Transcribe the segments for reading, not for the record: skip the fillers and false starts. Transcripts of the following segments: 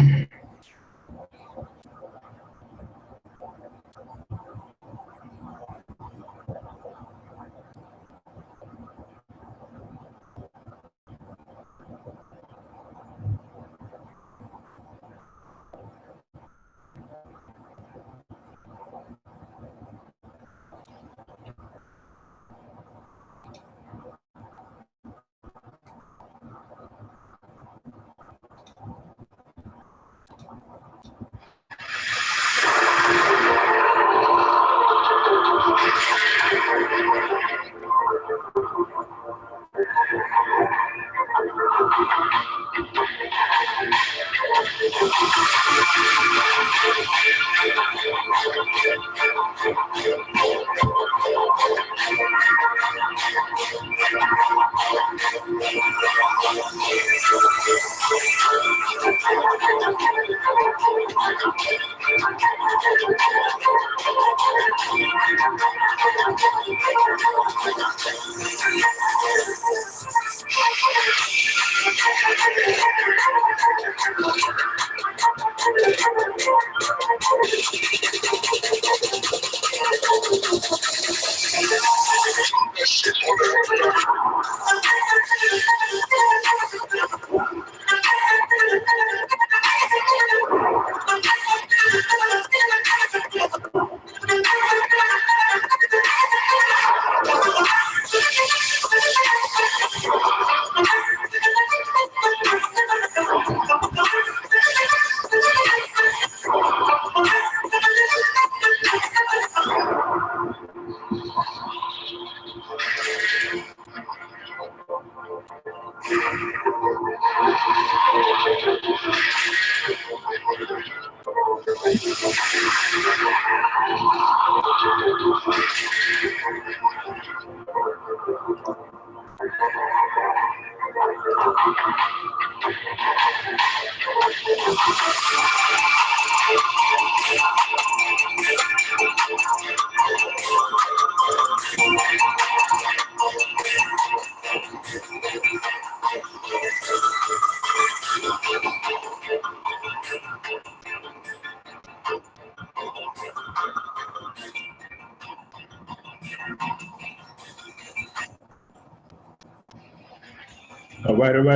All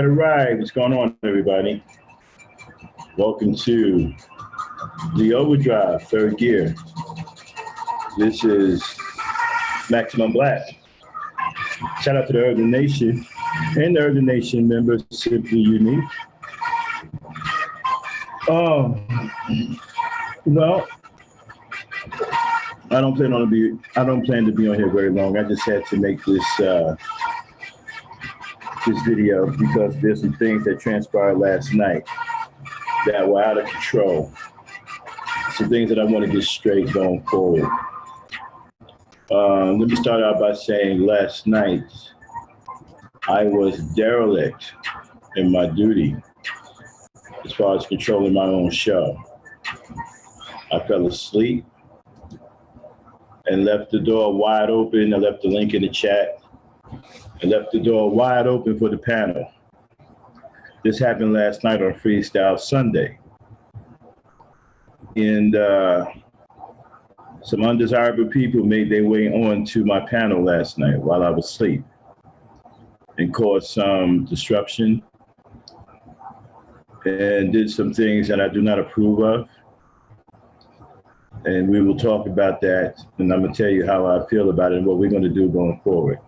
right. What's going on, everybody? Welcome to the Overdrive, third gear. This is Maximum Black. Shout out to the Earthen Nation and the Earthen Nation members, Simply Unique. Well, I don't plan to be on here very long. I just had to make this video because there's some things that transpired last night that were out of control. Some things that I want to get straight going forward. Let me start out by saying last night I was derelict in my duty as far as controlling my own show. I fell asleep and left the door wide open. I left the link in the chat. I left the door wide open for the panel. This happened last night on Freestyle Sunday. And some undesirable people made their way onto my panel last night while I was asleep and caused some disruption and did some things that I do not approve of. And we will talk about that, and I'm gonna tell you how I feel about it and what we're gonna do going forward.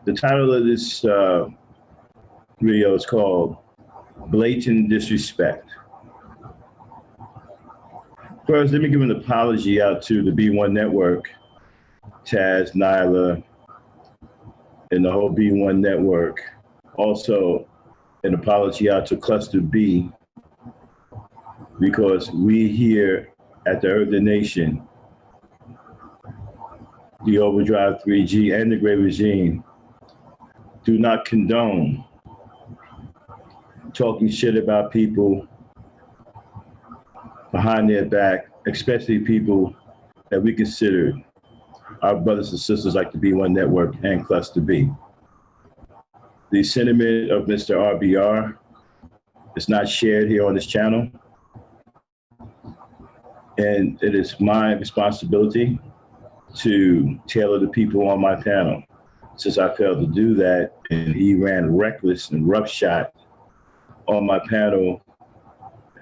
The title of this video is called Blatant Disrespect. First, let me give an apology out to the B1 Network, Taz, Nyla, and the whole B1 Network. Also, an apology out to Cluster B, because we here at the Earthen Nation, the Overdrive 3G, and the Great Regime do not condone talking shit about people behind their back, especially people that we consider our brothers and sisters like the B1 Network and Cluster B. The sentiment of Mr. RBR is not shared here on this channel. And it is my responsibility to tailor the people on my panel. Since I failed to do that, and he ran reckless and roughshod on my panel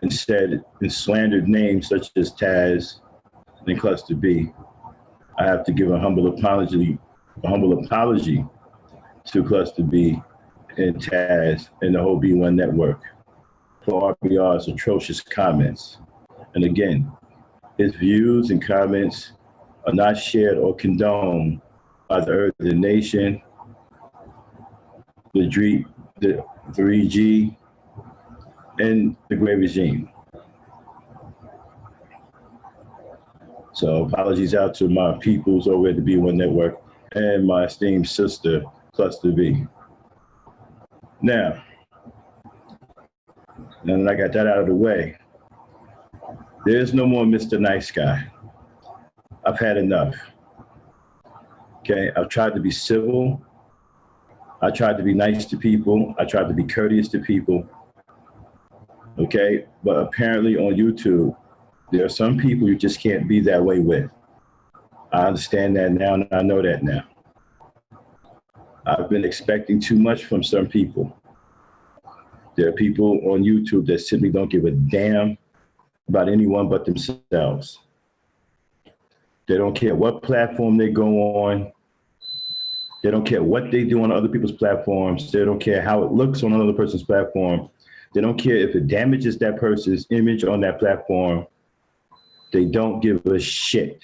and said and slandered names such as Taz and Cluster B, I have to give a humble apology to Cluster B and Taz and the whole B1 network for RBR's atrocious comments. And again, his views and comments are not shared or condoned by the Earthen Nation, the 3G, and the Gray Regime. So apologies out to my peoples over at the B1 Network and my esteemed sister, Cluster B. Now that I got that out of the way, there's no more Mr. Nice Guy. I've had enough. Okay, I've tried to be civil. I tried to be nice to people. I tried to be courteous to people. Okay, but apparently on YouTube, there are some people you just can't be that way with. I understand that now, and I know that now. I've been expecting too much from some people. There are people on YouTube that simply don't give a damn about anyone but themselves. They don't care what platform they go on. They don't care what they do on other people's platforms. They don't care how it looks on another person's platform. They don't care if it damages that person's image on that platform. They don't give a shit.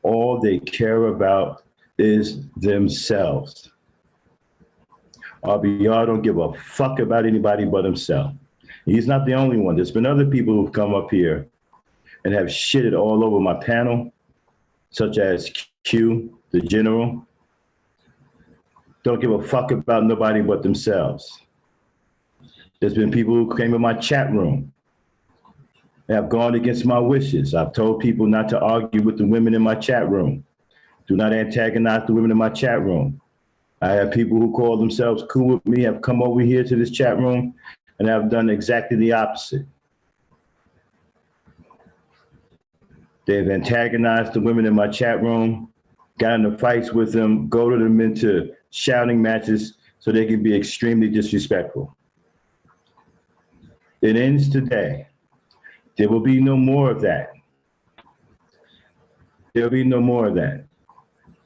All they care about is themselves. RBR don't give a fuck about anybody but himself. He's not the only one. There's been other people who've come up here and have shitted all over my panel, such as Q, the general. Don't give a fuck about nobody but themselves. There's been people who came in my chat room and have gone against my wishes. I've told people not to argue with the women in my chat room. Do not antagonize the women in my chat room. I have people who call themselves cool with me, have come over here to this chat room and have done exactly the opposite. They've antagonized the women in my chat room, got into fights with them, goaded them into shouting matches so they can be extremely disrespectful. It ends today. There will be no more of that. There'll be no more of that.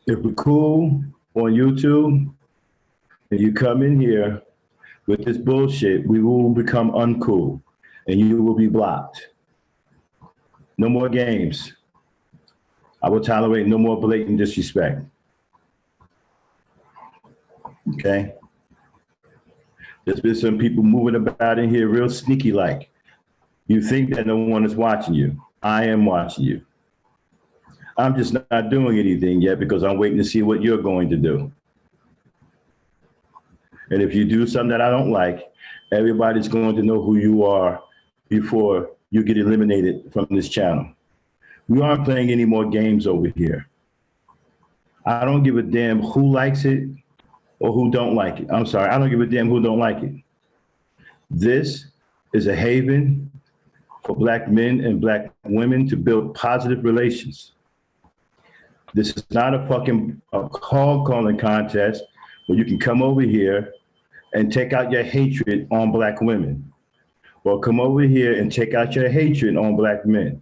If we're cool on YouTube and you come in here with this bullshit, we will become uncool and you will be blocked. No more games. I will tolerate no more blatant disrespect. Okay? There's been some people moving about in here real sneaky like. You think that no one is watching you. I am watching you. I'm just not doing anything yet because I'm waiting to see what you're going to do. And if you do something that I don't like, everybody's going to know who you are before you get eliminated from this channel. We aren't playing any more games over here. I don't give a damn who likes it or who don't like it. I'm sorry, I don't give a damn who don't like it. This is a haven for Black men and Black women to build positive relations. This is not a fucking call calling contest where you can come over here and take out your hatred on Black women, or come over here and take out your hatred on Black men.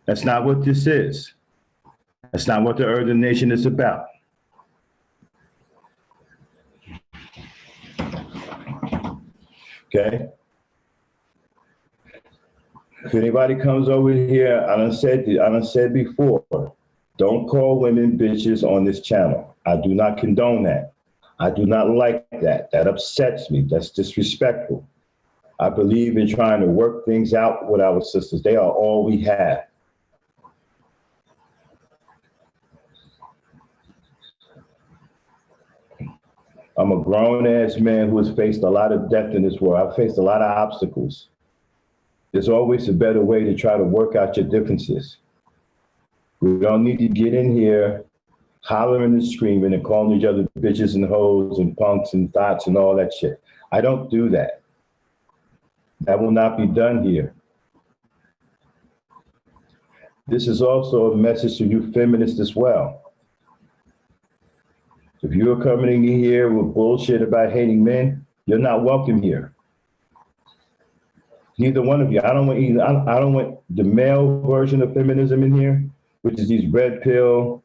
That's not what this is. That's not what the Earthen Nation is about. Okay? If anybody comes over here, I done said before, don't call women bitches on this channel. I do not condone that. I do not like that. That upsets me. That's disrespectful. I believe in trying to work things out with our sisters. They are all we have. I'm a grown-ass man who has faced a lot of death in this world. I've faced a lot of obstacles. There's always a better way to try to work out your differences. We don't need to get in here hollering and screaming and calling each other bitches and hoes and punks and thoughts and all that shit. I don't do that. That will not be done here. This is also a message to you feminists as well. If you're coming in here with bullshit about hating men, you're not welcome here. Neither one of you. I don't want either. I don't want the male version of feminism in here, which is these red pill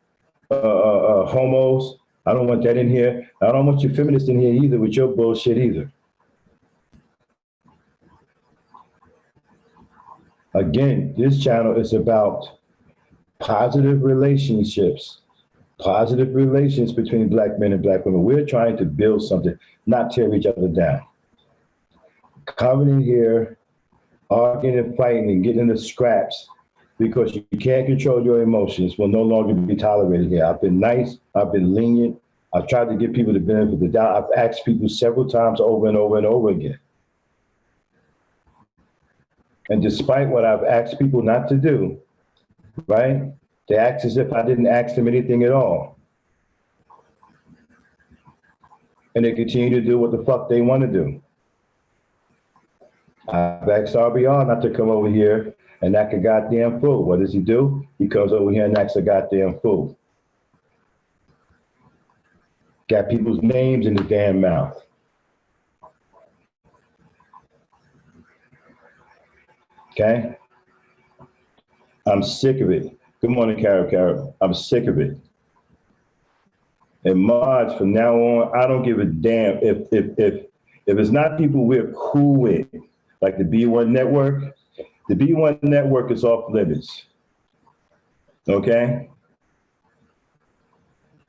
homos. I don't want that in here. I don't want you feminists in here either with your bullshit either. Again, this channel is about positive relationships, positive relations between black men and black women. We're trying to build something, not tear each other down. Coming in here, arguing and fighting and getting into scraps because you can't control your emotions will no longer be tolerated here. I've been nice, I've been lenient, I've tried to give people the benefit of the doubt. I've asked people several times over and over and over again. And despite what I've asked people not to do, right? They act as if I didn't ask them anything at all. And they continue to do what the fuck they want to do. I've asked RBR not to come over here and act a goddamn fool. What does he do? He comes over here and acts a goddamn fool. Got people's names in his damn mouth. Okay? I'm sick of it. Good morning, Carol. I'm sick of it. And mods, from now on, I don't give a damn if it's not people we're cool with, like the B1 network. The B1 network is off limits. Okay?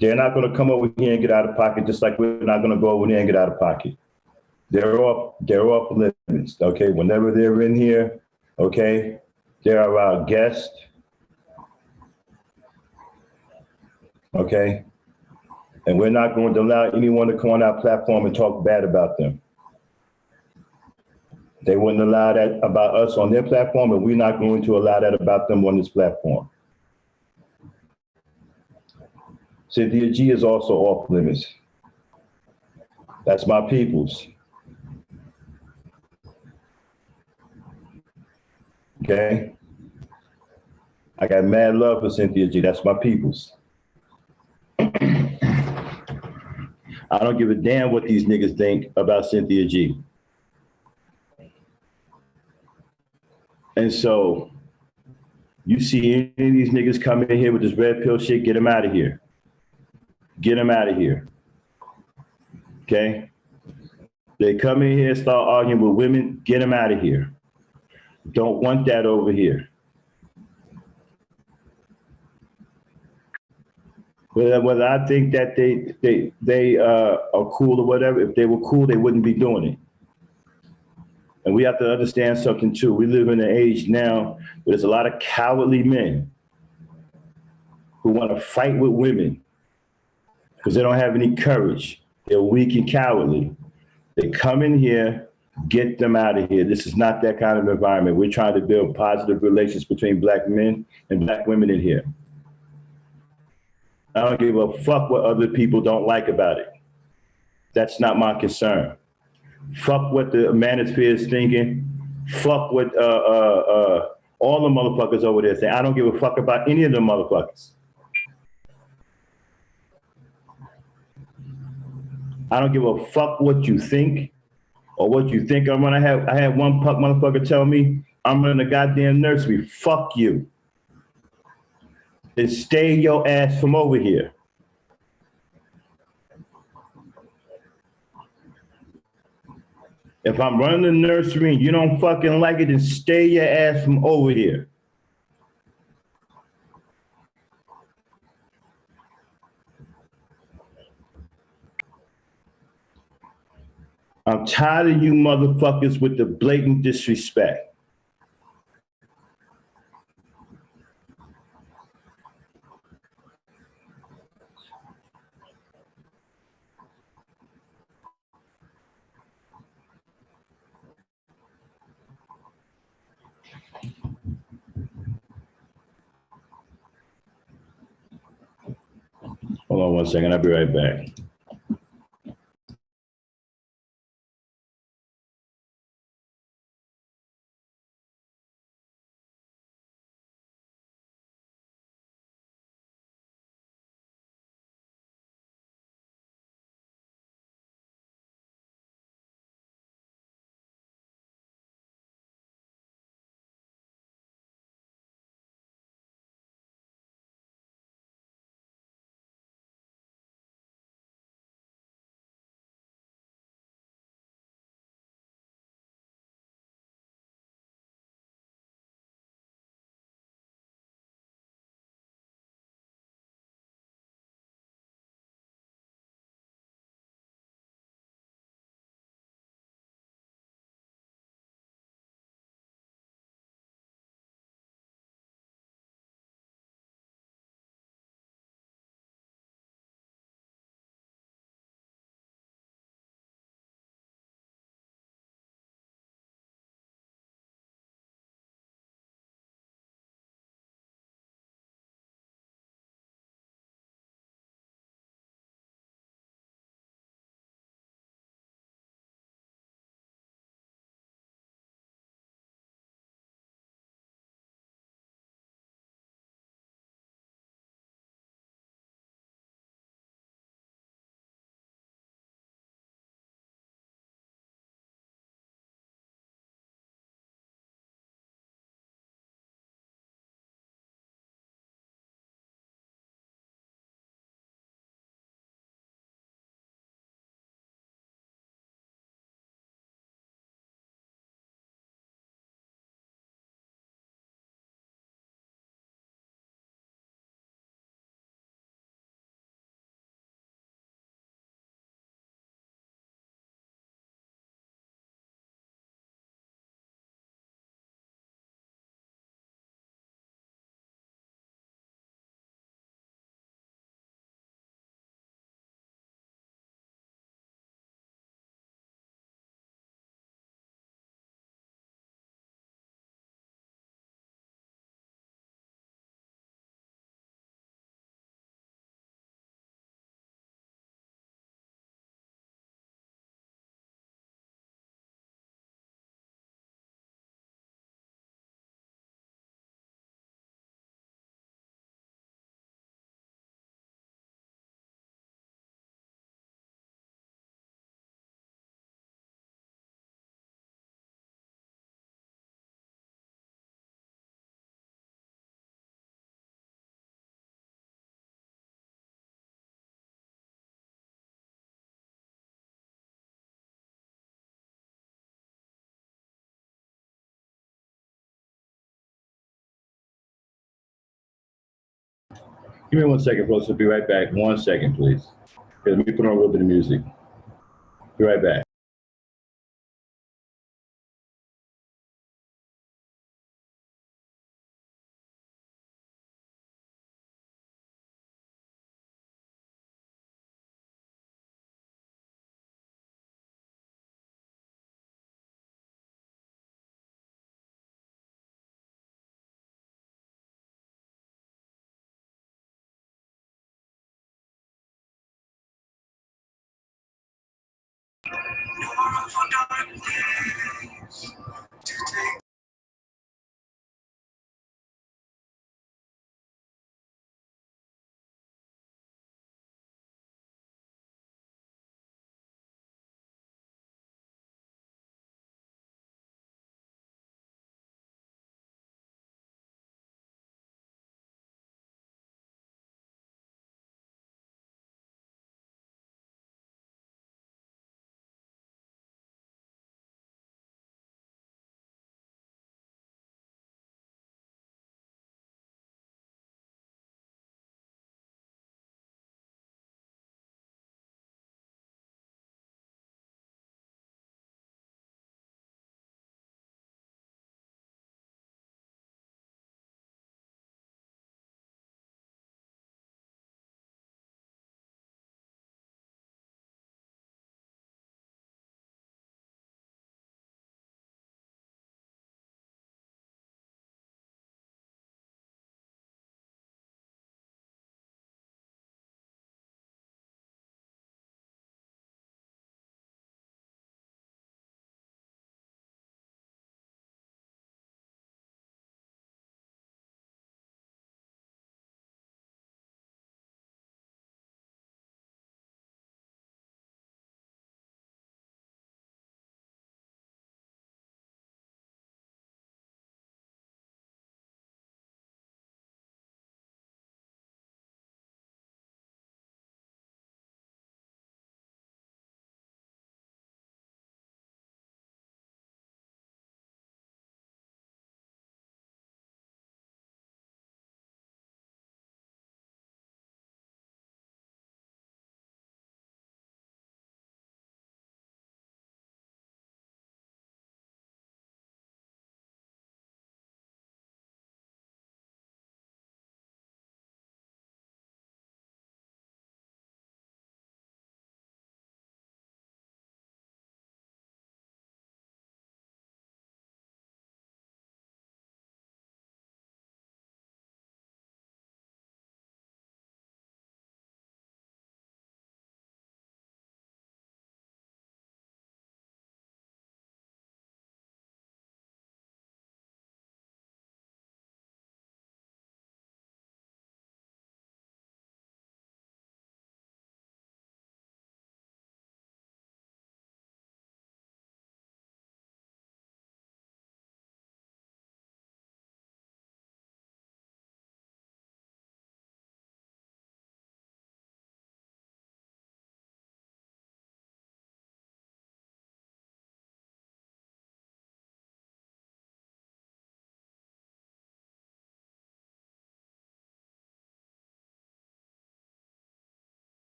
They're not going to come over here and get out of pocket, just like we're not going to go over there and get out of pocket. They're off limits. Okay? Whenever they're in here, okay, they're our guests. Okay? And we're not going to allow anyone to come on our platform and talk bad about them. They wouldn't allow that about us on their platform, and we're not going to allow that about them on this platform. Cynthia G is also off limits. That's my peoples. Okay? I got mad love for Cynthia G. That's my peoples. I don't give a damn what these niggas think about Cynthia G. And so you see any of these niggas coming in here with this red pill shit, get them out of here. Get them out of here. Okay? They come in here and start arguing with women, get them out of here. Don't want that over here. Whether I think that they are cool or whatever, if they were cool, they wouldn't be doing it. And we have to understand something too. We live in an age now where there's a lot of cowardly men who want to fight with women because they don't have any courage. They're weak and cowardly. They come in here, get them out of here. This is not that kind of environment. We're trying to build positive relations between black men and black women in here. I don't give a fuck what other people don't like about it. That's not my concern. Fuck what the manosphere is thinking. Fuck what all the motherfuckers over there say. I don't give a fuck about any of them motherfuckers. I don't give a fuck what you think or what you think I'm gonna have. I had one punk motherfucker tell me I'm in a goddamn nursery. Fuck you. Then stay your ass from over here. If I'm running the nursery and you don't fucking like it, then stay your ass from over here. I'm tired of you motherfuckers with the blatant disrespect. Hold on one second, I'll be right back. Give me 1 second, folks. I'll be right back. 1 second, please. Okay, let me put on a little bit of music. Be right back.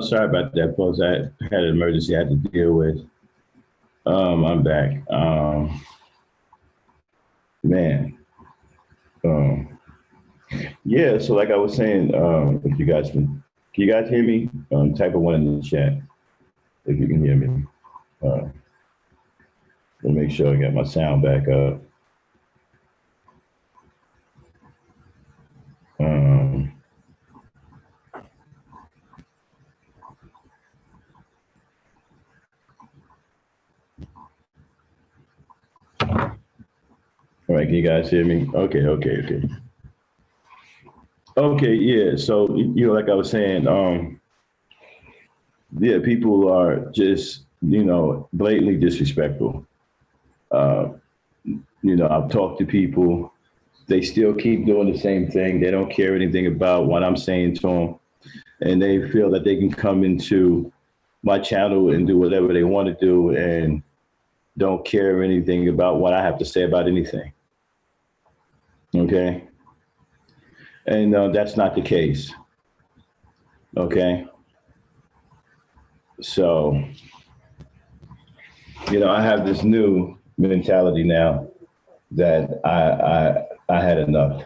Sorry about that, folks. I had an emergency I had to deal with. I'm back. Man. Yeah, so like I was saying, if you guys can you guys hear me? Type of one in the chat if you can hear me. Let me make sure I got my sound back up. All right, can you guys hear me? Okay. Okay, yeah. So like I was saying, yeah, people are just blatantly disrespectful. I've talked to people. They still keep doing the same thing. They don't care anything about what I'm saying to them, and they feel that they can come into my channel and do whatever they want to do, and don't care anything about what I have to say about anything. Okay. And that's not the case. Okay. So, I have this new mentality now that I had enough.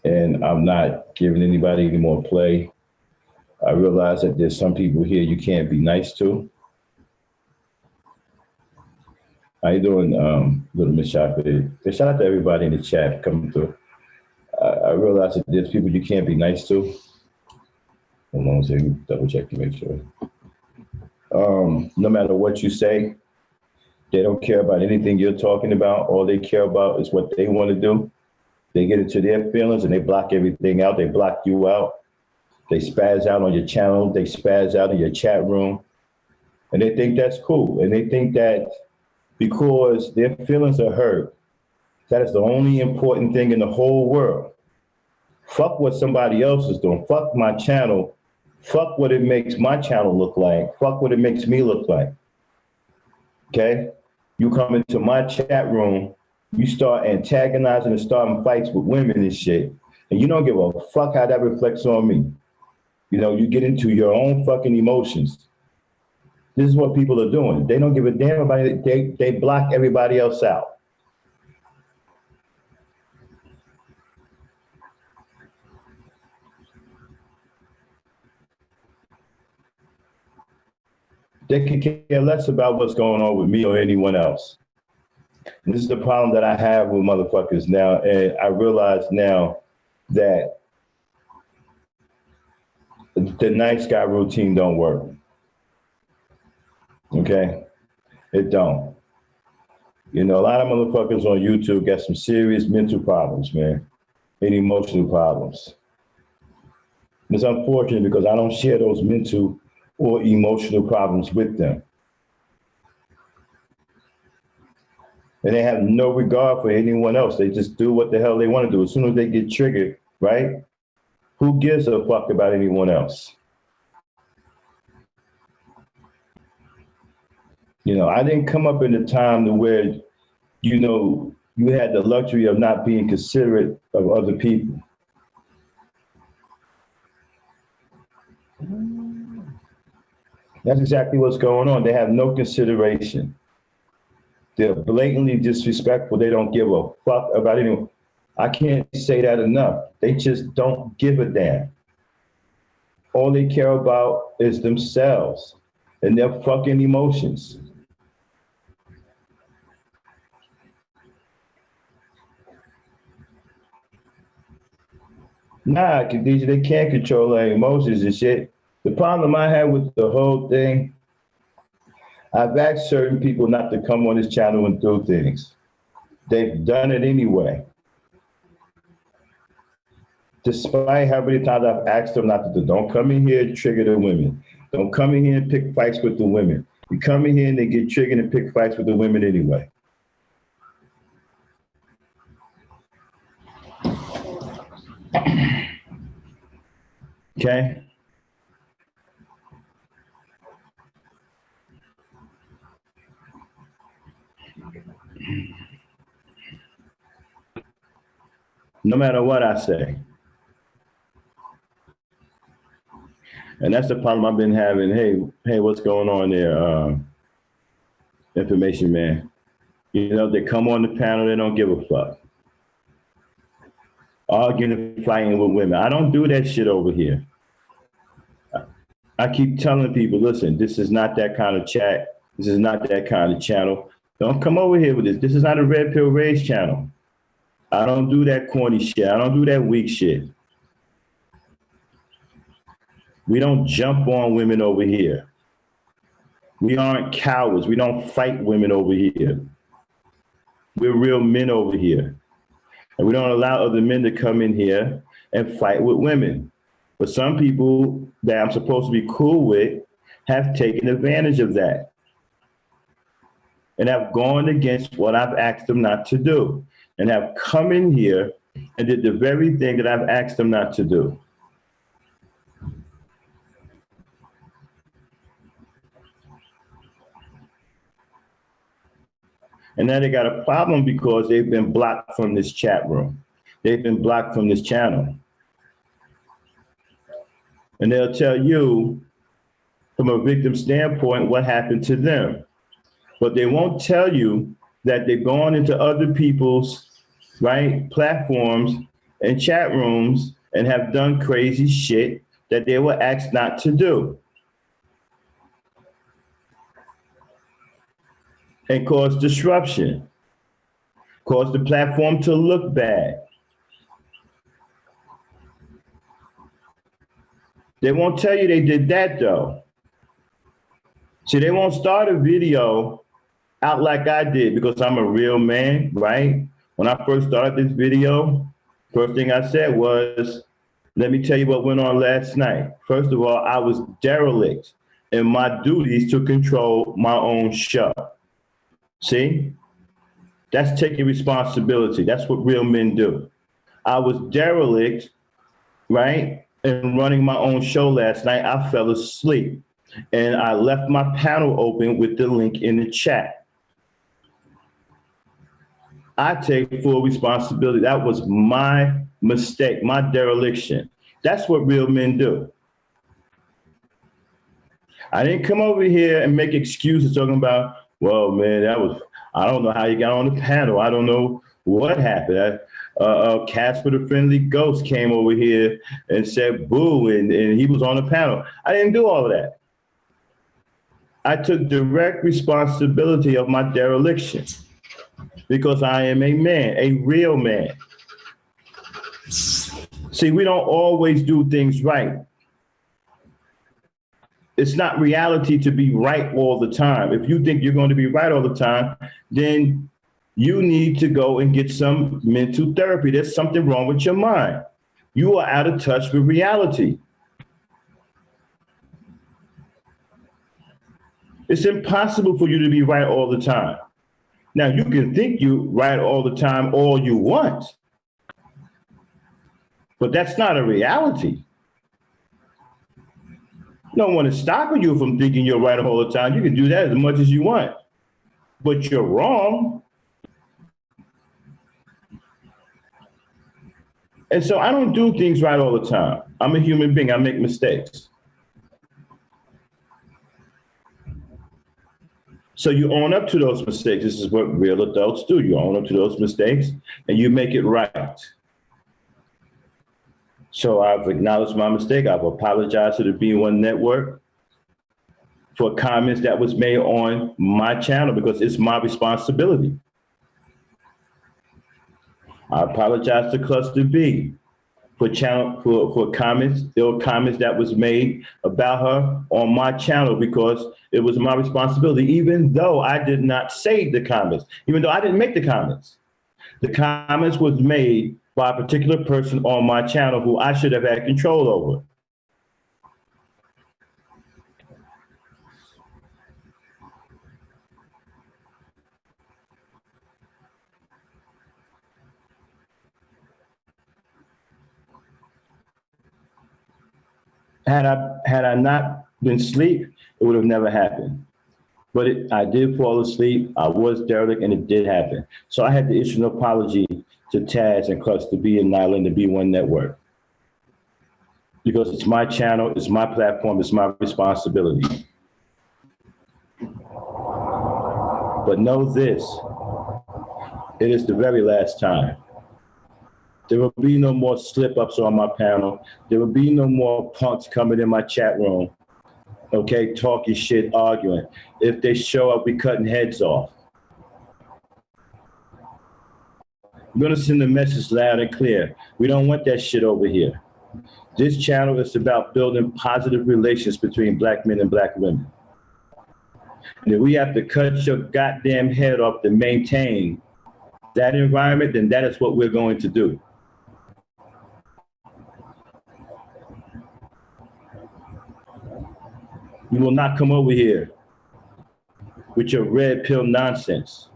And I'm not giving anybody any more play. I realize that there's some people here you can't be nice to. How you doing, little Miss Chocolate? Shout out to everybody in the chat coming through. I realize that there's people you can't be nice to. Hold on a second, double check to make sure. No matter what you say, they don't care about anything you're talking about. All they care about is what they want to do. They get into their feelings and they block everything out. They block you out. They spaz out on your channel. They spaz out in your chat room. And they think that's cool. And they think that because their feelings are hurt, that is the only important thing in the whole world. Fuck what somebody else is doing. Fuck my channel. Fuck what it makes my channel look like. Fuck what it makes me look like. Okay? You come into my chat room, you start antagonizing and starting fights with women and shit, and you don't give a fuck how that reflects on me. You get into your own fucking emotions. This is what people are doing. They don't give a damn about it. They block everybody else out. They can care less about what's going on with me or anyone else. And this is the problem that I have with motherfuckers now. And I realize now that the nice guy routine don't work. Okay? It don't. A lot of motherfuckers on YouTube got some serious mental problems, man, and emotional problems. It's unfortunate because I don't share those mental or emotional problems with them. And they have no regard for anyone else. They just do what the hell they want to do. As soon as they get triggered, right? Who gives a fuck about anyone else? I didn't come up in a time to where, you had the luxury of not being considerate of other people. That's exactly what's going on. They have no consideration. They're blatantly disrespectful. They don't give a fuck about anyone. I can't say that enough. They just don't give a damn. All they care about is themselves and their fucking emotions. Nah, Khadijah, they can't control their emotions and shit. The problem I have with the whole thing, I've asked certain people not to come on this channel and do things. They've done it anyway. Despite how many times I've asked them not to do, don't come in here and trigger the women. Don't come in here and pick fights with the women. You come in here and they get triggered and pick fights with the women anyway. Okay? no matter what I say. And that's the problem I've been having. Hey, what's going on there? Information man. You know, they come on the panel, they don't give a fuck. Arguing and fighting with women. I don't do that shit over here. I keep telling people, listen, this is not that kind of chat. This is not that kind of channel. Don't come over here with this. This is not a Red Pill Rage channel. I don't do that corny shit. I don't do that weak shit. We don't jump on women over here. We aren't cowards. We don't fight women over here. We're real men over here. And we don't allow other men to come in here and fight with women. But some people that I'm supposed to be cool with have taken advantage of that and have gone against what I've asked them not to do and have come in here and did the very thing that I've asked them not to do. And now they got a problem because they've been blocked from this chat room. They've been blocked from this channel. And they'll tell you from a victim standpoint what happened to them. But they won't tell you that they've gone into other people's, right, platforms and chat rooms and have done crazy shit that they were asked not to do. And cause disruption, cause the platform to look bad. They won't tell you they did that though. See, they won't start a video out like I did because I'm a real man, right? When I first started this video, first thing I said was, let me tell you what went on last night. First of all, I was derelict in my duties to control my own show. See, that's taking responsibility. That's what real men do. I was derelict, right, in running my own show last night. I fell asleep and I left my panel open with the link in the chat. I take full responsibility. That was my mistake, my dereliction. That's what real men do. I didn't come over here and make excuses talking about, well, man, I don't know how you got on the panel. I don't know what happened. Casper the Friendly Ghost came over here and said boo, and he was on the panel. I didn't do all of that. I took direct responsibility of my dereliction because I am a man, a real man. See, we don't always do things right. It's not reality to be right all the time. If you think you're going to be right all the time, then you need to go and get some mental therapy. There's something wrong with your mind. You are out of touch with reality. It's impossible for you to be right all the time. Now, you can think you're right all the time all you want, but that's not a reality. No one is stopping you from thinking you're right all the time. You can do that as much as you want, but you're wrong. And so I don't do things right all the time. I'm a human being. I make mistakes. So you own up to those mistakes. This is what real adults do. You own up to those mistakes and you make it right. So I've acknowledged my mistake. I've apologized to the B1 Network for comments that was made on my channel because it's my responsibility. I apologize to Cluster B for comments, ill comments that was made about her on my channel because it was my responsibility, even though I did not say the comments, even though I didn't make the comments. The comments was made by a particular person on my channel who I should have had control over. Had I not been asleep, it would have never happened. But I did fall asleep. I was derelict, and it did happen. So I had to issue an apology to Taz and Clutch to be in Nyla and the B1 Network. Because it's my channel, it's my platform, it's my responsibility. But know this, it is the very last time. There will be no more slip-ups on my panel. There will be no more punks coming in my chat room, okay, talking shit, arguing. If they show up, we cutting heads off. I'm gonna send a message loud and clear. We don't want that shit over here. This channel is about building positive relations between black men and black women. And if we have to cut your goddamn head off to maintain that environment, then that is what we're going to do. You will not come over here with your red pill nonsense.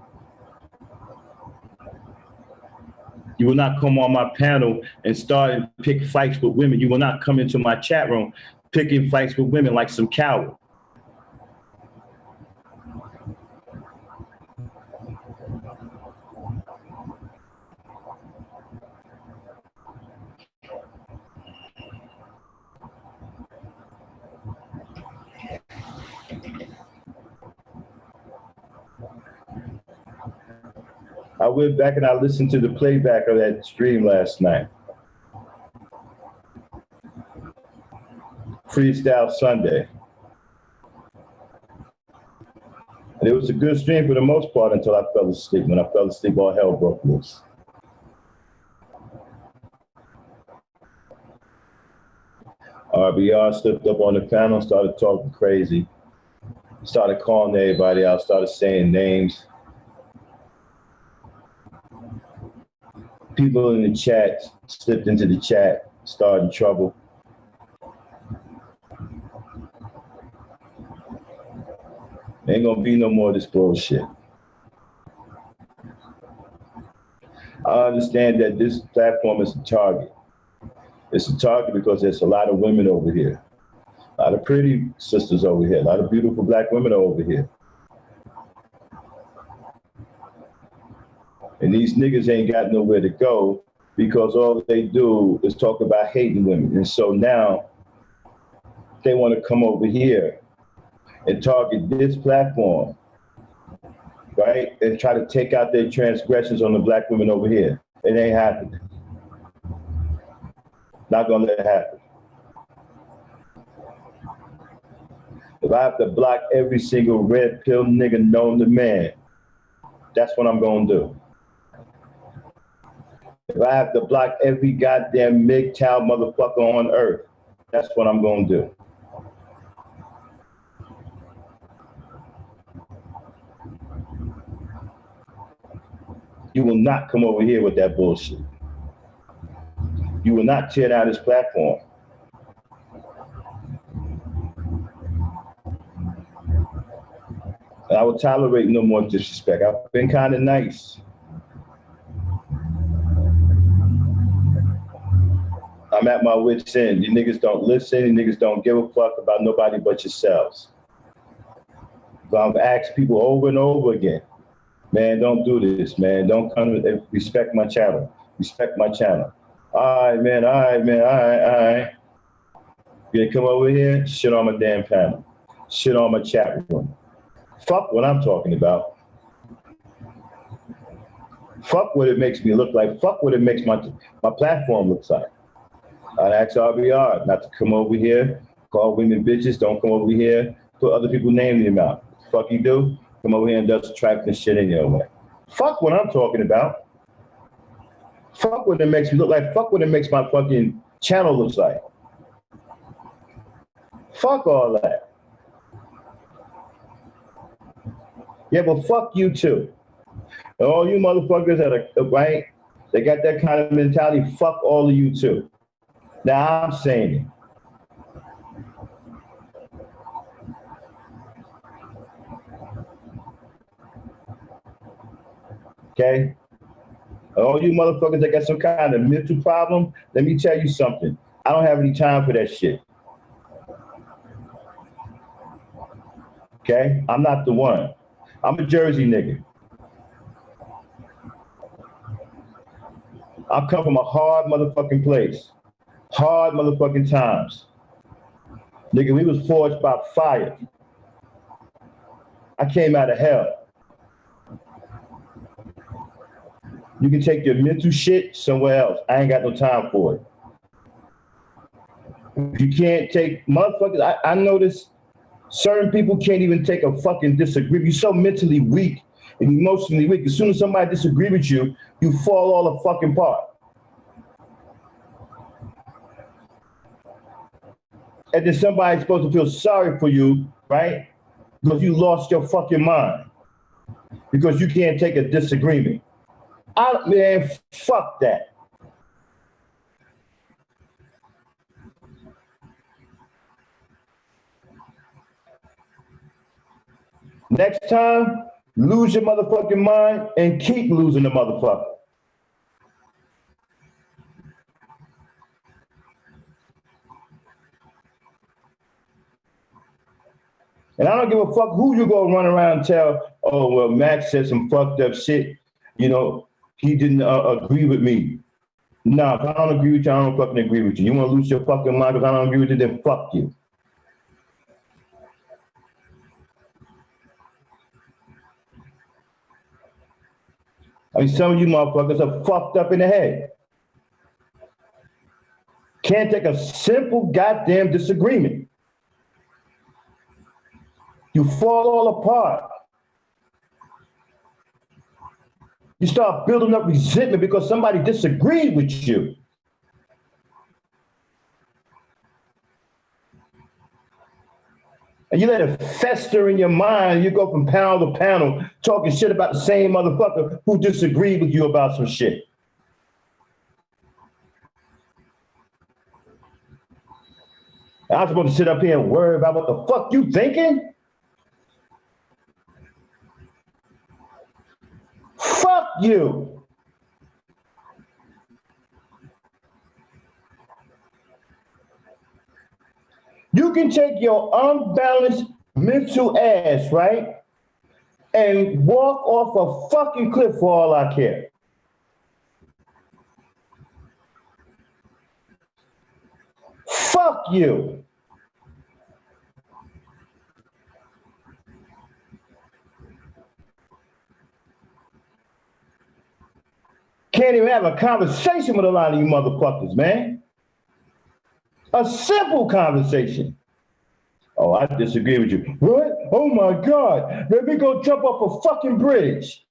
You will not come on my panel and start and pick fights with women. You will not come into my chat room picking fights with women like some coward. I went back and I listened to the playback of that stream last night. Freestyle Sunday. And it was a good stream for the most part until I fell asleep. When I fell asleep, all hell broke loose. RBR slipped up on the panel, started talking crazy, started calling everybody out, started saying names. People in the chat slipped into the chat, started trouble. Ain't gonna be no more of this bullshit. I understand that this platform is a target. It's a target because there's a lot of women over here. A lot of pretty sisters over here. A lot of beautiful black women are over here. And these niggas ain't got nowhere to go because all they do is talk about hating women. And so now they want to come over here and target this platform, right? And try to take out their transgressions on the black women over here. It ain't happening. Not gonna let it happen. If I have to block every single red pill nigga known to man, that's what I'm gonna do. If I have to block every goddamn MGTOW motherfucker on earth, that's what I'm gonna do. You will not come over here with that bullshit. You will not tear down this platform. And I will tolerate no more disrespect. I've been kind of nice. I'm at my wit's end. You niggas don't listen. You niggas don't give a fuck about nobody but yourselves. So I've asked people over and over again, man, don't do this, man. Don't come and respect my channel. Respect my channel. All right, man, all right, man, all right, all right. You gonna come over here, shit on my damn panel. Shit on my chat room. Fuck what I'm talking about. Fuck what it makes me look like. Fuck what it makes my platform looks like. I'd ask RBR not to come over here, call women bitches, don't come over here, put other people's names in your mouth. Fuck you do? Come over here and just tracking shit in your way. Fuck what I'm talking about. Fuck what it makes me look like. Fuck what it makes my fucking channel looks like. Fuck all that. Yeah, but fuck you too. And all you motherfuckers that are right, they got that kind of mentality, fuck all of you too. Now I'm saying it. Okay? All you motherfuckers that got some kind of mental problem, let me tell you something. I don't have any time for that shit. Okay? I'm not the one. I'm a Jersey nigga. I come from a hard motherfucking place. Hard motherfucking times. Nigga, we was forged by fire. I came out of hell. You can take your mental shit somewhere else. I ain't got no time for it. You can't take motherfuckers. I notice certain people can't even take a fucking disagreement. You're so mentally weak and emotionally weak. As soon as somebody disagrees with you, you fall all the fucking apart. And then somebody's supposed to feel sorry for you, right? Because you lost your fucking mind. Because you can't take a disagreement. Man, fuck that. Next time, lose your motherfucking mind and keep losing the motherfucker. And I don't give a fuck who you go run around and tell, oh, well, Max said some fucked up shit. You know, he didn't agree with me. Nah, if I don't agree with you, I don't fucking agree with you. You want to lose your fucking mind because I don't agree with you, then fuck you. I mean, some of you motherfuckers are fucked up in the head. Can't take a simple goddamn disagreement. You fall all apart. You start building up resentment because somebody disagreed with you. And you let it fester in your mind. You go from panel to panel talking shit about the same motherfucker who disagreed with you about some shit. I'm supposed to sit up here and worry about what the fuck you thinking? Fuck you. You can take your unbalanced mental ass, right, and walk off a fucking cliff for all I care. Fuck you. Can't even have a conversation with a lot of you motherfuckers, man. A simple conversation. Oh, I disagree with you. What? Oh my God. Let me go jump off a fucking bridge.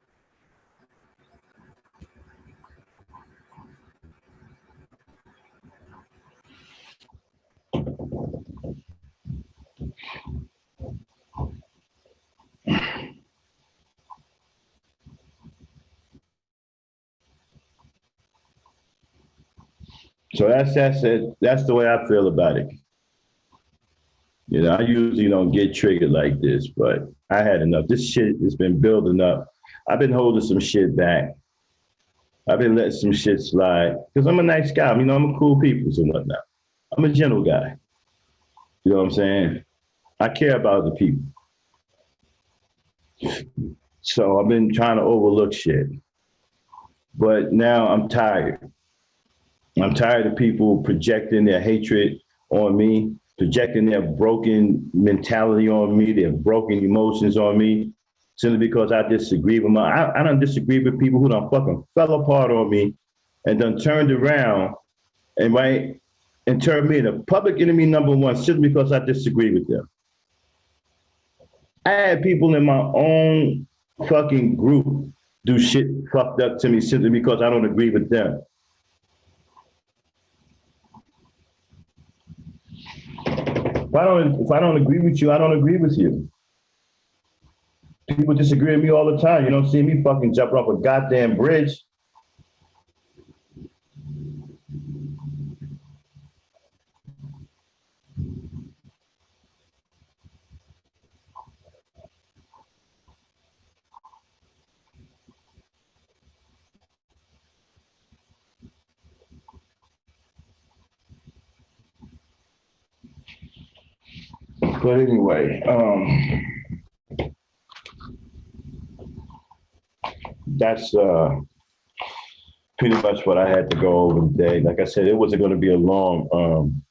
So that's it. That's the way I feel about it. You know, I usually don't get triggered like this, but I had enough. This shit has been building up. I've been holding some shit back. I've been letting some shit slide because I'm a nice guy. You know, I'm a cool people and whatnot. I'm a gentle guy. You know what I'm saying? I care about the people. So I've been trying to overlook shit. But now I'm tired. I'm tired of people projecting their hatred on me, projecting their broken mentality on me, their broken emotions on me, simply because I disagree with I don't disagree with people who done fucking fell apart on me and done turned around and right and turned me into public enemy number one simply because I disagree with them. I had people in my own fucking group do shit fucked up to me simply because I don't agree with them. If I don't agree with you, I don't agree with you. People disagree with me all the time. You don't see me fucking jump off a goddamn bridge. But anyway, that's pretty much what I had to go over today. Like I said, it wasn't going to be a long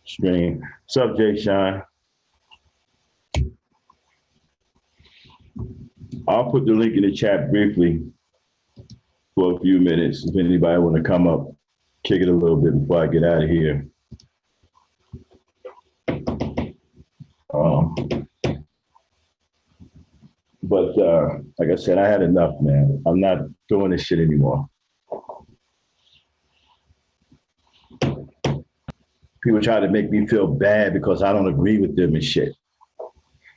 stream. What's up, Jay Shine? I'll put the link in the chat briefly for a few minutes if anybody want to come up, kick it a little bit before I get out of here. But like I said, I had enough, man. I'm not doing this shit anymore. People try to make me feel bad because I don't agree with them and shit.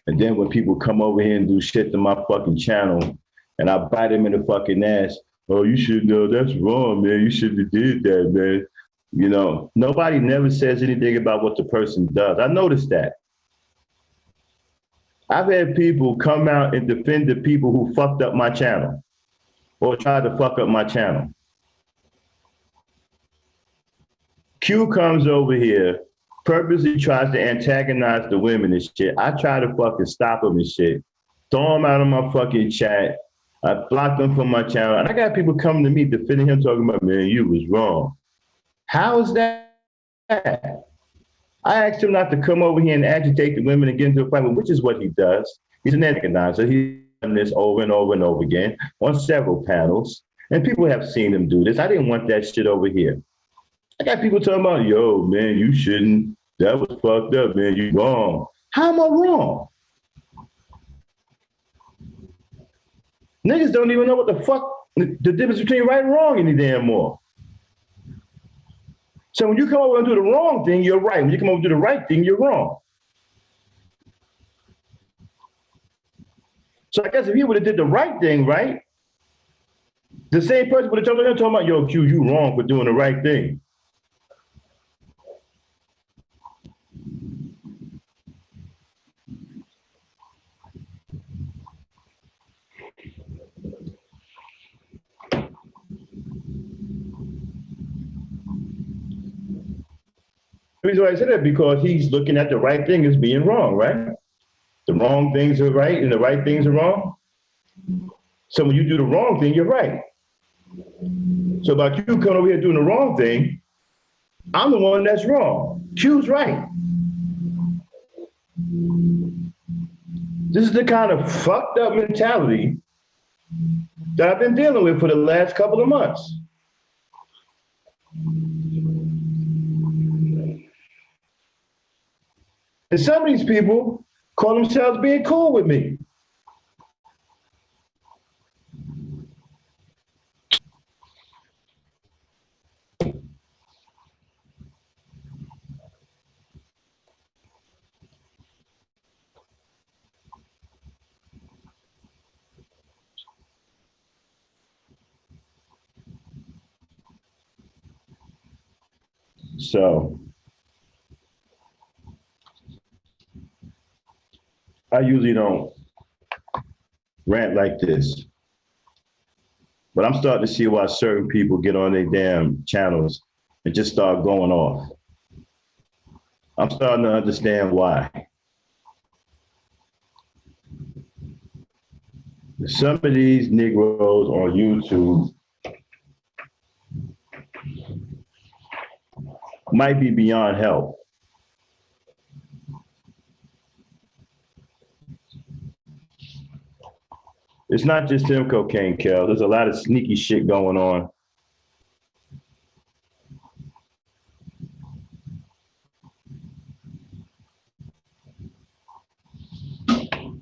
And then when people come over here and do shit to my fucking channel and I bite them in the fucking ass, oh, you should know that's wrong, man. You shouldn't have did that, man. You know, nobody never says anything about what the person does. I noticed that. I've had people come out and defend the people who fucked up my channel or tried to fuck up my channel. Q comes over here, purposely tries to antagonize the women and shit. I try to fucking stop him and shit. Throw him out of my fucking chat. I blocked him from my channel. And I got people coming to me defending him, talking about, man, you was wrong. How is that? I asked him not to come over here and agitate the women and get into a fight, which is what he does. He's an antagonizer. He's done this over and over and over again on several panels. And people have seen him do this. I didn't want that shit over here. I got people talking about, yo, man, you shouldn't. That was fucked up, man. You wrong. How am I wrong? Niggas don't even know what the fuck the difference between right and wrong any damn more. So when you come over and do the wrong thing, you're right. When you come over and do the right thing, you're wrong. So I guess if he would have did the right thing, right, the same person would have told him, talking about, yo, Q, you wrong for doing the right thing. The reason why I said that because he's looking at the right thing as being wrong, right? The wrong things are right and the right things are wrong. So when you do the wrong thing, you're right. So about you coming over here doing the wrong thing, I'm the one that's wrong. Q's right. This is the kind of fucked up mentality that I've been dealing with for the last couple of months. And some of these people call themselves being cool with me. So I usually don't rant like this, but I'm starting to see why certain people get on their damn channels and just start going off. I'm starting to understand why. Some of these Negroes on YouTube might be beyond help. It's not just him, Cocaine Kel. There's a lot of sneaky shit going on.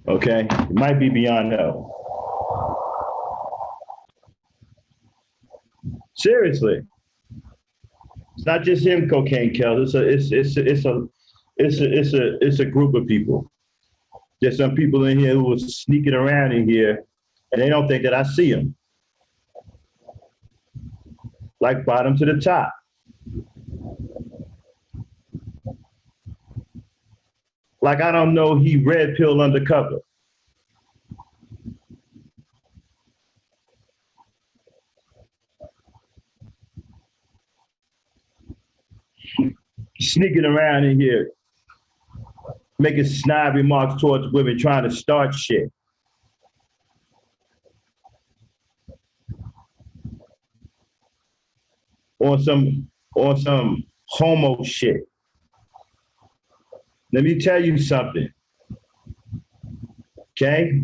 Okay, it might be beyond help. Seriously, it's not just him, Cocaine Kel. It's a group of people. There's some people in here who are sneaking around in here, and they don't think that I see them. Like bottom to the top. Like I don't know he red pill undercover. Sneaking around in here, making snide remarks towards women, trying to start shit. on some homo shit. Let me tell you something, okay?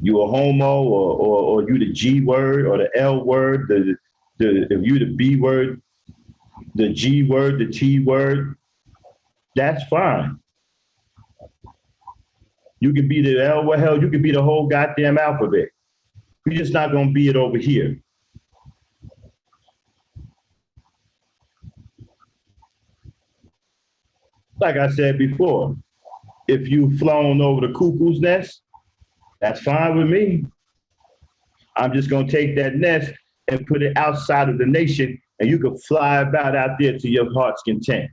You a homo or you the G word or the L word, if you the B word, the G word, the T word, that's fine. You can be the L, well, hell, you can be the whole goddamn alphabet. You're just not gonna be it over here. Like I said before, if you've flown over the cuckoo's nest, that's fine with me. I'm just gonna take that nest and put it outside of the nation, and you can fly about out there to your heart's content.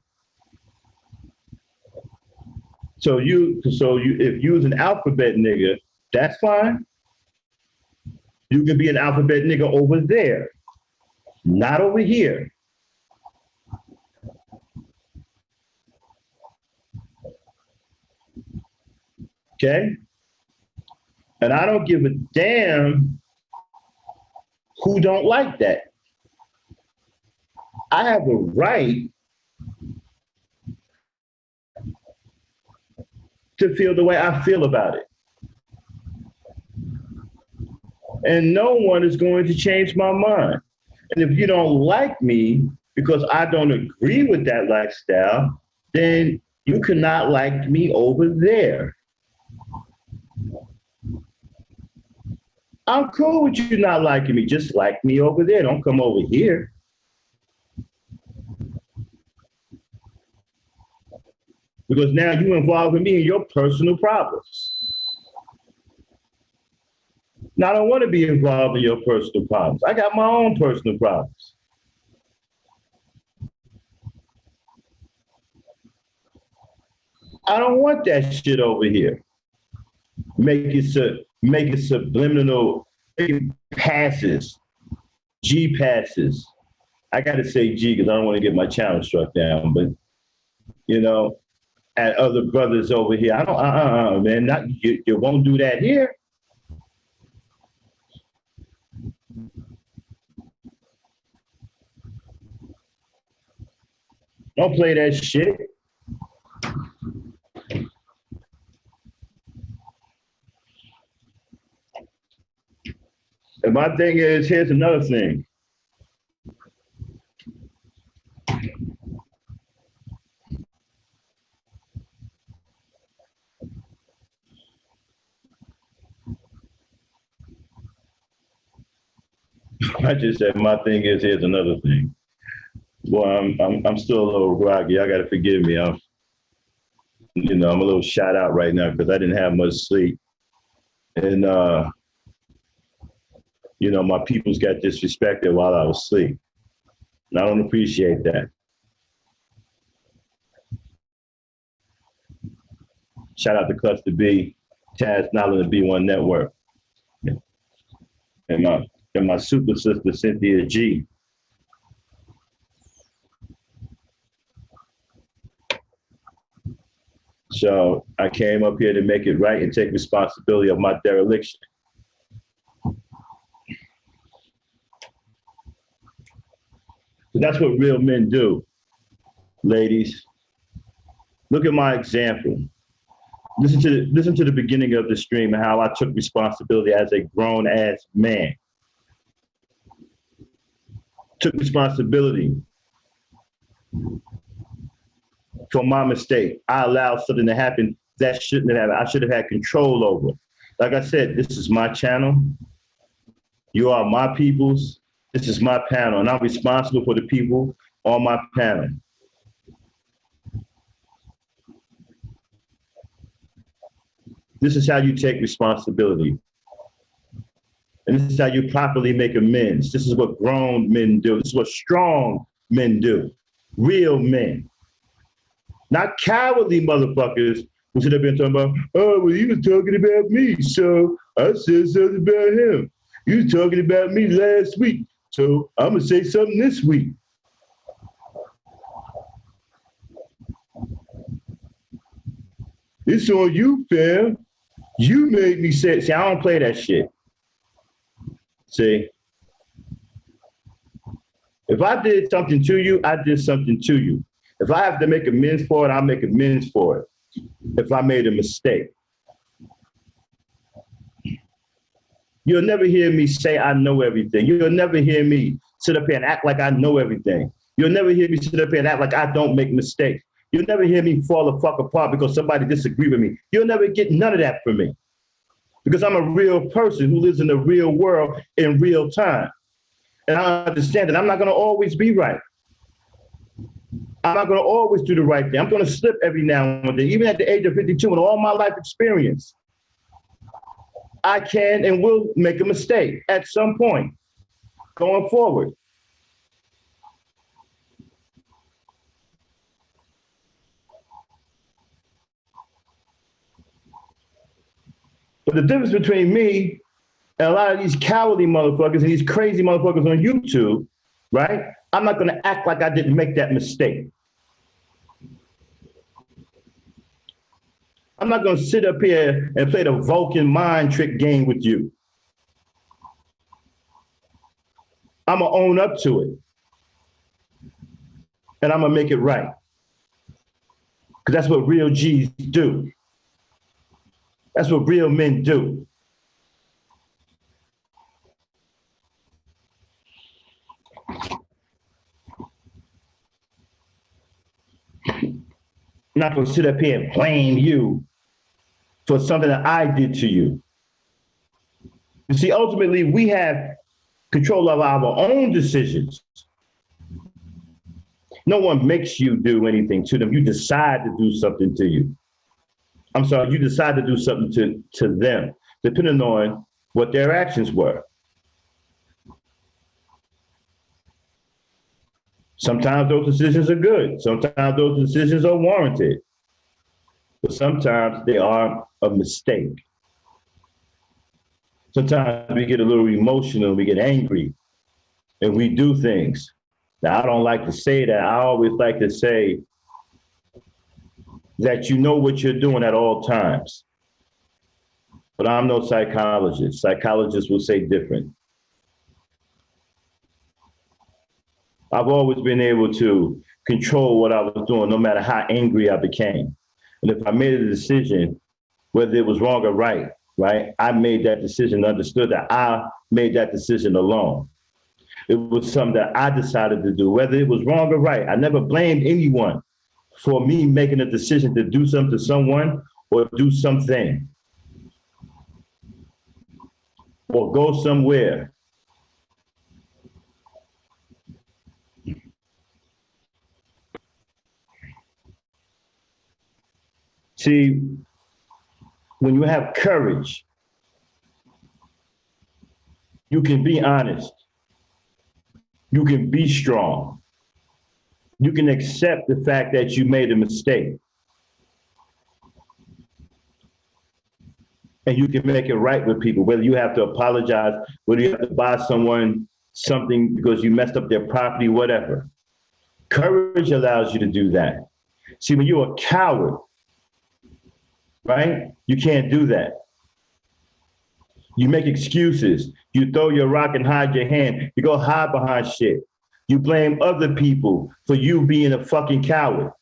If you's an alphabet nigga, that's fine. You can be an alphabet nigga over there, not over here. Okay? And I don't give a damn who don't like that. I have a right to feel the way I feel about it. And no one is going to change my mind. And if you don't like me because I don't agree with that lifestyle, then you cannot like me over there. I'm cool with you not liking me. Just like me over there. Don't come over here. Because now you involving me in your personal problems. Now, I don't want to be involved in your personal problems. I got my own personal problems. I don't want that shit over here. Make it subliminal, make it passes, G passes. I got to say G because I don't want to get my channel struck down, but you know, at other brothers over here, I don't, man, not you won't do that here. Don't play that shit. And my thing is, here's another thing. I just said my thing is, here's another thing. Well, I'm still a little groggy. I gotta forgive me. I'm a little shot out right now because I didn't have much sleep, and my peoples got disrespected while I was asleep. And I don't appreciate that. Shout out to Cluster B, Taz Nala, the B1 Network, and my super sister Cynthia G. So I came up here to make it right and take responsibility of my dereliction. That's what real men do, ladies. Look at my example. Listen to the beginning of the stream and how I took responsibility as a grown ass man. Took responsibility for my mistake. I allowed something to happen that shouldn't have happened. I should have had control over. Like I said, this is my channel. You are my peoples. This is my panel, and I'm responsible for the people on my panel. This is how you take responsibility. And this is how you properly make amends. This is what grown men do. This is what strong men do. Real men. Not cowardly motherfuckers who sit up here and talking about, oh, well, he was talking about me, so I said something about him. You was talking about me last week, so I'm going to say something this week. It's on you, fam. You made me say, see, I don't play that shit. See? If I did something to you, I did something to you. If I have to make amends for it, I'll make amends for it. If I made a mistake. You'll never hear me say I know everything. You'll never hear me sit up here and act like I know everything. You'll never hear me sit up here and act like I don't make mistakes. You'll never hear me fall the fuck apart because somebody disagrees with me. You'll never get none of that from me because I'm a real person who lives in the real world in real time. And I understand that I'm not going to always be right. I'm not going to always do the right thing. I'm going to slip every now and then, even at the age of 52 and all my life experience. I can and will make a mistake at some point going forward. But the difference between me and a lot of these cowardly motherfuckers and these crazy motherfuckers on YouTube, right? I'm not gonna act like I didn't make that mistake. I'm not gonna sit up here and play the Vulcan mind trick game with you. I'm gonna own up to it. And I'm gonna make it right. Because that's what real G's do. That's what real men do. I'm not gonna sit up here and blame you for something that I did to you. You see, ultimately, we have control of our own decisions. No one makes you do anything to them. You decide to do something to you. I'm sorry, you decide to do something to them, depending on what their actions were. Sometimes those decisions are good. Sometimes those decisions are warranted. But sometimes they are a mistake. Sometimes we get a little emotional, we get angry, and we do things. Now, I don't like to say that. I always like to say that you know what you're doing at all times. But I'm no psychologist. Psychologists will say different. I've always been able to control what I was doing, no matter how angry I became. And if I made a decision, whether it was wrong or right, I made that decision, understood that I made that decision alone. It was something that I decided to do, whether it was wrong or right. I never blamed anyone for me making a decision to do something to someone or do something or go somewhere. See, when you have courage, you can be honest. You can be strong. You can accept the fact that you made a mistake. And you can make it right with people, whether you have to apologize, whether you have to buy someone something because you messed up their property, whatever. Courage allows you to do that. See, when you're a coward, right? You can't do that. You make excuses. You throw your rock and hide your hand. You go hide behind shit. You blame other people for you being a fucking coward,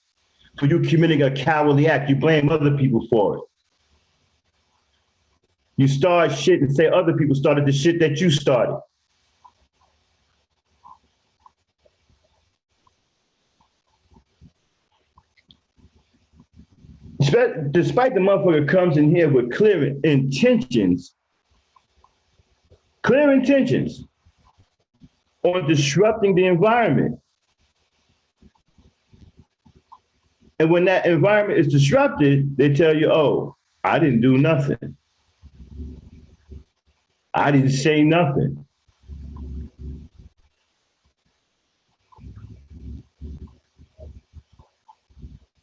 for you committing a cowardly act. You blame other people for it. You start shit and say other people started the shit that you started. Despite the motherfucker comes in here with clear intentions on disrupting the environment. And when that environment is disrupted, they tell you, oh, I didn't do nothing. I didn't say nothing.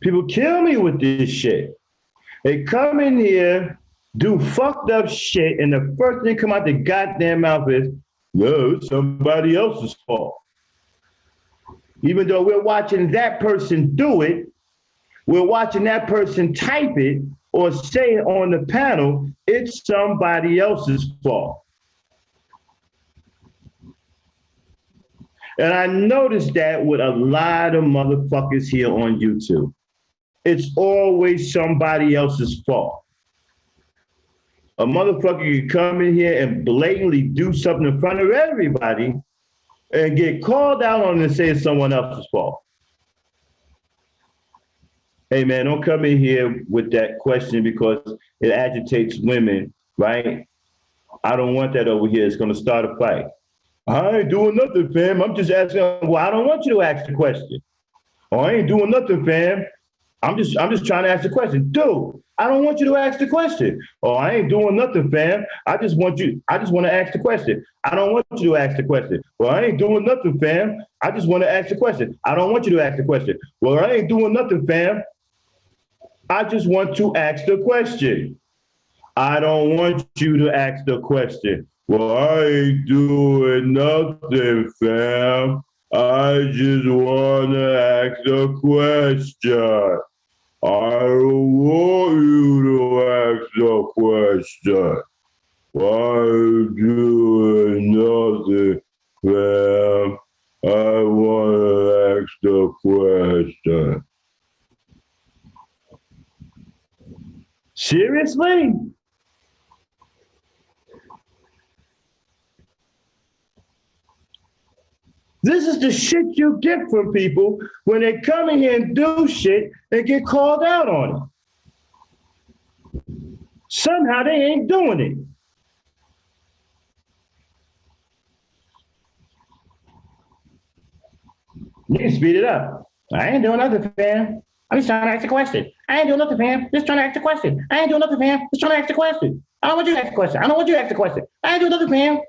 People kill me with this shit. They come in here, do fucked up shit, and the first thing come out the goddamn mouth is, no, it's somebody else's fault. Even though we're watching that person do it, we're watching that person type it or say it on the panel, it's somebody else's fault. And I noticed that with a lot of motherfuckers here on YouTube. It's always somebody else's fault. A motherfucker can come in here and blatantly do something in front of everybody and get called out on it and say it's someone else's fault. Hey man, don't come in here with that question because it agitates women, right? I don't want that over here. It's gonna start a fight. I ain't doing nothing, fam. I'm just asking. Well, I don't want you to ask the question. Oh, I ain't doing nothing, fam. I'm just trying to ask the question. Dude, I don't want you to ask the question. Oh, I ain't doing nothing, fam. I just want to ask the question. I don't want you to ask the question. Well, I ain't doing nothing, fam. I just want to ask the question. I don't want you to ask the question. Well, I ain't doing nothing, fam. I just want to ask the question. I don't want you to ask the question. Well, I ain't doing nothing, fam. I just want to ask the question. I don't want you to ask the question. Why are you doing nothing, fam? I want to ask the question. Seriously? This is the shit you get from people when they come in here and do shit and get called out on it. Somehow they ain't doing it. You can speed it up. I ain't doing nothing, fam. I'm just trying to ask a question. I ain't doing nothing, fam. Just trying to ask a question. I ain't doing nothing, fam. Just trying to ask a question. I don't want you to ask a question. I don't want you to ask a question. I ain't doing nothing, fam.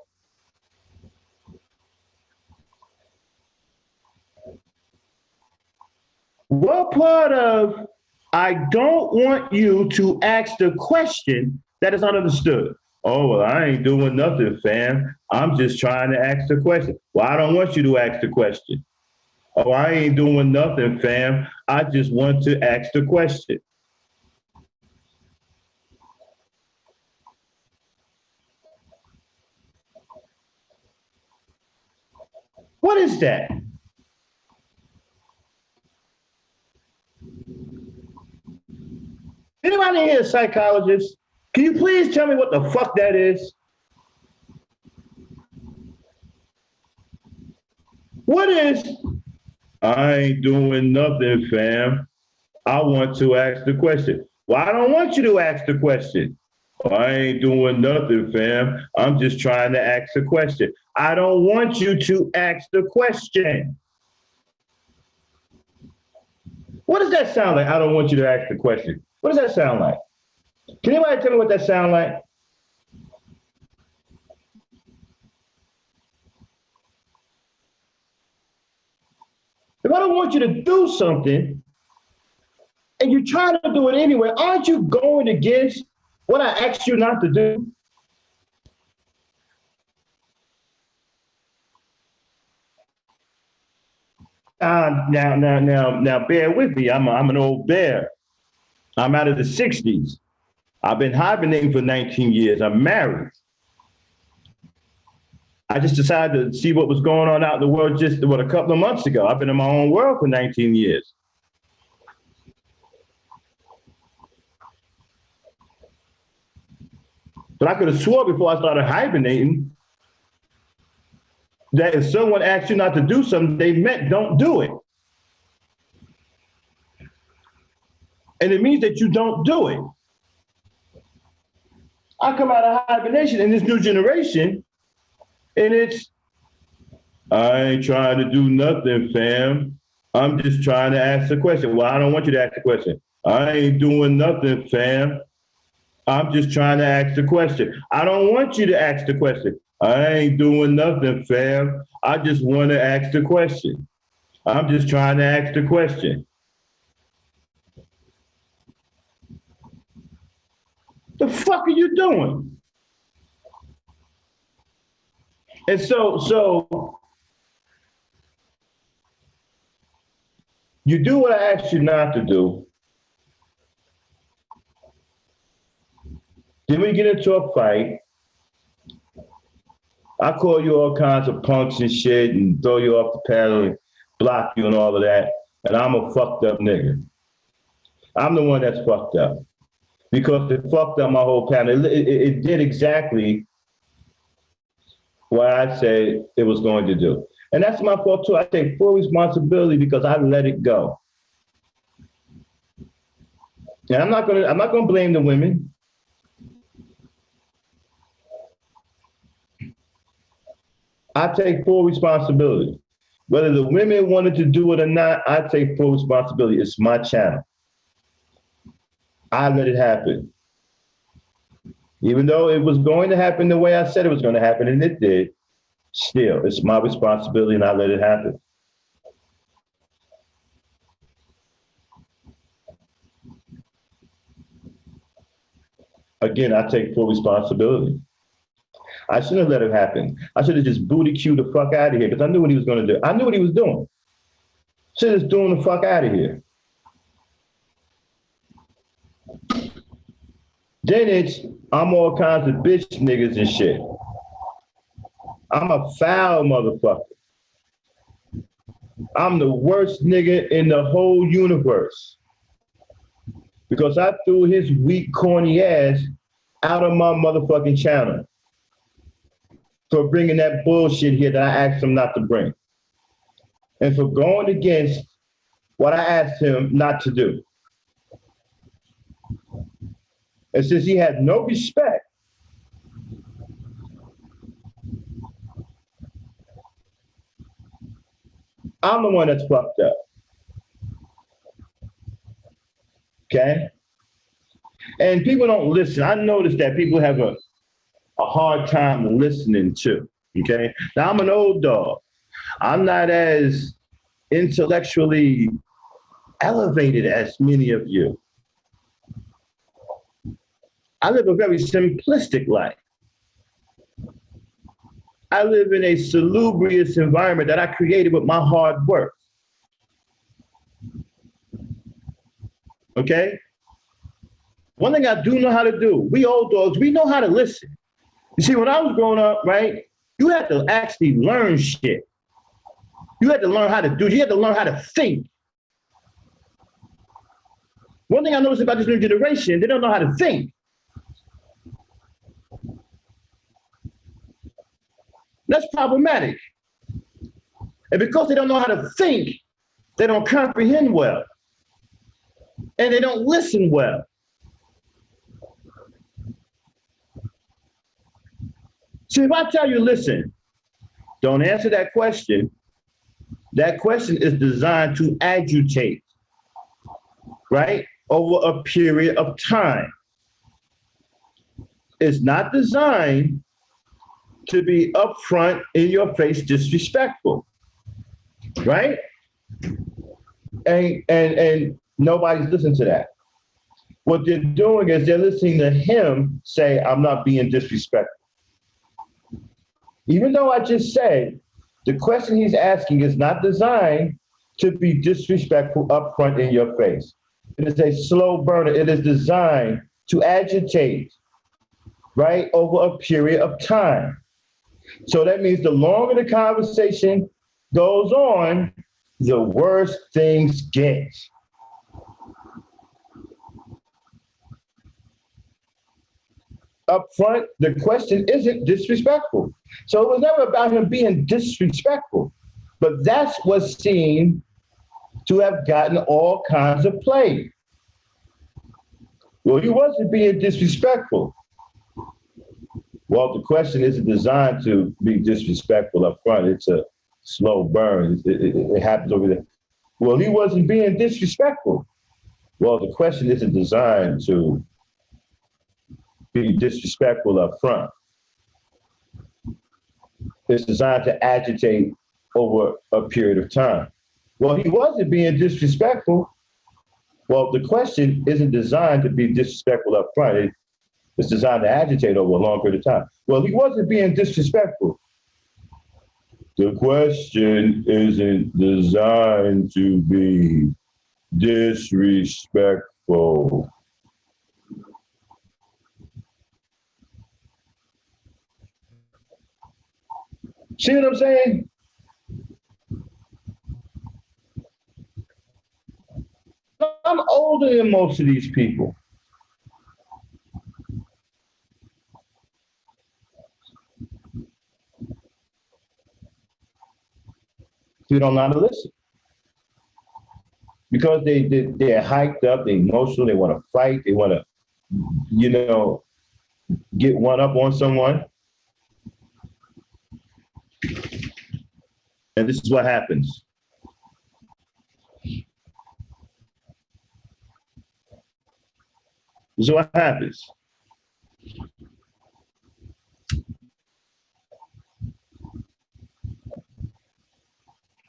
What part of I don't want you to ask the question that is understood? Oh, well, I ain't doing nothing, fam. I'm just trying to ask the question. Well, I don't want you to ask the question. Oh, I ain't doing nothing, fam. I just want to ask the question. What is that? Anybody here a psychologist? Can you please tell me what the fuck that is? What is, I ain't doing nothing, fam. I want to ask the question. Well, I don't want you to ask the question. Well, I ain't doing nothing, fam. I'm just trying to ask the question. I don't want you to ask the question. What does that sound like? I don't want you to ask the question. What does that sound like? Can anybody tell me what that sounds like? If I don't want you to do something and you're trying to do it anyway, aren't you going against what I asked you not to do? Now, bear with me. I'm an old bear. I'm out of the 60s. I've been hibernating for 19 years. I'm married. I just decided to see what was going on out in the world just a couple of months ago. I've been in my own world for 19 years. But I could have swore before I started hibernating that if someone asks you not to do something, they meant don't do it. And it means that you don't do it. I come out of hibernation in this new generation, and it's, I ain't trying to do nothing, fam. I'm just trying to ask the question. Well, I don't want you to ask the question. I ain't doing nothing, fam. I'm just trying to ask the question. I don't want you to ask the question. I ain't doing nothing, fam. I just want to ask the question. I'm just trying to ask the question. The fuck are you doing? And so you do what I asked you not to do. Then we get into a fight. I call you all kinds of punks and shit and throw you off the paddle and block you and all of that. And I'm a fucked up nigga. I'm the one that's fucked up because it fucked up my whole panel. It did exactly what I said it was going to do. And that's my fault too. I take full responsibility because I let it go. And I'm not gonna blame the women. I take full responsibility. Whether the women wanted to do it or not, I take full responsibility. It's my channel. I let it happen. Even though it was going to happen the way I said it was going to happen, and it did, still, it's my responsibility and I let it happen. Again, I take full responsibility. I shouldn't have let it happen. I should have just booty Q the fuck out of here because I knew what he was going to do. I knew what he was doing. Should have just doing the fuck out of here. Then I'm all kinds of bitch niggas and shit. I'm a foul motherfucker. I'm the worst nigga in the whole universe. Because I threw his weak, corny ass out of my motherfucking channel for bringing that bullshit here that I asked him not to bring. And for going against what I asked him not to do. And since he had no respect, I'm the one that's fucked up. Okay? And people don't listen. I noticed that people have a hard time listening too. Okay? Now I'm an old dog. I'm not as intellectually elevated as many of you. I live a very simplistic life. I live in a salubrious environment that I created with my hard work. Okay? One thing I do know how to do, we old dogs, we know how to listen. You see, when I was growing up, right, you had to actually learn shit. You had to learn how to do, you had to learn how to think. One thing I noticed about this new generation, they don't know how to think. That's problematic. And because they don't know how to think, they don't comprehend well. And they don't listen well. See, if I tell you, listen, don't answer that question is designed to agitate, right? Over a period of time. It's not designed to be upfront, in your face, disrespectful, right? And nobody's listening to that. What they're doing is they're listening to him say, I'm not being disrespectful. Even though I just said the question he's asking is not designed to be disrespectful upfront in your face. It is a slow burner. It is designed to agitate, right, over a period of time. So that means the longer the conversation goes on, the worse things get. Up front, the question isn't disrespectful. So it was never about him being disrespectful, but that's what's seen to have gotten all kinds of play. Well, he wasn't being disrespectful. Well, the question isn't designed to be disrespectful up front. It's a slow burn. It happens over there. Well, he wasn't being disrespectful. Well, the question isn't designed to be disrespectful up front. It's designed to agitate over a period of time. Well, he wasn't being disrespectful. Well, the question isn't designed to be disrespectful up front. It's designed to agitate over a long period of time. Well, he wasn't being disrespectful. The question isn't designed to be disrespectful. See what I'm saying? I'm older than most of these people. You don't know how to listen because they're hyped up, they're emotional, they want to fight, they want to, you know, get one up on someone. And this is what happens. This is what happens.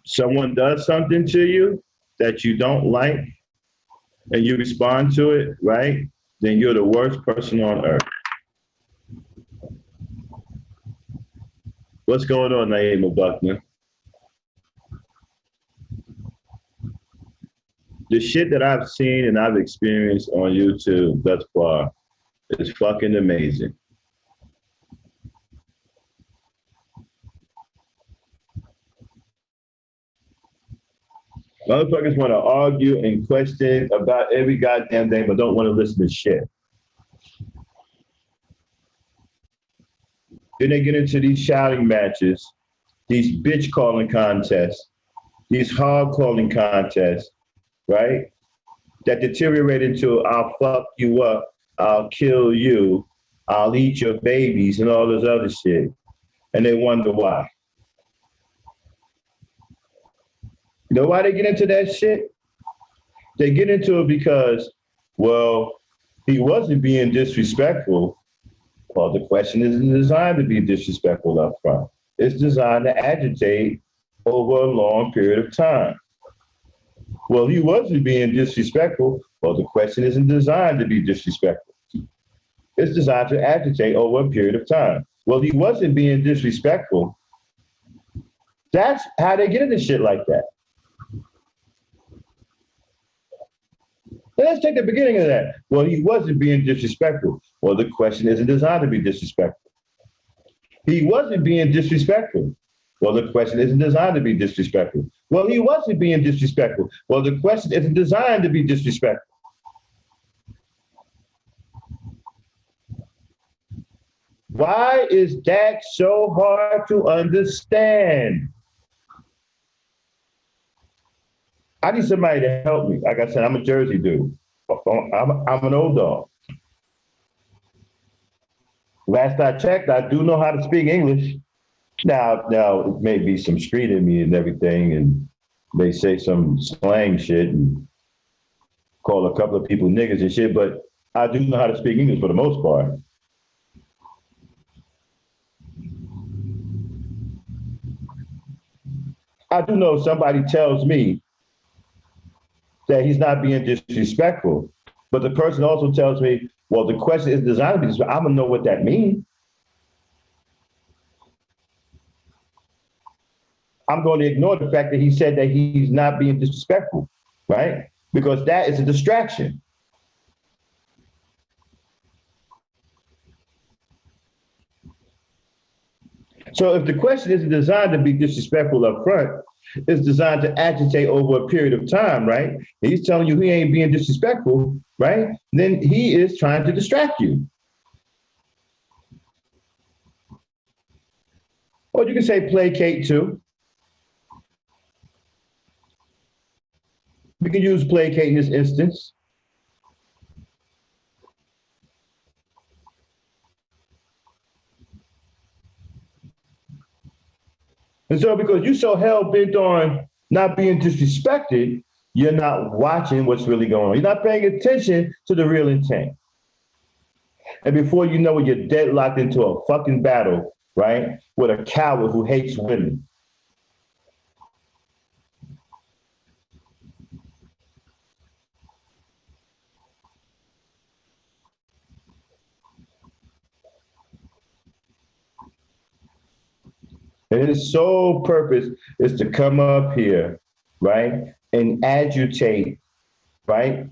Someone does something to you that you don't like and you respond to it, right? Then you're the worst person on earth. What's going on, Naima Buckner? The shit that I've seen and I've experienced on YouTube thus far is fucking amazing. Motherfuckers want to argue and question about every goddamn thing, but don't want to listen to shit. Then they get into these shouting matches, these bitch calling contests, these hog calling contests, right? That deteriorate into I'll fuck you up, I'll kill you, I'll eat your babies, and all this other shit. And they wonder why. You know why they get into that shit? They get into it because, well, he wasn't being disrespectful. Well, the question isn't designed to be disrespectful up front. It's designed to agitate over a long period of time. Well, he wasn't being disrespectful. Well, the question isn't designed to be disrespectful. It's designed to agitate over a period of time. Well, he wasn't being disrespectful. That's how they get into shit like that. Let's take the beginning of that. Well, he wasn't being disrespectful. Well, the question isn't designed to be disrespectful. He wasn't being disrespectful. Well, the question isn't designed to be disrespectful. Well, he wasn't being disrespectful. Well, the question isn't designed to be disrespectful. Why is that so hard to understand? I need somebody to help me. Like I said, I'm a Jersey dude. I'm an old dog. Last I checked, I do know how to speak English. Now it may be some street in me and everything, and they say some slang shit and call a couple of people niggas and shit, but I do know how to speak English for the most part. I do know if somebody tells me that he's not being disrespectful, but the person also tells me, well, the question is designed to be disrespectful. I'm gonna know what that means. I'm going to ignore the fact that he said that he's not being disrespectful, right? Because that is a distraction. So if the question isn't designed to be disrespectful up front, it's designed to agitate over a period of time, right? He's telling you he ain't being disrespectful, right? Then he is trying to distract you. Or you can say placate too. We can use placate in this instance. And so because you're so hell-bent on not being disrespected, you're not watching what's really going on. You're not paying attention to the real intent. And before you know it, you're deadlocked into a fucking battle, right? With a coward who hates women. And his sole purpose is to come up here, right? And agitate, right?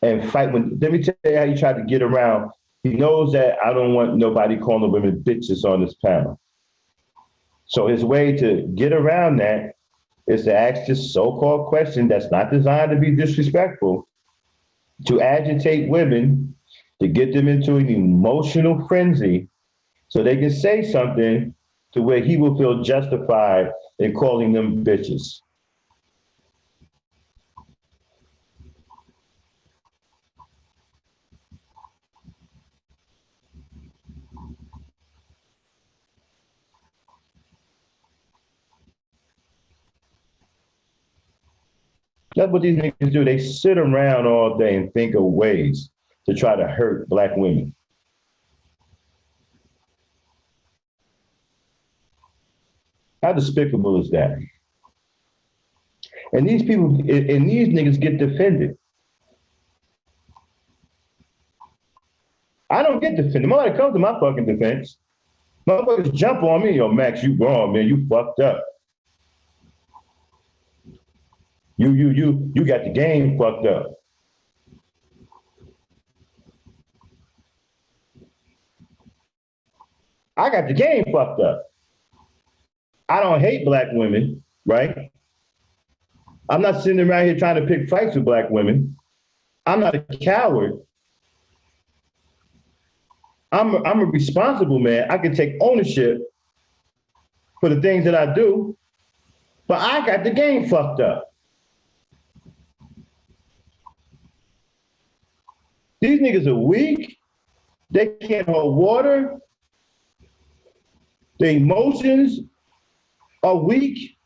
And fight. Let me tell you how he tried to get around. He knows that I don't want nobody calling women bitches on this panel. So his way to get around that is to ask this so-called question that's not designed to be disrespectful, to agitate women, to get them into an emotional frenzy so they can say something to where he will feel justified in calling them bitches. That's what these niggas do. They sit around all day and think of ways to try to hurt black women. How despicable is that? And these people, and these niggas get defended. I don't get defended. Nobody comes to my fucking defense. Motherfuckers jump on me. Yo, Max, you wrong, man. You fucked up. You got the game fucked up. I got the game fucked up. I don't hate black women, right? I'm not sitting around here trying to pick fights with black women. I'm not a coward. I'm a responsible man. I can take ownership for the things that I do, but I got the game fucked up. These niggas are weak. They can't hold water. Their emotions are weak.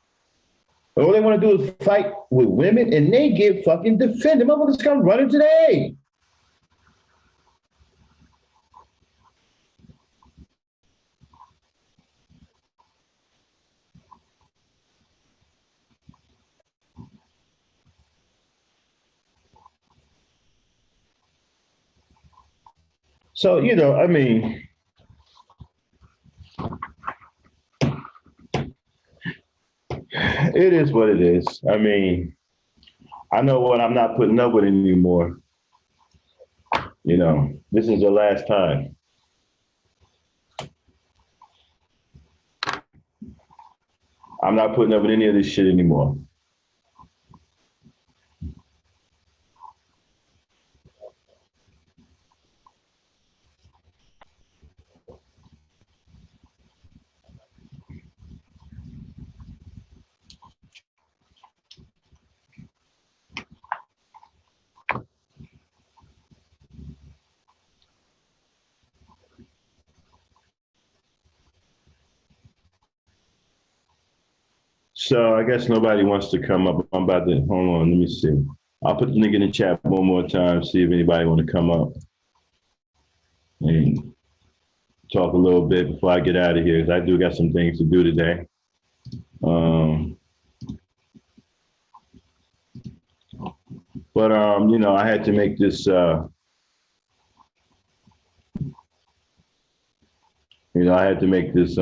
All they want to do is fight with women, and they get fucking defended. Motherfuckers come running today. So, I mean, it is what it is. I mean, I know what I'm not putting up with anymore. This is the last time. I'm not putting up with any of this shit anymore. So I guess nobody wants to come up. I'm about to, hold on, let me see. I'll put the link in the chat one more time, see if anybody want to come up and talk a little bit before I get out of here, because I do got some things to do today. But I had to make this, I had to make this,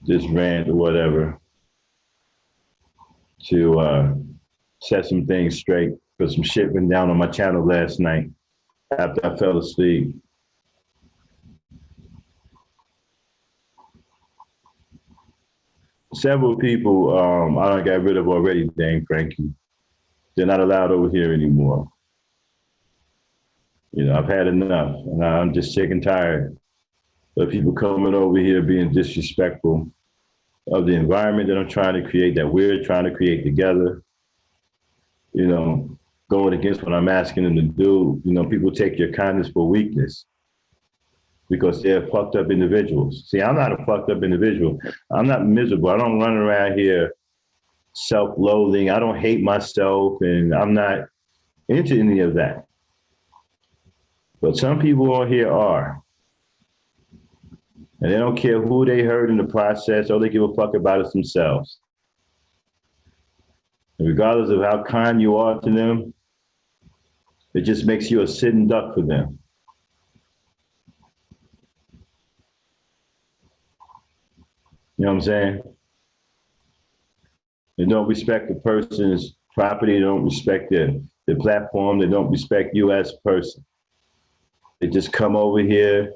this rant or whatever to set some things straight, because some shit went down on my channel last night after I fell asleep. Several people I done got rid of already, dang Frankie. They're not allowed over here anymore. I've had enough, and I'm just sick and tired of people coming over here being disrespectful of the environment that I'm trying to create, that we're trying to create together. Going against what I'm asking them to do. People take your kindness for weakness because they're fucked up individuals. See, I'm not a fucked up individual. I'm not miserable. I don't run around here self-loathing. I don't hate myself, and I'm not into any of that. But some people on here are. And they don't care who they hurt in the process. All they give a fuck about is themselves. And regardless of how kind you are to them, it just makes you a sitting duck for them. You know what I'm saying? They don't respect the person's property. They don't respect their platform. They don't respect you as a person. They just come over here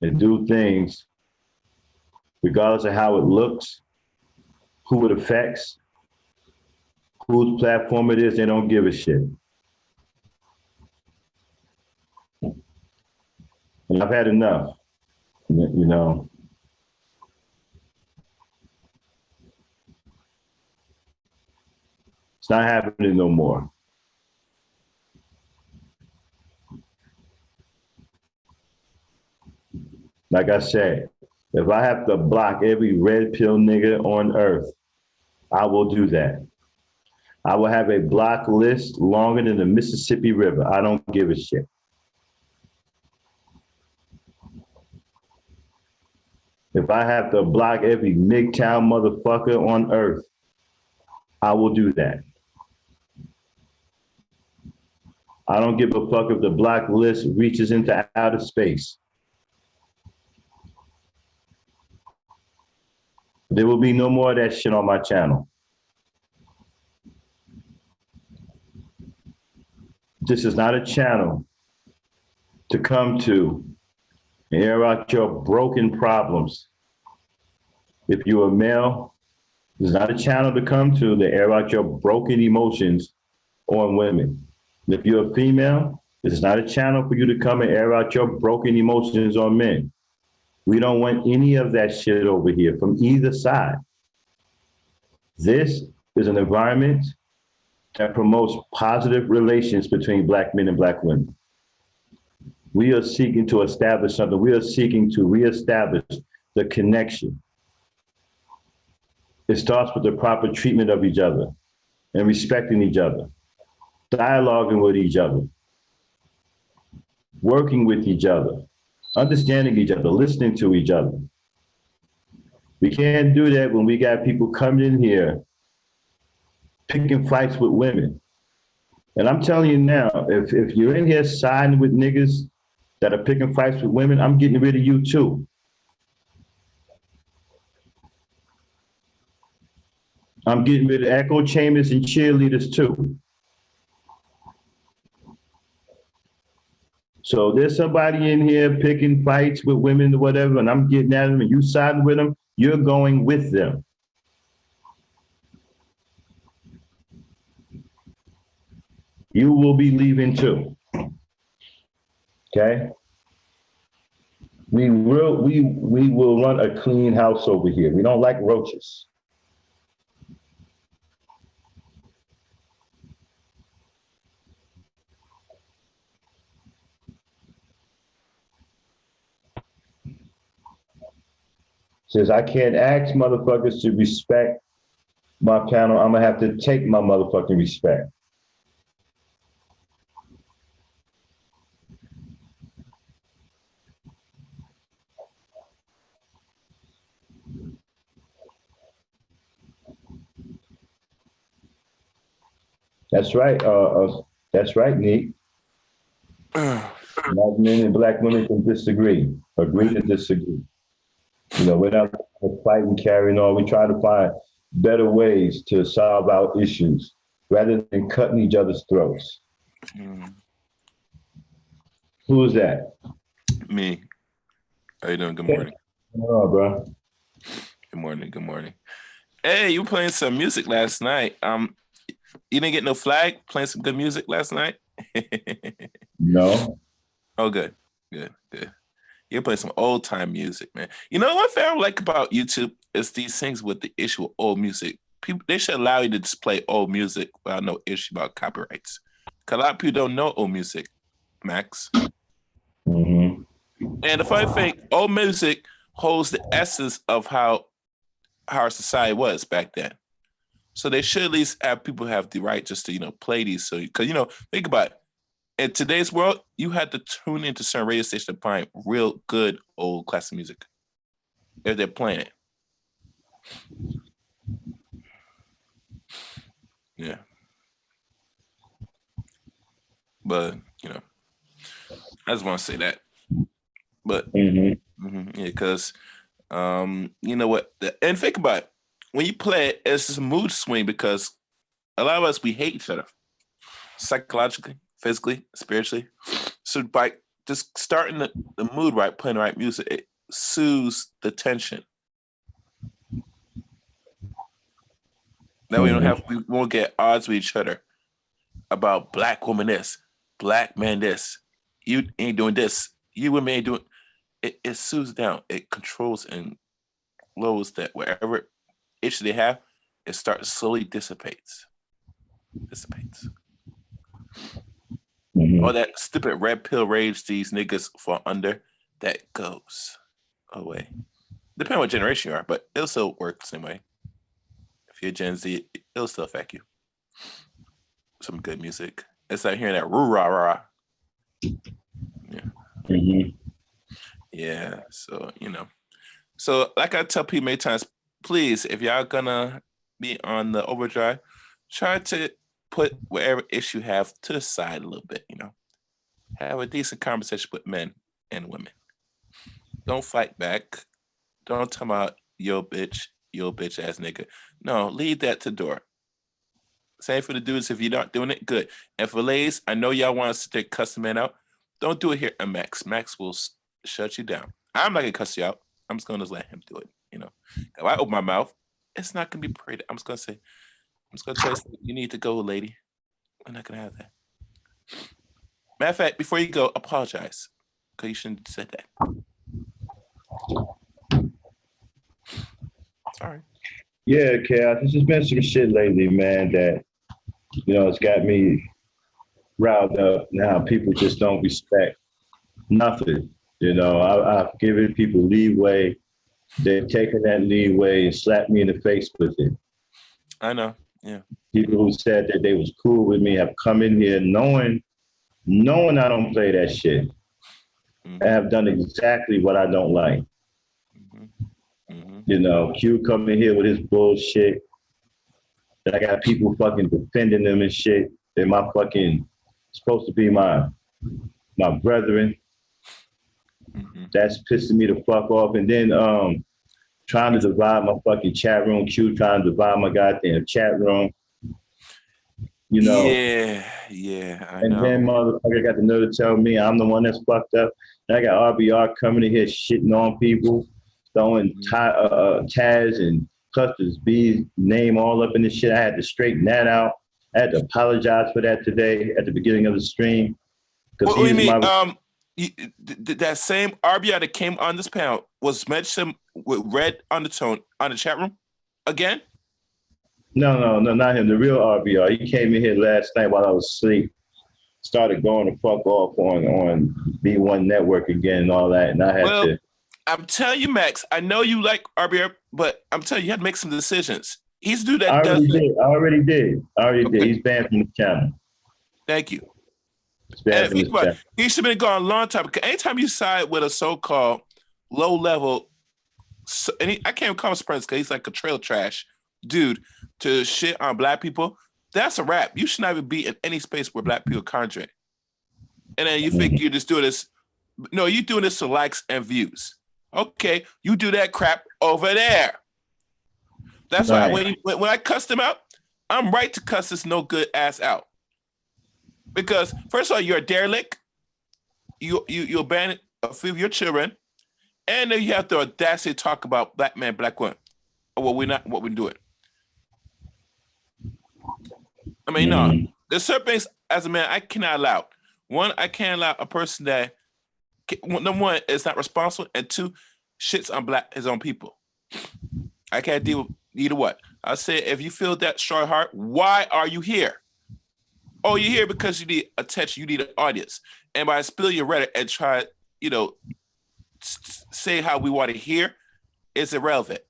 and do things regardless of how it looks, who it affects, whose platform it is, they don't give a shit. And I've had enough, you know. It's not happening no more. Like I said, if I have to block every red pill nigga on earth, I will do that. I will have a block list longer than the Mississippi River. I don't give a shit. If I have to block every MGTOW motherfucker on earth, I will do that. I don't give a fuck if the block list reaches into outer space. There will be no more of that shit on my channel. This is not a channel to come to and air out your broken problems. If you're a male, this is not a channel to come to air out your broken emotions on women. If you're a female, this is not a channel for you to come and air out your broken emotions on men. We don't want any of that shit over here from either side. This is an environment that promotes positive relations between Black men and Black women. We are seeking to establish something. We are seeking to reestablish the connection. It starts with the proper treatment of each other and respecting each other, dialoguing with each other, working with each other, understanding each other, listening to each other. We can't do that when we got people coming in here picking fights with women. And I'm telling you now, if you're in here siding with niggas that are picking fights with women, I'm getting rid of you too. I'm getting rid of echo chambers and cheerleaders too. So there's somebody in here picking fights with women or whatever, and I'm getting at them and you siding with them, you're going with them. You will be leaving too. Okay? We will run a clean house over here. We don't like roaches. Says I can't ask motherfuckers to respect my panel. I'm gonna have to take my motherfucking respect. That's right. That's right, Neek. Black men and Black women can disagree, agree to disagree. You know, we're not fighting, carrying on. We try to find better ways to solve our issues rather than cutting each other's throats. Who is that? Me. How you doing? Good morning. Oh, bro. Good morning. Good morning. Hey, you were playing some music last night. You didn't get no flag playing some good music last night? No. Oh, good. Good. You play some old time music, man. You know what I like about YouTube is these things with the issue of old music. People, they should allow you to display old music without no issue about copyrights. Because a lot of people don't know old music, Max. Mm-hmm. And if I think old music holds the essence of how our society was back then. So they should at least have people have the right just to, play these. So, because, think about it. In today's world, you had to tune into certain radio stations to find real good old classic music if they're playing it. Yeah. But, I just want to say that. But, yeah, because, you know what? And think about it. When you play it, it's just a mood swing because a lot of us, we hate each other psychologically, physically, spiritually. So by just starting the mood right, playing the right music, it soothes the tension That way we won't get odds with each other about black woman this, black man this. You ain't doing this. You women ain't doing it. It soothes down. It controls and lowers that wherever issue they have, it starts slowly dissipates. All that stupid red pill rage these niggas fall under, that goes away. Depending on what generation you are, but it'll still work the same way. If you're Gen Z, it'll still affect you. Some good music. It's like hearing that roo rah rah. Yeah. Yeah. So, So like I tell people many times, please, if y'all gonna be on the overdrive, try to put whatever issue you have to the side a little bit, Have a decent conversation with men and women. Don't fight back. Don't tell about yo bitch ass nigga. No, leave that to the door. Same for the dudes. If you're not doing it, good. And for ladies, I know y'all want to stick cuss men out. Don't do it here at Max. Max will shut you down. I'm not gonna cuss you out. I'm just gonna let him do it. If I open my mouth, it's not gonna be pretty. I'm just gonna tell you, you need to go, lady. We're not gonna have that. Matter of fact, before you go, apologize. Because you shouldn't have said that. Sorry. Yeah, Chaos. There's just been some shit lately, man, that, it's got me riled up. Now people just don't respect nothing. I've given people leeway. They've taken that leeway and slapped me in the face with it. I know. Yeah. People who said that they was cool with me have come in here knowing I don't play that shit. I have done exactly what I don't like. Q coming here with his bullshit. I got people fucking defending them and shit. They're supposed to be my brethren. That's pissing me the fuck off. And then trying to divide my fucking chat room. Q trying to divide my goddamn chat room. Yeah, I know. And then motherfucker got the nerve to tell me I'm the one that's fucked up. And I got RBR coming in here shitting on people, throwing Taz and Clusters B's name all up in this shit. I had to straighten that out. I had to apologize for that today at the beginning of the stream. What do you mean? That same RBR that came on this panel was mentioned with red undertone on the chat room again? No, not him. The real RBR. He came in here last night while I was asleep. Started going the fuck off on B1 Network again and all that. And I had to. I'm telling you, Max, I know you like RBR, but I'm telling you, you had to make some decisions. He's dude that I already did. He's banned from the channel. Thank you. He should have been gone a long time. Because anytime you side with a so-called low-level, I can't even call him friends because he's like a trail trash dude to shit on black people, that's a wrap. You should not even be in any space where black people congregate. And then you think you just do this. No, you doing this for likes and views. Okay, you do that crap over there. That's why when I cussed him out, I'm right to cuss this no good ass out. Because first of all, you're a derelict. You abandon a few of your children, and then you have the audacity to talk about black man, black woman. Well, what we're doing. I mean, no. There's certain things as a man I cannot allow. One, I can't allow a person that number one is not responsible, and two, shits on his own people. I can't deal with either what. I say, if you feel that strong heart, why are you here? Oh, you're here because you need attention, you need an audience. And by spill your rhetoric and try, say how we want to hear, it's irrelevant.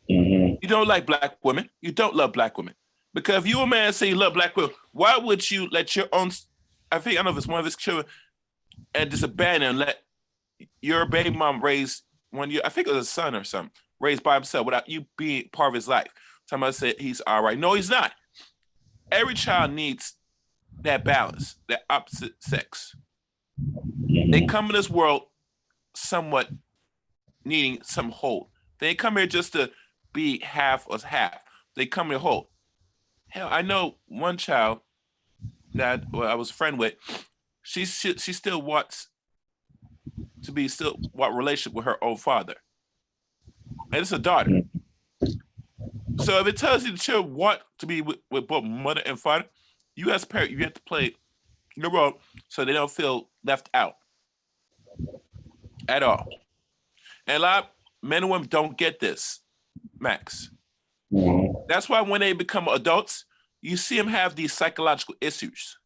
You don't like black women. You don't love black women. Because if you a man say you love black women, why would you let your own, I don't know if it's one of his children, and just abandon and let your baby mom raise one year, I think it was a son or something, raised by himself without you being part of his life. Somebody said he's all right. No, he's not. Every child needs that balance, that opposite sex. They come in this world somewhat needing some whole. They come here just to be half or half. They come here whole. Hell, I know one child that I was a friend with. She still wants to be relationship with her old father, and it's a daughter. So if it tells you the child want to be with both mother and father, you as a parent, you have to play your role so they don't feel left out at all. And a lot of men and women don't get this, Max. Mhm. That's why when they become adults, you see them have these psychological issues.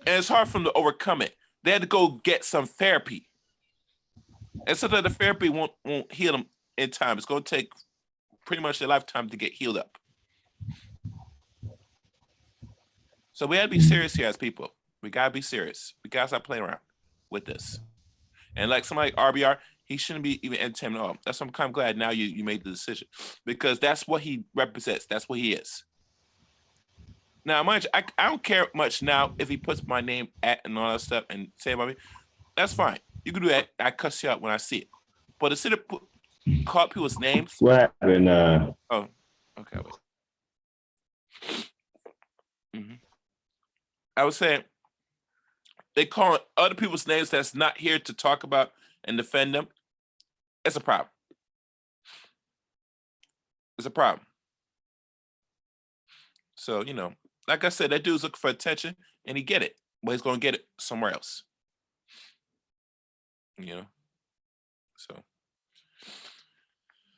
And it's hard for them to overcome it. They had to go get some therapy. And sometimes the therapy won't heal them in time. It's going to take pretty much their lifetime to get healed up. So we got to be serious here as people. We got to be serious. We got to stop playing around with this. And like somebody like RBR, he shouldn't be even entertained at all. That's why I'm kind of glad now you made the decision, because that's what he represents. That's what he is. Now, mind you, I don't care much now if he puts my name at and all that stuff and say about me. That's fine. You can do that. I cuss you out when I see it. But instead of call people's names. What happened? Oh, okay. Wait. I was saying they call other people's names that's not here to talk about and defend them. It's a problem. It's a problem. So, like I said, that dude's looking for attention and he get it, but he's going to get it somewhere else.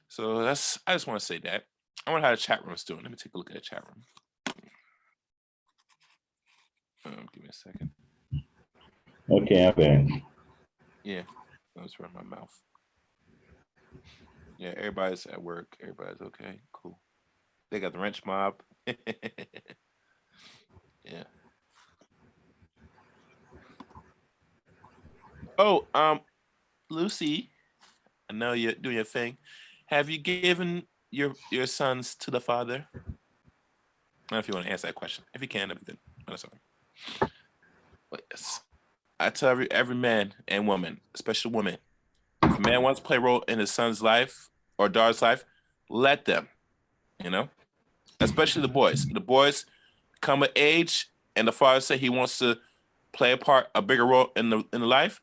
So that's, I just want to say that. I wonder how the chat room is doing. Let me take a look at the chat room. Give me a second. Okay, I'm in. Yeah, that was from my mouth. Yeah, everybody's at work. Everybody's okay. Cool. They got the wrench mob. Yeah. Oh, Lucy, I know you're doing your thing. Have you given your sons to the father? I don't know if you want to answer that question. If you can, that'd be good. Oh, sorry. But yes, I tell every man and woman, especially women, if a man wants to play a role in his son's life or daughter's life, let them. Especially the boys. The boys come of age, and the father say he wants to play a bigger role in the life.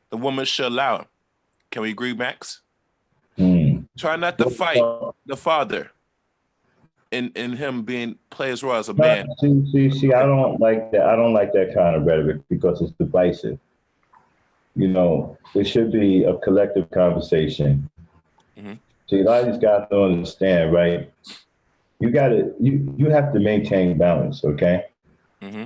The woman should allow him. Can we agree, Max? Try not to fight the father in him being play his role as a man. See, I don't like that. I don't like that kind of rhetoric because it's divisive. It should be a collective conversation. Mm-hmm. See, a lot of these guys don't understand, right? You have to maintain balance, okay? Mm-hmm.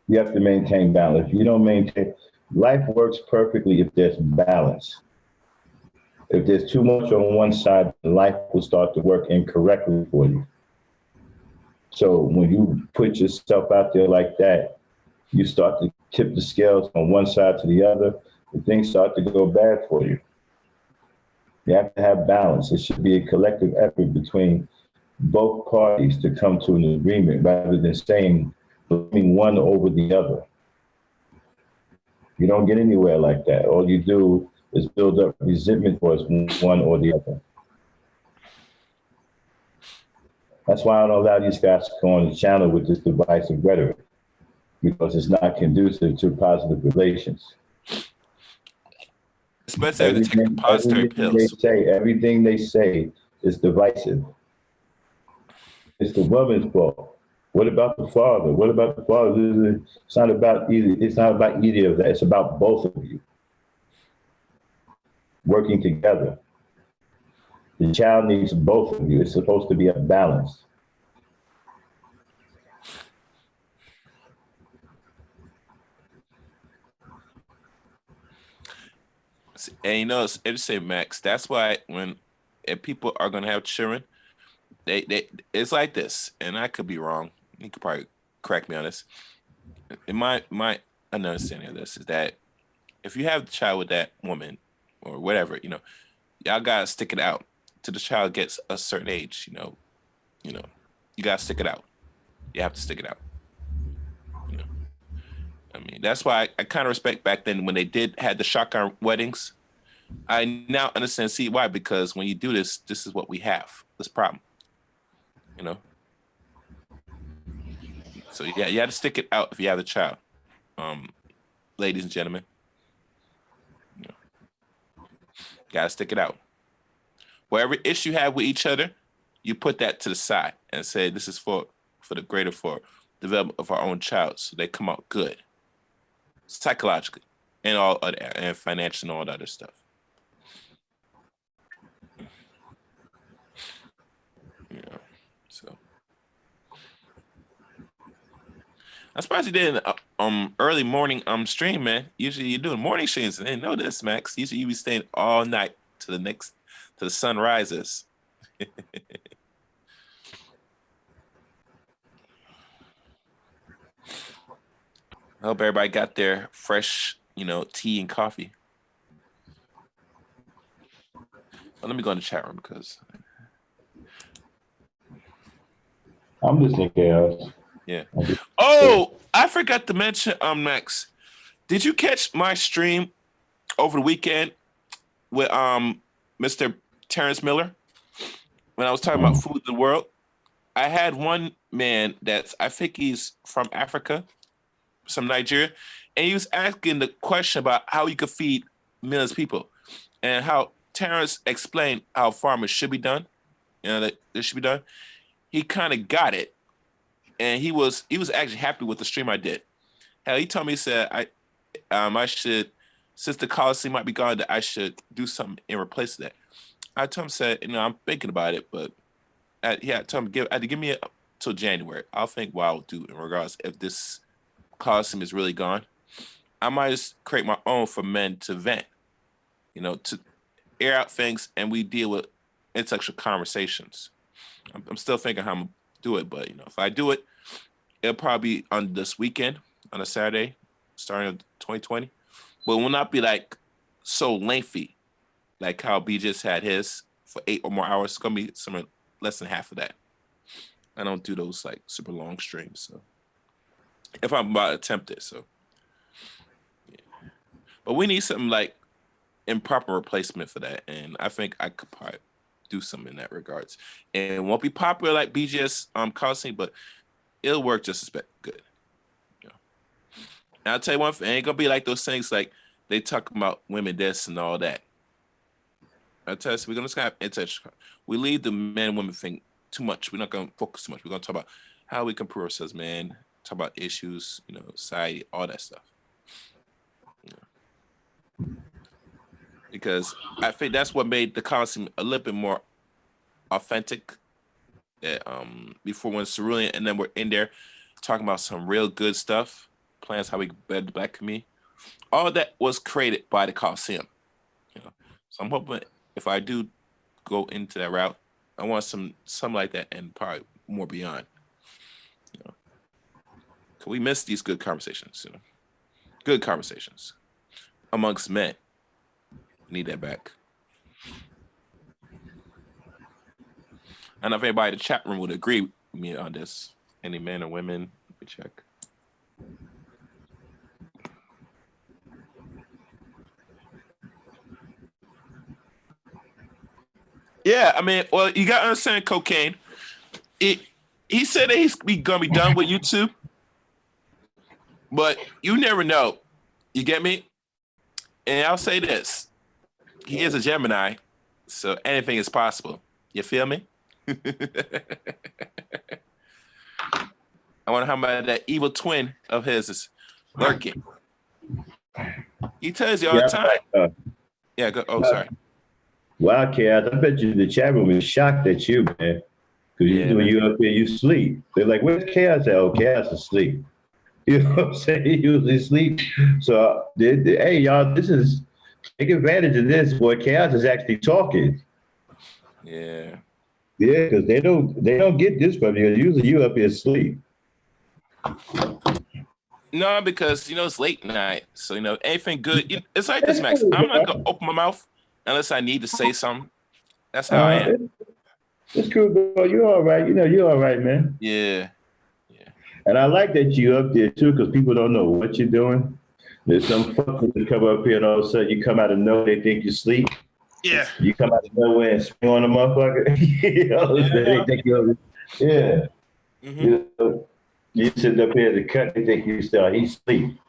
You have to maintain balance. If you don't maintain, life works perfectly if there's balance. If there's too much on one side, life will start to work incorrectly for you. So when you put yourself out there like that, you start to tip the scales on one side to the other, and things start to go bad for you. You have to have balance. It should be a collective effort between both parties to come to an agreement rather than saying blaming one over the other. You don't get anywhere like that. All you do is build up resentment towards one or the other. That's why I don't allow these guys to go on the channel with this divisive rhetoric, because it's not conducive to positive relations. Especially everything they say is divisive. It's the woman's fault. What about the father? What about the father? It's not about either. It's not about either of that. It's about both of you working together. The child needs both of you. It's supposed to be a balance. And it's interesting, Max. That's why if people are gonna have children, it's like this. And I could be wrong. You could probably correct me on this. In my understanding of this is that if you have a child with that woman or whatever, y'all gotta stick it out till the child gets a certain age. You gotta stick it out. You have to stick it out. I mean, that's why I kind of respect back then when they had the shotgun weddings. I now understand, see why, because when you do this is what we have, this problem, So yeah, you have to stick it out if you have a child, ladies and gentlemen. Gotta stick it out. Whatever issue you have with each other, you put that to the side and say this is for the greater for development of our own child, so they come out good psychologically and all other, and financial and all that other stuff. Yeah. So I'm surprised you did an early morning stream, man. Usually you do morning streams. I didn't know this, Max. Usually you be staying all night to the sun rises. I hope everybody got their fresh, tea and coffee. Well, let me go in the chat room because I'm listening, Chaos. Yeah. Oh, I forgot to mention, Max. Did you catch my stream over the weekend with Mr. Terrence Miller when I was talking about food in the world? I had one man I think he's from Africa, some Nigeria, and he was asking the question about how you could feed millions of people and how Terrence explained how farmers should be done, that this should be done. He kind of got it, and he was actually happy with the stream I did. Hell, he told me, he said I should, since the Coliseum might be gone, that I should do something in replace of that. I told him, said, I'm thinking about it, but I told him I had to give me till January. I'll think what I'll do in regards if this Coliseum is really gone. I might just create my own for men to vent, to air out things, and we deal with intellectual conversations. I'm still thinking how I'm gonna do it, but if I do it, it'll probably be on this weekend, on a Saturday, starting in 2020. But it will not be like so lengthy, like how B just had his for 8 or more hours. It's gonna be somewhere less than half of that. I don't do those like super long streams, so if I'm about to attempt it, so yeah. But we need something like improper replacement for that, and I think I could probably do something in that regards. And it won't be popular like BGS Coliseum, but it'll work just as good. And I'll tell you one thing, it ain't gonna be like those things like they talk about women this and all that. I tell you, we're gonna just have intention. We leave the men and women thing too much. We're not gonna focus too much. We're gonna talk about how we can improve ourselves, man. Talk about issues, society, all that stuff. Because I think that's what made the Coliseum a little bit more authentic. Before when Cerulean and then we're in there talking about some real good stuff, plans how we better the Black community. All that was created by the Coliseum. So I'm hoping if I do go into that route, I want something like that and probably more beyond. Cause we miss these good conversations, good conversations amongst men. We need that back. I don't know if everybody in the chat room would agree with me on this. Any men or women? Let me check. Yeah, I mean, well, you got to understand cocaine. He said that he's going to be done with YouTube, but you never know. You get me? And I'll say this. He is a Gemini, so anything is possible. You feel me? I wonder how much that evil twin of his is lurking. He tells you all the time. Yeah, go. Oh, sorry. Wow, Chaos, I bet you the chat room is shocked at you, man. Because when you up there, you sleep. They're like, where's Chaos at? Oh, Chaos is asleep. You know what I'm saying? He usually sleep. So, hey, y'all, take advantage of this. Boy, Chaos is actually talking. Yeah. Yeah, because they don't get this from you. Usually you up here asleep. No, because it's late night. So anything good. It's like this, Max. I'm not gonna open my mouth unless I need to say something. That's how I am. It's cool, bro. You're all right. You're all right, man. Yeah. And I like that you up there too, because people don't know what you're doing. There's some fuckers that come up here and all of a sudden you come out of nowhere, they think you sleep. Yeah. You come out of nowhere and swing on the motherfucker. They think you're, yeah. Mm-hmm. You sit up here to cut, they think he's asleep.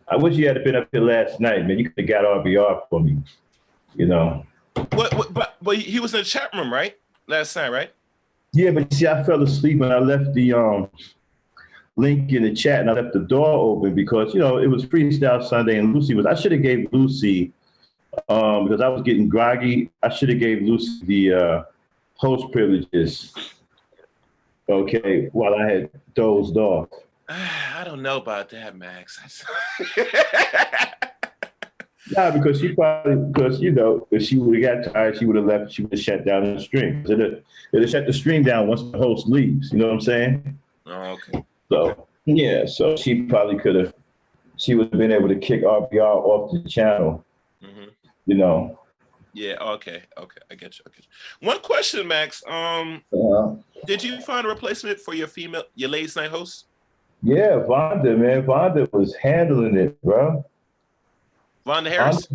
I wish you had been up here last night, man. You could have got RBR for me. But he was in the chat room, right? Last night, right? Yeah, but see, I fell asleep and I left the link in the chat and I left the door open because it was Freestyle Sunday and Lucy was. I should have gave Lucy because I was getting groggy. I should have gave Lucy the host privileges. Okay, while I had dozed off. I don't know about that, Max. Yeah, because if she would have got tired, she would have left. She would have shut down the stream. It'd have shut the stream down once the host leaves. You know what I'm saying? Oh, okay. So yeah, so she probably could have. She would have been able to kick RBR off the channel. Mm-hmm. Yeah. Okay. I get you. One question, Max. Did you find a replacement for your ladies' night host? Yeah, Vonda, man. Vonda was handling it, bro. Vonda Harris?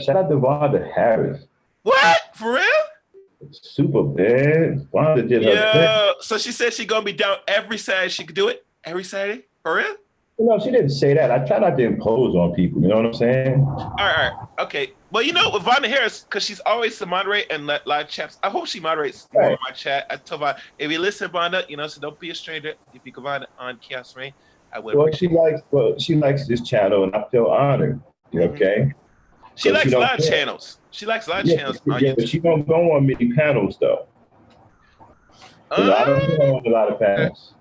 Shout out to Vonda Harris. What? For real? Super bad. Vonda did her thing. So she said she's gonna be down every Saturday. She could do it every Saturday? For real? No, she didn't say that. I try not to impose on people. You know what I'm saying? All right. Okay. Well, with Vonda Harris, because she's always to moderate and let live chats. I hope she moderates more of my chat. I told Vonda, if you listen, Vonda, so don't be a stranger. If you can find it on Chaos Reign, I would. Well, she likes this channel, and I feel honored. Okay. She likes live channels. She likes live channels on YouTube. But she don't go on many panels though. I don't go on a lot of panels.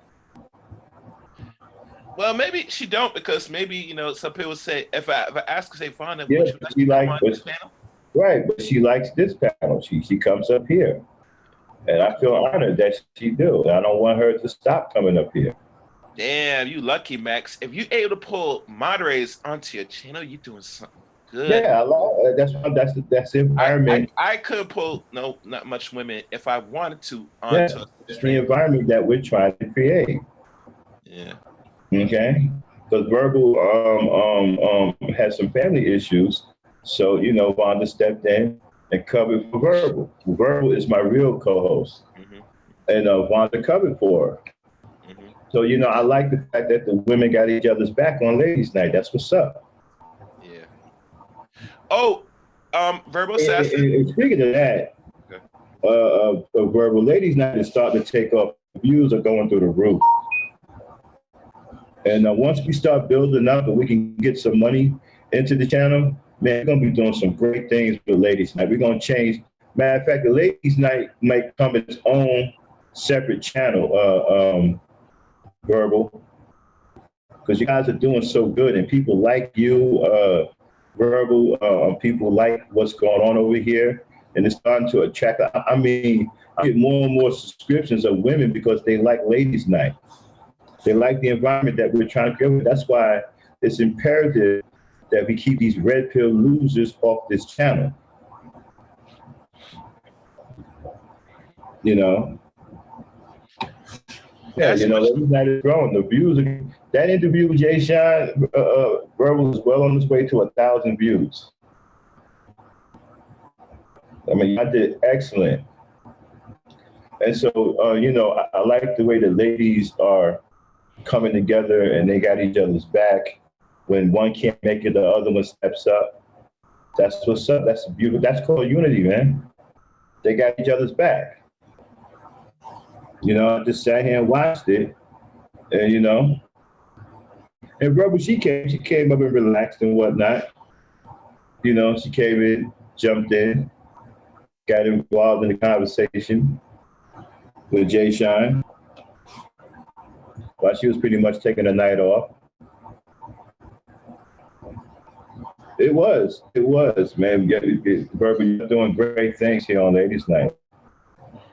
Well, maybe she don't because maybe some people say if I ask her, say Vonda, yeah, would you like to come on this panel? Right, but she likes this panel. She comes up here, and I feel honored that she do. I don't want her to stop coming up here. Damn, you lucky, Max. If you're able to pull moderators onto your channel, you're doing something good. Yeah, that's the environment. I could pull not much women if I wanted to onto the environment that we're trying to create. Yeah. Okay. Because Verbal has some family issues, so Vonda stepped in and covered for Verbal. Verbal is my real co-host, and Vonda covered for her. So, I like the fact that the women got each other's back on Ladies' Night. That's what's up. Yeah. Oh, Verbal Assassin. And speaking of that, Verbal Ladies' Night is starting to take off. Views are going through the roof. And once we start building up and we can get some money into the channel, man, we're going to be doing some great things with Ladies' Night. We're going to change. Matter of fact, the Ladies' Night might come its own separate channel. Verbal, because you guys are doing so good and people like you, Verbal, people like what's going on over here, and it's starting to attract. I get more and more subscriptions of women because they like Ladies' Night. They like the environment that we're trying to create. That's why it's imperative that we keep these red pill losers off this channel. Yeah, Ladies' Night is growing. The views, that interview with Jay Sean, Verbal is well on its way to 1,000 views. I mean, I did excellent. And so, I like the way the ladies are coming together and they got each other's back. When one can't make it, the other one steps up. That's what's up. That's beautiful. That's called unity, man. They got each other's back. I just sat here and watched it, and and Verbal, she came up and relaxed and whatnot. She came in, jumped in, got involved in the conversation with Jay Sean while she was pretty much taking the night off. It was, man. Verbal, you're doing great things here on Ladies' Night,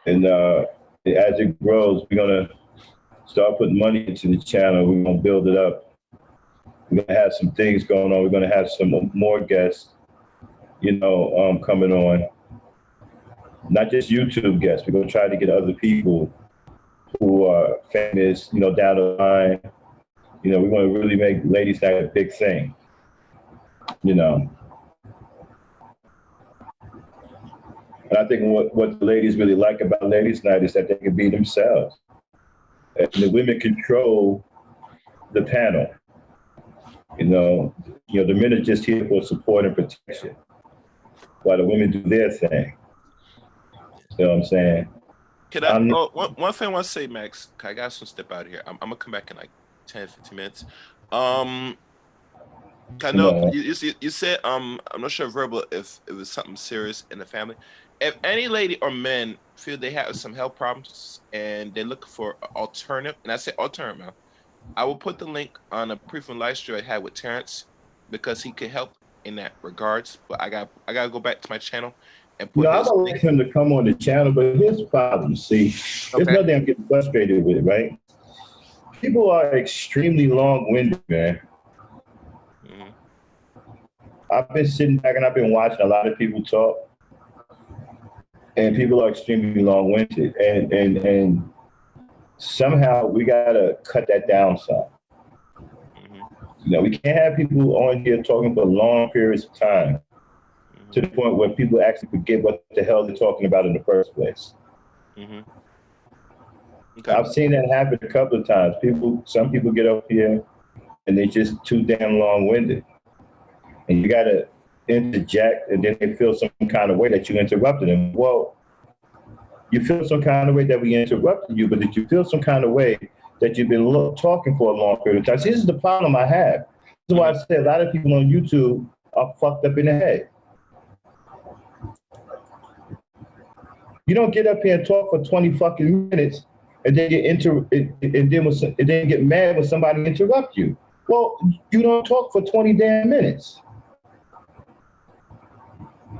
and as it grows, we're gonna start putting money into the channel. We're gonna build it up. We're gonna have some things going on. We're gonna have some more guests, coming on. Not just YouTube guests. We're gonna try to get other people who are famous, down the line. We're gonna really make Ladies' Night a big thing. And I think what the ladies really like about Ladies' Night is that they can be themselves. And the women control the panel. The men are just here for support and protection. while the women do their thing. You know what I'm saying? Can I? One thing I want to say, Max. I got some step out of here. I'm gonna come back in like 10, 15 minutes. I know you said I'm not sure verbal if it was something serious in the family. If any lady or men feel they have some health problems and they're looking for an alternative, and I say alternative, I will put the link on a pre-film live stream I had with Terrence because he could help in that regards. But I gotta go back to my channel and put I his would link. like him to come on the channel, but here's the problem. See, there's nothing I'm getting frustrated with, right? People are extremely long-winded, man. Mm-hmm. I've been sitting back and I've been watching a lot of people talk, and people are extremely long-winded, and somehow we gotta cut that down some. Mm-hmm. You know, we can't have people on here talking for long periods of time to the point where people actually forget what the hell they're talking about in the first place. Mm-hmm. Okay. I've seen that happen a couple of times. Some people get up here and they're just too damn long-winded. And you gotta interject, and then they feel some kind of way that you interrupted them. Well, you feel some kind of way that we interrupted you, but did you feel some kind of way that you've been talking for a long period of time? See, this is the problem I have. This is why I say a lot of people on YouTube are fucked up in the head. You don't get up here and talk for 20 fucking minutes and then get mad when somebody interrupts you. Well, you don't talk for 20 damn minutes.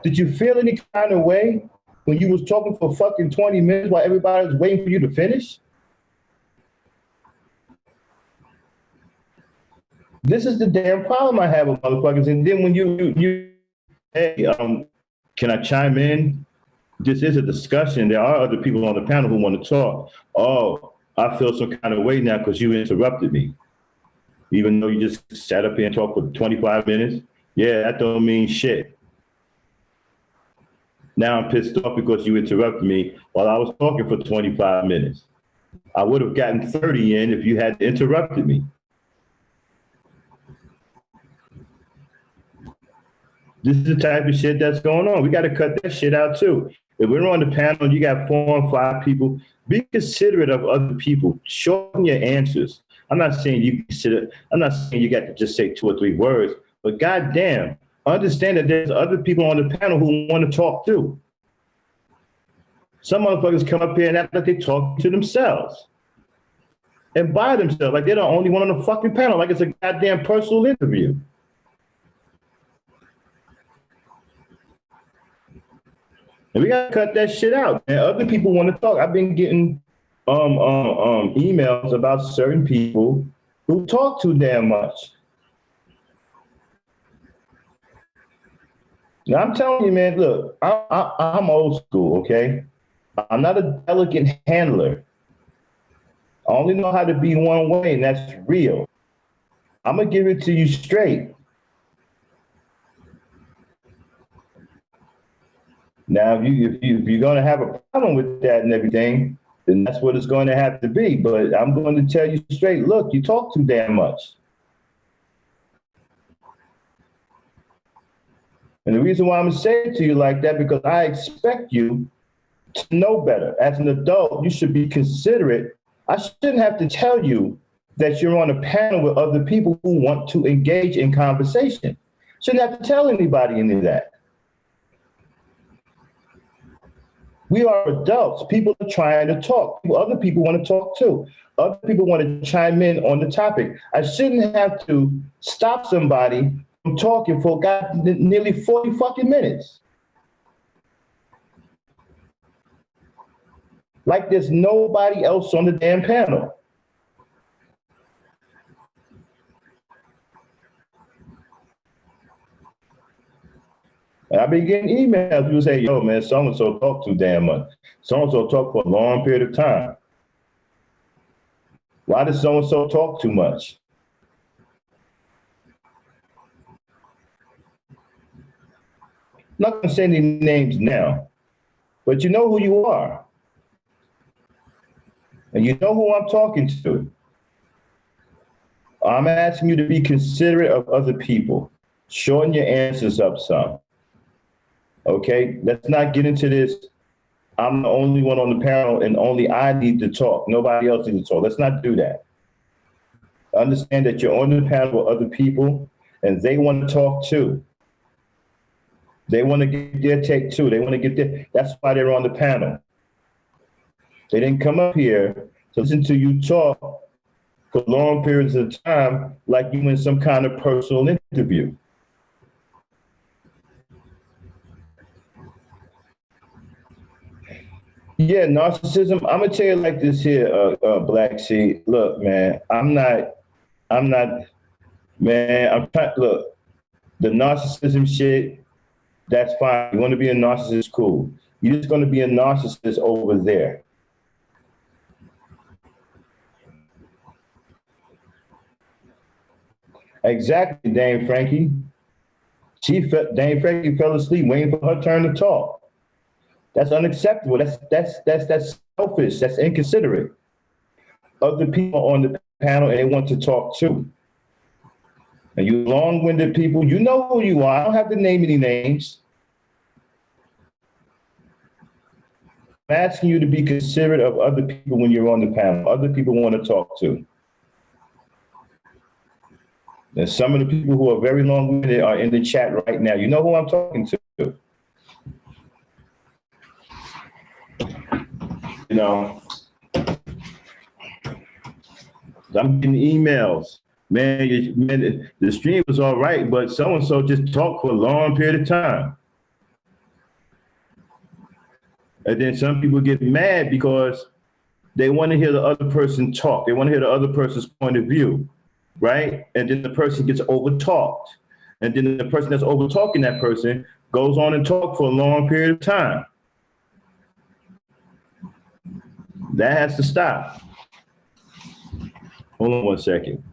Did you feel any kind of way when you was talking for fucking 20 minutes while everybody was waiting for you to finish? This is the damn problem I have with motherfuckers. And then when you hey, can I chime in? This is a discussion. There are other people on the panel who want to talk. Oh, I feel some kind of way now because you interrupted me. Even though you just sat up here and talked for 25 minutes. Yeah, that don't mean shit. Now I'm pissed off because you interrupted me while I was talking for 25 minutes. I would have gotten 30 in if you had interrupted me. This is the type of shit that's going on. We got to cut that shit out too. If we're on the panel, you got 4 or 5 people, be considerate of other people. Shorten your answers. I'm not saying you got to just say 2 or 3 words, but goddamn, understand that there's other people on the panel who want to talk too. Some motherfuckers come up here and act like they talk to themselves and by themselves, like they're the only one on the fucking panel, like it's a goddamn personal interview. And we gotta cut that shit out. And other people want to talk. I've been getting emails about certain people who talk too damn much. Now I'm telling you, man. Look, I'm old school. Okay, I'm not a delicate handler. I only know how to be one way, and that's real. I'm gonna give it to you straight. Now, if you're going to have a problem with that and everything, then that's what it's going to have to be. But I'm going to tell you straight, look, you talk too damn much. And the reason why I'm saying it to you like that, because I expect you to know better. As an adult, you should be considerate. I shouldn't have to tell you that you're on a panel with other people who want to engage in conversation. Shouldn't have to tell anybody any of that. We are adults. People are trying to talk. Other people want to talk too. Other people want to chime in on the topic. I shouldn't have to stop somebody from talking for nearly 40 fucking minutes. Like there's nobody else on the damn panel. And I've been getting emails. People say, yo, man, so-and-so talk too damn much. So-and-so talk for a long period of time. Why does so-and-so talk too much? I'm not going to say any names now, but you know who you are. And you know who I'm talking to. I'm asking you to be considerate of other people. Shorten your answers up some. Okay, let's not get into this. I'm the only one on the panel and only I need to talk. Nobody else needs to talk. Let's not do that. Understand that you're on the panel with other people and they want to talk too. They want to get their take too. They want to get their, that's why they're on the panel. They didn't come up here to listen to you talk for long periods of time like you in some kind of personal interview. Yeah, narcissism. I'm gonna tell you like this here, Black Sheep. Look, man, I'm not, man. I'm trying. Look, the narcissism shit. That's fine. You want to be a narcissist, cool. You're just gonna be a narcissist over there. Exactly, Dame Frankie. Dame Frankie fell asleep waiting for her turn to talk. That's unacceptable. That's selfish. That's inconsiderate. Other people on the panel and they want to talk too. And you long-winded people, you know who you are. I don't have to name any names. I'm asking you to be considerate of other people when you're on the panel. Other people want to talk to. And some of the people who are very long-winded are in the chat right now. You know who I'm talking to. You know, I'm getting emails. Man, the stream was all right, but so-and-so just talked for a long period of time. And then some people get mad because they want to hear the other person talk. They want to hear the other person's point of view, right? And then the person gets over-talked. And then the person that's over-talking that person goes on and talk for a long period of time. That has to stop. Hold on one second.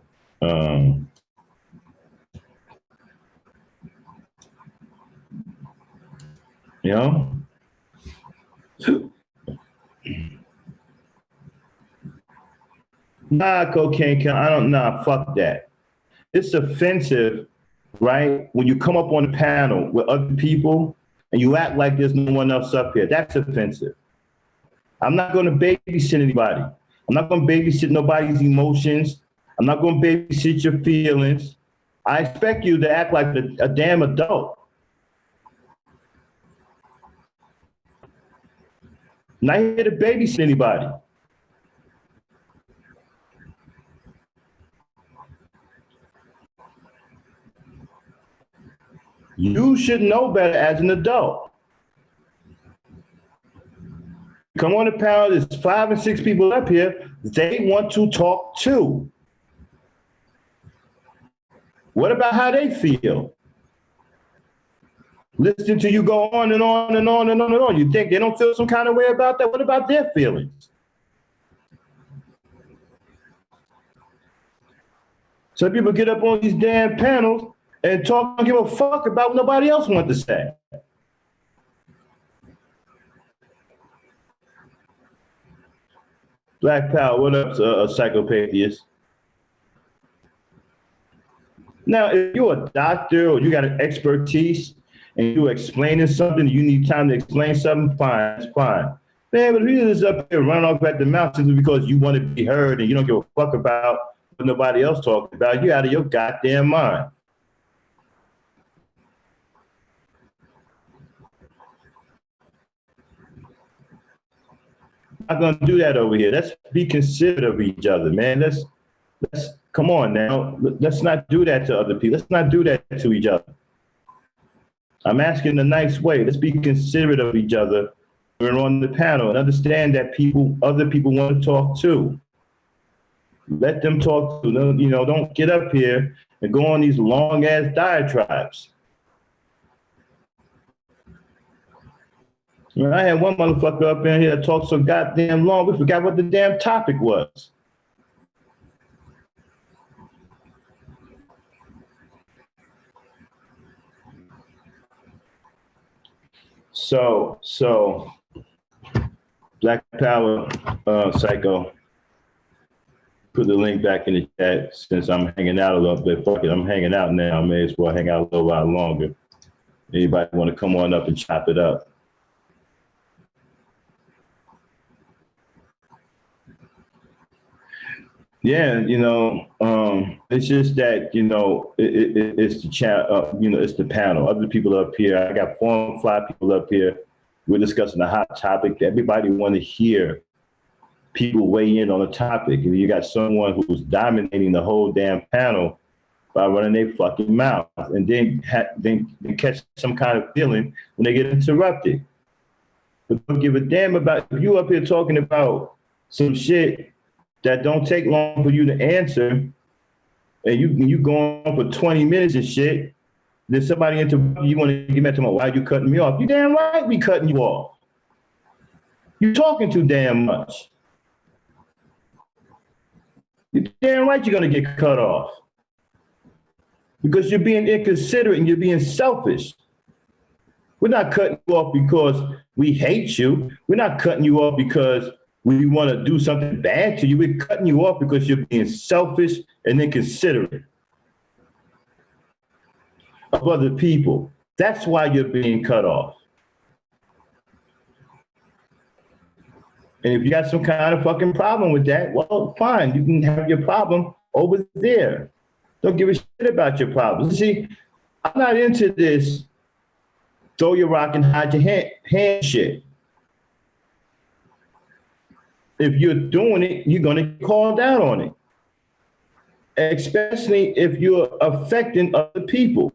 You know? Nah, cocaine, I don't, nah, fuck that. It's offensive, right? When you come up on the panel with other people and you act like there's no one else up here, that's offensive. I'm not gonna babysit anybody. I'm not gonna babysit nobody's emotions. I'm not gonna babysit your feelings. I expect you to act like a damn adult. I'm not here to babysit anybody. You should know better as an adult. Come on the panel, there's 5 and 6 people up here. They want to talk too. What about how they feel? Listen to you go on and on and on and on and on. You think they don't feel some kind of way about that? What about their feelings? Some people get up on these damn panels and talk and give a fuck about what nobody else wants to say. Black Power, what up, psychopathist? Now, if you're a doctor or you got an expertise and you're explaining something, you need time to explain something, fine, it's fine. Man, but if you're just up here running off at the mouth simply because you want to be heard and you don't give a fuck about what nobody else talking about, you're out of your goddamn mind. I'm not gonna do that over here. Let's be considerate of each other, man. Let's come on now. Let's not do that to other people. Let's not do that to each other. I'm asking in a nice way. Let's be considerate of each other. We're on the panel and understand that other people want to talk too. Let them talk too. You know, don't get up here and go on these long ass diatribes. I had one motherfucker up in here that talked so goddamn long, we forgot what the damn topic was. So, Black Power, Psycho, put the link back in the chat since I'm hanging out a little bit. Fuck it, I'm hanging out now. I may as well hang out a little while longer. Anybody want to come on up and chop it up? Yeah, it's just that, it's the chat, it's the panel. Other people up here. I got 4 or 5 people up here. We're discussing a hot topic. Everybody want to hear people weigh in on a topic. And you got someone who's dominating the whole damn panel by running their fucking mouth, and then catch some kind of feeling when they get interrupted. But don't give a damn about if you up here talking about some shit that don't take long for you to answer, and you go on for 20 minutes and shit, then somebody interrupts you, want to get mad to me, why are you cutting me off? You damn right we cutting you off. You talking too damn much. You damn right you're gonna get cut off. Because you're being inconsiderate and you're being selfish. We're not cutting you off because we hate you. We're not cutting you off because we want to do something bad to you. We're cutting you off because you're being selfish and inconsiderate of other people. That's why you're being cut off. And if you got some kind of fucking problem with that, well, fine. You can have your problem over there. Don't give a shit about your problems. See, I'm not into this throw your rock and hide your hand shit. If you're doing it, you're going to get called out on it. Especially if you're affecting other people.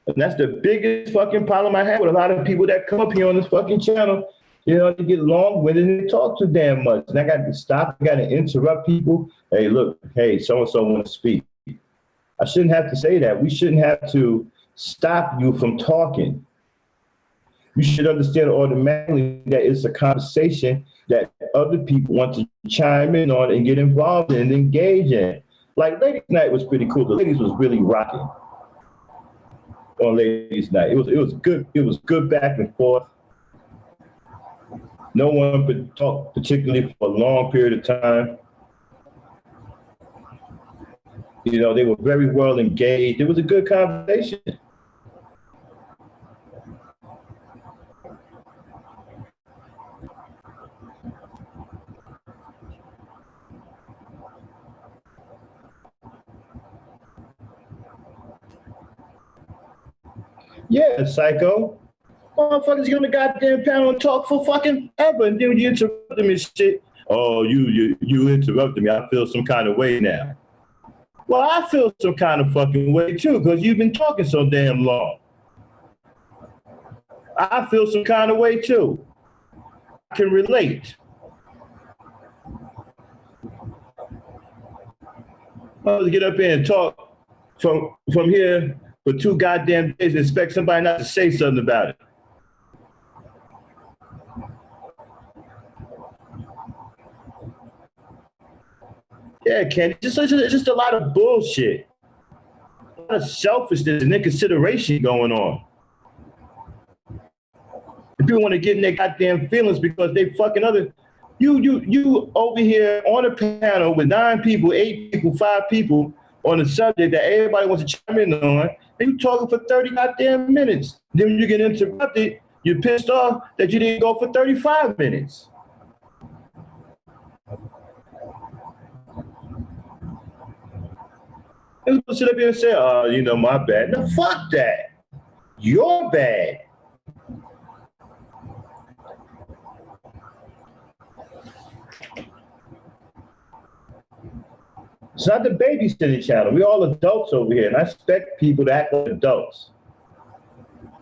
And that's the biggest fucking problem I have with a lot of people that come up here on this fucking channel. They get long-winded and they talk too damn much. And I got to stop, I got to interrupt people. Hey, look, hey, so-and-so want to speak. I shouldn't have to say that. We shouldn't have to stop you from talking. You should understand automatically that it's a conversation that other people want to chime in on and get involved in and engage in. Like Ladies' Night was pretty cool. The ladies was really rocking on Ladies' Night. It was good. It was good back and forth. No one could talk particularly for a long period of time. They were very well engaged. It was a good conversation. Yeah, psycho. Motherfuckers get on the goddamn panel and talk for fucking ever, and then when you interrupt them and shit, oh, you interrupted me. I feel some kind of way now. Well, I feel some kind of fucking way too, because you've been talking so damn long. I feel some kind of way too. I can relate. I'll get up here and talk from here for 2 goddamn days and expect somebody not to say something about it. Yeah, Ken, it's just a lot of bullshit. A lot of selfishness and inconsideration going on. And people want to get in their goddamn feelings because they fucking other. You over here on a panel with 9 people, 8 people, 5 people on a subject that everybody wants to chime in on, and you talking for 30 goddamn minutes. Then when you get interrupted, you're pissed off that you didn't go for 35 minutes. And people sit up here and say, oh, my bad. No, fuck that. You're bad. It's not the babysitting channel. We're all adults over here, and I expect people to act like adults.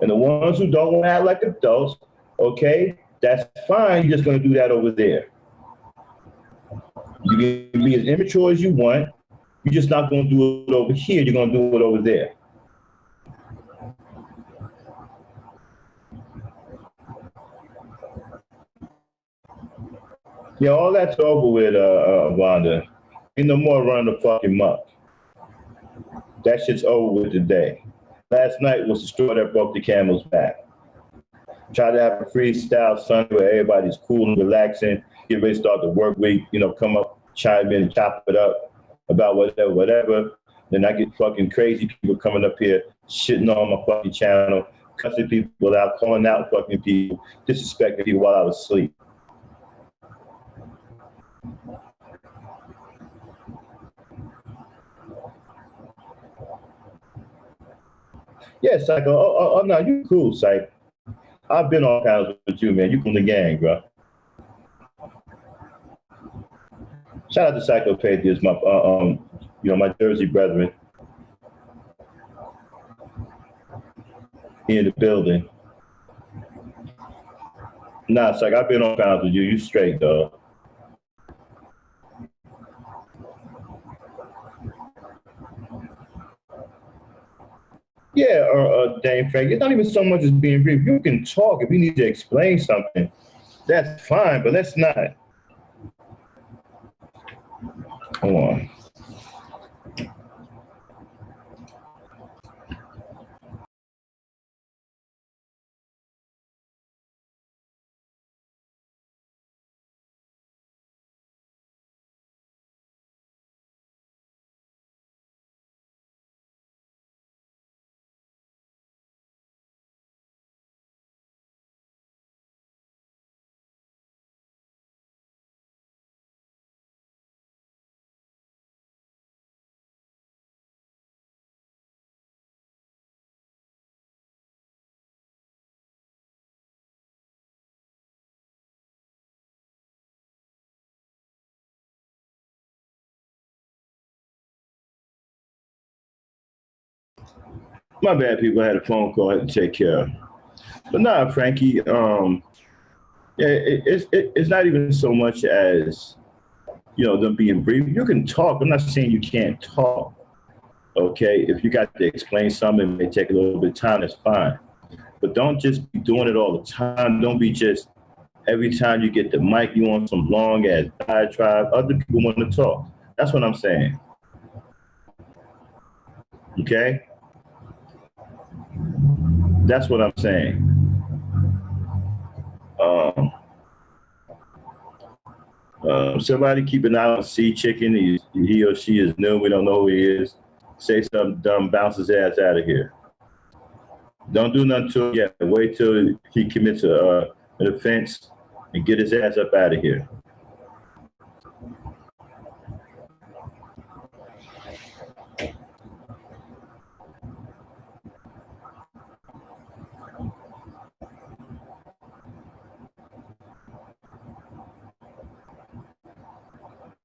And the ones who don't want to act like adults, okay, that's fine. You're just going to do that over there. You can be as immature as you want. You're just not going to do it over here. You're going to do it over there. Yeah, all that's over with, Wanda. Ain't no more running the fucking muck. That shit's over with today. Last night was the straw that broke the camel's back. Try to have a freestyle Sunday where everybody's cool and relaxing, get ready to start the work week, come up, chime in, chop it up about whatever. Then I get fucking crazy people coming up here, shitting on my fucking channel, cussing people out, calling out fucking people, disrespecting people while I was asleep. Yeah, Psycho. Oh, no, you cool, Psycho. I've been on panels with you, man. You from the gang, bro. Shout out to Psychopathias, my my Jersey brethren in the building. Nah, Psych, I've been on panels with you. You straight, dog. Yeah, Dame Frank. It's not even so much as being brief. You can talk if you need to explain something. That's fine, but let's not. Hold on. My bad, people. I had a phone call I had to take care of. But nah, Frankie. It's not even so much as them being brief. You can talk. I'm not saying you can't talk. Okay, if you got to explain something, it may take a little bit of time. That's fine. But don't just be doing it all the time. Don't be just every time you get the mic, you want some long ass diatribe. Other people want to talk. That's what I'm saying. Okay? That's what I'm saying. Somebody keep an eye on Sea Chicken. He or she is new. We don't know who he is. Say something dumb, bounce his ass out of here. Don't do nothing to him yet. Wait till he commits an offense and get his ass up out of here.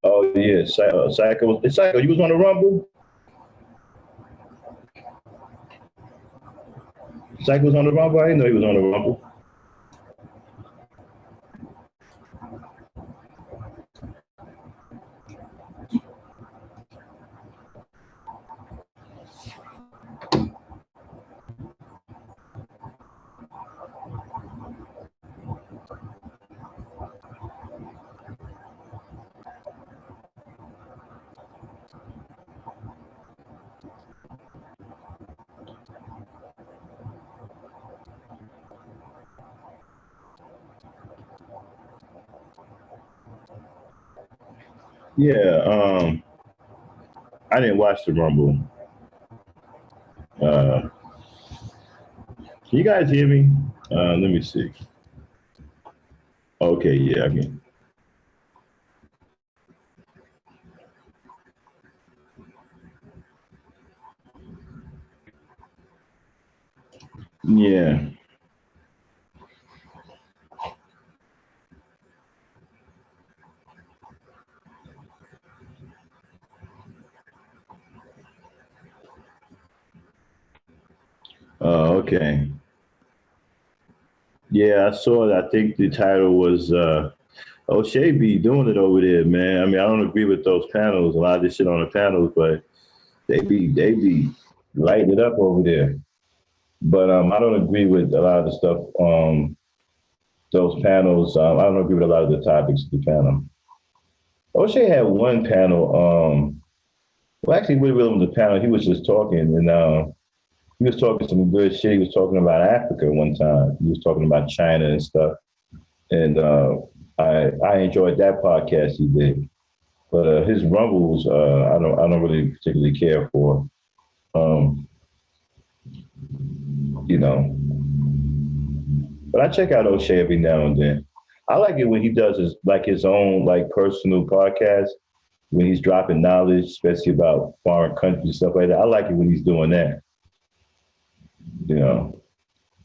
Oh yeah, Psycho. Psycho, you was on the Rumble? Psycho was on the Rumble? I didn't know he was on the Rumble. Yeah, I didn't watch the Rumble. Can you guys hear me? Let me see. Okay, yeah, I can. Yeah. Okay. Yeah, I saw it. I think the title was O'Shea be doing it over there, man. I mean, I don't agree with those panels, a lot of this shit on the panels, but they be lighting it up over there. But I don't agree with a lot of the stuff those panels. I don't agree with a lot of the topics of the panel. O'Shea had one panel. Well, actually, Willie Williams was the panel. He was just talking, and he was talking some good shit. He was talking about Africa one time. He was talking about China and stuff. And I enjoyed that podcast he did. But his rumbles, I don't really particularly care for. Um, you know, but I check out O'Shea every now and then. I like it when he does his own like personal podcast when he's dropping knowledge, especially about foreign countries stuff like that. I like it when he's doing that. You know,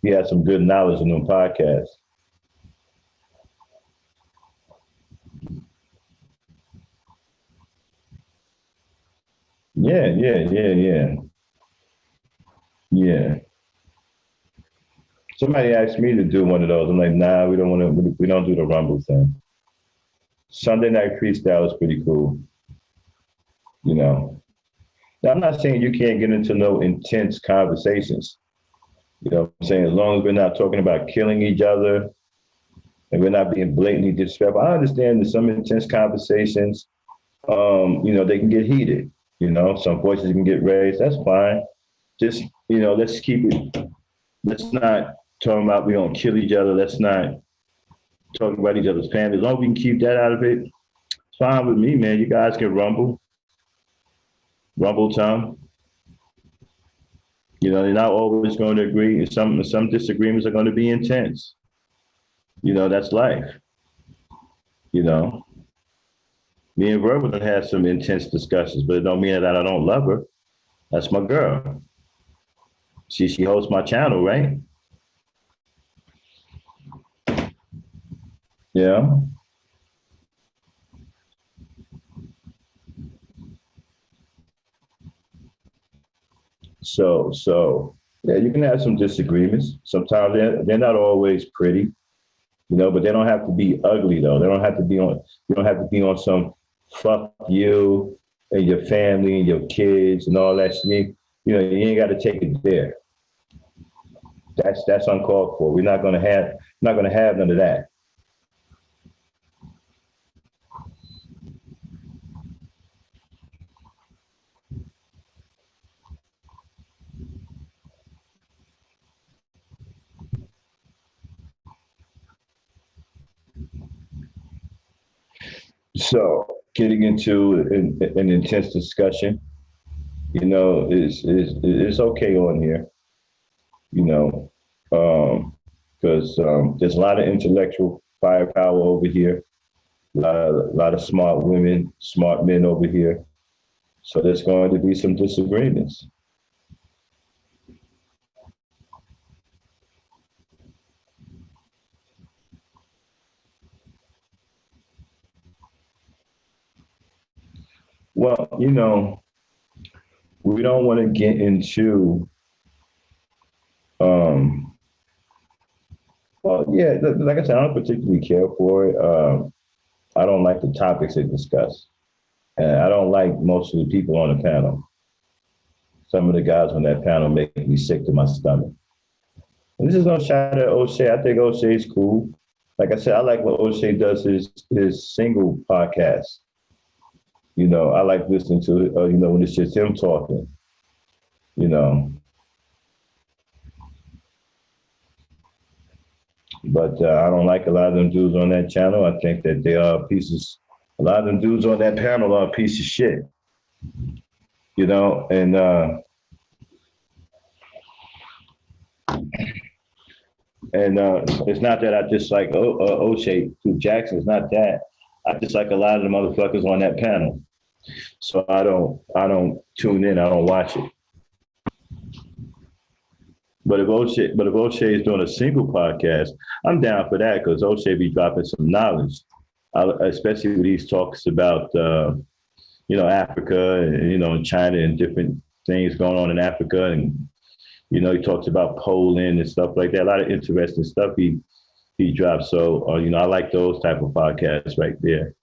he has some good knowledge in them podcasts. Yeah, yeah, yeah, yeah, yeah. Somebody asked me to do one of those. I'm like, nah, we don't want to. We don't do the Rumble thing. Sunday night freestyle is pretty cool. You know, now, I'm not saying you can't get into no intense conversations. You know what I'm saying? As long as we're not talking about killing each other and we're not being blatantly disrespectful. I understand that some intense conversations, they can get heated. You know, some voices can get raised. That's fine. Just, let's keep it, let's not talk about we don't kill each other. Let's not talk about each other's family. As long as we can keep that out of it, it's fine with me, man. You guys can rumble time. They're not always going to agree. Some disagreements are going to be intense. That's life. You know, me and Verbal have had some intense discussions, but it don't mean that I don't love her. That's my girl. She hosts my channel, right? Yeah. So yeah, you can have some disagreements. Sometimes they're not always pretty, but they don't have to be ugly though. They don't have to be on. You don't have to be on some fuck you and your family and your kids and all that shit. You ain't got to take it there. That's uncalled for. We're not gonna have none of that. So getting into an intense discussion, is okay on here. You know, because there's a lot of intellectual firepower over here. A lot of smart women, smart men over here. So there's going to be some disagreements. Well, we don't want to get into, um, well, yeah, like I said, I don't particularly care for it. I don't like the topics they discuss. And I don't like most of the people on the panel. Some of the guys on that panel make me sick to my stomach. And this is no shot at O'Shea. I think O'Shea's cool. Like I said, I like when O'Shea does his single podcast. I like listening to it, when it's just him talking, you know. But I don't like a lot of them dudes on that channel. I think that they are pieces. A lot of them dudes on that panel are a piece of shit, and it's not that I dislike O'Shea Jackson. It's not that. I dislike a lot of the motherfuckers on that panel. So I don't tune in. I don't watch it. But if O'Shea is doing a single podcast, I'm down for that because O'Shea be dropping some knowledge, especially when he talks about Africa and and China and different things going on in Africa, and he talks about Poland and stuff like that. A lot of interesting stuff he drops. So I like those type of podcasts right there.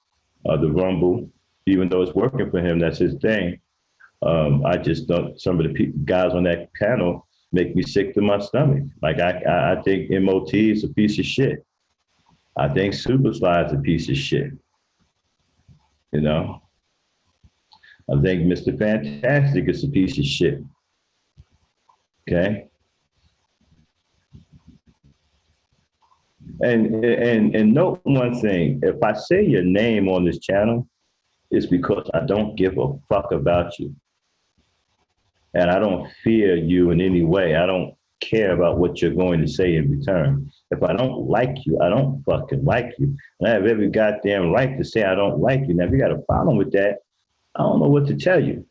The Rumble, even though it's working for him, that's his thing. I just don't. Some of the guys on that panel make me sick to my stomach. Like I think MOT is a piece of shit. I think Superfly is a piece of shit. You know, I think Mr. Fantastic is a piece of shit. Okay, and note one thing: if I say your name on this channel, It's because I don't give a fuck about you. And I don't fear you in any way. I don't care about what you're going to say in return. If I don't like you, I don't fucking like you. And I have every goddamn right to say I don't like you. Now, if you got a problem with that, I don't know what to tell you.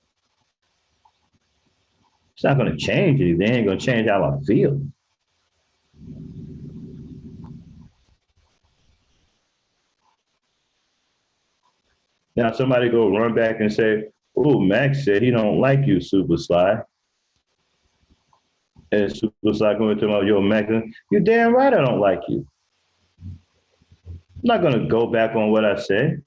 It's not going to change anything. It ain't going to change how I feel. Now, somebody go run back and say, "Oh, Max said he don't like you, Super Sly." And Super Sly going to my, "Yo, Max, you damn right I don't like you. I'm not going to go back on what I said."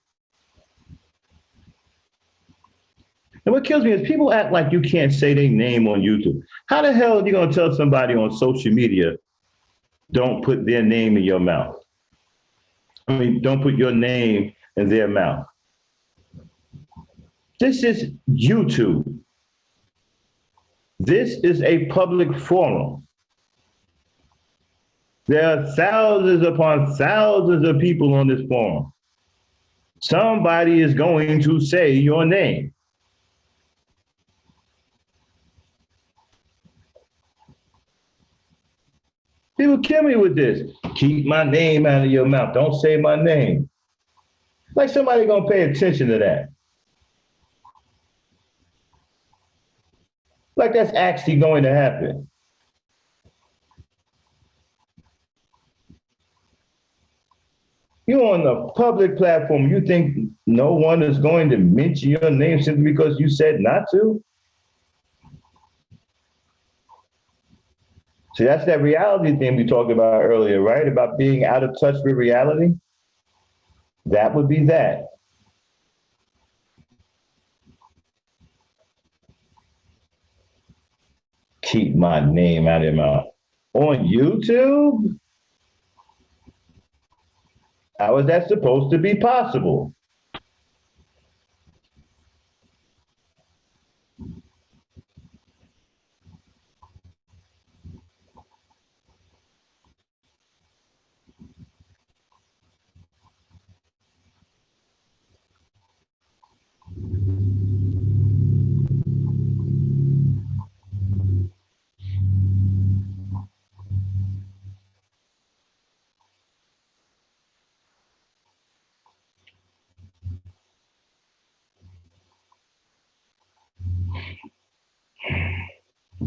And what kills me is people act like you can't say their name on YouTube. How the hell are you going to tell somebody on social media, don't put their name in your mouth? I mean, don't put your name in their mouth. This is YouTube. This is a public forum. There are thousands upon thousands of people on this forum. Somebody is going to say your name. People kill me with this. Keep my name out of your mouth. Don't say my name. Like somebody gonna pay attention to that. Like that's actually going to happen. You're on a public platform. You think no one is going to mention your name simply because you said not to? See, that's that reality thing we talked about earlier, right? About being out of touch with reality. That would be that. Keep my name out of your mouth. On YouTube? How is that supposed to be possible?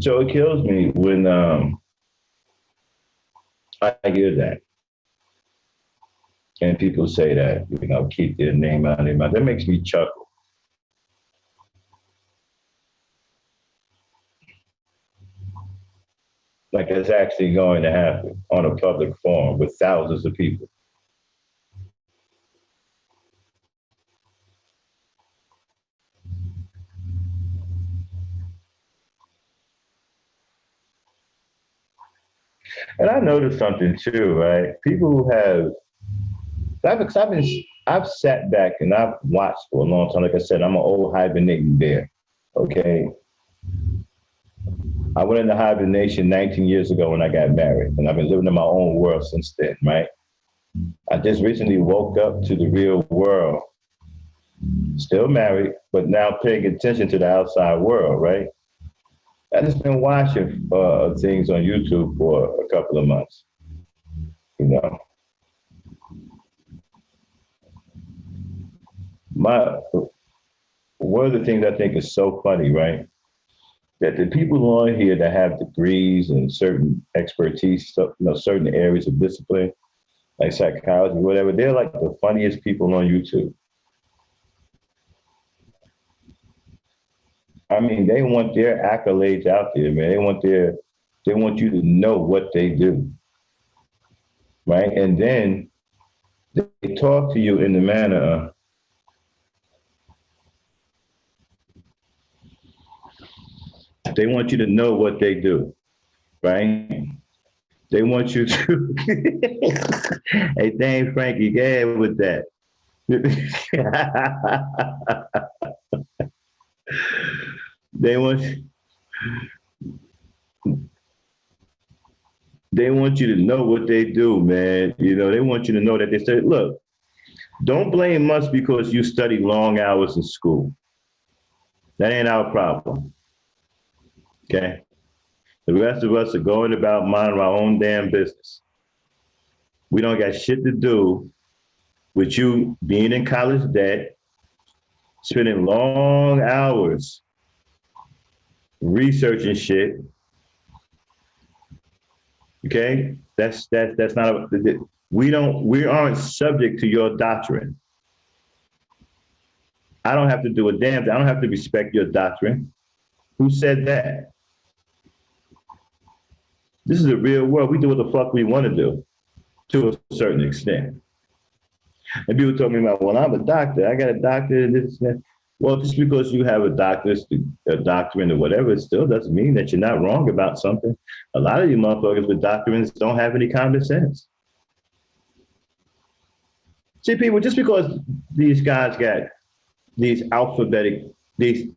So it kills me when I hear that and people say that, keep their name out of their mouth. That makes me chuckle. Like it's actually going to happen on a public forum with thousands of people. And I noticed something too, right? People who have, I've sat back and I've watched for a long time. Like I said, I'm an old hibernating bear. Okay, I went into hibernation 19 years ago when I got married, and I've been living in my own world since then, right? I just recently woke up to the real world, still married, but now paying attention to the outside world, right? I've just been watching things on YouTube for a couple of months, you know. My One of the things I think is so funny, right? That the people on here that have degrees and certain expertise, certain areas of discipline, like psychology, whatever, they're like the funniest people on YouTube. I mean, they want their accolades out there, man. They want you to know what they do, right? And then they talk to you in the manner of, they want you to know what they do, right? They want you to, hey, dang, Frankie, go ahead with that. they want they want you to know what they do, man. They want you to know that they say, look, Don't blame us because you study long hours in school. That ain't our problem. Okay? The rest of us are going about minding our own damn business. We don't got shit to do with you being in college debt, spending long hours researching shit. Okay? That's not a, we aren't subject to your doctrine. I don't have to do a damn thing. I don't have to respect your doctrine. Who said that? This is the real world. We do what the fuck we want to do to a certain extent. And people told me about, well, I'm a doctor. I got a doctor and this and that. Well, just because you have a doctorate or whatever, it still doesn't mean that you're not wrong about something. A lot of you motherfuckers with doctorates don't have any common sense. See, people, just because these guys got these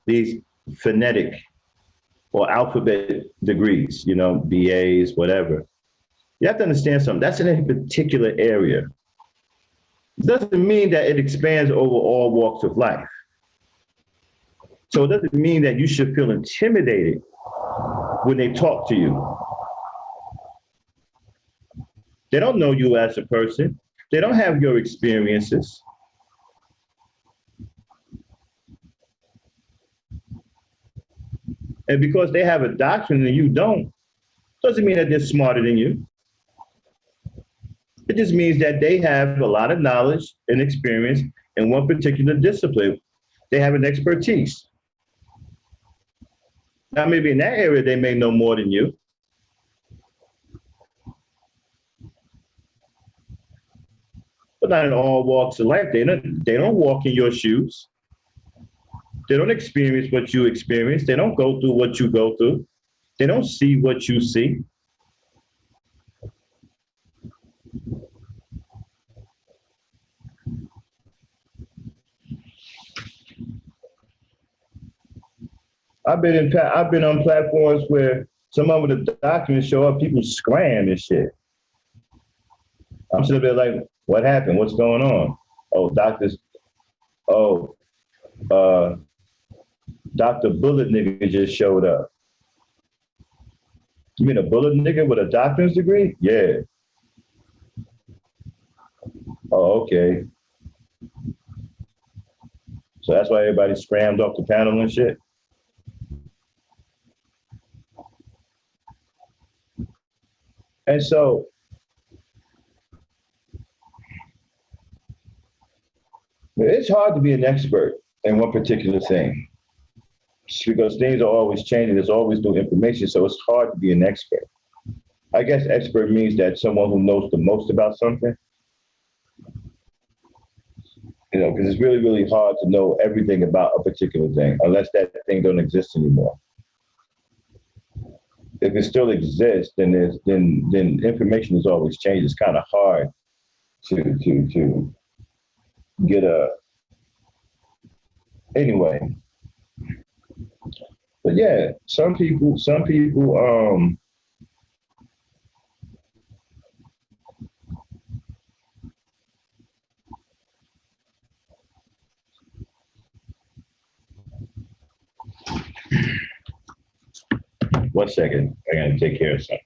these phonetic or alphabet degrees, you know, BAs, whatever, you have to understand something. That's in a particular area. It doesn't mean that it expands over all walks of life. So it doesn't mean that you should feel intimidated when they talk to you. They don't know you as a person. They don't have your experiences. And because they have a doctrine and you don't, doesn't mean that they're smarter than you. It just means that they have a lot of knowledge and experience in one particular discipline. They have an expertise. Now, maybe in that area, they may know more than you. But not in all walks of life. They don't walk in your shoes. They don't experience what you experience. They don't go through what you go through. They don't see what you see. I've been on platforms where some of the documents show up, people scram and shit. I'm sitting there like, what happened? What's going on? Oh, doctors. Oh, uh, Dr. Bullet nigga just showed up. You mean a bullet nigga with a doctor's degree? Yeah. Oh, okay. So that's why everybody scrammed off the panel and shit. And so it's hard to be an expert in one particular thing because things are always changing. There's always new information. So it's hard to be an expert. I guess expert means that someone who knows the most about something, you know, because it's really, really hard to know everything about a particular thing unless that thing don't exist anymore. If it still exists, then information is always changed. It's kind of hard to get a anyway. But yeah, some people 1 second, I gotta take care of something.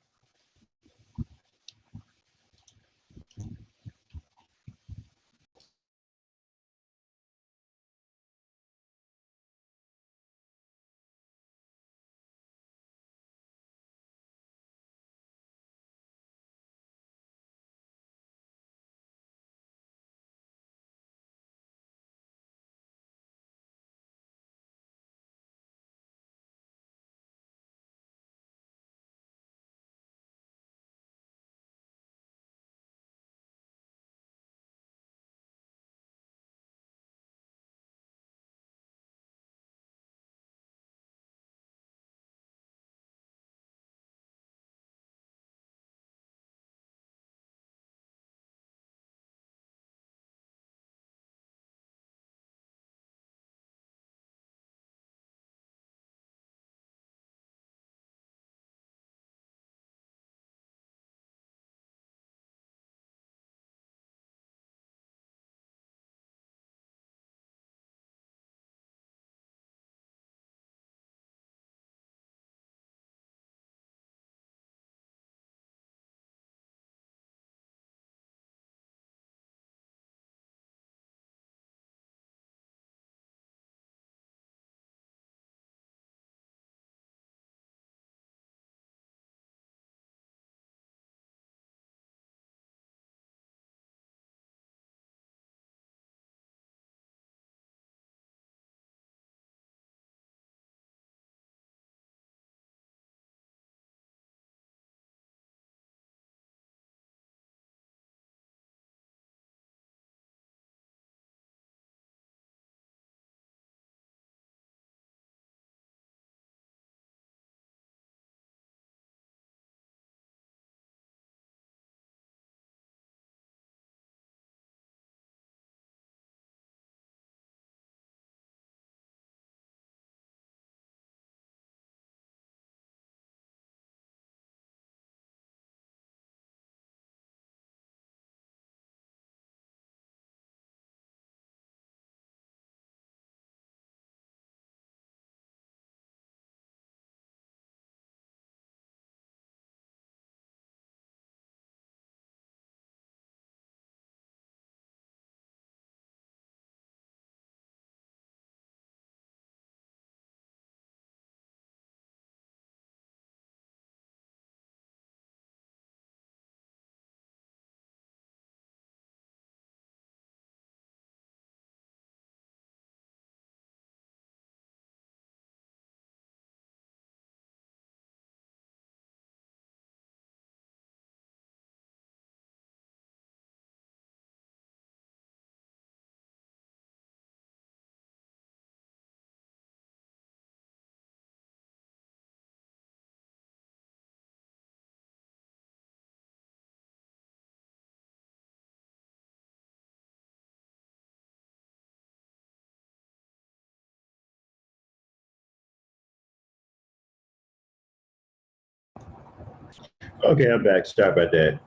Okay, I'm back. Sorry about that.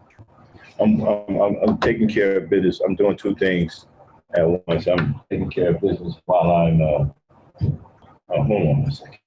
I'm taking care of business. I'm doing two things at once. I'm taking care of business while I'm hold on a second.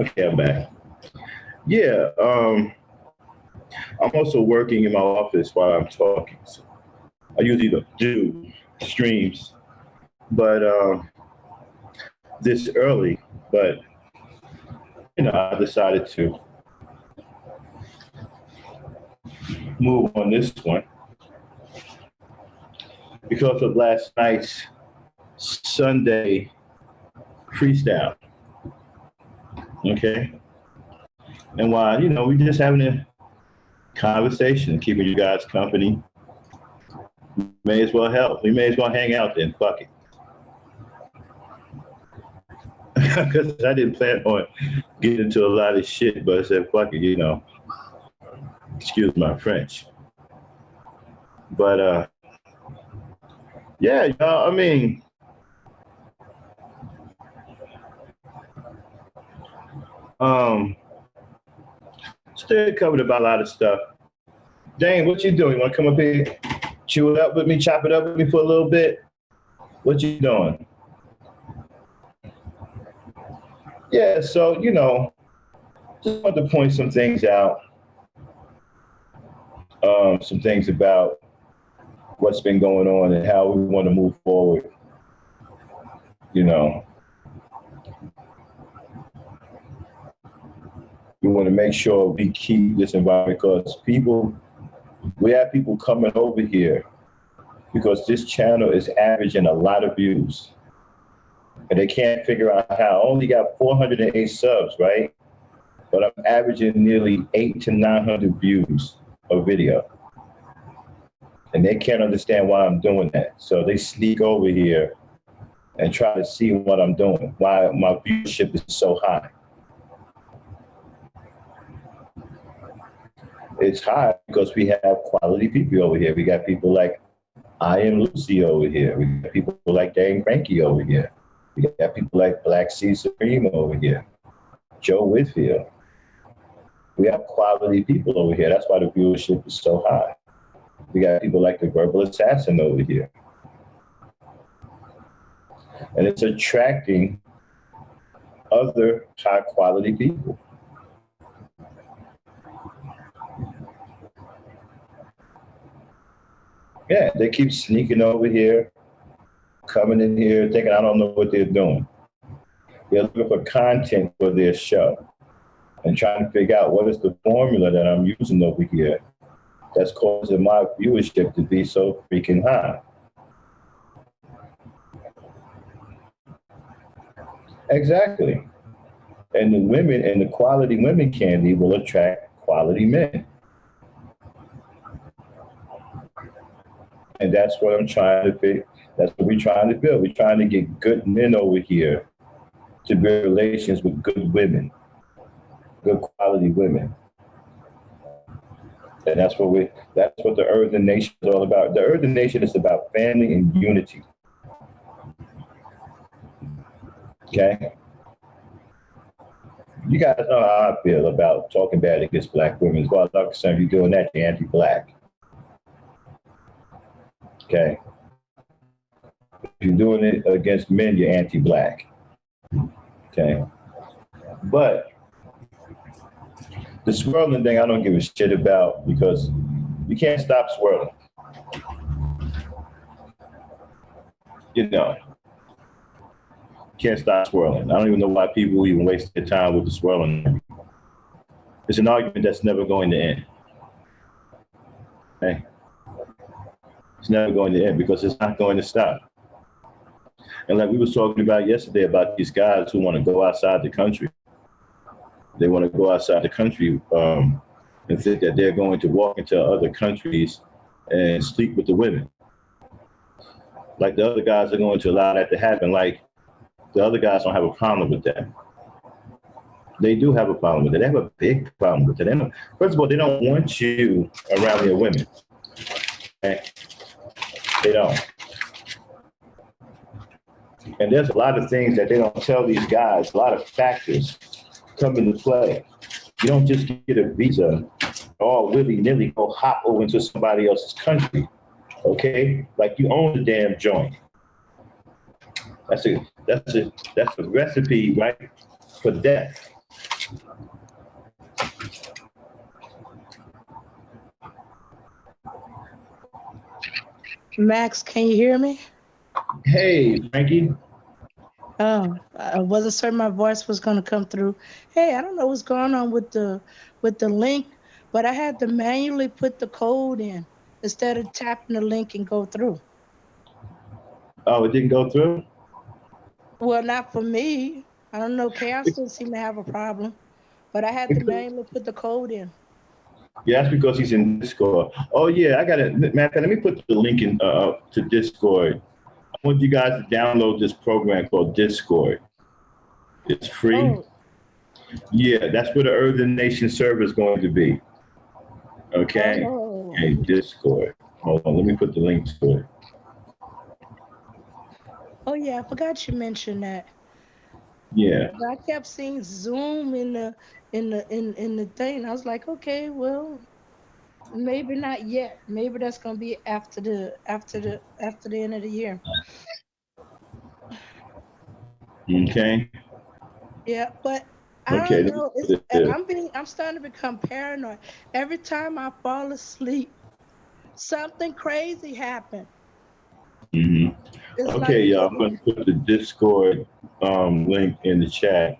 Okay, I'm back. Yeah, I'm also working in my office while I'm talking. So I usually don't do streams, but this early. But I decided to move on this one because of last night's Sunday freestyle. Okay, and while we just having a conversation, keeping you guys company, may as well help. We may as well hang out then. Fuck it. Because I didn't plan on getting into a lot of shit, but I said, fuck it, excuse my French. But yeah, y'all, I mean, still covered about a lot of stuff. Dane, what you doing? You want to come up here, chew it up with me, chop it up with me for a little bit? What you doing? Yeah, so, just want to point some things out. Some things about what's been going on and how we want to move forward. We want to make sure we keep this environment because we have people coming over here because this channel is averaging a lot of views. And they can't figure out how. I only got 408 subs, right? But I'm averaging nearly 800 to 900 views of video. And they can't understand why I'm doing that. So they sneak over here and try to see what I'm doing, why my viewership is so high. It's high because we have quality people over here. We got people like I Am Lucy over here. We got people like Dane Frankie over here. We got people like Black Sea Supreme over here. Joe Whitfield. We have quality people over here. That's why the viewership is so high. We got people like the Verbal Assassin over here. And it's attracting other high quality people. Yeah, they keep sneaking over here, coming in here, thinking I don't know what they're doing. They're looking for content for their show and trying to figure out what is the formula that I'm using over here that's causing my viewership to be so freaking high. Exactly. And the women and the quality women candy will attract quality men. And that's what I'm trying to figure. That's what we're trying to build. We're trying to get good men over here to build relations with good women, good quality women. And that's what the Earthen Nation is all about. The Earthen Nation is about family and unity. Okay? You guys know how I feel about talking bad against black women. As far as I'm concerned, you're doing that, you're anti-black. Okay? If you're doing it against men, you're anti-black. Okay? But the swirling thing, I don't give a shit about because you can't stop swirling. Can't stop swirling. I don't even know why people even waste their time with the swirling. It's an argument that's never going to end. Okay? It's never going to end because it's not going to stop. And like we was talking about yesterday about these guys who want to go outside the country. They want to go outside the country and think that they're going to walk into other countries and sleep with the women. Like the other guys are going to allow that to happen. Like the other guys don't have a problem with that. They do have a problem with it. They have a big problem with it. First of all, they don't want you around their women. Okay? They don't. And there's a lot of things that they don't tell these guys. A lot of factors come into play. You don't just get a visa or willy-nilly go hop over into somebody else's country. Okay? Like you own the damn joint. That's a recipe, right, for death. Max, can you hear me? Hey, Frankie. Oh, I wasn't certain my voice was going to come through. Hey, I don't know what's going on with the link, but I had to manually put the code in instead of tapping the link and go through. Oh, it didn't go through? Well, not for me. I don't know. Chaos still seem to have a problem, but I had to manually put the code in. Yeah, that's because he's in Discord. Oh yeah, I got it. Matt, let me put the link in to Discord. I want you guys to download this program called Discord. It's free. Oh. Yeah, that's where the Earthen Nation server is going to be. Okay. Oh. Okay, Discord. Hold on, let me put the link to it. Oh yeah, I forgot you mentioned that. Yeah. I kept seeing Zoom in the thing. I was like, okay, well, maybe not yet. Maybe that's gonna be after the end of the year. Okay. Yeah, but I Okay. don't know. I'm starting to become paranoid. Every time I fall asleep, something crazy happened. Mm-hmm. It's Okay, like, y'all. I'm going to put the Discord link in the chat.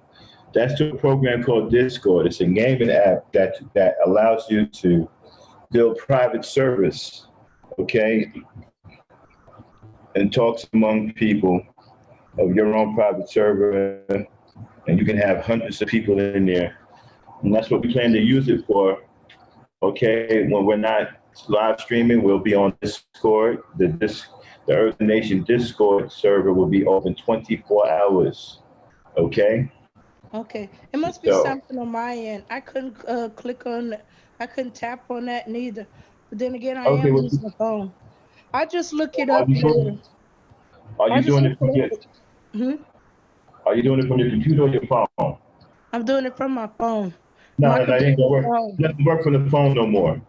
That's to a program called Discord. It's a gaming app that allows you to build private service, okay, and talks among people of your own private server, and you can have hundreds of people in there. And that's what we plan to use it for, okay? When we're not live streaming, we'll be on Discord. The Earthen Nation Discord server will be open 24 hours, okay? okay, it must be something on my end. I couldn't I couldn't tap on that neither. But then again, I am using the phone. I just look it up later. Are you doing it from your? Are you doing it from your computer or your phone? I'm doing it from my phone. No, it ain't gonna work. It doesn't work from the phone no more.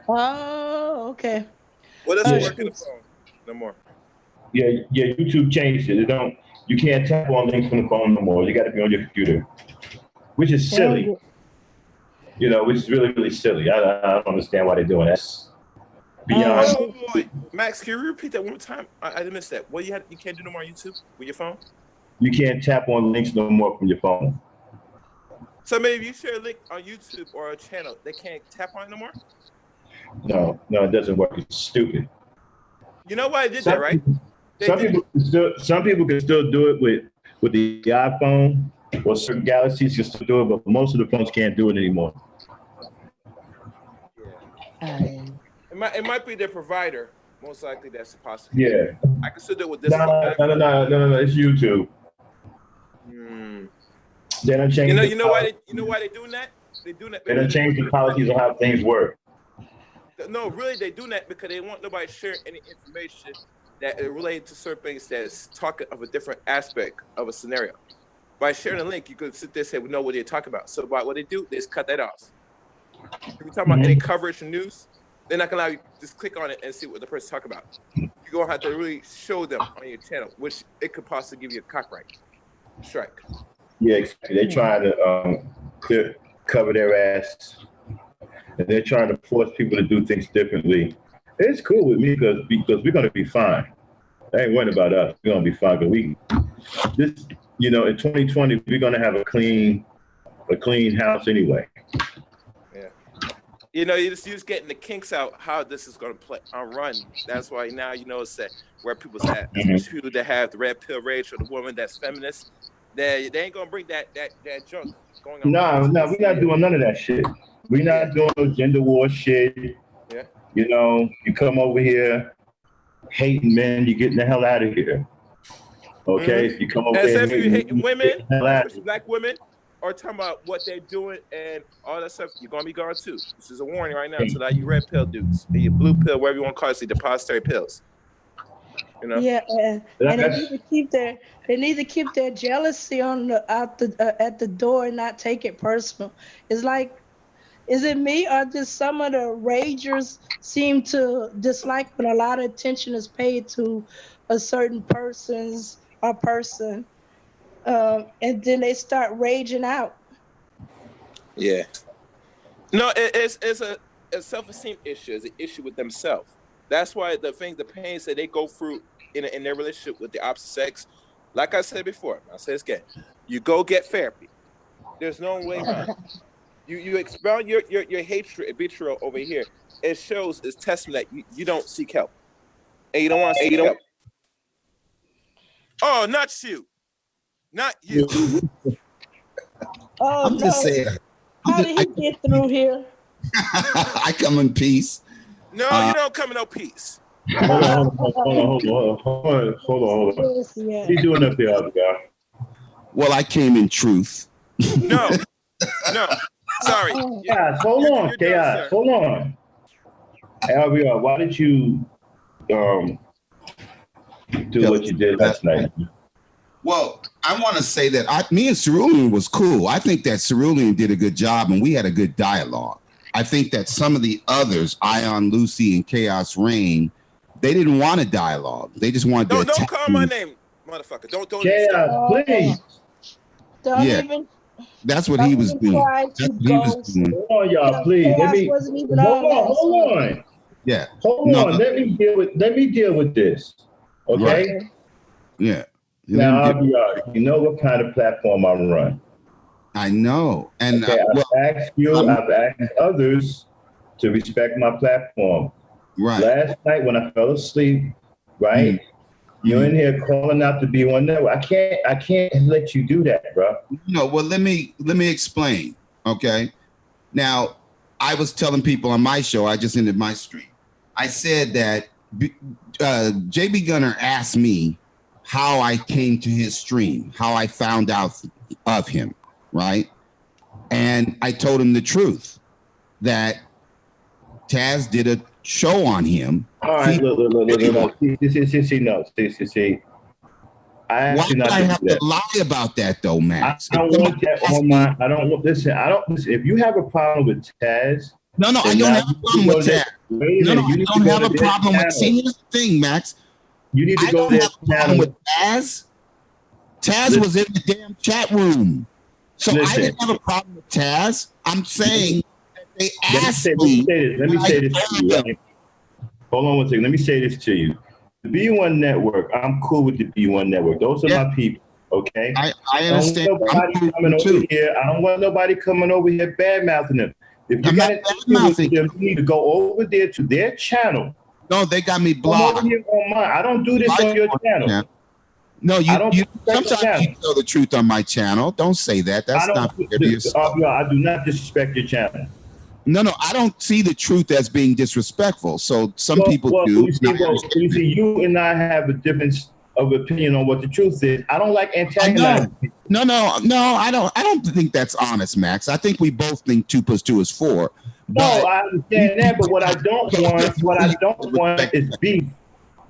Oh, okay. What doesn't work on the phone no more? Yeah, YouTube changed it. You can't tap on links from the phone no more. You got to be on your computer, which is silly. You know, which is really, really silly. I don't understand why they're doing that. Beyond. Oh, wait. Max, can you repeat that one more time? I missed that. What you can't do no more on YouTube with your phone? You can't tap on links no more from your phone. So maybe if you share a link on YouTube or a channel, they can't tap on it no more? No, it doesn't work. It's stupid. You know why I did that, right? Some people can still do it with the iPhone, or certain galaxies can still do it, but most of the phones can't do it anymore. Yeah. It might be their provider. Most likely that's a possibility. Yeah. I can still do it with this. No. It's YouTube. They don't change. You know why they're doing that? They don't change the policies on how things work. No, really, they do that because they want nobody sharing any information that is related to certain things that's talking of a different aspect of a scenario. By sharing a link, you could sit there and say, we know what they're talking about. So by what they do, they just cut that off. If you're talking about any coverage and news, they're not going to allow you to just click on it and see what the person's talking about. You're going to have to really show them on your channel, which it could possibly give you a copyright strike. Yeah, exactly. They're trying to cover their ass. And they're trying to force people to do things differently. It's cool with me because we're going to be fine. They ain't worrying about us. We're going to be fine. But in 2020, we're going to have a clean a clean house anyway. Yeah. You know, you're just getting the kinks out how this is going to play run. That's why now you know it's that where people's at, especially people that have the red pill rage or the woman that's feminist. They ain't gonna bring that junk going on. No, we're not doing none of that shit. We're not doing no gender war shit. Yeah. You know, you come over here hating men, you're getting the hell out of here. Okay? Mm-hmm. You come over and here if you hate women, especially black women, or talking about what they're doing and all that stuff, you're gonna be gone too. This is a warning right now to that you red pill dudes and your blue pill, whatever you want to call it, the depository pills. You know? Yeah, and they need to keep their jealousy on at the door and not take it personal. It's like, is it me or just some of the ragers seem to dislike when a lot of attention is paid to a certain person, and then they start raging out? Yeah. No, it's a self-esteem issue. It's an issue with themselves. That's why the pains that they go through in their relationship with the opposite sex, like I said before, I'll say this again, you go get therapy. There's no way around. You expound your hatred and vitriol over here. It shows, it's testament that you don't seek help. And you don't want to seek help. Oh, not you. Not you. Oh, I'm just saying. How did he get through here? I come in peace. No, you don't come in no peace. Hold on. Yeah. He's doing up the other guy. Well, I came in truth. No. Sorry. Chaos, hold on. Chaos, hold on. Alvia, why did you do what you did last night? Well, I want to say that me and Cerulean was cool. I think that Cerulean did a good job and we had a good dialogue. I think that some of the others, Ion, Lucy, and Chaos Rain, they didn't want a dialogue. They just wanted to don't call my name, motherfucker. Don't Chaos, please. Don't even. That's what he was doing. That's what he was doing. Hold on, y'all, please. Hold on. Yeah. Hold on. Let me deal with this. Okay. Right. Yeah. Now, you know what kind of platform I run. I know. And okay, I've asked others to respect my platform. Right. Last night when I fell asleep, right? You're in here calling out to be on network. I can't let you do that, bro. No, well, let me explain. Okay. Now, I was telling people on my show, I just ended my stream. I said that JB Gunner asked me how I came to his stream, how I found out of him, right? And I told him the truth, that Taz did a show on him. All right, look. See. Why do I have to lie about that though, Max? I don't want that on my. I don't want. Listen. If you have a problem with Taz. No, I don't have a problem with Taz. No, I don't have a problem with. See, here's the thing, Max. You need to I go don't have a problem with Taz. Taz was in the damn chat room, so I didn't have a problem with Taz. I'm saying that they asked me. Let me say this to you. Right? Hold on one second. Let me say this to you. The B1 Network, I'm cool with the B1 Network. Those are my people, okay? I understand. I don't want nobody coming over here bad-mouthing them. If you got them, you need to go over there to their channel. No, they got me blocked. Over here on mine. I don't do this on your channel. No, you sometimes you tell the truth on my channel. Don't say that. That's not fair to yourself. I do not disrespect your channel. No, I don't see the truth as being disrespectful. So some people do. You see, you and I have a difference of opinion on what the truth is. I don't like antagonizing people. No, I don't think that's honest, Max. I think we both think 2 + 2 is 4. No, I understand that, but what I don't want is beef.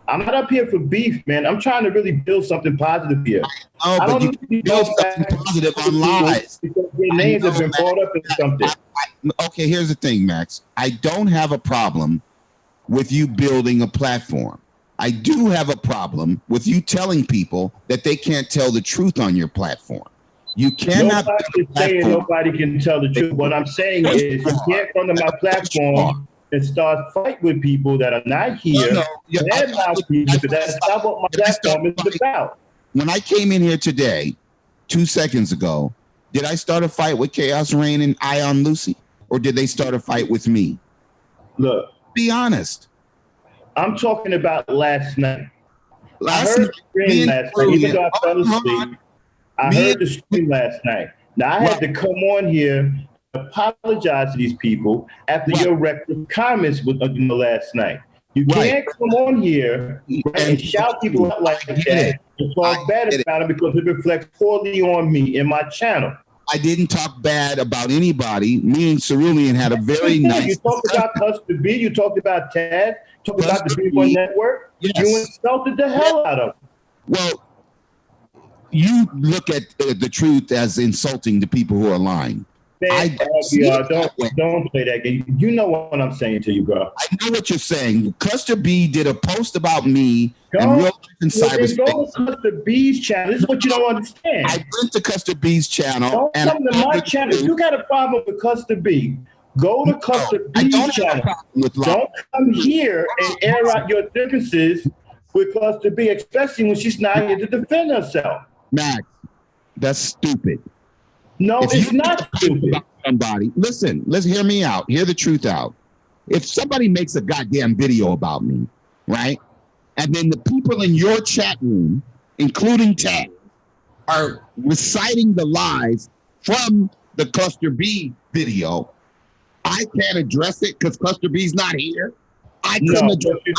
I'm not up here for beef, man. I'm trying to really build something positive here. I don't but you build something positive on lies. Because their names have been brought up in something. Okay, here's the thing, Max. I don't have a problem with you building a platform. I do have a problem with you telling people that they can't tell the truth on your platform. You cannot. Nobody can tell the truth. What I'm saying is you can't come to my platform and start fight with people that are not here. That's not what my platform is about. When I came in here today, 2 seconds ago, Did I start a fight with Chaos Rain and Ion Lucy? Or did they start a fight with me? Look, Be honest. I'm talking about last night. I Last heard night, the stream last night, even though I fell asleep. I heard the stream last night. Now, I had to come on here and apologize to these people after your reckless comments last night. You can't come on here and shout people out like that and talk bad about them because it reflects poorly on me in my channel. I didn't talk bad about anybody. Me and Cerulean had a very nice. You talked about Cluster B. You talked about Tad. You talked about the B1 Network. Yes. You insulted the hell out of them. Well, you look at the truth as insulting the people who are lying. Man, don't play that game. You know what I'm saying to you, bro. I know what you're saying. Cluster B did a post about me and real life in cyberspace. Go to Cluster B's channel. This is what you don't understand. I went to Cluster B's channel. Don't come to my channel. If you got a problem with Cluster B, go to Cluster B's channel. Don't come here and air out your differences with Cluster B, especially when she's not here to defend herself. Max, that's stupid. No, it's not stupid. Somebody, listen, let's hear me out. Hear the truth out. If somebody makes a goddamn video about me, right? And then the people in your chat room, including Tad, are reciting the lies from the Cluster B video, I can't address it because Cluster B's not here. I couldn't address it.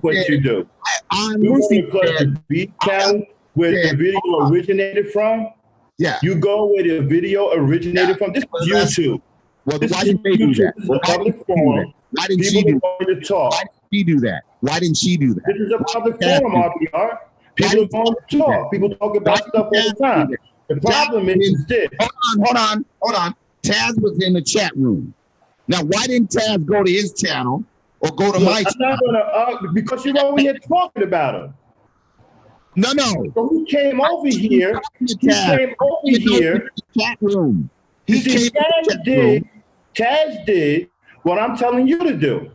What you do. I'm you go to Cluster B channel where the video originated from. Yeah. You go where the video originated from. This is YouTube. Well, why didn't they do that? This is a public forum. Why didn't she do that? To talk. Why didn't she do that? Why didn't she do that? This is a public forum, RPR. People are going to talk. People talk about stuff all the time. The problem is this. Hold on. Taz was in the chat room. Now, why didn't Taz go to his channel or go to my channel? I'm not going to argue because you're over here talking about him. No. So he came over here. Chat room. Taz did what I'm telling you to do.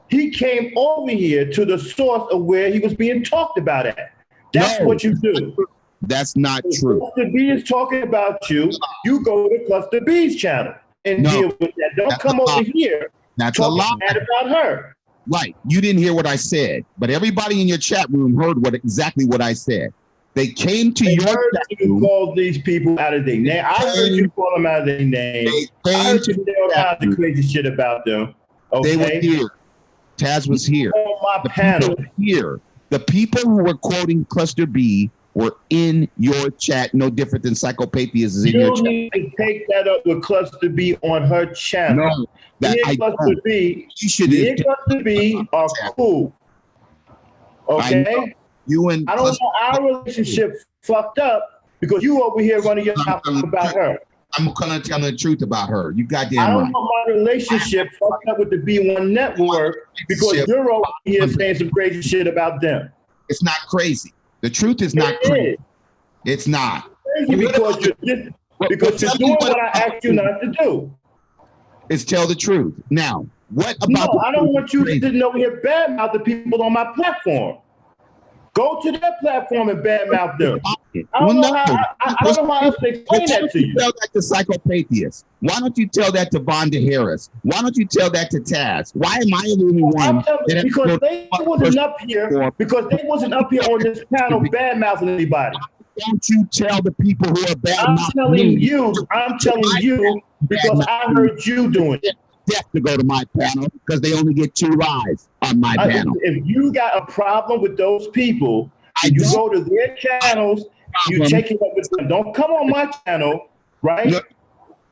He came over here to the source of where he was being talked about at. That's what you do. That's not true. Cluster B is talking about you. You go to Cluster B's channel and deal with that. Don't come over here talking bad about her. Right. You didn't hear what I said, but everybody in your chat room heard exactly what I said. They came to your chat room. You called these people out of their name. I heard you call them out of their name. I heard you say all kinds of crazy shit about them. Okay? They were here. Taz was here. On my panel. Here. The people who were quoting Cluster B were in your chat, no different than Psychopathia is in your chat. You need to take that up with Cluster B on her channel. No, Cluster B, Cluster B are cool. Okay? I don't want our relationship fucked up because you over here running your mouth about her. I'm gonna tell the truth about her. You goddamn right. I don't want my relationship fucked up with the B1 Network because you're over here saying some crazy shit about them. It's not crazy. The truth is not crazy. It's not. Because you're doing what I asked you not to do. It's tell the truth. Now, what about? No, I don't want you sitting over here badmouth the people on my platform. Go to their platform and badmouth them. I don't know how else to explain that to you. Tell that to Psychopathia. Why don't you tell that to Vonda Harris? Why don't you tell that to Taz? Why am I the only one? Because they wasn't up here. Because they wasn't up here on this panel badmouthing anybody. Don't you tell the people who are badmouthing me? I'm telling you because I heard you doing it. Death to go to my panel because they only get 2 lives on my panel. If you got a problem with those people, you go to their channels, you take it up with them. Don't come on my channel, right?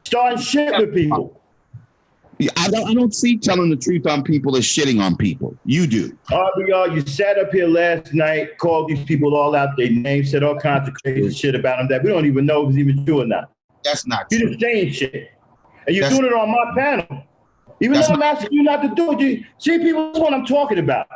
Starting shit with people. I don't see telling the truth on people is shitting on people. You do. RBR, you sat up here last night, called these people all out their names, said all kinds of crazy shit about them that we don't even know if it's even true or not. That's not true. You're just saying shit. And you're doing it on my panel. Even though I'm asking you not to do it, you see, people, that's what I'm talking about.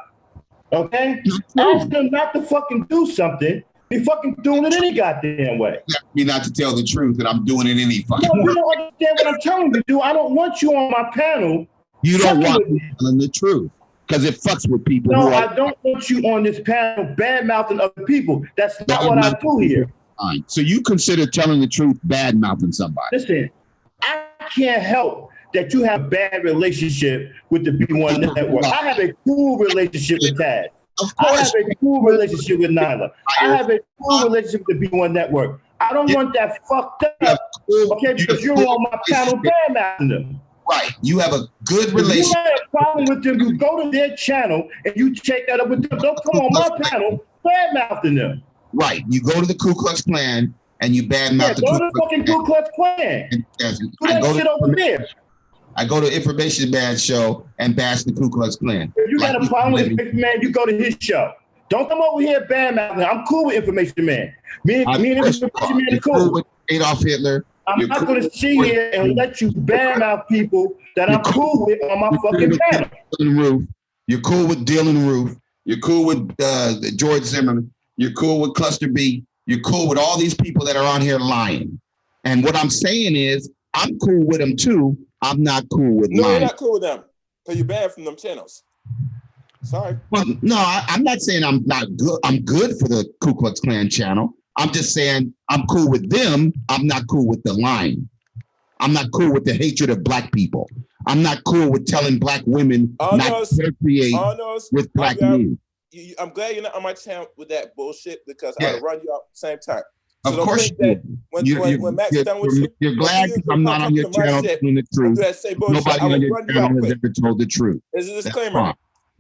Okay? Ask them not to fucking do something. They fucking doing it any goddamn way. Me not to tell the truth that I'm doing it any fucking way. No, you don't understand what I'm telling you to do. I don't want you on my panel. You don't want me telling the truth because it fucks with people. No, I don't want you on this panel bad mouthing other people. That's not what I do here. Fine. So you consider telling the truth bad mouthing somebody? Listen, I can't help that you have a bad relationship with the B1 Network. I have a cool relationship with Taz. Of I course. have a cool relationship with Nyla. I have a cool relationship with the B1 Network. I don't want that fucked up, okay, because you're on my channel bad mouthing them. Right. You have a good If you relationship. have a problem with them, you go to their channel and you take that up with them. Don't come on my channel bad mouthing them. Right. You go to the Ku Klux Klan and you bad mouth the go Ku to the Klux fucking Ku Klux Klan. And, Do that shit over there. I go to Information Man show and bash the Ku Klux Klan. If you got a problem with Information Man, you go to his show. Don't come over here bad mouthing. I'm cool with Information Man. Me and Information Man are cool. With Adolf Hitler. I'm not going to sit here and let you bad mouth people that I'm cool with on my fucking channel. You're cool with Dylan Roof. You're cool with George Zimmerman. You're cool with Cluster B. You're cool with all these people that are on here lying. And what I'm saying is, I'm cool with them too. I'm not cool with lying. No, you're not cool with them because you're banned from them channels. Sorry. Well, no, I'm not saying I'm not good. I'm good for the Ku Klux Klan channel. I'm just saying I'm cool with them. I'm not cool with the lying. I'm not cool with the hatred of black people. I'm not cool with telling black women not to procreate with black men. I'm glad you're not on my channel with that bullshit because I'll run you out at the same time. So of course, when Max is done with you, you're glad because I'm not on your channel telling the truth. Nobody on your channel has ever told the truth. It's a disclaimer.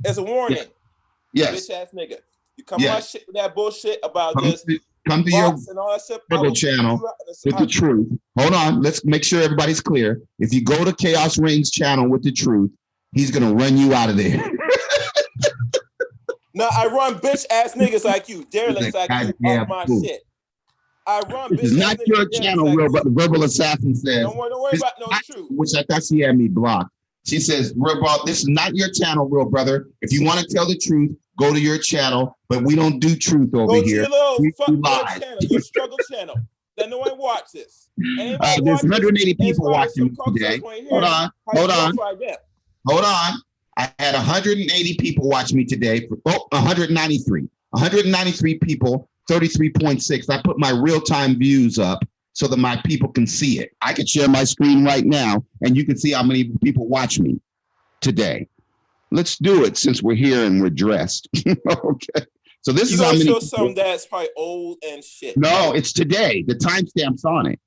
It's a warning. Yes. Bitch ass nigga. You come on my shit with that bullshit about this. Come to your channel with the truth. Hold on. Let's make sure everybody's clear. If you go to Chaos Reigns' channel with the truth, he's going to run you out of there. No, I run bitch ass niggas like you, derelicts like you, off my shit. I run bitch ass niggas. It's not your channel, like real, but the Verbal Assassin says. Don't worry about no truth. Which I thought she had me blocked. She says, this is not your channel, real brother. If you want to tell the truth, go to your channel, but we don't do truth over here. Go to your little fuck channel, your struggle channel that no one watches. There's 180 people watching today. Hold on. I had 180 people watch me today. 193. 193 people, 33.6. I put my real-time views up so that my people can see it. I can share my screen right now, and you can see how many people watch me today. Let's do it since we're here and we're dressed. Okay. So this is how many. You show something that's probably old and shit. No, it's today. The timestamp's on it.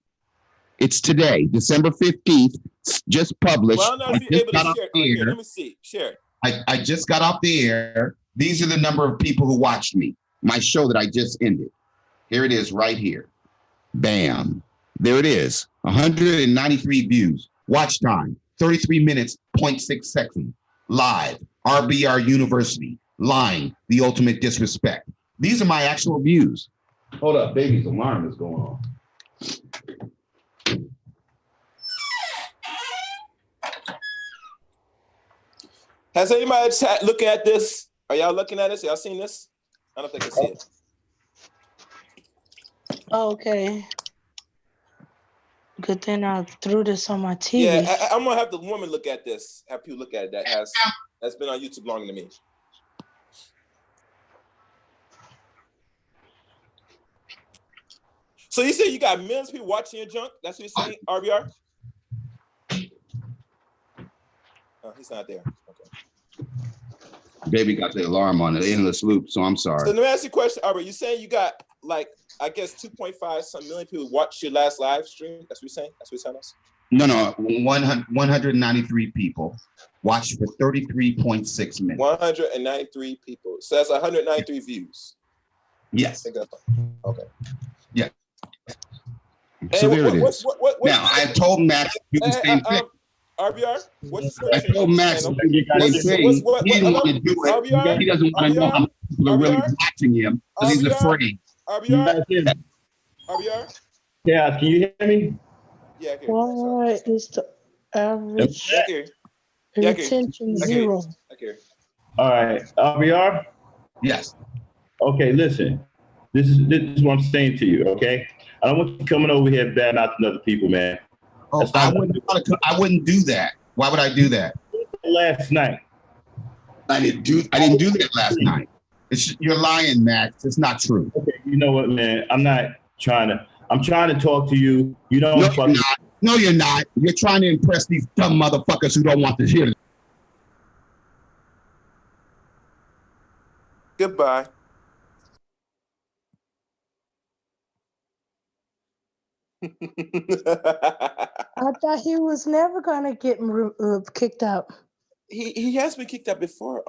It's today, December 15th, just published. Well, I don't know if you're able to share it. Okay, let me see. Share it. I just got off the air. These are the number of people who watched me. My show that I just ended. Here it is right here. Bam. There it is. 193 views. Watch time, 33 minutes, 0.6 seconds. Live. RBR University. Lying. The ultimate disrespect. These are my actual views. Hold up. Baby's alarm is going on. Has anybody looking at this? Are y'all looking at this? Y'all seen this? I don't think I see it. Okay. Good thing I threw this on my TV. Yeah, I'm gonna have the woman look at this. Have people look at it that's been on YouTube longer than me. So you say you got millions of people watching your junk? That's what you're saying, RBR? Oh, he's not there. Okay. Baby got the alarm on the endless loop, so I'm sorry. So let me ask you a question, RBR. You saying you got like, I guess 2.5 some million people watch your last live stream? That's what you're saying? That's what you're telling us? No. 193 people watched for 33.6 minutes. 193 people. So that's 193 views. Yes. I think that's okay. Yeah. So there it is. Now, I told Max you can same thing. RBR, what's your I told Max he didn't want to do it. RBR? He doesn't want to know how many people are really watching him because he's afraid. RBR? Yeah, can you hear me? Yeah, I can. What is the average retention? Zero. All right, RBR? Yes. Okay, listen. This is what I'm saying to you, okay? I don't want you coming over here bad mouthing other people, man. Oh, I wouldn't do that. Why would I do that? Last night. I didn't do that last night. You're lying, Max. It's not true. Okay, you know what, man? I'm not I'm trying to talk to you. You don't No, fucking. you're not. No, you're not. You're trying to impress these dumb motherfuckers who don't want to hear it. Goodbye. I thought he was never gonna get kicked out. He has been kicked out before.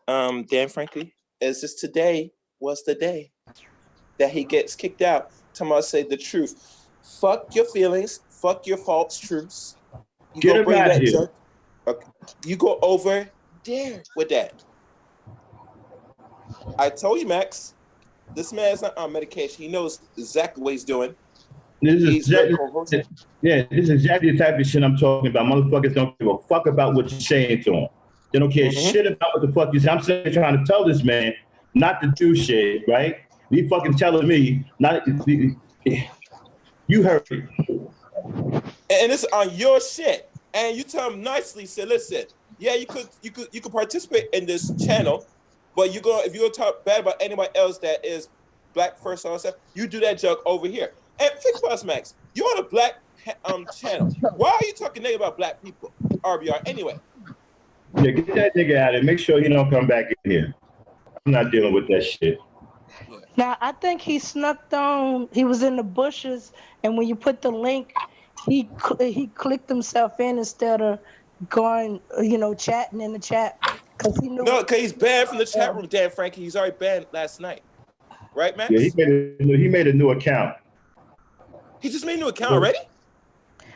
Dan Frankie. It's just today was the day that he gets kicked out. Tomorrow say the truth. Fuck your feelings. Fuck your false truths. You Get go him bring out that here. jerk. Okay. You go over there with that. I told you, Max. This man's not on medication. He knows exactly what he's doing. This He's is very exactly, this is exactly the type of shit I'm talking about. Motherfuckers don't give a fuck about what you're saying to them. They don't care shit about what the fuck you say. I'm sitting trying to tell this man not to do shit, right? He fucking telling me not. You heard it. And it's on your shit. And you tell him nicely, say, listen, yeah, you could participate in this channel, but if you're gonna talk bad about anybody else that is black first or stuff, you do that joke over here. And think about us, Max. You're on a black channel. Why are you talking negative about black people? RBR. Anyway. Yeah, get that nigga out of here. Make sure he don't come back in here. I'm not dealing with that shit. Now I think he snuck on. He was in the bushes, and when you put the link, he clicked himself in instead of going, chatting in the chat because he knew. No, because he's banned from the chat room, Dan Frankie. He's already banned last night. Right, Max? Yeah, he made a new account. He just made a new account already?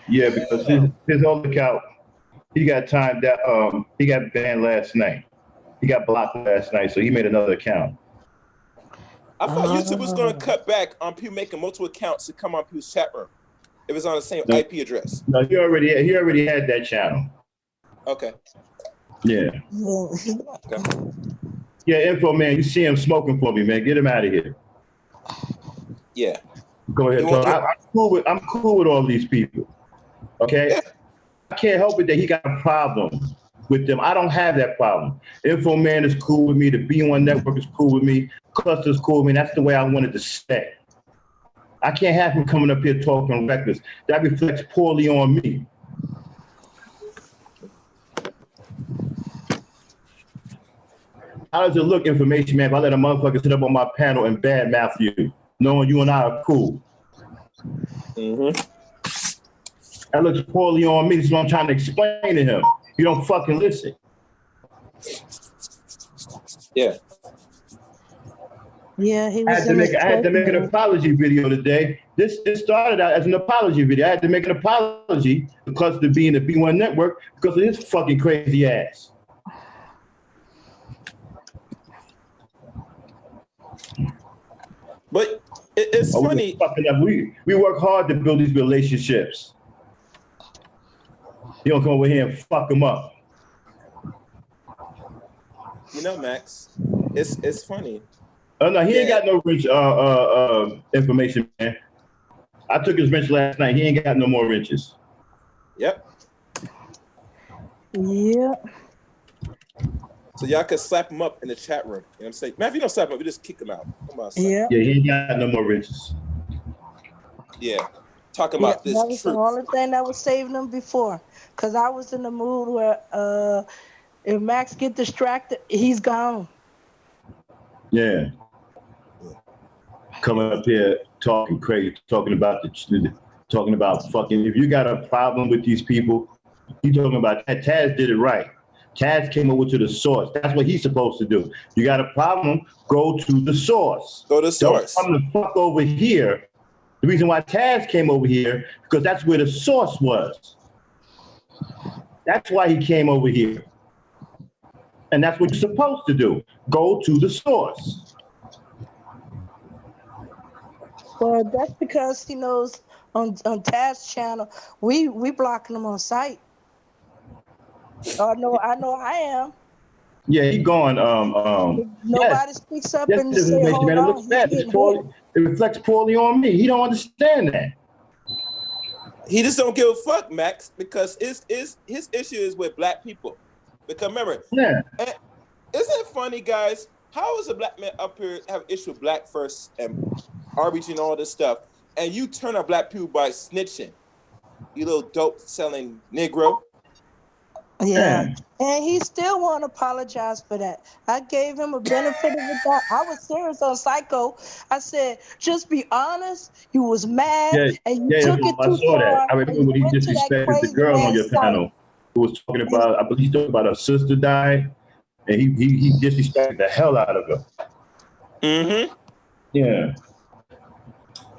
Yeah, because his old account, he got timed out. He got banned last night. He got blocked last night, so he made another account. I thought YouTube was going to cut back on people making multiple accounts to come on people's chat room if it's on the same IP address. No, he already had that channel. Okay. Yeah. Okay. Yeah, Info Man, you see him smoking for me, man. Get him out of here. Yeah. Go ahead. I'm cool with all these people. Okay? Yeah. I can't help it that he got a problem with them. I don't have that problem. Info Man is cool with me. The B1 Network is cool with me. Cluster's cool with me. That's the way I wanted to stay. I can't have him coming up here talking reckless. That reflects poorly on me. How does it look, Information Man, if I let a motherfucker sit up on my panel and badmouth you, knowing you and I are cool? Mm-hmm. That looks poorly on me. This is what I'm trying to explain to him. You don't fucking listen. Yeah. Yeah, he I was. had to make an apology video today. This started out as an apology video. I had to make an apology because of being the B1 Network because of his fucking crazy ass. But it's funny. We work hard to build these relationships. You don't come over here and fuck them up. You know, Max, it's funny. Oh no, he ain't got no wrench Information Man. I took his wrench last night. He ain't got no more wrenches. Yep. Yep. So y'all could slap him up in the chat room. You know what I'm saying? Man, if you don't slap him up, we just kick him out. Come on, yeah. Yeah, he ain't got no more wrenches. Yeah. Talking about this That was truth. the only thing that was saving him before. Because I was in the mood where if Max get distracted, he's gone. Yeah. Coming up here talking crazy, talking about fucking. If you got a problem with these people, you talking about Taz did it right. Taz came over to the source. That's what he's supposed to do. You got a problem, go to the source. Go to the source. Don't come the fuck over here. The reason why Taz came over here, because that's where the source was. That's why he came over here. And that's what you're supposed to do. Go to the source. Well, that's because he knows on Taz's channel, we blocking him on sight. I know I am. Yeah, he going. Nobody speaks up Yes, and say, hold man, it on. looks bad. It reflects poorly on me. He don't understand that. He just don't give a fuck, Max, because his issue is with black people. Because remember, Yeah. isn't it funny, guys? How is a black man up here have an issue with black first and RBG and all this stuff, and you turn on black people by snitching. You little dope selling Negro. Yeah. And he still won't apologize for that. I gave him a benefit of the doubt. I was serious on Psycho. I said, just be honest. You was mad and you took it I too saw that. far. I remember when he Went to that disrespected the crazy girl on man's your site. panel who was talking about, I believe he talked about her sister died, and he disrespected the hell out of her. Mm-hmm. Yeah.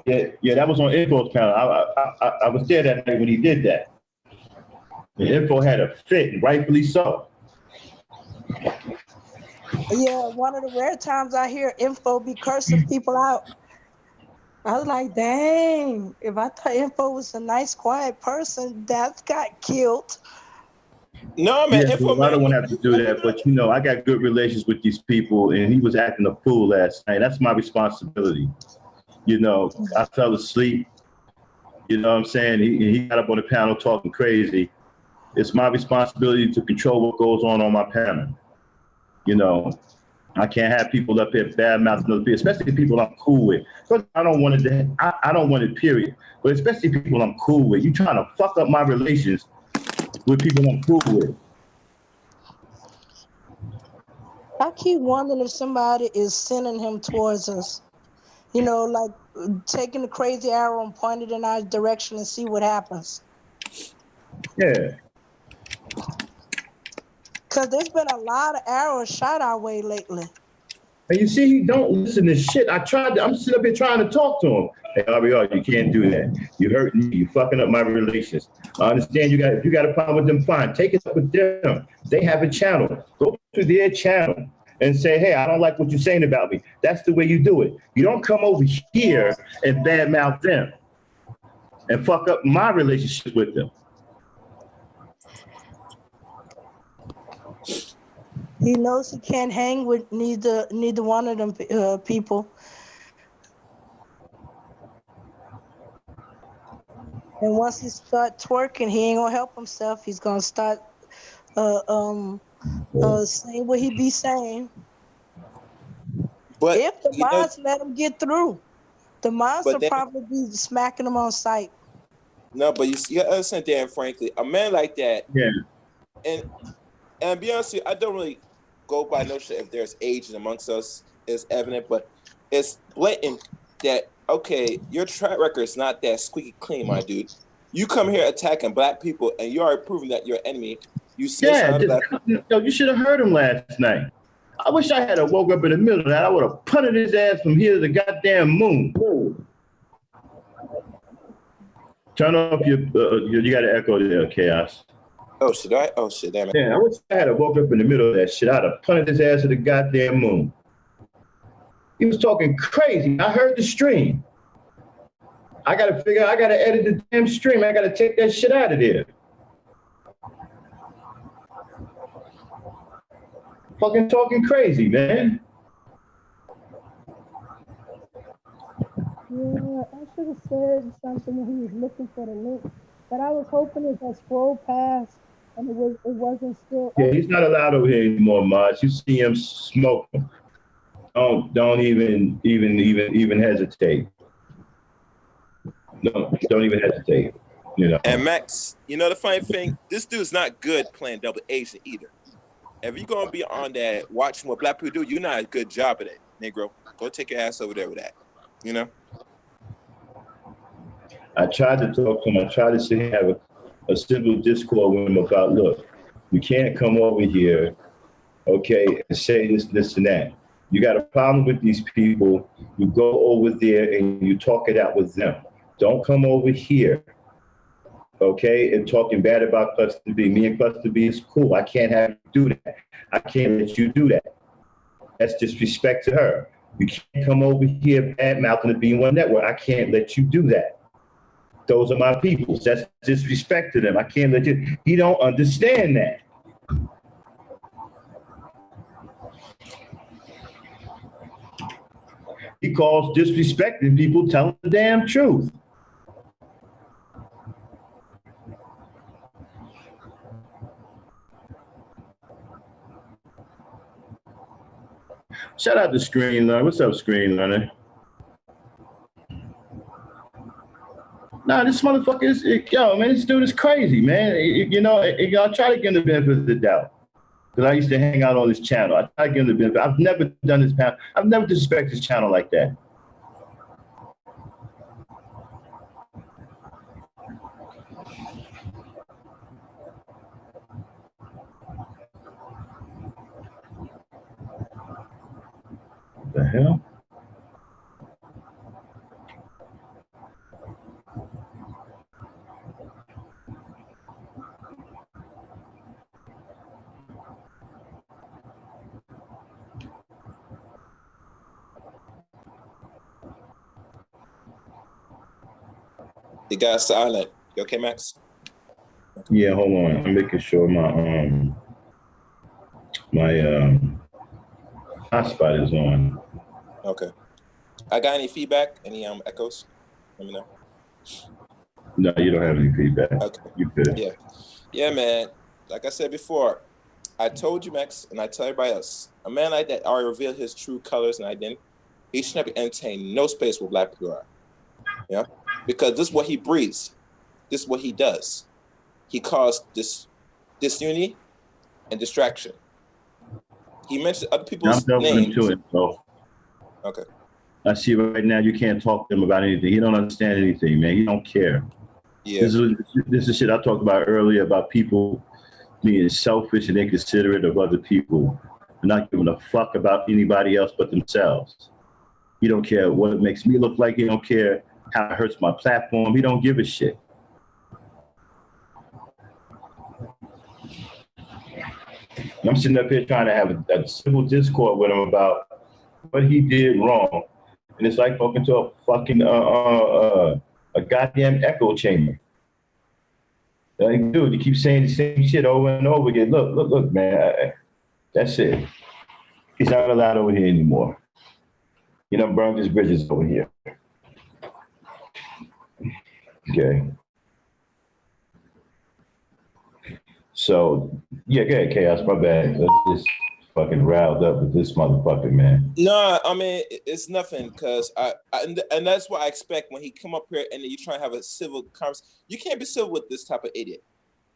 Yeah, that was on Info's panel. I was there that night when he did that. And Info had a fit, and rightfully so. Yeah, one of the rare times I hear Info be cursing people out. I was like, dang, if I thought Info was a nice, quiet person, that got killed. No, man. Yeah, well, I don't want to have to do that, but you know, I got good relations with these people, and he was acting a fool last night. That's my responsibility. You know, I fell asleep. You know what I'm saying? He got up on the panel talking crazy. It's my responsibility to control what goes on my panel. You know, I can't have people up here bad mouthing other people, especially people I'm cool with. But I don't want it. I don't want it. Period. But especially people I'm cool with. You trying to fuck up my relations with people I'm cool with. I keep wondering if somebody is sending him towards us. You know, like taking the crazy arrow and pointing it in our direction and see what happens. Yeah. Because there's been a lot of arrows shot our way lately. And you see, he don't listen to shit. I'm sitting up here trying to talk to him. Hey, RBR, you can't do that. You hurting me. You fucking up my relations. I understand if you got a problem with them, fine. Take it up with them. They have a channel. Go to their channel and say, hey, I don't like what you're saying about me. That's the way you do it. You don't come over here and badmouth them and fuck up my relationship with them. He knows he can't hang with neither one of them people. And once he start twerking, he ain't gonna help himself. He's gonna start saying what he be saying. But if the mods let him get through, the mods will probably be smacking him on sight. No, but you understand, Dan, frankly, a man like that, yeah. And be honest with you, I don't really go by notion if there's age amongst us is evident, but it's blatant that, okay, your track record is not that squeaky clean, my dude. You come here attacking black people and you are proving that you're an enemy. You you should have heard him last night. I wish I had woke up in the middle of that. I would have punted his ass from here to the goddamn moon. Turn off you got an echo there, Chaos. Oh, should I? Oh, shit, damn it. Yeah, I wish I had woke up in the middle of that shit. I'd have punted his ass to the goddamn moon. He was talking crazy. I heard the stream. I got to edit the damn stream. I got to take that shit out of there. Fucking talking crazy, man. Yeah, I should have said something when he was looking for the link, but I was hoping it had scrolled past and it wasn't still. Yeah, he's not allowed over here anymore, Mars. You see him smoking. Don't even hesitate. No, don't even hesitate. You know. And Max, you know the funny thing, this dude's not good playing double agent either. If you're gonna be on that watching what black people do, you're not a good job at it, Negro. Go take your ass over there with that. You know? I tried to talk to him. I tried to sit here and have a civil discourse with him about, look, you can't come over here, okay, and say this, and that. You got a problem with these people, you go over there and you talk it out with them. Don't come over here, okay, and talking bad about Cluster B. Me and Cluster B is cool. I can't have you do that. I can't let you do that. That's disrespect to her. You can't come over here bad mouthing the B1 network. I can't let you do that. Those are my people. That's disrespect to them. I can't let you. He don't understand that. He calls disrespecting people telling the damn truth. Shout out to Screen Learner. What's up, Screen Learner? Nah, this motherfucker is, yo, man, this dude is crazy, man. I try to give him the benefit of the doubt. Because I used to hang out on this channel. I try to give him the benefit. I've never done this panel. I've never disrespected this channel like that. What the hell? It got silent. You okay, Max? Yeah, hold on. I'm making sure my hotspot is on. Okay. I got any feedback? Any echoes? Let me know. No, you don't have any feedback. Okay. You good. Yeah, man. Like I said before, I told you, Max, and I tell everybody else, a man like that already revealed his true colors and identity. He should never entertain no space where black people are. Yeah? Because this is what he breathes. This is what he does. He caused disunity and distraction. He mentioned other people's I'm done with him names. too. So Okay. I see right now you can't talk to him about anything. He don't understand anything, man. He don't care. Yeah. This is shit I talked about earlier about people being selfish and inconsiderate of other people, not giving a fuck about anybody else but themselves. He don't care what it makes me look like. He don't care how it hurts my platform. He don't give a shit. I'm sitting up here trying to have a civil discourse with him about what he did wrong, and it's like talking to a fucking a goddamn echo chamber. Like, dude, you keep saying the same shit over and over again. Look, man. That's it. He's not allowed over here anymore. You know, burned his bridges over here. Okay. So, yeah, go ahead, Chaos. My bad. Let's just fucking riled up with this motherfucker, man. No, I mean, it's nothing because and that's what I expect when he come up here and you try to have a civil conversation. You can't be civil with this type of idiot.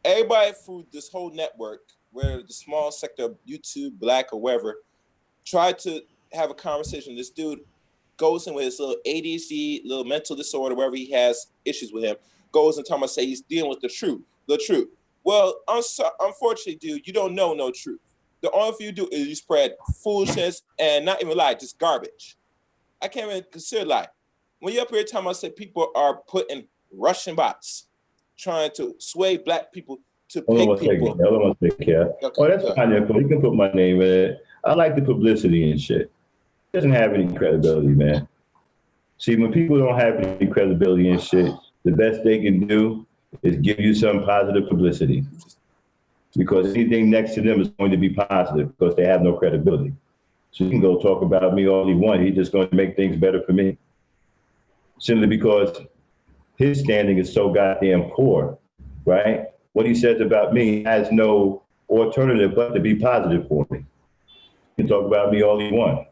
Everybody through this whole network, where the small sector of YouTube, black or whatever, try to have a conversation. This dude goes in with his little ADHD, little mental disorder, wherever he has issues with him, goes and talking about say he's dealing with the truth. Well, unfortunately, dude, you don't know no truth. The only thing you do is you spread foolishness and not even lie, just garbage. I can't even consider lie. When you're up here talking about say people are putting Russian bots trying to sway black people to pick people. Hold on a second, yeah. Okay, Oh, that's fine. You can put my name in it. I like the publicity and shit. It doesn't have any credibility, man. See, when people don't have any credibility and shit, the best they can do is give you some positive publicity. Because anything next to them is going to be positive because they have no credibility. So you can go talk about me all you want. He's just going to make things better for me. Simply because his standing is so goddamn poor, right? What he says about me has no alternative but to be positive for me. You can talk about me all you want.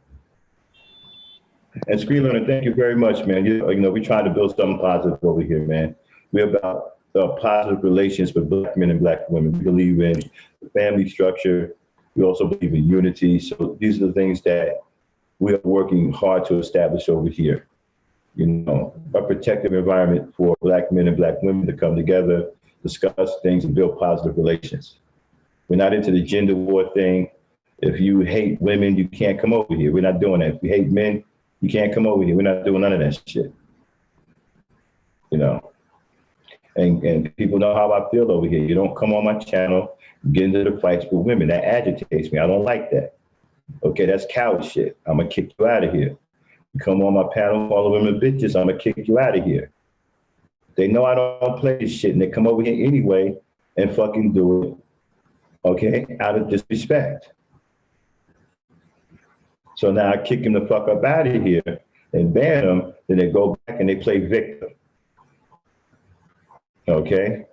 And Screeler, thank you very much, man. You know, we're trying to build something positive over here, man. We're about positive relations with black men and black women. We believe in family structure. We also believe in unity. So these are the things that we are working hard to establish over here. You know, a protective environment for black men and black women to come together, discuss things, and build positive relations. We're not into the gender war thing. If you hate women, you can't come over here. We're not doing that. If you hate men, you can't come over here. We're not doing none of that shit. You know, and people know how I feel over here. You don't come on my channel, get into the fights with women. That agitates me. I don't like that. Okay, that's coward shit. I'm gonna kick you out of here. You come on my panel, call the women bitches, I'm gonna kick you out of here. They know I don't play this shit, and they come over here anyway and fucking do it, okay, out of disrespect. So now I kick him the fuck up out of here and ban him, then they go back and they play victim. Okay?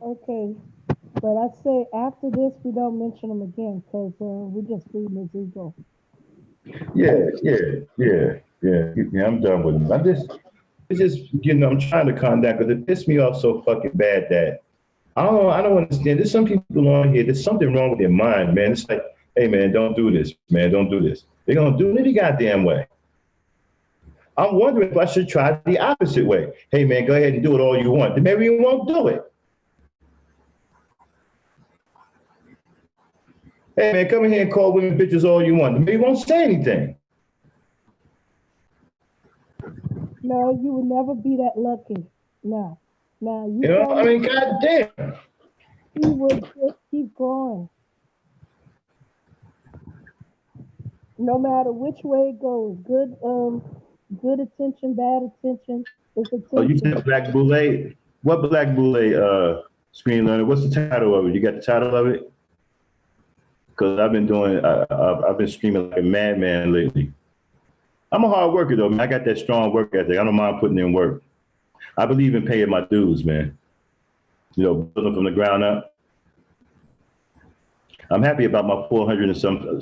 Okay. But I say after this, we don't mention him again because we're just feeding his ego. Yeah. I'm done with him. It's just, I'm trying to calm down because it pissed me off so fucking bad that I don't understand. There's some people on here. There's something wrong with their mind, man. It's like, hey, man, don't do this, man. Don't do this. They're gonna do it any goddamn way. I'm wondering if I should try the opposite way. Hey, man, go ahead and do it all you want. Then maybe you won't do it. Hey, man, come in here and call women bitches all you want. Maybe you won't say anything. No, you would never be that lucky. No. You know, I mean, goddamn. He would just keep going. No matter which way it goes. Good attention, bad attention. It's attention. Oh, you said Black Boule? What Black Boule screen learner? What's the title of it? You got the title of it? Because I've been streaming like a madman lately. I'm a hard worker though, man. I got that strong work ethic. I don't mind putting in work. I believe in paying my dues, man. Building from the ground up. I'm happy about my 400 and some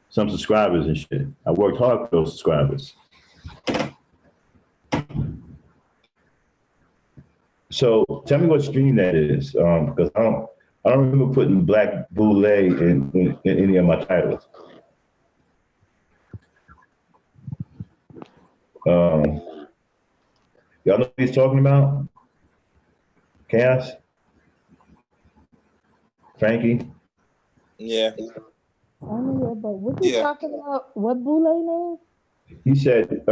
subscribers and shit. I worked hard for those subscribers. So tell me what stream that is, because I don't remember putting Black Boule in any of my titles. Y'all know what he's talking about? Chaos? Frankie? Yeah. I don't know, but what you talking about? What Boule name? He said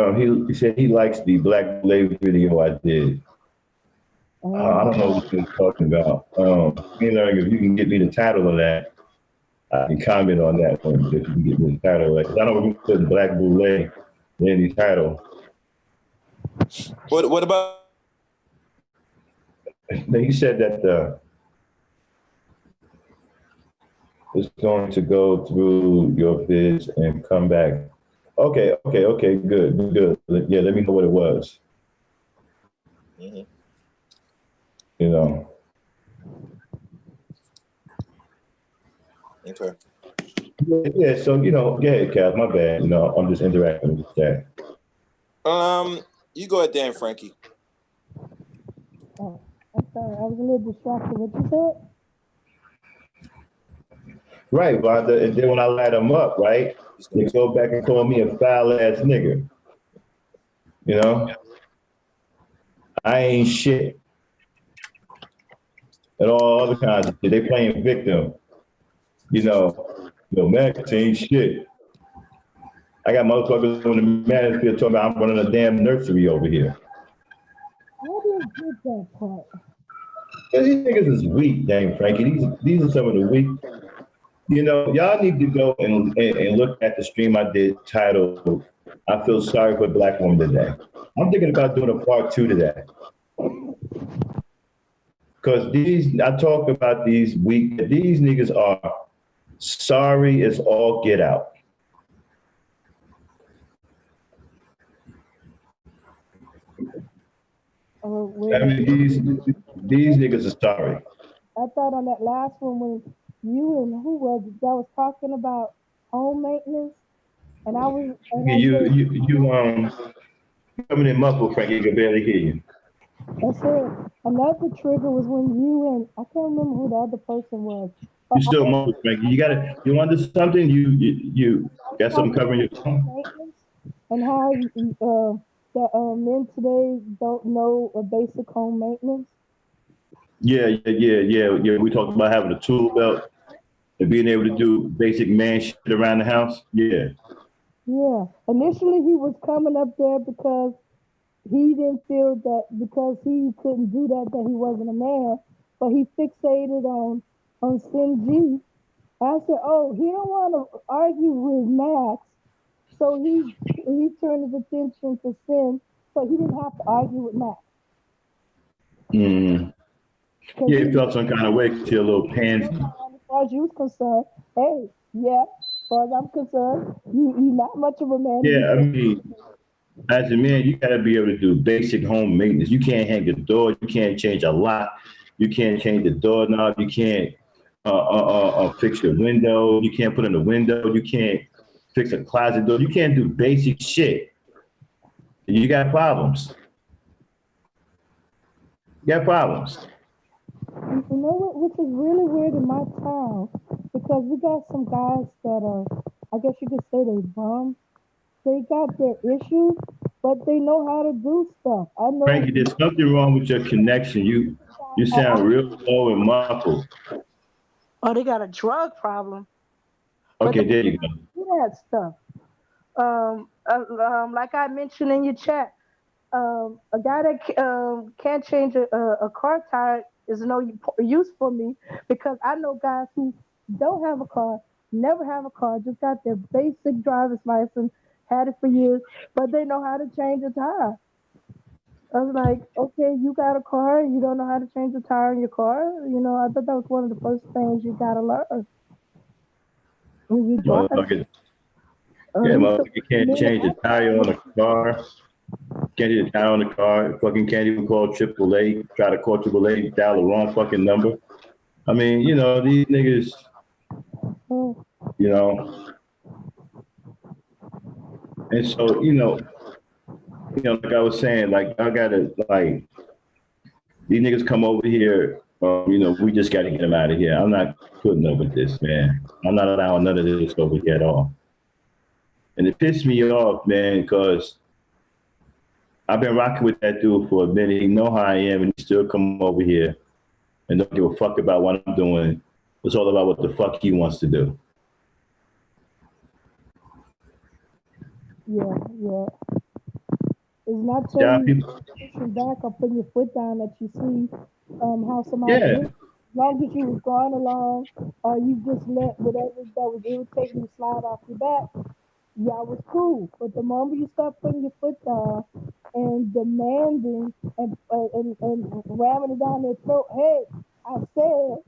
he likes the Black Boule video I did. I don't know what he's talking about. If you can get me the title of that, I can comment on that one. If you can get me the title of that, because I don't remember putting Black Boule in any title. What about? He said that it's going to go through your vids and come back. Okay, good. Yeah, let me know what it was. Mm-hmm. Okay. Yeah, so go ahead, Cass. My bad. I'm just interacting with that. You go ahead, Dan Frankie. Oh, I'm sorry. I was a little distracted. What you said? Right, but and then when I light them up, right, they go back and call me a foul ass nigga. I ain't shit. And all other kinds of shit. They playing victim. Max ain't shit. I got motherfuckers on the manosphere talking about I'm running a damn nursery over here. I didn't get that part. These niggas is weak, dang Frankie. These are some of the weak. Y'all need to go and look at the stream I did titled "I Feel Sorry for Black Women Today." I'm thinking about doing a part 2 to that. Because I talk about these niggas are sorry as all get out. I mean, these niggas are sorry. I thought on that last one when you and who was it that was talking about home maintenance, and I was. And you coming in muffled, Frankie. You can barely hear you. That's it. Another trigger was when you and I can't remember who the other person was. You still muffled, Frankie. You want to do something? You got something covering your tongue? And how that men today don't know a basic home maintenance. Yeah. We talked about having a tool belt and being able to do basic man shit around the house. Yeah. Yeah. Initially, he was coming up there because he didn't feel that because he couldn't do that he wasn't a man. But he fixated on Sin G. I said, oh, he don't want to argue with Max. So he turned his attention to Sin, so he didn't have to argue with Max. Mm. Yeah, he felt some kind of way to a little pansy. As far as you was concerned, hey, yeah, as far as I'm concerned, you not much of a man. Yeah, I mean, as a man, you gotta be able to do basic home maintenance. You can't hang a door, you can't change a lock, You can't change the doorknob. You can't fix the window. You can't put in the window. You can't fix a closet door. You can't do basic shit. And you got problems. You got problems. You know what? Which is really weird in my town because we got some guys that are, I guess you could say they bum. They got their issues, but they know how to do stuff. I know. Frankie, there's something wrong with your connection. You sound real low and muffled. Oh, they got a drug problem. Okay, there you go. Do that stuff. Like I mentioned in your chat, a guy that can't change a car tire is no use for me because I know guys who don't have a car, never have a car, just got their basic driver's license, had it for years, but they know how to change a tire. I was like, okay, you got a car, you don't know how to change the tire in your car. You know, I thought that was one of the first things you gotta learn when you drive. Motherfucker can't change the tire on a car. Can't change the tire on the car. Fucking can't even call AAA. Try to call AAA, dial the wrong fucking number. I mean, you know, these niggas, you know. And so, like I was saying, like I gotta like these niggas come over here. We just gotta get them out of here. I'm not putting up with this, man. I'm not allowing none of this over here at all. And it pissed me off, man, because I've been rocking with that dude for a minute. He know how I am, and he still come over here and don't give a fuck about what I'm doing. It's all about what the fuck he wants to do. Yeah. It's not telling you pushing back or putting your foot down that you see how somebody is. As long as you was going along or you just let whatever that was irritating you slide off your back, y'all was cool. But the moment you start putting your foot down and demanding and ramming it down their throat, hey, I said,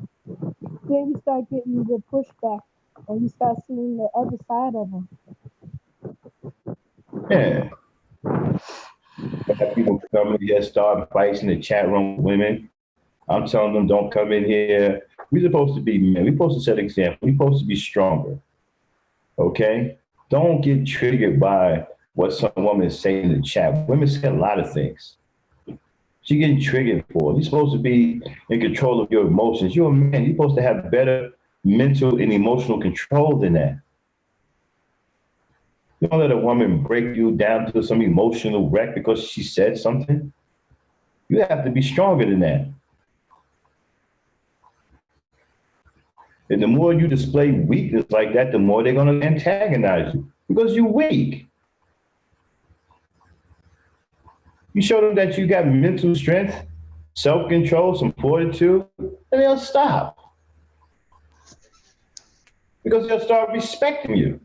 then you start getting the pushback and you start seeing the other side of them. Yeah. People come in here, start fights in the chat room with women. I'm telling them, don't come in here. We're supposed to be men. We're supposed to set an example. We're supposed to be stronger. Okay? Don't get triggered by what some woman is saying in the chat. Women say a lot of things. She's getting triggered for it. You're supposed to be in control of your emotions. You're a man. You're supposed to have better mental and emotional control than that. You don't let a woman break you down to some emotional wreck because she said something. You have to be stronger than that. And the more you display weakness like that, the more they're going to antagonize you because you're weak. You show them that you got mental strength, self-control, some fortitude, and they'll stop. Because they'll start respecting you.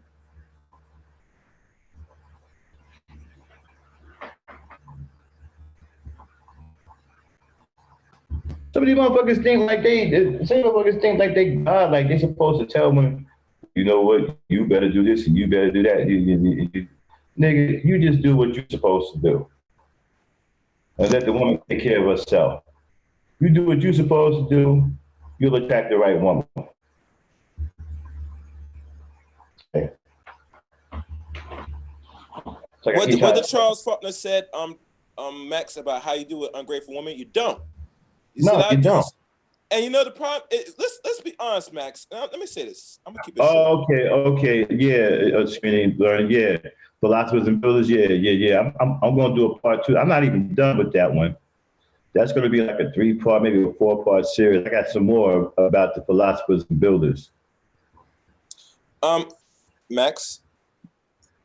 Some of these motherfuckers think like they God, like they supposed to tell women, you know what, you better do this and you better do that. Nigga, you just do what you're supposed to do. And let the woman take care of herself. You do what you're supposed to do, you'll attract the right woman. Okay. What the Charles Faulkner said, Max, about how you do an ungrateful woman, you don't. You don't. And you know the problem. Let's be honest, Max. Let me say this. I'm gonna keep it short. Okay. Yeah, screening, learning. Yeah, philosophers and builders. Yeah. I'm gonna do a part 2. I'm not even done with that one. That's gonna be like a 3-part, maybe a 4-part series. I got some more about the philosophers and builders. Max.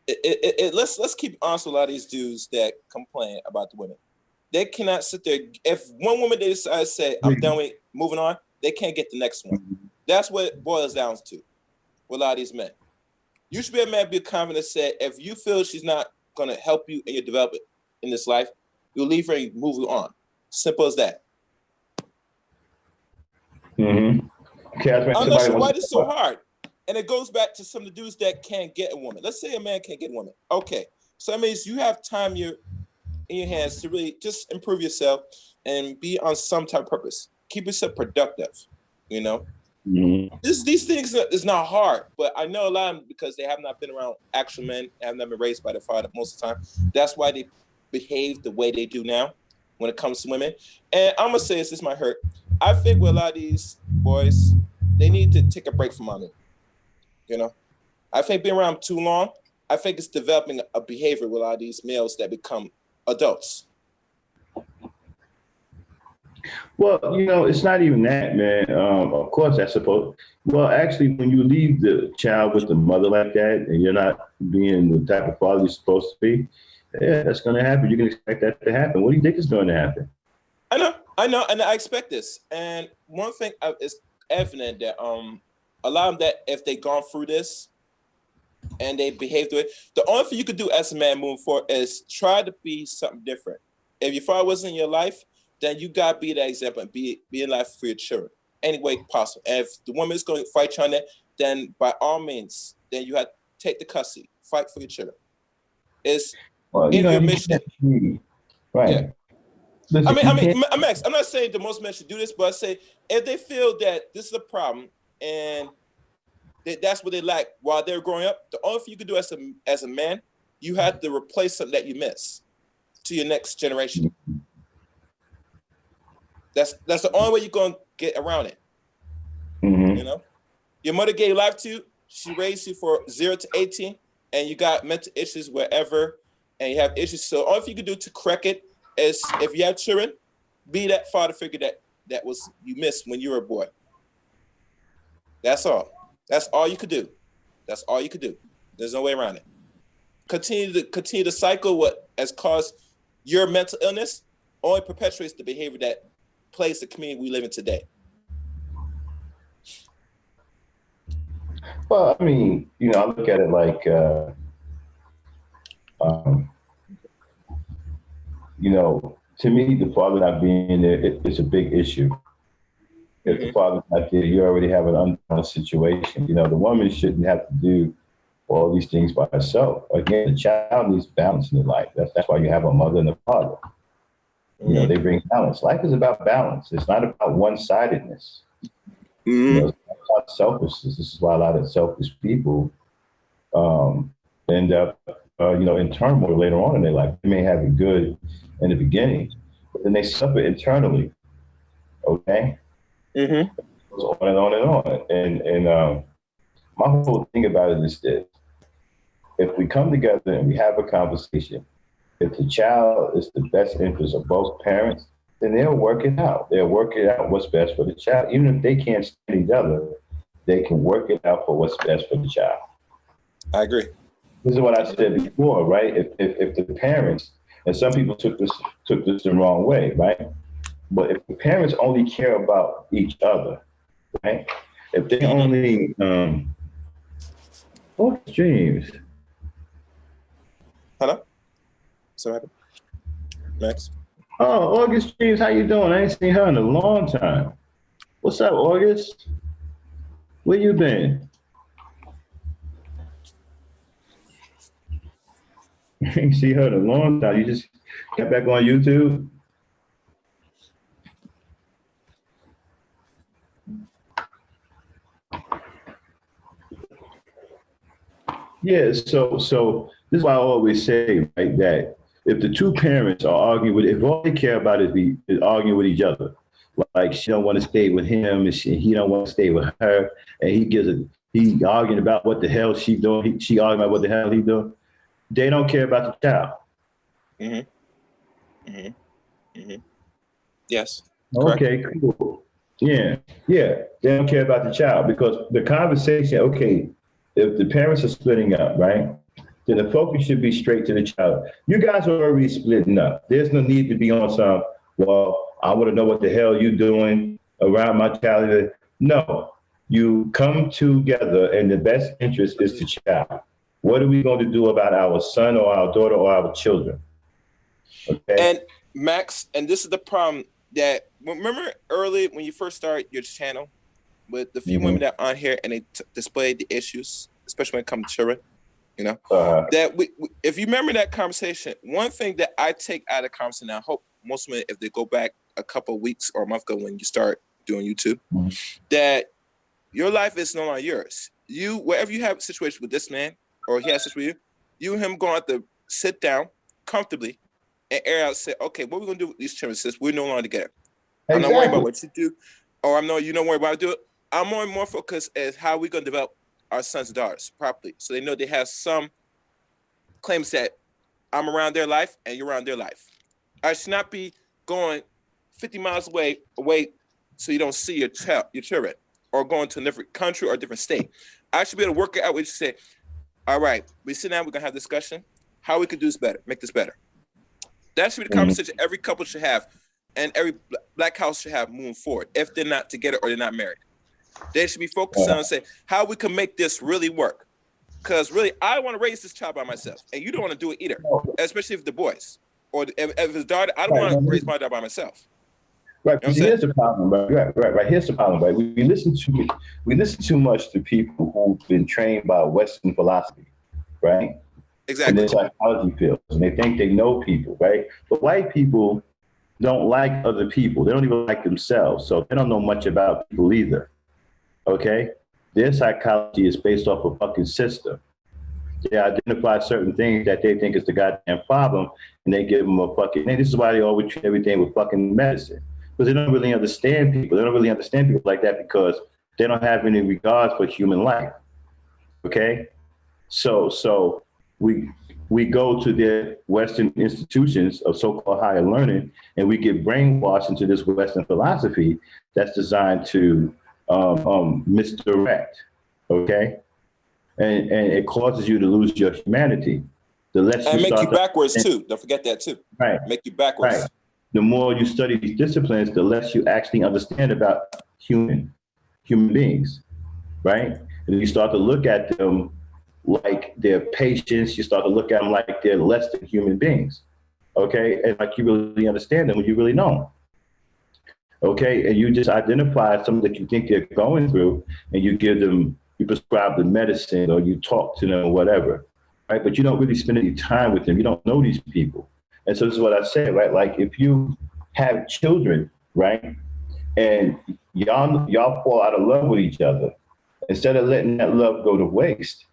Let's keep honest with a lot of these dudes that complain about the women. They cannot sit there. If one woman they decide to say, I'm done with moving on, they can't get the next one. That's what it boils down to with a lot of these men. You should be a man, be confident and say, if you feel she's not going to help you in your development in this life, you'll leave her and move on. Simple as that. Mm-hmm. Okay, I'm not sure why this is so hard. And it goes back to some of the dudes that can't get a woman. Let's say a man can't get a woman. Okay. So that means you have time in your hands to really just improve yourself and be on some type of purpose. keep yourself productive. You know, Mhm. these things is not hard, but I know a lot of them because they have not been around actual men, have not been raised by their father most of the time. That's why they behave the way they do now when it comes to women. And I'm gonna say this might hurt. I think with a lot of these boys, they need to take a break from mommy. You know, I think being around too long, I think it's developing a behavior with a lot of these males that become adults. Well, it's not even that, man. Of course, that's supposed. Well, actually, when you leave the child with the mother like that, and you're not being the type of father you're supposed to be, yeah, that's going to happen. You can expect that to happen. What do you think is going to happen? I know, and I expect this. And one thing is evident that a lot of them that if they gone through this and they behave the way, the only thing you could do as a man moving forward is try to be something different. If your father wasn't in your life, then you gotta be that example and be in life for your children any way possible. And if the woman is going to fight you on that, then by all means, then you have to take the custody, fight for your children. It's in your mission. Right. Yeah. Listen, Max, I'm not saying the most men should do this, but I say if they feel that this is a problem and that's what they lack while they're growing up, the only thing you can do as a man, you have to replace something that you miss to your next generation. That's the only way you're going to get around it. Mm-hmm. You know, your mother gave life to you. She raised you for 0 to 18, and you got mental issues wherever, and you have issues. So all you can do to correct it is if you have children, be that father figure that was you missed when you were a boy. That's all. That's all you could do. That's all you could do. There's no way around it. Continue the cycle. What has caused your mental illness only perpetuates the behavior that plays the community we live in today. Well, I mean, I look at it like, to me, the father not being there, it's a big issue. If the father's not there, you already have an unbalanced situation. The woman shouldn't have to do all these things by herself. Again, the child needs balance in their life. That's why you have a mother and a father. They bring balance. Life is about balance. It's not about one-sidedness. It's not about selfishness. This is why a lot of selfish people end up, in turmoil later on in their life. They may have it good in the beginning, but then they suffer internally. Okay? It goes on and on and on. And my whole thing about it is this. If we come together and we have a conversation, if the child is the best interest of both parents, then they'll work it out. They'll work it out what's best for the child. Even if they can't stand each other, they can work it out for what's best for the child. I agree. This is what I said before, right? If the parents, and some people took this the wrong way, right? But if the parents only care about each other, right? If they only streams. Hello? So what happened? Max? Oh, August Streams, how you doing? I ain't seen her in a long time. What's up, August? Where you been? I ain't seen her in a long time. You just got back on YouTube? Yeah, so this is why I always say, right, that if the two parents are arguing if all they care about is arguing with each other, like she don't want to stay with him and he don't want to stay with her, and he arguing about what the hell she doing, she arguing about what the hell he doing, they don't care about the child. Yes. Okay, correct. cool. Yeah, they don't care about the child because the conversation, okay, if the parents are splitting up, right, then the focus should be straight to the child. You guys are already splitting up. There's no need to be on some, well, I want to know what the hell you're doing around my child. No, you come together and the best interest is the child. What are we going to do about our son or our daughter or our children? Okay. And Max, and this is the problem that, remember early when you first started your channel with the few women that are on here and they displayed the issues, especially when it comes to children, that we, if you remember that conversation, one thing that I take out of the conversation, and I hope most women, if they go back a couple of weeks or a month ago when you start doing YouTube, that your life is no longer yours. You, wherever you have a situation with this man, or he has a situation with you and him going to have to sit down comfortably and air out, say, okay, what are we going to do with these children since we're no longer together? Exactly. I'm not worried about what you do, or you don't worry about what I do. I'm more focused as how we're going to develop our sons and daughters properly, so they know they have some claims that I'm around their life and you're around their life. I should not be going 50 miles away so you don't see your children, or going to a different country or a different state. I should be able to work it out with you, say, all right, we sit down, we're going to have a discussion, how we could do this better, make this better. That should be the conversation every couple should have, and every black house should have moving forward, if they're not together or they're not married. They should be focused on saying how we can make this really work. Because really, I want to raise this child by myself, and you don't want to do it either, especially if the boys. Or if his daughter, I don't want to raise my daughter by myself. Right. You know here's the problem, right. Here's the problem, right? We listen too much to people who've been trained by Western philosophy, right? Exactly. In the psychology field, and they think they know people, right? But white people don't like other people. They don't even like themselves, so they don't know much about people either. Okay? Their psychology is based off a fucking system. They identify certain things that they think is the goddamn problem, and they give them a fucking. And this is why they always treat everything with fucking medicine, because they don't really understand people. They don't really understand people like that because they don't have any regard for human life. Okay, so we go to their Western institutions of so-called higher learning, and we get brainwashed into this Western philosophy that's designed to misdirect. Okay. And it causes you to lose your humanity. The less and you make you backwards too. Don't forget that too. Right. Make you backwards. Right. The more you study these disciplines, the less you actually understand about human beings, right? And you start to look at them like they're patients. You start to look at them like they're less than human beings, okay? And like you really understand them when you really don't. Okay, and you just identify something that you think they're going through, and you prescribe the medicine, or you talk to them or whatever, right? But you don't really spend any time with them. You don't know these people. And so this is what I say, right? Like if you have children, right? And y'all fall out of love with each other, instead of letting that love go to waste,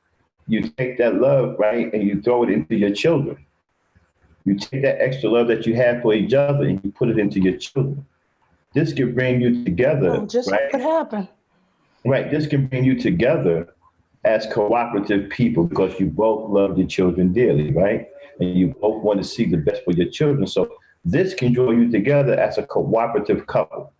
you take that love, right? And you throw it into your children. You take that extra love that you have for each other and you put it into your children. This can bring you together, just right? What happened? Right, this can bring you together as cooperative people because you both love your children dearly, right? And you both want to see the best for your children. So this can draw you together as a cooperative couple,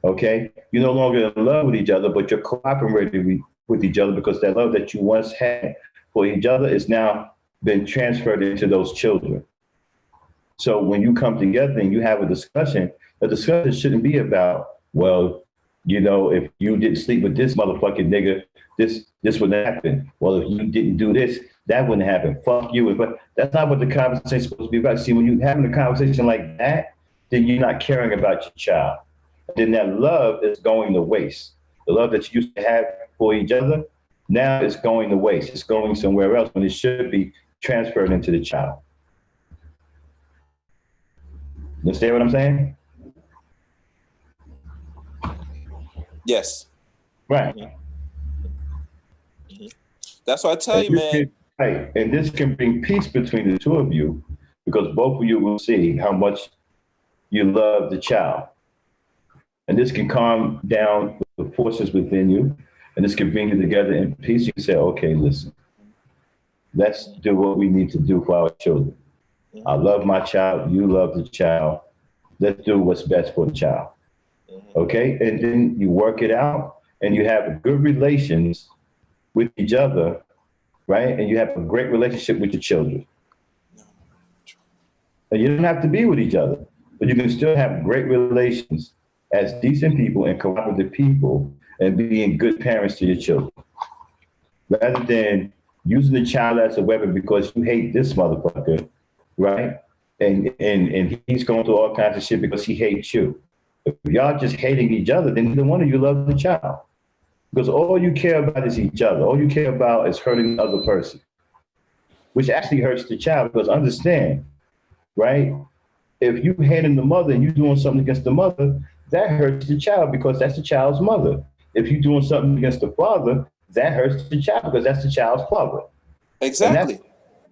okay? You're no longer in love with each other, but you're cooperating with each other because that love that you once had for each other is now been transferred into those children. So when you come together and you have a discussion shouldn't be about, well, you know, if you didn't sleep with this motherfucking nigga, this wouldn't happen. Well, if you didn't do this, that wouldn't happen. Fuck you. But that's not what the conversation is supposed to be about. See, when you're having a conversation like that, then you're not caring about your child. Then that love is going to waste. The love that you used to have for each other, now it's going to waste. It's going somewhere else when it should be transferred into the child. You understand what I'm saying? Yes. Right. Mm-hmm. That's what I tell you, man. Right. And this can bring peace between the two of you because both of you will see how much you love the child. And this can calm down the forces within you. And this can bring you together in peace. You can say, okay, listen, let's do what we need to do for our children. Mm-hmm. I love my child. You love the child. Let's do what's best for the child. Okay, and then you work it out and you have good relations with each other, right? And you have a great relationship with your children. And you don't have to be with each other, but you can still have great relations as decent people and cooperative people and being good parents to your children. Rather than using the child as a weapon because you hate this motherfucker, right? And he's going through all kinds of shit because he hates you. If y'all just hating each other, then neither one of you love the child. Because all you care about is each other. All you care about is hurting the other person, which actually hurts the child. Because understand, right? if you hating the mother and you doing something against the mother, that hurts the child because that's the child's mother. If you're doing something against the father, that hurts the child because that's the child's father. Exactly.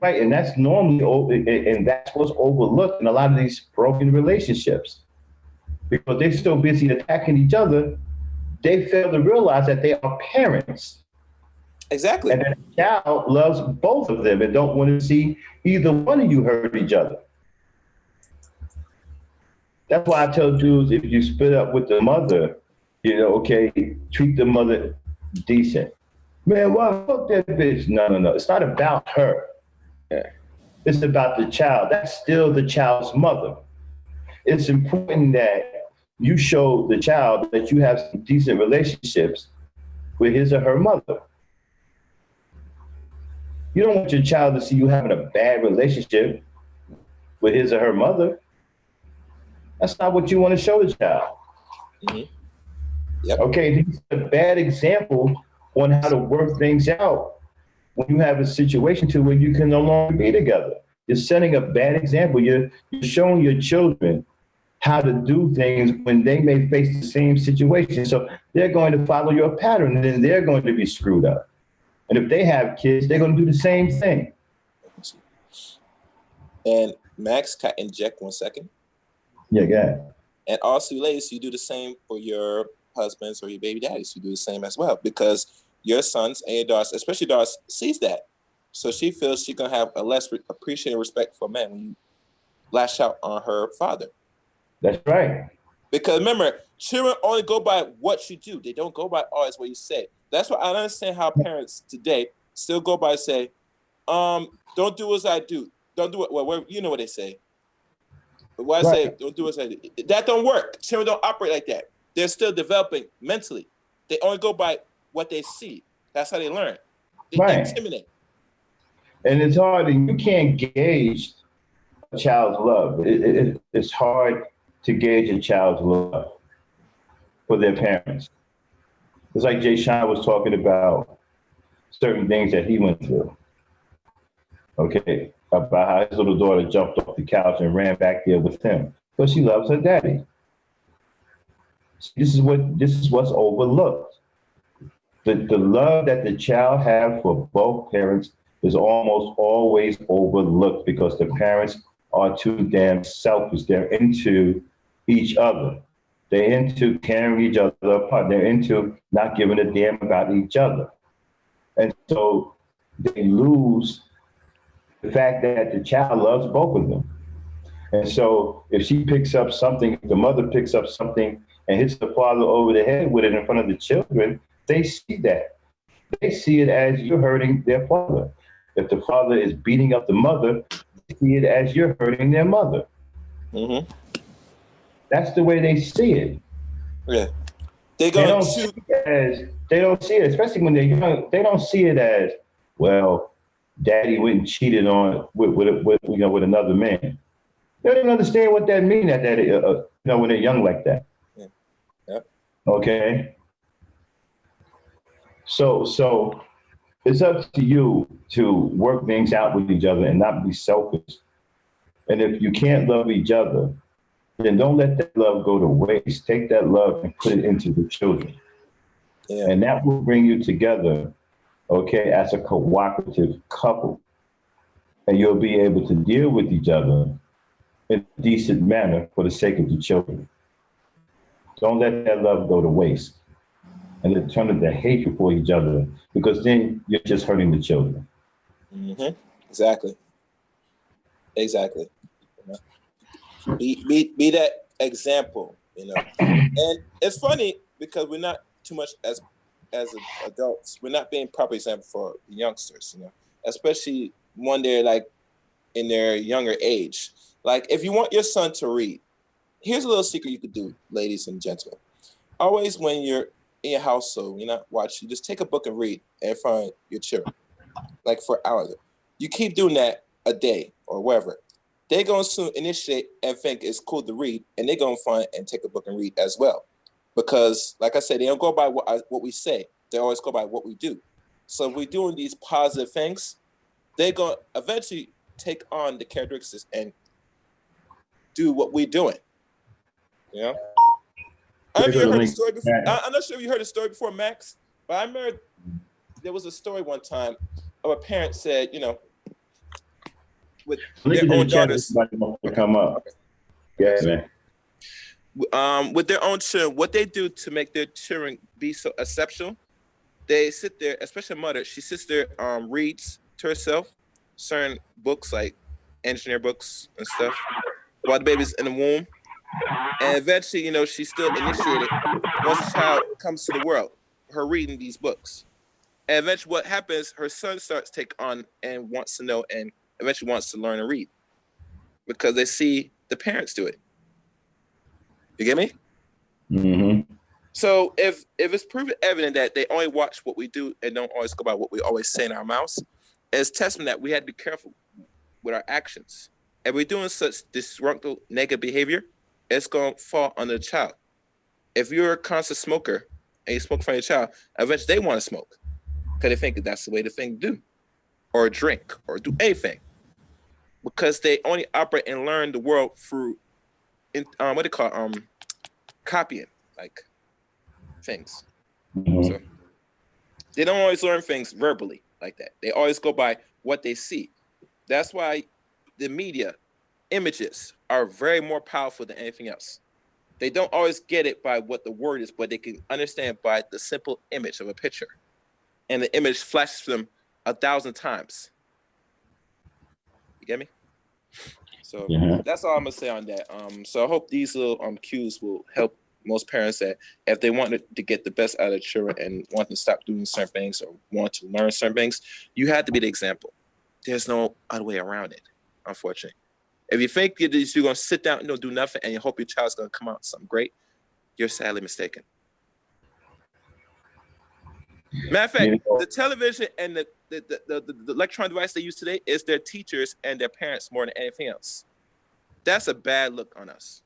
Right, and that's normally, and that's what's overlooked in a lot of these broken relationships. Because they're so busy attacking each other, they fail to realize that they are parents. Exactly. And that the child loves both of them and don't want to see either one of you hurt each other. That's why I tell dudes, if you split up with the mother, okay, treat the mother decent. Man, why fuck that bitch? No. It's not about her. It's about the child. That's still the child's mother. It's important that you show the child that you have some decent relationships with his or her mother. You don't want your child to see you having a bad relationship with his or her mother. That's not what you want to show the child. Mm-hmm. Yep. Okay, this is a bad example on how to work things out when you have a situation to where you can no longer be together. You're setting a bad example. You're showing your children how to do things when they may face the same situation. So they're going to follow your pattern and then they're going to be screwed up. And if they have kids, they're going to do the same thing. And Max, can I inject 1 second? Yeah, go ahead. And also, ladies, you do the same for your husbands or your baby daddies. You do the same as well because your sons and your daughters, especially daughters, sees that. So she feels she's going to have a less appreciating respect for men when you lash out on her father. That's right. Because remember, children only go by what you do. They don't go by always what you say. That's why I don't understand how parents today still go by say, don't do as I do. Don't do it. Well, you know what they say. But why I say don't do as I do. That don't work. Children don't operate like that. They're still developing mentally. They only go by what they see. That's how they learn. They intimidate. And it's hard, and you can't gauge a child's love. It's hard to gauge a child's love for their parents. It's like Jay Sean was talking about certain things that he went through. Okay, about how his little daughter jumped off the couch and ran back there with him because she loves her daddy. This is what's overlooked. The love that the child has for both parents is almost always overlooked because the parents are too damn selfish. They're into each other. They're into tearing each other apart. They're into not giving a damn about each other. And so they lose the fact that the child loves both of them. And so if she picks up something, if the mother picks up something and hits the father over the head with it in front of the children, they see that. They see it as you're hurting their father. If the father is beating up the mother, they see it as you're hurting their mother. Mm-hmm. That's the way they see it. Yeah. They don't see it, especially when they're young, they don't see it as, well, daddy went and cheated on with another man. They don't understand what that means when they're young like that. Yeah. Yep. Okay. So it's up to you to work things out with each other and not be selfish. And if you can't love each other, then don't let that love go to waste. Take that love and put it into the children. Yeah. And that will bring you together, okay, as a cooperative couple. And you'll be able to deal with each other in a decent manner for the sake of the children. Don't let that love go to waste and then turn into hatred for each other, because then you're just hurting the children. Mm-hmm. Exactly. Be that example, And it's funny because we're not too much as adults. We're not being proper example for the youngsters, especially when they're like in their younger age. Like if you want your son to read, here's a little secret you could do, ladies and gentlemen. Always when you're in your household, you're not watching, just take a book and read in front of your children, like for hours. You keep doing that a day or whatever. They're going to soon initiate and think it's cool to read, and they're going to find and take a book and read as well. Because, like I said, they don't go by what we say. They always go by what we do. So if we're doing these positive things, they're going to eventually take on the characteristics and do what we're doing. You know? I don't know if you heard the story before. I'm not sure if you heard the story before, Max, but I remember there was a story one time of a parent said, you know, with their own daughters. Come up. Yeah, man. With their own children, what they do to make their children be so exceptional, they sit there, especially mother, she sits there, reads to herself certain books like engineer books and stuff while the baby's in the womb. And eventually, you know, she's still initiated once the child comes to the world, her reading these books. And eventually what happens, her son starts to take on and wants to know and eventually wants to learn and read because they see the parents do it. You get me? Mm-hmm. So if it's proven evident that they only watch what we do and don't always go by what we always say in our mouths, it's testament that we had to be careful with our actions. If we're doing such disruptive negative behavior, it's going to fall on the child. If you're a constant smoker and you smoke in front of your child, eventually they want to smoke because they think that's the way the thing do, or drink, or do anything, because they only operate and learn the world through, what do you call copying, like things. Mm-hmm. So they don't always learn things verbally like that. They always go by what they see. That's why the media images are very more powerful than anything else. They don't always get it by what the word is, but they can understand by the simple image of a picture. And the image flashes them 1,000 times. You get me? So that's all I'm gonna say on that. So I hope these little cues will help most parents that if they want to get the best out of their children and want to stop doing certain things or want to learn certain things, you have to be the example. There's no other way around it, unfortunately. If you think you're going to sit down and don't do nothing and you hope your child's going to come out something great, you're sadly mistaken. Matter of fact, the television and the electronic device they use today is their teachers and their parents more than anything else. That's a bad look on us.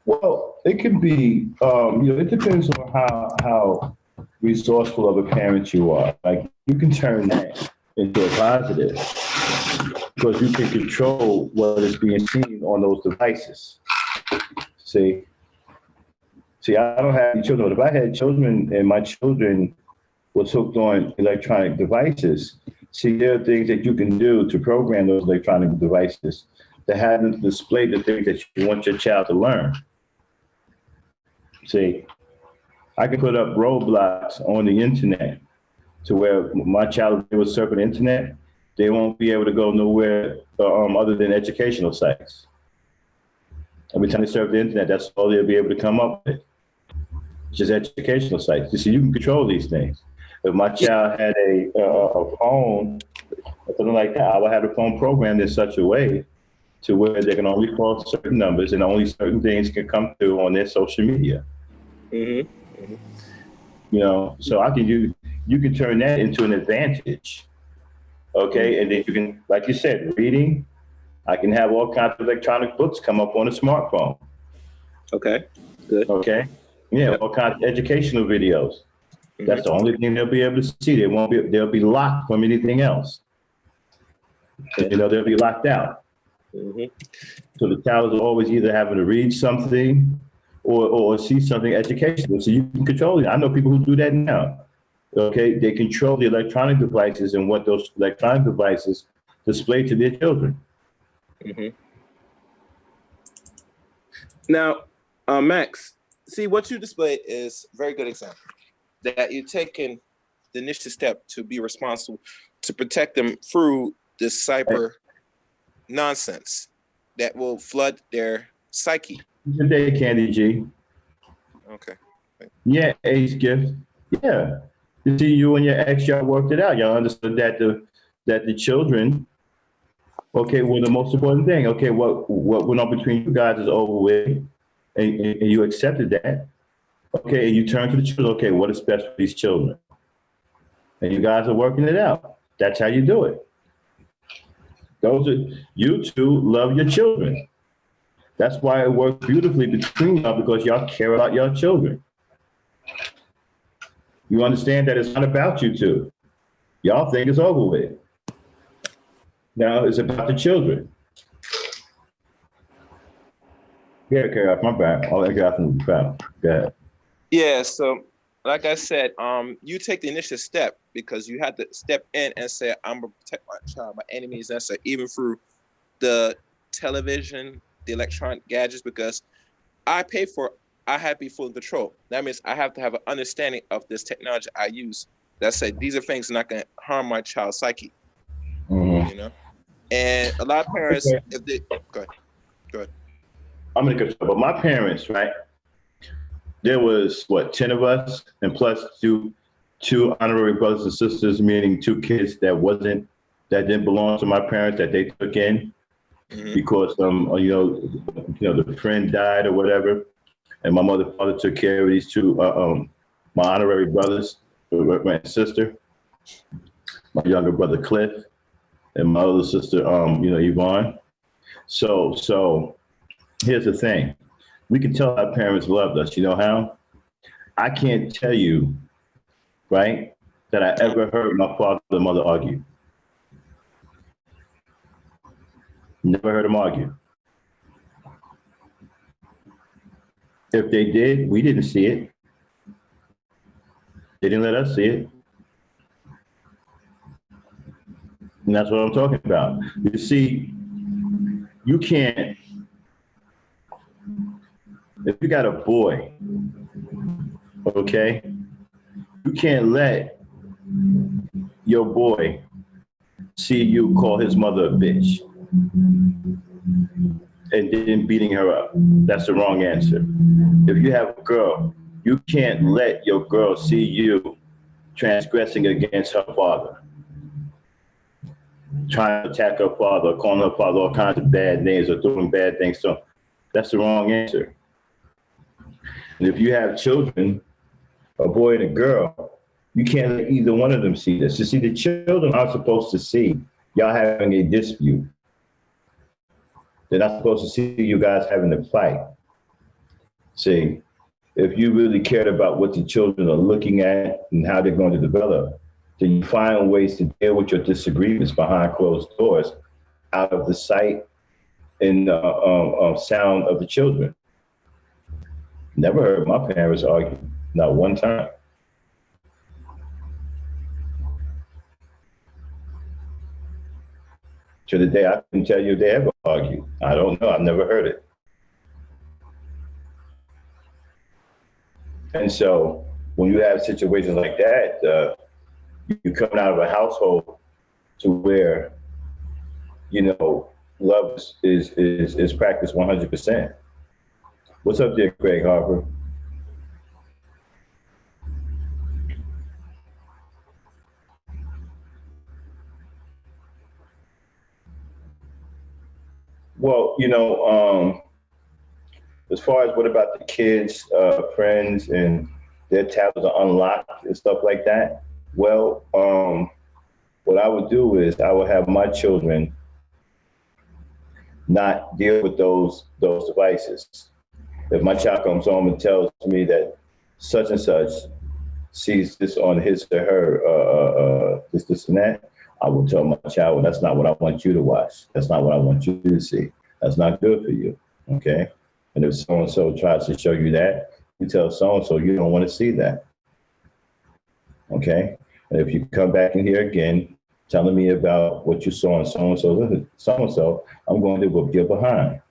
Well, it could be, it depends on how resourceful of a parent you are. Like, you can turn that into a positive because you can control what is being seen on those devices. See, I don't have any children, but if I had children and my children was hooked on electronic devices, see, there are things that you can do to program those electronic devices that have them display the things that you want your child to learn. See, I can put up roadblocks on the internet to where my child will surf the internet, they won't be able to go nowhere other than educational sites. Every time they surf the internet, that's all they'll be able to come up with, just educational sites. You see, you can control these things. If my child had a phone or something like that, I would have the phone programmed in such a way to where they can only call certain numbers and only certain things can come through on their social media. Mm-hmm. Mm-hmm. You know, so you can turn that into an advantage. Okay, and then you can, like you said, reading. I can have all kinds of electronic books come up on a smartphone. Okay, good. Okay, yeah, all kinds of educational videos. Mm-hmm. That's the only thing they'll be able to see. They'll be locked from anything else. You know, they'll be locked out. Mm-hmm. So the child is always either having to read something or see something educational. So you can control it. I know people who do that now. Okay, they control the electronic devices and what those electronic devices display to their children. Mm-hmm. Now, Max, see what you displayed is a very good example that you're taking the initiative step to be responsible to protect them through this cyber nonsense that will flood their psyche. Good day, Candy G. Okay. Yeah, Ace Gift. Yeah. You see, you and your ex, y'all worked it out. Y'all understood that the children, okay, were the most important thing. Okay, what went on between you guys is over with, and you accepted that. Okay, and you turn to the children. Okay, what is best for these children? And you guys are working it out. That's how you do it. You two love your children. That's why it works beautifully between y'all, because y'all care about your children. You understand that it's not about you two. Y'all think it's over with. Now it's about the children. Yeah, carry off my back. I'll let you off in the back. Go ahead. Yeah, so like I said, you take the initial step because you had to step in and say, I'm gonna protect my child, my enemies. That's even through the television, the electronic gadgets, because I pay for it, I have to be full in control. That means I have to have an understanding of this technology I use that say these are things not gonna harm my child's psyche, Mm-hmm. you know? And a lot of parents, Okay. if they go ahead. I'm gonna control, but my parents, right? There was what 10 of us, and plus two honorary brothers and sisters, meaning two kids that didn't belong to my parents that they took in Mm-hmm. because the friend died or whatever, and my mother and father took care of these two my honorary brothers, my sister, my younger brother Cliff, and my older sister Yvonne. So here's the thing. We can tell our parents loved us. You know how? I can't tell you, right, that I ever heard my father and mother argue. Never heard them argue. If they did, we didn't see it. They didn't let us see it. And that's what I'm talking about. You see, you can't, if you got a boy, okay, you can't let your boy see you call his mother a bitch and then beating her up. That's the wrong answer. If you have a girl, you can't let your girl see you transgressing against her father, trying to attack her father, calling her father all kinds of bad names or doing bad things. So that's the wrong answer. And if you have children, a boy and a girl, you can't let either one of them see this. You see, the children aren't supposed to see y'all having a dispute. They're not supposed to see you guys having a fight. See, if you really cared about what the children are looking at and how they're going to develop, then you find ways to deal with your disagreements behind closed doors, out of the sight and sound of the children. Never heard my parents argue, not one time. To the day, I couldn't tell you if they ever argued. I don't know. I've never heard it. And so when you have situations like that, you come out of a household to where, love is practiced 100%. What's up there, Craig Harper? Well, as far as what about the kids, friends, and their tablets are unlocked and stuff like that, well, what I would do is I would have my children not deal with those devices. If my child comes home and tells me that such and such sees this on his or her, this and that, I will tell my child, well, that's not what I want you to watch. That's not what I want you to see. That's not good for you, okay? And if so-and-so tries to show you that, you tell so-and-so you don't want to see that, okay? And if you come back in here again, telling me about what you saw on so-and-so, I'm going to whoop your behind.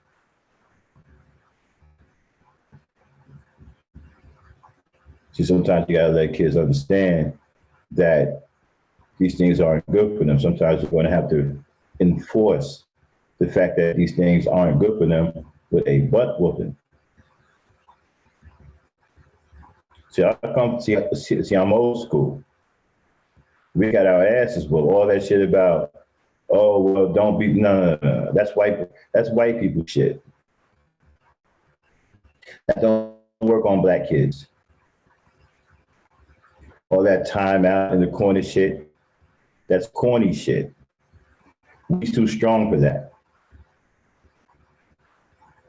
See, sometimes you gotta let kids understand that these things aren't good for them. Sometimes you're gonna have to enforce the fact that these things aren't good for them with a butt whooping. See, I'm old school. We got our asses whooped. All that shit about, oh, well, don't be, no. That's white people shit. That don't work on black kids. All that time out in the corner shit, that's corny shit. We're too strong for that.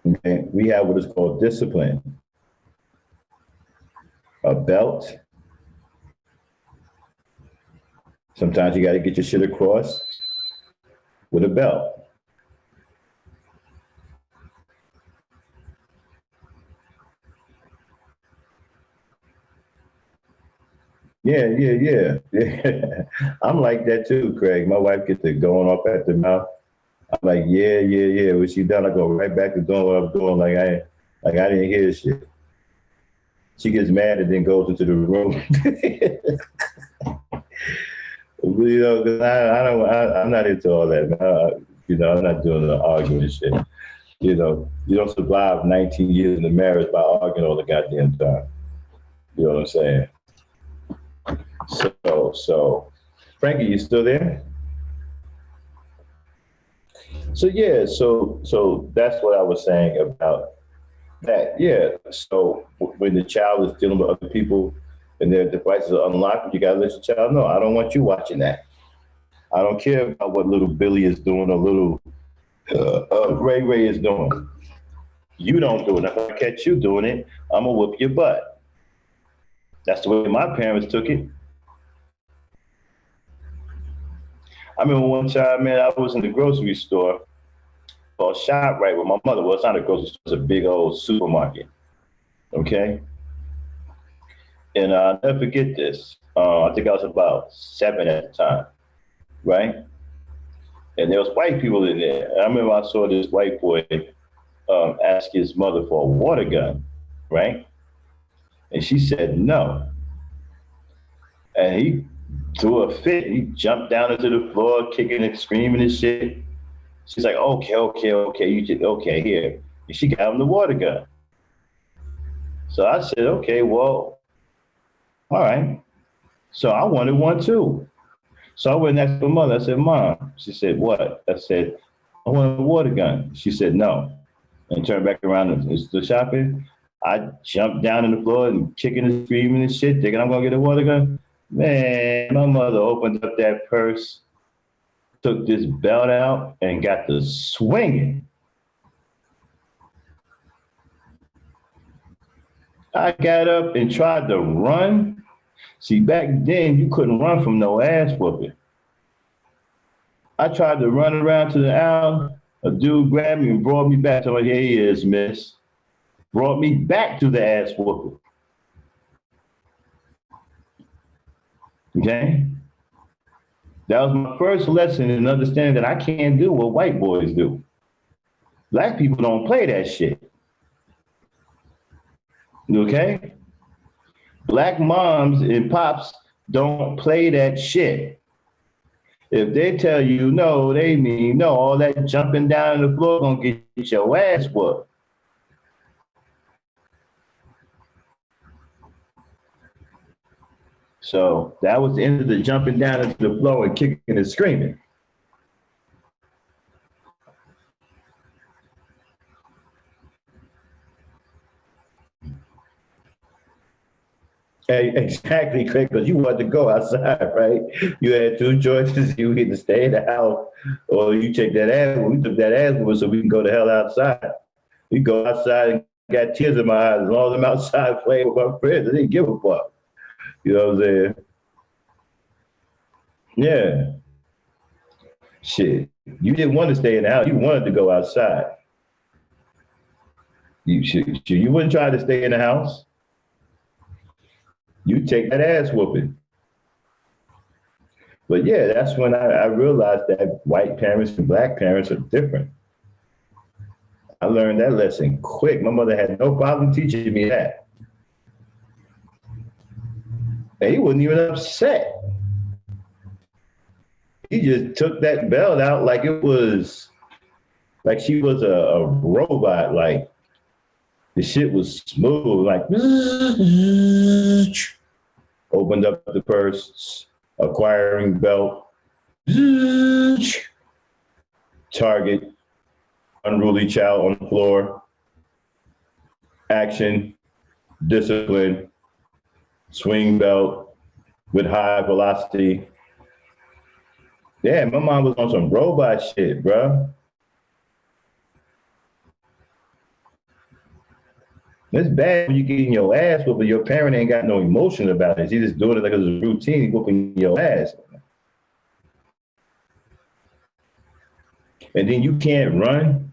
Okay? We have what is called discipline. A belt. Sometimes you got to get your shit across with a belt. Yeah. I'm like that too, Craig. My wife gets to going off at the mouth. I'm like, yeah. When she done, I go right back to doing what I was doing, like I didn't hear shit. She gets mad and then goes into the room. You know, because I'm not into all that, man. You know, I'm not doing the arguing shit. You know, you don't survive 19 years in the marriage by arguing all the goddamn time. You know what I'm saying? So, Frankie, you still there? So yeah, so that's what I was saying about that. Yeah. So when the child is dealing with other people and their devices are unlocked, you gotta let your child know, I don't want you watching that. I don't care about what little Billy is doing or little Ray is doing. You don't do it. If I catch you doing it, I'm gonna whoop your butt. That's the way my parents took it. I remember one time, man, I was in the grocery store called ShopRite with my mother. Well, it's not a grocery store, it's a big old supermarket. Okay? And I'll never forget this. I think I was about 7 at the time, right? And there was white people in there. And I remember I saw this white boy ask his mother for a water gun, right? And she said no. And he threw a fit. He jumped down into the floor, kicking and screaming and shit. She's like, okay, you just, okay, here. And she got him the water gun. So I said, okay, well, all right. So I wanted one too. So I went next to my mother. I said, Mom. She said, what? I said, I want a water gun. She said, no. And turned back around and the shopping. I jumped down on the floor and kicking and screaming and shit, thinking I'm gonna get a water gun. Man, my mother opened up that purse, took this belt out, and got to swinging. I got up and tried to run. See, back then, you couldn't run from no ass whooping. I tried to run around to the aisle. A dude grabbed me and brought me back. So, here he is, miss. Brought me back to the ass whooping. Okay? That was my first lesson in understanding that I can't do what white boys do. Black people don't play that shit. Okay? Black moms and pops don't play that shit. If they tell you no, they mean no. All that jumping down on the floor gonna get your ass whooped. So that was the end of the jumping down into the floor and kicking and screaming. Exactly, Craig, because you wanted to go outside, right? You had two choices. You either stay in the house or you take that ass. We took that ass with us so we can go the hell outside. We go outside and got tears in my eyes and all them outside playing with my friends. I didn't give a fuck. You know what I'm saying? Yeah. Shit. You didn't want to stay in the house. You wanted to go outside. You wouldn't try to stay in the house. You take that ass whooping. But yeah, that's when I realized that white parents and black parents are different. I learned that lesson quick. My mother had no problem teaching me that. And he wasn't even upset. He just took that belt out like it was, like she was a robot. Like the shit was smooth, like opened up the purse, acquiring belt, target, unruly child on the floor, action, discipline, swing belt with high velocity. Yeah, my mom was on some robot shit, bro. It's bad when you getting your ass whooped, but your parent ain't got no emotion about it. She just doing it like it's a routine, whooping your ass. And then you can't run.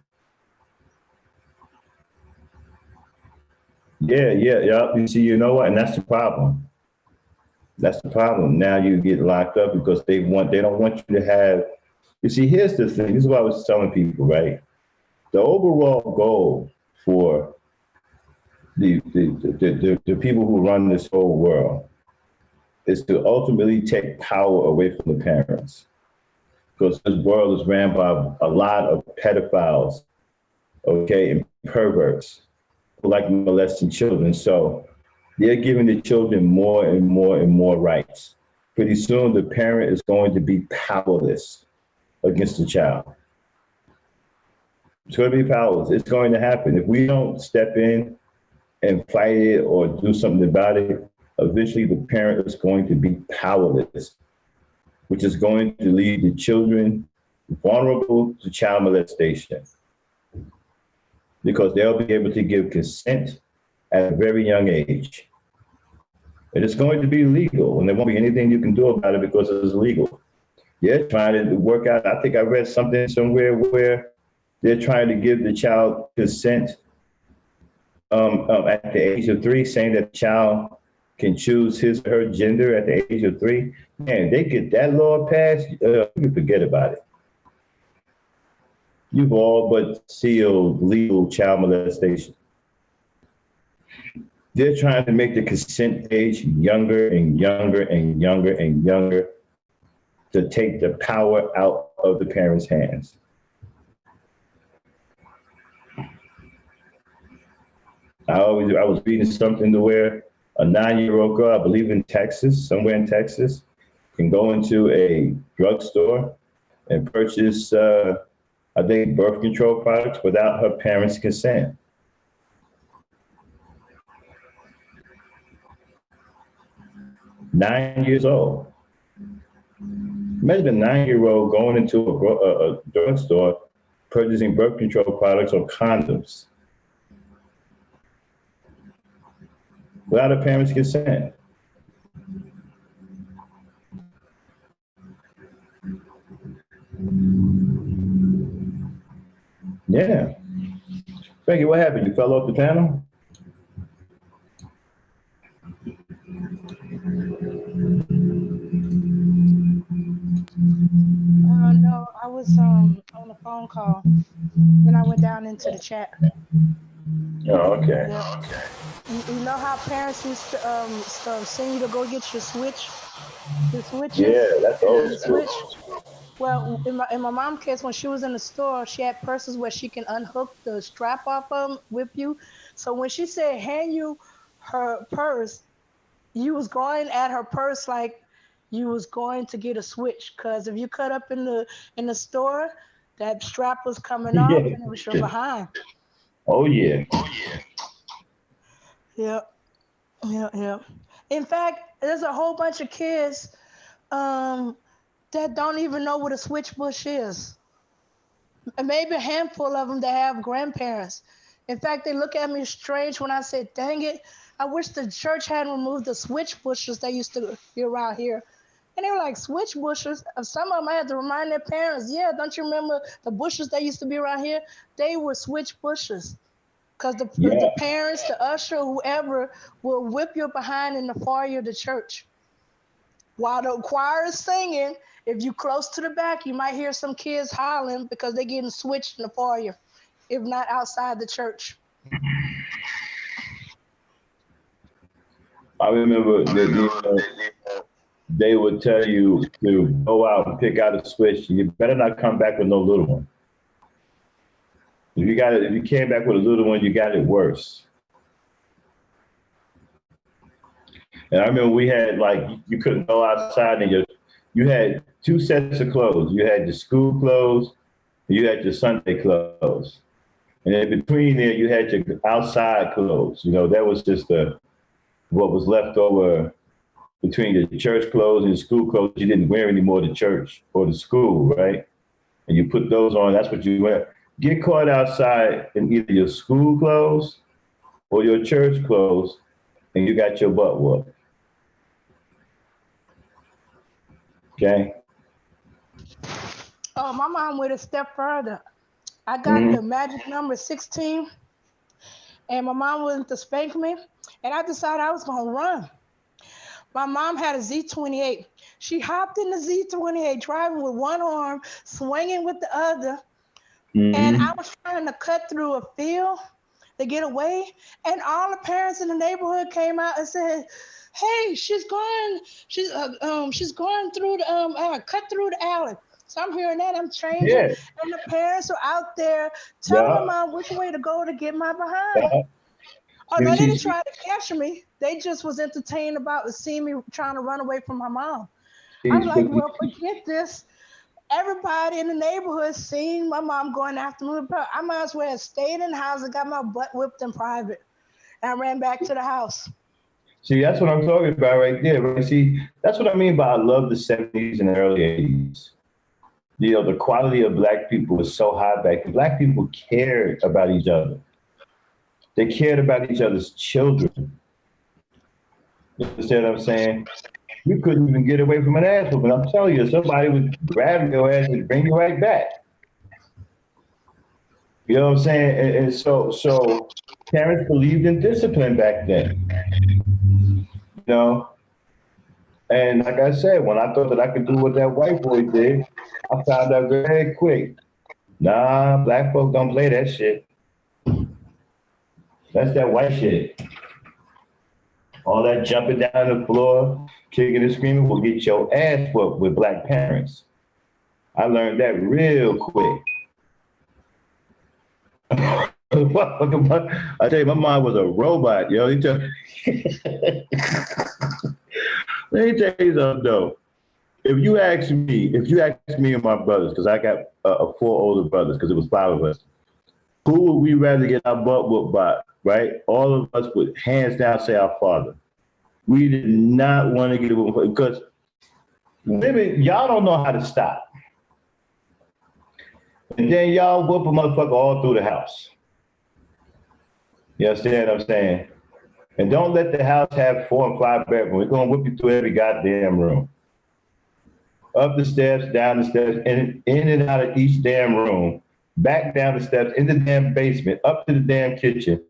Yeah. You see, you know what? And that's the problem. That's the problem. Now you get locked up because they don't want you to have. You see, here's the thing. This is what I was telling people, right? The overall goal for the people who run this whole world is to ultimately take power away from the parents. Because this world is ran by a lot of pedophiles, okay, and perverts who like molesting children. So they're giving the children more and more and more rights. Pretty soon, the parent is going to be powerless against the child. It's going to be powerless. It's going to happen. If we don't step in and fight it or do something about it, eventually the parent is going to be powerless, which is going to leave the children vulnerable to child molestation because they'll be able to give consent at a very young age. And it's going to be legal, and there won't be anything you can do about it because it's legal. They're trying to work out, I think I read something somewhere where they're trying to give the child consent at the age of 3, saying that the child can choose his or her gender at the age of 3. Man, they get that law passed, you can forget about it. You've all but sealed legal child molestation. They're trying to make the consent age younger and younger and younger and younger to take the power out of the parents' hands. I was reading something to where a 9-year-old girl, I believe in Texas, somewhere in Texas, can go into a drugstore and purchase, I think, birth control products without her parents' consent. Nine years old. Imagine a 9-year-old going into a drugstore purchasing birth control products or condoms without a parent's consent. Yeah. Frankie, what happened? You fell off the panel? No, I was on a phone call. Then I went down into the chat. Oh, okay. Yeah. You know how parents used to send you to go get your switch, the switches, Yeah, that's old the school. switch. Well, in my mom's case, when she was in the store, she had purses where she can unhook the strap off them with you. So when she said hand you her purse, you was going at her purse like you was going to get a switch. Cause if you cut up in the store, that strap was coming off Yeah. and it was your behind. Oh, yeah. Yep, yep, yep. In fact, there's a whole bunch of kids um, that don't even know what a switch bush is. And maybe a handful of them that have grandparents. In fact, they look at me strange when I say, dang it, I wish the church hadn't removed the switch bushes that used to be around here. And they were like, switch bushes? Some of them I had to remind their parents, yeah, don't you remember the bushes that used to be around here? They were switch bushes. Because the Yeah. parents, the usher, whoever, will whip your behind in the foyer of the church. While the choir is singing, if you close to the back, you might hear some kids hollering because they're getting switched in the foyer, if not outside the church. I remember that they would tell you to go out and pick out a switch. You better not come back with no little one. If you came back with a little one, you got it worse. And I remember we had you couldn't go outside and you had 2 sets of clothes. You had your school clothes, and you had your Sunday clothes. And in between there, you had your outside clothes. That was just what was left over between your church clothes and your school clothes. You didn't wear anymore to church or to school, right? And you put those on, that's what you wear. Get caught outside in either your school clothes or your church clothes, and you got your butt whooped. Okay? Oh, my mom went a step further. I got the Mm-hmm. magic number 16, and my mom wanted to spank me, and I decided I was going to run. My mom had a Z28. She hopped in the Z28, driving with one arm, swinging with the other. And I was trying to cut through a field to get away. And all the parents in the neighborhood came out and said, "Hey, she's going through the cut through the alley." So I'm hearing that, I'm changing, Yeah. and the parents are out there telling my mom which way to go to get my behind. Yeah. Oh no, they didn't try to catch me. They just was entertained about seeing me trying to run away from my mom. I'm like, well, forget this. Everybody in the neighborhood seen my mom going after me. I might as well have stayed in the house and got my butt whipped in private. And I ran back to the house. See, that's what I'm talking about right there. Right? See, that's what I mean by I love the 70s and early 80s. You know, the quality of black people was so high back then. Black people cared about each other. They cared about each other's children. You understand what I'm saying? You couldn't even get away from an ass whooping. I'm telling you, somebody would grab your ass and bring you right back. You know what I'm saying? And so parents believed in discipline back then. You know? And like I said, when I thought that I could do what that white boy did, I found out very quick. Nah, black folks don't play that shit. That's that white shit. All that jumping down the floor, kicking and screaming will get your ass whooped with black parents. I learned that real quick. I tell you, my mom was a robot, yo. Let me tell you something though. If you ask me and my brothers, because I got 4 older brothers, because it was 5 of us, who would we rather get our butt whooped by, right? All of us would hands down say our father. We did not want to get it because women, y'all don't know how to stop. And then y'all whoop a motherfucker all through the house. You understand what I'm saying? And don't let the house have 4 and 5 bedrooms. We're going to whip you through every goddamn room. Up the steps, down the steps, in and out of each damn room, back down the steps, in the damn basement, up to the damn kitchen.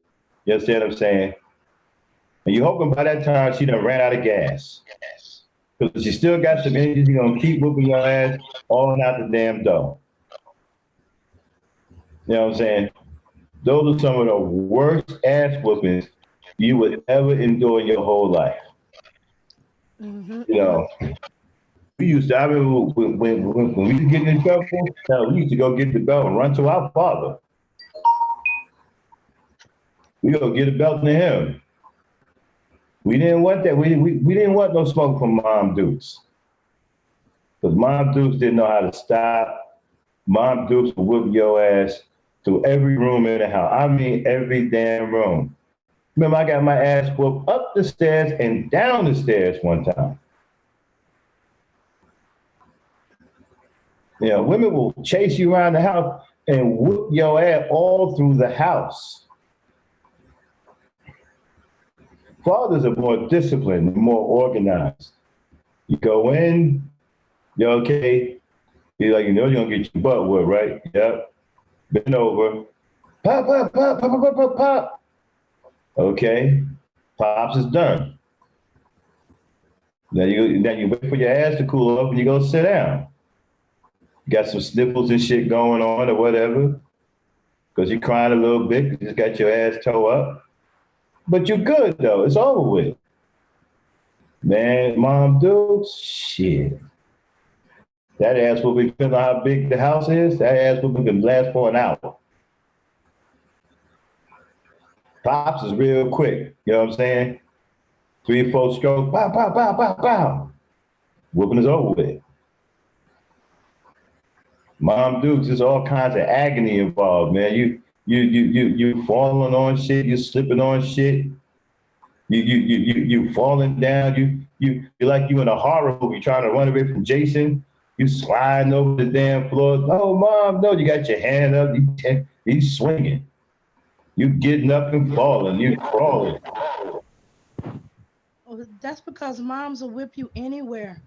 You understand what I'm saying? And you're hoping by that time she done ran out of gas. Because she still got some energy, she's going to keep whooping your ass all out the damn door. You know what I'm saying? Those are some of the worst ass whoopings you would ever endure in your whole life. Mm-hmm. You know, I remember when we used to get in trouble, we used to go get the belt and run to our father. We go get a belt to him. We didn't want that. We didn't want no smoke from Mom Dukes. Because Mom Dukes didn't know how to stop. Mom Dukes would whip your ass through every room in the house. I mean, every damn room. Remember, I got my ass whooped up the stairs and down the stairs one time. You know, women will chase you around the house and whoop your ass all through the house. Fathers are more disciplined, more organized. You go in, you're okay. You're like, you know, you're gonna get your butt whooped, right? Yep. Bend over. Pop, pop, pop, pop, pop, pop, pop. Okay. Pops is done. Then you wait for your ass to cool up and you go sit down. You got some sniffles and shit going on or whatever. Because you're crying a little bit, you just got your ass toe up. But you're good though, it's over with. Man, Mom Dukes, shit. That ass whooping, depending on how big the house is, that ass whooping can last for an hour. Pops is real quick, you know what I'm saying? 3 or 4 strokes, pow, pow, pow, pow, pow. Whooping is over with. Mom Dukes, there's all kinds of agony involved, man. You falling on shit, you slipping on shit. You falling down. You're like you in a horror movie trying to run away from Jason. You sliding over the damn floor. No, Mom, no. You got your hand up. He's swinging. You getting up and falling. You crawling. Well, that's because moms will whip you anywhere.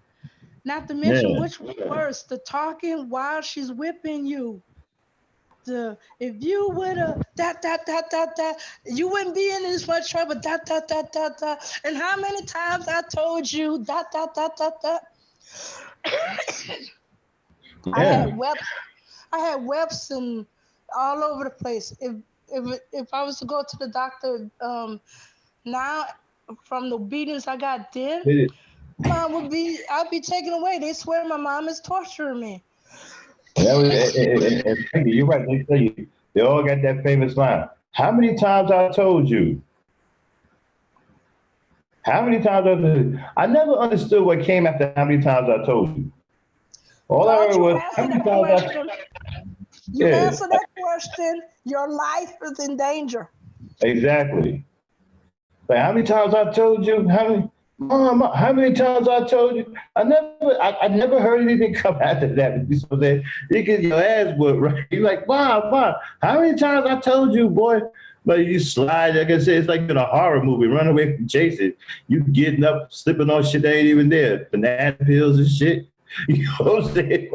Not to mention which was worse, the talking while she's whipping you. doctor, if you would have you wouldn't be in this much trouble, And how many times I told you, I Yeah. had webs and all over the place. If I was to go to the doctor now from the beatings I got then, I'd be taken away. They swear my mom is torturing me. And Frankie, you're right. They tell you, they all got that famous line. How many times I told you? How many times I told you? I never understood what came after how many times I told you. All I Don't heard you was how answer many that times question. You yeah, answer that question, your life is in danger. exactly. Like how many times I told you? How many? Mom, how many times I told you? I never heard anything come after that. So that you get your ass whooped, right? You're like, mom, how many times I told you, boy? But you slide, like I said, it's like in a horror movie, run away from Jason. You getting up, slipping on shit that ain't even there, banana pills and shit. You know what I'm saying?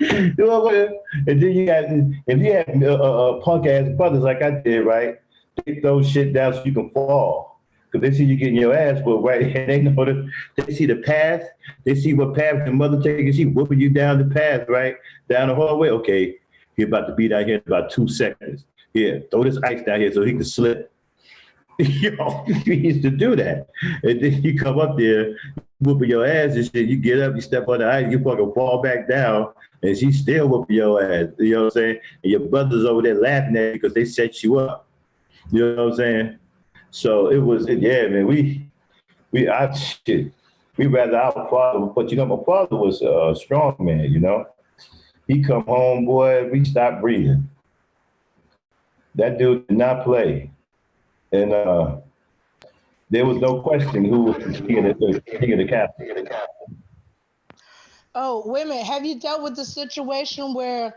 You know what I'm saying? And then you got, if you have punk ass brothers like I did, right? They throw shit down so you can fall. Because they see you getting your ass whooped, right? And they know they see the path. They see what path your mother taking. She whooping you down the path, right? Down the hallway. Okay, you're about to be down here in about 2 seconds. Here, throw this ice down here so he can slip. You know, you used to do that. And then you come up there, whooping your ass and shit. You get up, you step on the ice, you fucking fall back down, and she's still whooping your ass. You know what I'm saying? And your brother's over there laughing at you because they set you up. You know what I'm saying? So it was, yeah, man, we rather our father, but you know, my father was a strong man, you know? He come home, boy, we stopped breathing. That dude did not play. And there was no question who was the king of the castle. Oh, wait a minute. Have you dealt with the situation where,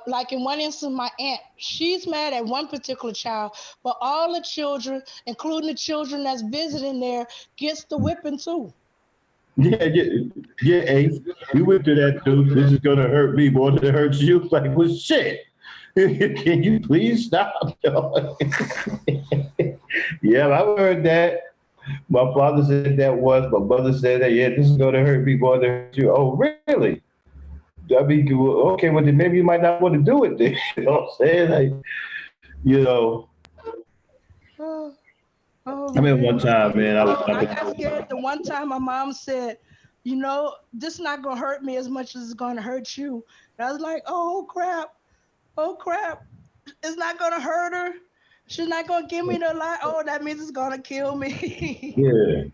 like in one instance, my aunt, she's mad at one particular child, but all the children, including the children that's visiting there, gets the whipping too. Yeah, Ace. We went through that too. This is gonna hurt me more than it hurts you. Like, well, shit. Can you please stop? Yeah, I heard that. My father said that once. My mother said that. Yeah, this is gonna hurt me more than it hurts you. Oh, really? I mean, okay, well then maybe you might not want to do it then. You know what I'm saying? Like, you know. Oh, I mean, one man. time, man, I got scared the one time my mom said, you know, this is not going to hurt me as much as it's going to hurt you. And I was like, oh, crap. Oh, crap. It's not going to hurt her. She's not going to give me the light. Oh, that means it's going to kill me. Yeah.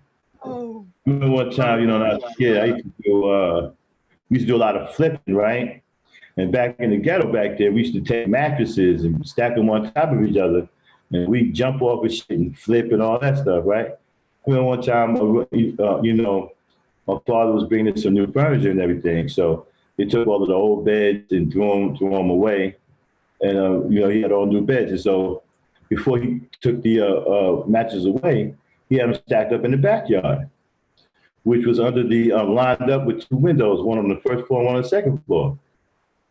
Oh. I remember one time, you know, when I was a kid, I we used to do a lot of flipping, right? And back in the ghetto back there, we used to take mattresses and stack them on top of each other. And we jump off of shit and flip and all that stuff, right? I remember one time, you know, my father was bringing in some new furniture and everything. So they took all of the old beds and threw them away. And, you know, he had all new beds. And so before he took the mattresses away, he had them stacked up in the backyard, which was under the lined up with 2 windows, one on the first floor, one on the second floor.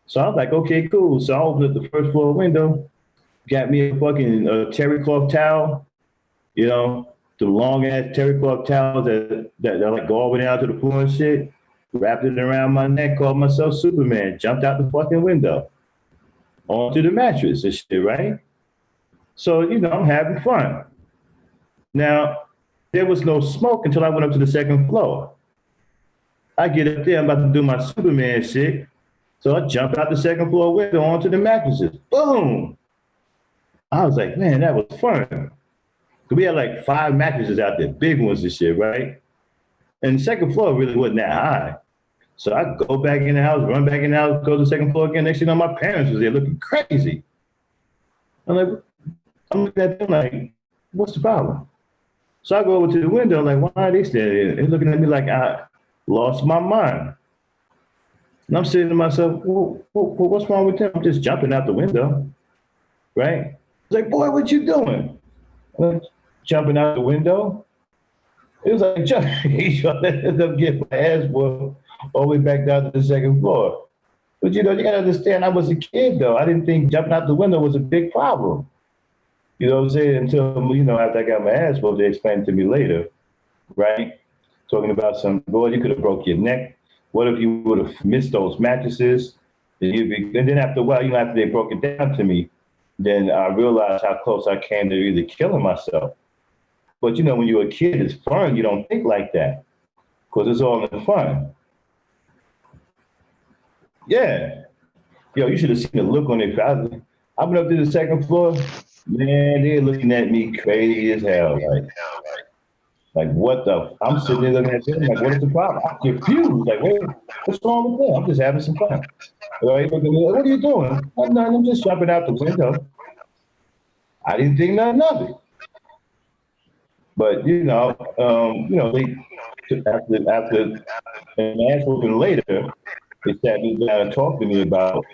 So I was like, okay, cool. So I opened up the first floor window, got me a fucking terry cloth towel, you know, the long ass terry cloth towels that like go all the way down to the floor and shit. Wrapped it around my neck, called myself Superman, jumped out the fucking window onto the mattress and shit, right? So, you know, I'm having fun. Now, there was no smoke until I went up to the second floor. I get up there, I'm about to do my Superman shit. So I jump out the second floor window onto the mattresses. Boom! I was like, man, that was fun. We had like 5 mattresses out there, big ones and shit, right? And the second floor really wasn't that high. So I go back in the house, run back in the house, go to the second floor again. Next thing you know, my parents was there looking crazy. I'm looking at them like, what's the problem? So I go over to the window, like, why are they standing there? They're looking at me like I lost my mind. And I'm saying to myself, well, what's wrong with them? I'm just jumping out the window, right? It's like, boy, what you doing? I'm jumping out the window. It was like jumping. I ended up getting my ass whooped all the way back down to the second floor. But you know, you gotta understand, I was a kid though. I didn't think jumping out the window was a big problem. You know what I'm saying? Until, you know, after I got my ass whooped, they explained to me later, right? Talking about some, boy, you could have broke your neck. What if you would have missed those mattresses? And then after a while, you know, after they broke it down to me, then I realized how close I came to either killing myself. But you know, when you're a kid, it's fun. You don't think like that because it's all in fun. Yeah. Yo, you should have seen the look on their face. I went up to the second floor. Man, they're looking at me crazy as hell. Like what the? I'm sitting there looking at them like, what is the problem? I'm confused. Like, what's wrong with them? I'm just having some fun. Right? What are you doing? I'm not. I'm just jumping out the window. I didn't think nothing of it. But they after an ass whooping later, they sat me down and talked to me about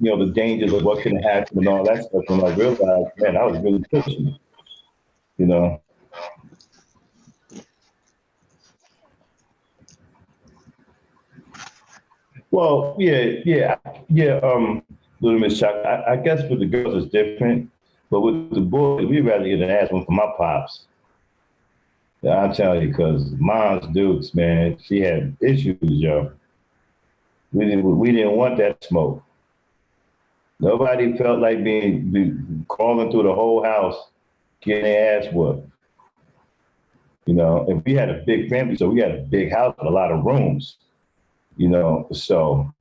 the dangers of what can happen and all that stuff. And I realized, man, I was really pushing it. You know. Well, yeah. Little Miss Chuck. I guess with the girls it's different, but with the boys, we'd rather get an ass one for my pops. I'll tell you, because Mom's Dukes, man, she had issues, yo. We didn't want that smoke. Nobody felt like being crawling through the whole house, getting their ass whooped. You know, and we had a big family, so we had a big house with a lot of rooms. So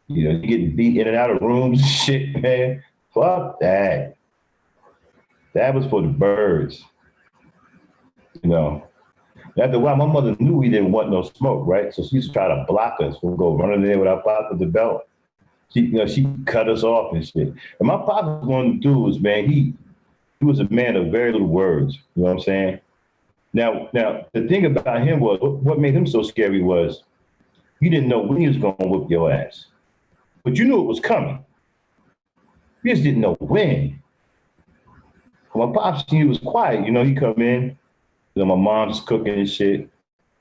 you're getting beat in and out of rooms and shit, man. Fuck that. That was for the birds. After a while, my mother knew we didn't want no smoke, right? So she used to try to block us. We'll go running there with our pop with the belt. She cut us off and shit. And my pop was one of the dudes, man. He was a man of very little words. You know what I'm saying? Now, the thing about him was, what made him so scary was, you didn't know when he was going to whoop your ass. But you knew it was coming. You just didn't know when. My pops, he was quiet. He come in. My mom's cooking and shit.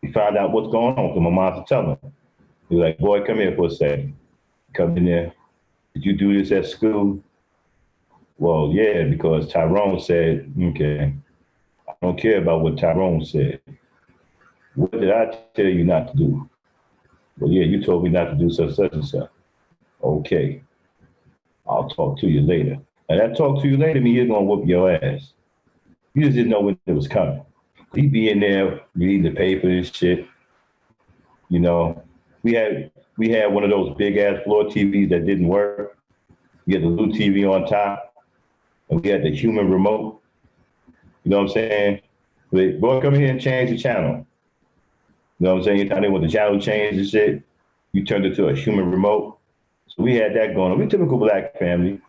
He found out what's going on because my mom's would tell him. He was like, boy, come here for a second. Come in there. Did you do this at school? Well, yeah, because Tyrone said, okay. I don't care about what Tyrone said. What did I tell you not to do? Well, yeah, you told me not to do such and such. Okay. I'll talk to you later. And that talk to you later means he's going to whoop your ass. You just didn't know when it was coming. He'd be in there reading the paper and shit. We had one of those big ass floor TVs that didn't work. We had the little TV on top, and we had the human remote. You know what I'm saying? Boy, come here and change the channel. You know what I'm saying? Anytime they want the channel changed and shit, you turned it to a human remote. So we had that going on. We typical black family.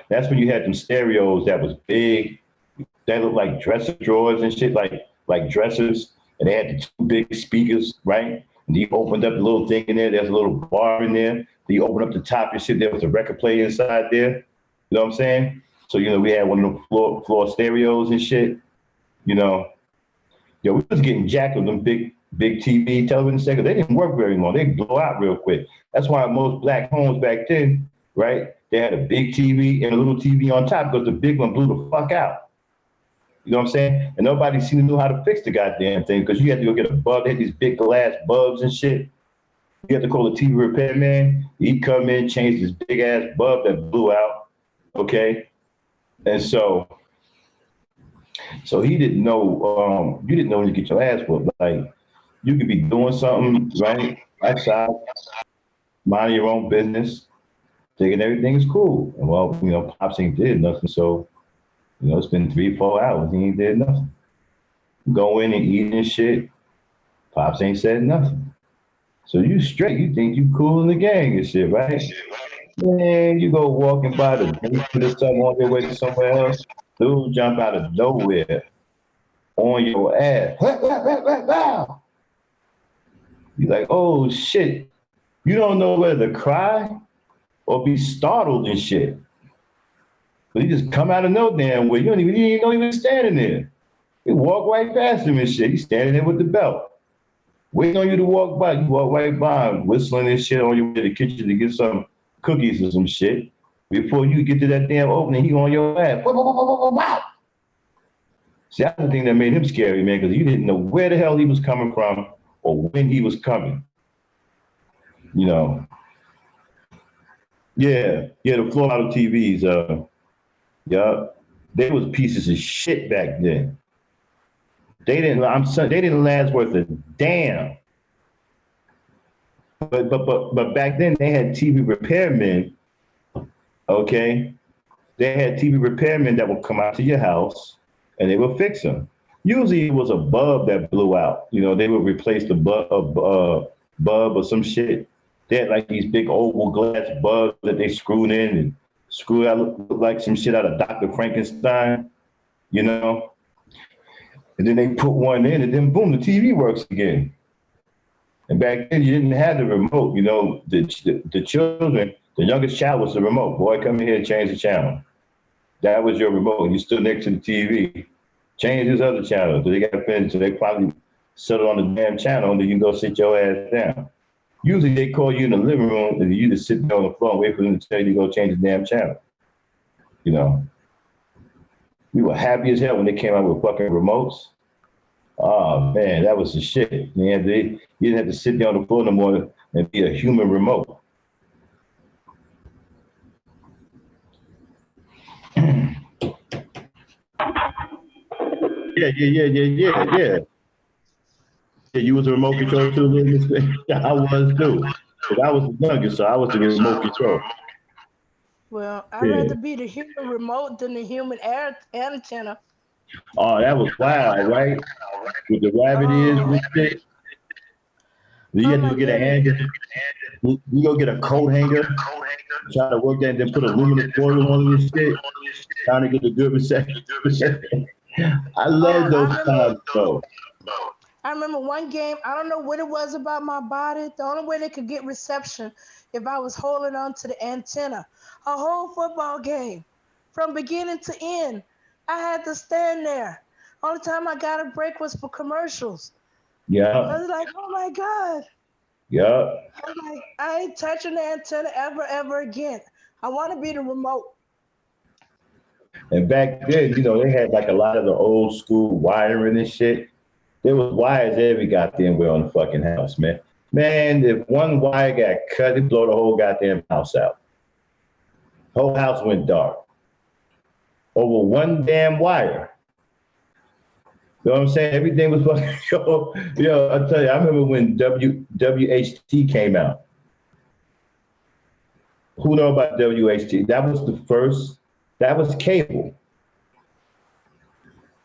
That's when you had them stereos that was big. They looked like dresser drawers and shit, like dressers. And they had the two big speakers, right? And you opened up the little thing in there. There's a little bar in there. Then you open up the top and shit. There was a record player inside there. You know what I'm saying? So, we had one of the floor stereos and shit. We was getting jacked with them big TV television sets. They didn't work very long. They blow out real quick. That's why most black homes back then, right? They had a big TV and a little TV on top because the big one blew the fuck out. You know what I'm saying? And nobody seemed to know how to fix the goddamn thing because you had to go get a bulb. They had these big glass bulbs and shit. You had to call the TV repairman. He'd come in, change this big ass bulb that blew out. Okay? And so he didn't know, you didn't know when you get your ass whooped. Like, you could be doing something, right? Outside, minding your own business, thinking everything is cool. And well, Pops ain't did nothing, so it's been 3-4 hours. He ain't did nothing. Go in and eat and shit. Pops ain't said nothing. So you straight. You think you cool in the gang and shit, right? Man, you go walking by the basement or something on your way to somewhere else. Dude jump out of nowhere on your ass. You're like, oh shit. You don't know whether to cry or be startled and shit. But he just come out of no damn way. You didn't even know he was standing there. He walked right past him and shit. He's standing there with the belt. waiting on you to walk by. You walk right by, whistling and shit on your way to the kitchen to get some cookies or some shit. Before you get to that damn opening, he on your ass. Wow. See, that's the thing that made him scary, man, because you didn't know where the hell he was coming from or when he was coming. You know. Yeah, the floor model TVs. Yeah, they was pieces of shit back then. They didn't last worth a damn. But back then they had TV repairmen. Okay, they had TV repairmen that would come out to your house and they would fix them. Usually it was a bulb that blew out. You know, they would replace the bulb or some shit. They had like these big oval glass bulbs that they screwed in and screwed out, looked like some shit out of Dr. Frankenstein, you know? And then they put one in and then boom, the TV works again. And back then you didn't have the remote, you know, the children, the youngest child was the remote. Boy, come in here and change the channel. That was your remote. You stood next to the TV. Change this other channel. So they got finished. So they probably settle on the damn channel and then you go sit your ass down. Usually they call you in the living room and you just sit there on the floor and wait for them to tell you to go change the damn channel. You know, we were happy as hell when they came out with fucking remotes. Oh man, that was the shit. You didn't have to sit there on the floor no more and be a human remote. Yeah. Yeah, you was a remote control too. I was too. But I was the youngest, so I was the remote control. Well, I'd rather be the human remote than the human air antenna. Oh, that was wild, right? With the rabbit ears and shit. You had to go get a hanger. You go get a coat hanger, try to work that, and then put aluminum foil on this shit, trying to get the good reception. I love those times, though. I remember one game, I don't know what it was about my body. The only way they could get reception if I was holding on to the antenna. A whole football game, from beginning to end, I had to stand there. Only time I got a break was for commercials. Yeah. I was like, oh my God. Yeah. I'm like, I ain't touching the antenna ever again. I want to be the remote. And back then, you know, they had like a lot of the old school wiring and shit. There was wires every goddamn way on the fucking house, man. Man, if one wire got cut, it blow the whole goddamn house out. Whole house went dark over one damn wire. You know what I'm saying? Everything was fucking, yo, I'll tell you, I remember when WHT came out. Who know about WHT? That was the first, that was cable.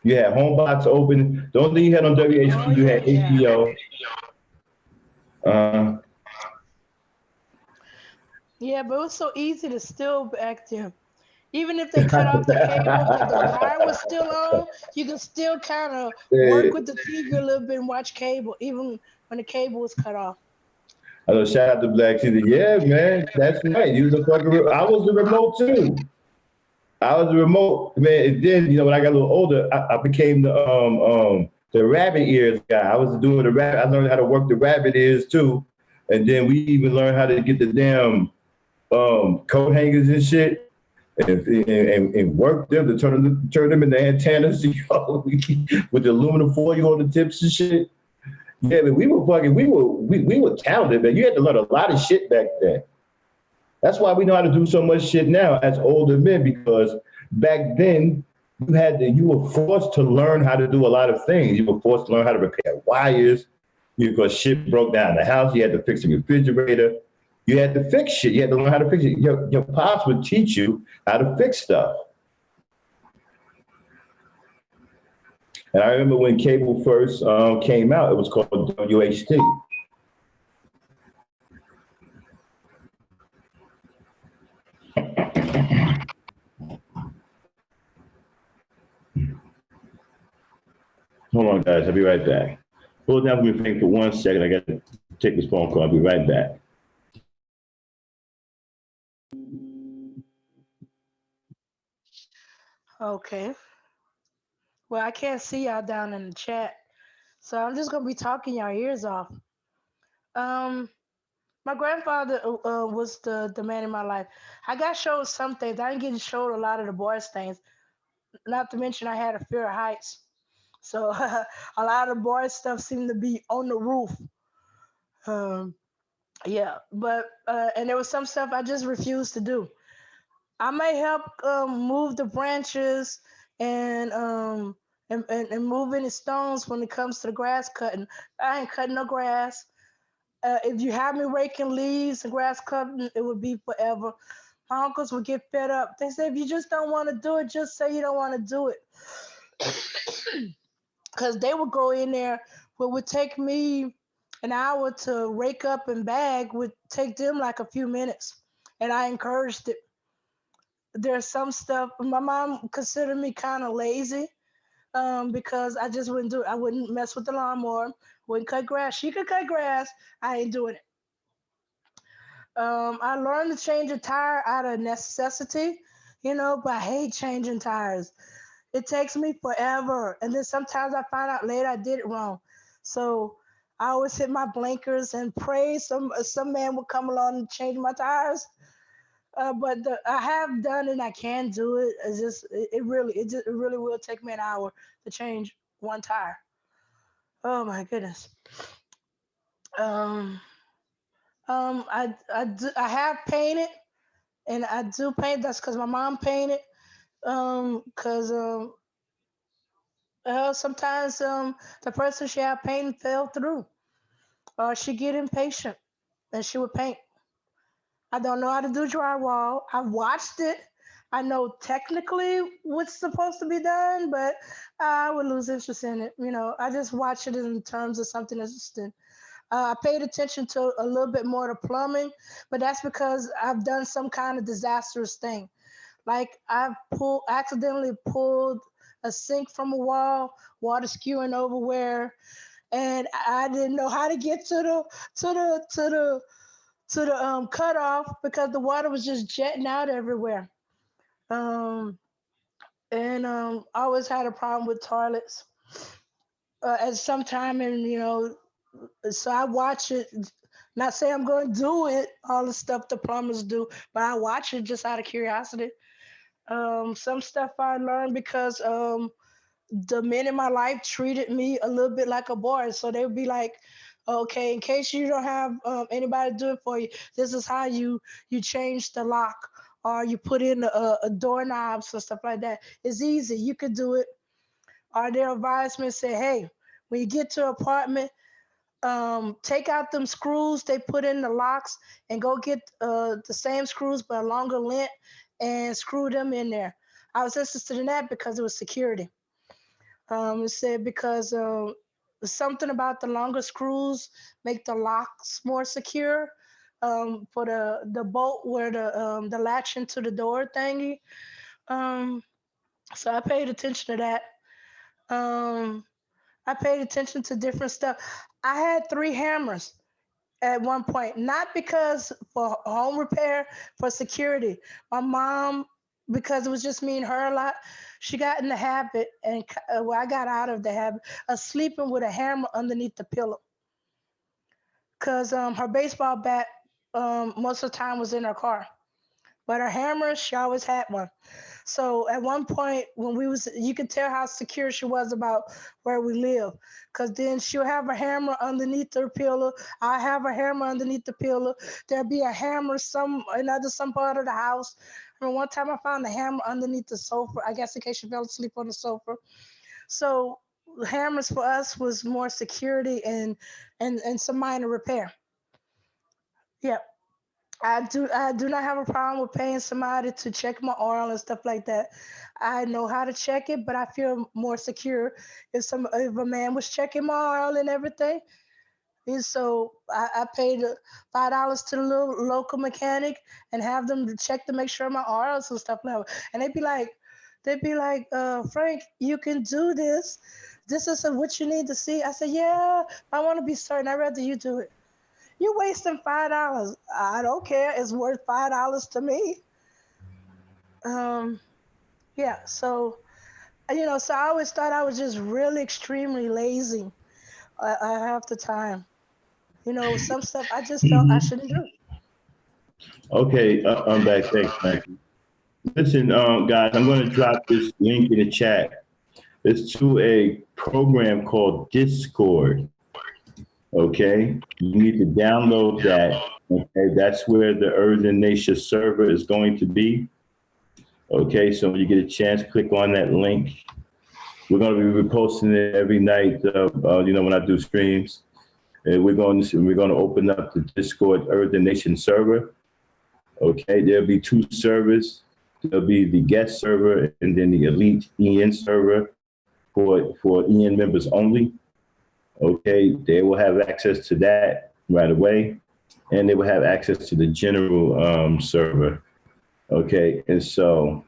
You had home box open. The only thing you had on WHT, you had HBO. Yeah, but it was so easy to steal back then. Even if they cut off the cable, but the wire was still on, you can still kind of work with the TV a little bit and watch cable, even when the cable was cut off. I know, shout out to Black City. Yeah, man, that's right. You was a fucking, I was the remote too. I was the remote, man. And then, you know, when I got a little older, I became the rabbit ears guy. I was doing the rabbit. I learned how to work the rabbit ears too. And then we even learned how to get the damn coat hangers and shit. And work them to turn them into antennas, you know, with the aluminum foil on the tips and shit. Yeah, but we were talented, man. You had to learn a lot of shit back then. That's why we know how to do so much shit now as older men, because back then you were forced to learn how to do a lot of things. You were forced to learn how to repair wires because shit broke down in the house. You had to fix a refrigerator. You had to fix shit. You had to learn how to fix it. Your pops would teach you how to fix stuff. And I remember when cable first came out, it was called WHT. Hold on, guys. I'll be right back. Hold down for me for 1 second. I got to take this phone call. I'll be right back. Okay. Well, I can't see y'all down in the chat, So I'm just gonna be talking your ears off. Um, my grandfather was the man in my life. I got showed some things. I didn't get showed a lot of the boys' things. Not to mention I had a fear of heights. So a lot of the boys' stuff seemed to be on the roof. Um, yeah, but and there was some stuff I just refused to do. I may help move the branches and and move any stones when it comes to the grass cutting. I ain't cutting no grass. If you have me raking leaves and grass cutting, it would be forever. My uncles would get fed up. They say, if you just don't want to do it, just say you don't want to do it. Because they would go in there, what would take me an hour to rake up and bag would take them like a few minutes. And I encouraged it. There's some stuff, my mom considered me kind of lazy because I just wouldn't do it. I wouldn't mess with the lawnmower, wouldn't cut grass. She could cut grass. I ain't doing it. I learned to change a tire out of necessity, but I hate changing tires. It takes me forever. And then sometimes I find out later I did it wrong. So I always hit my blinkers and pray some man will come along and change my tires. But I have done it and I can do it. It really will take me an hour to change one tire. Oh my goodness. Um, I have painted and I do paint. That's because my mom painted. Because sometimes the person she had painting fell through, or she get impatient and she would paint. I don't know how to do drywall. I watched it. I know technically what's supposed to be done, but I would lose interest in it. I just watch it in terms of something interesting. I paid attention to a little bit more to plumbing, but that's because I've done some kind of disastrous thing. Like I've accidentally pulled a sink from a wall, water skewing everywhere, and I didn't know how to get to the cutoff because the water was just jetting out everywhere. Um, and I always had a problem with toilets. At some time, and so I watch it. Not say I'm going to do it, all the stuff the plumbers do, but I watch it just out of curiosity. Some stuff I learned because the men in my life treated me a little bit like a boy. So they would be like, okay, in case you don't have anybody to do it for you, this is how you change the lock or you put in a doorknobs or stuff like that. It's easy. You could do it. Or their advisement say, hey, when you get to an apartment, take out them screws they put in the locks and go get the same screws but a longer length and screw them in there. I was interested in that because it was security. It said because something about the longer screws make the locks more secure for the bolt where the latch into the door thingy. Um, so I paid attention to that. Um, I paid attention to different stuff. I had three hammers at one point, not because for home repair, for security. My mom, because it was just me and her a lot, she got in the habit, and well, I got out of the habit of sleeping with a hammer underneath the pillow. Because her baseball bat most of the time was in her car. But her hammer, she always had one. So at one point when you could tell how secure she was about where we live. Cause then she'll have a hammer underneath her pillow. I have a hammer underneath the pillow. There'll be a hammer some part of the house. I mean, one time I found a hammer underneath the sofa. I guess in case she fell asleep on the sofa. So hammers for us was more security and some minor repair. Yeah. I do not have a problem with paying somebody to check my oil and stuff like that. I know how to check it, but I feel more secure if a man was checking my oil and everything. And so I paid $5 to the local mechanic and have them check to make sure my oils and stuff like that. And they'd be like, Frank, you can do this. This is what you need to see. I said, yeah, I want to be certain. I'd rather you do it. You're wasting $5. I don't care. It's worth $5 to me. Um, yeah. So I always thought I was just really extremely lazy. I have the time. Some stuff I just felt I shouldn't do. Okay, I'm back. Thanks, Mikey. Listen, guys, I'm going to drop this link in the chat. It's to a program called Discord. Okay, you need to download that. Okay, that's where the Earthen Nation server is going to be. Okay, so when you get a chance, click on that link. We're going to be reposting it every night. When I do streams, and we're going to open up the Discord Earthen Nation server. Okay, there'll be 2 servers. There'll be the guest server and then the elite EN server for EN members only. Okay, they will have access to that right away, and they will have access to the general server. Okay, and so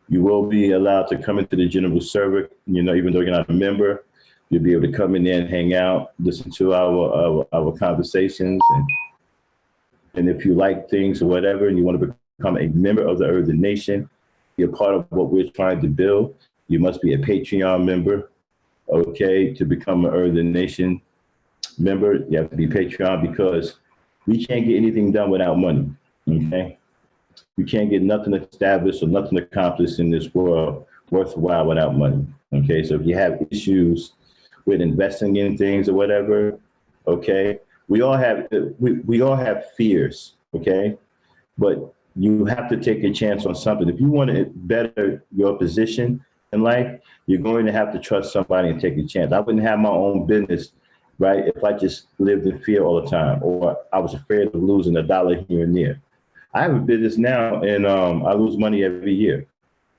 you will be allowed to come into the general server. Even though you're not a member, you'll be able to come in there and hang out, listen to our conversations, and if you like things or whatever, and you want to become a member of the Earthen Nation, be a part of what we're trying to build, you must be a Patreon member. Okay, to become an Earthen Nation member, you have to be Patreon, because we can't get anything done without money. Okay, we can't get nothing established or nothing accomplished in this world worthwhile without money. Okay, so if you have issues with investing in things or whatever, okay, we all have fears. Okay, but you have to take a chance on something. If you want to better your position in life, you're going to have to trust somebody and take a chance. I wouldn't have my own business, right, if I just lived in fear all the time, or I was afraid of losing $1 here and there. I have a business now, and I lose money every year.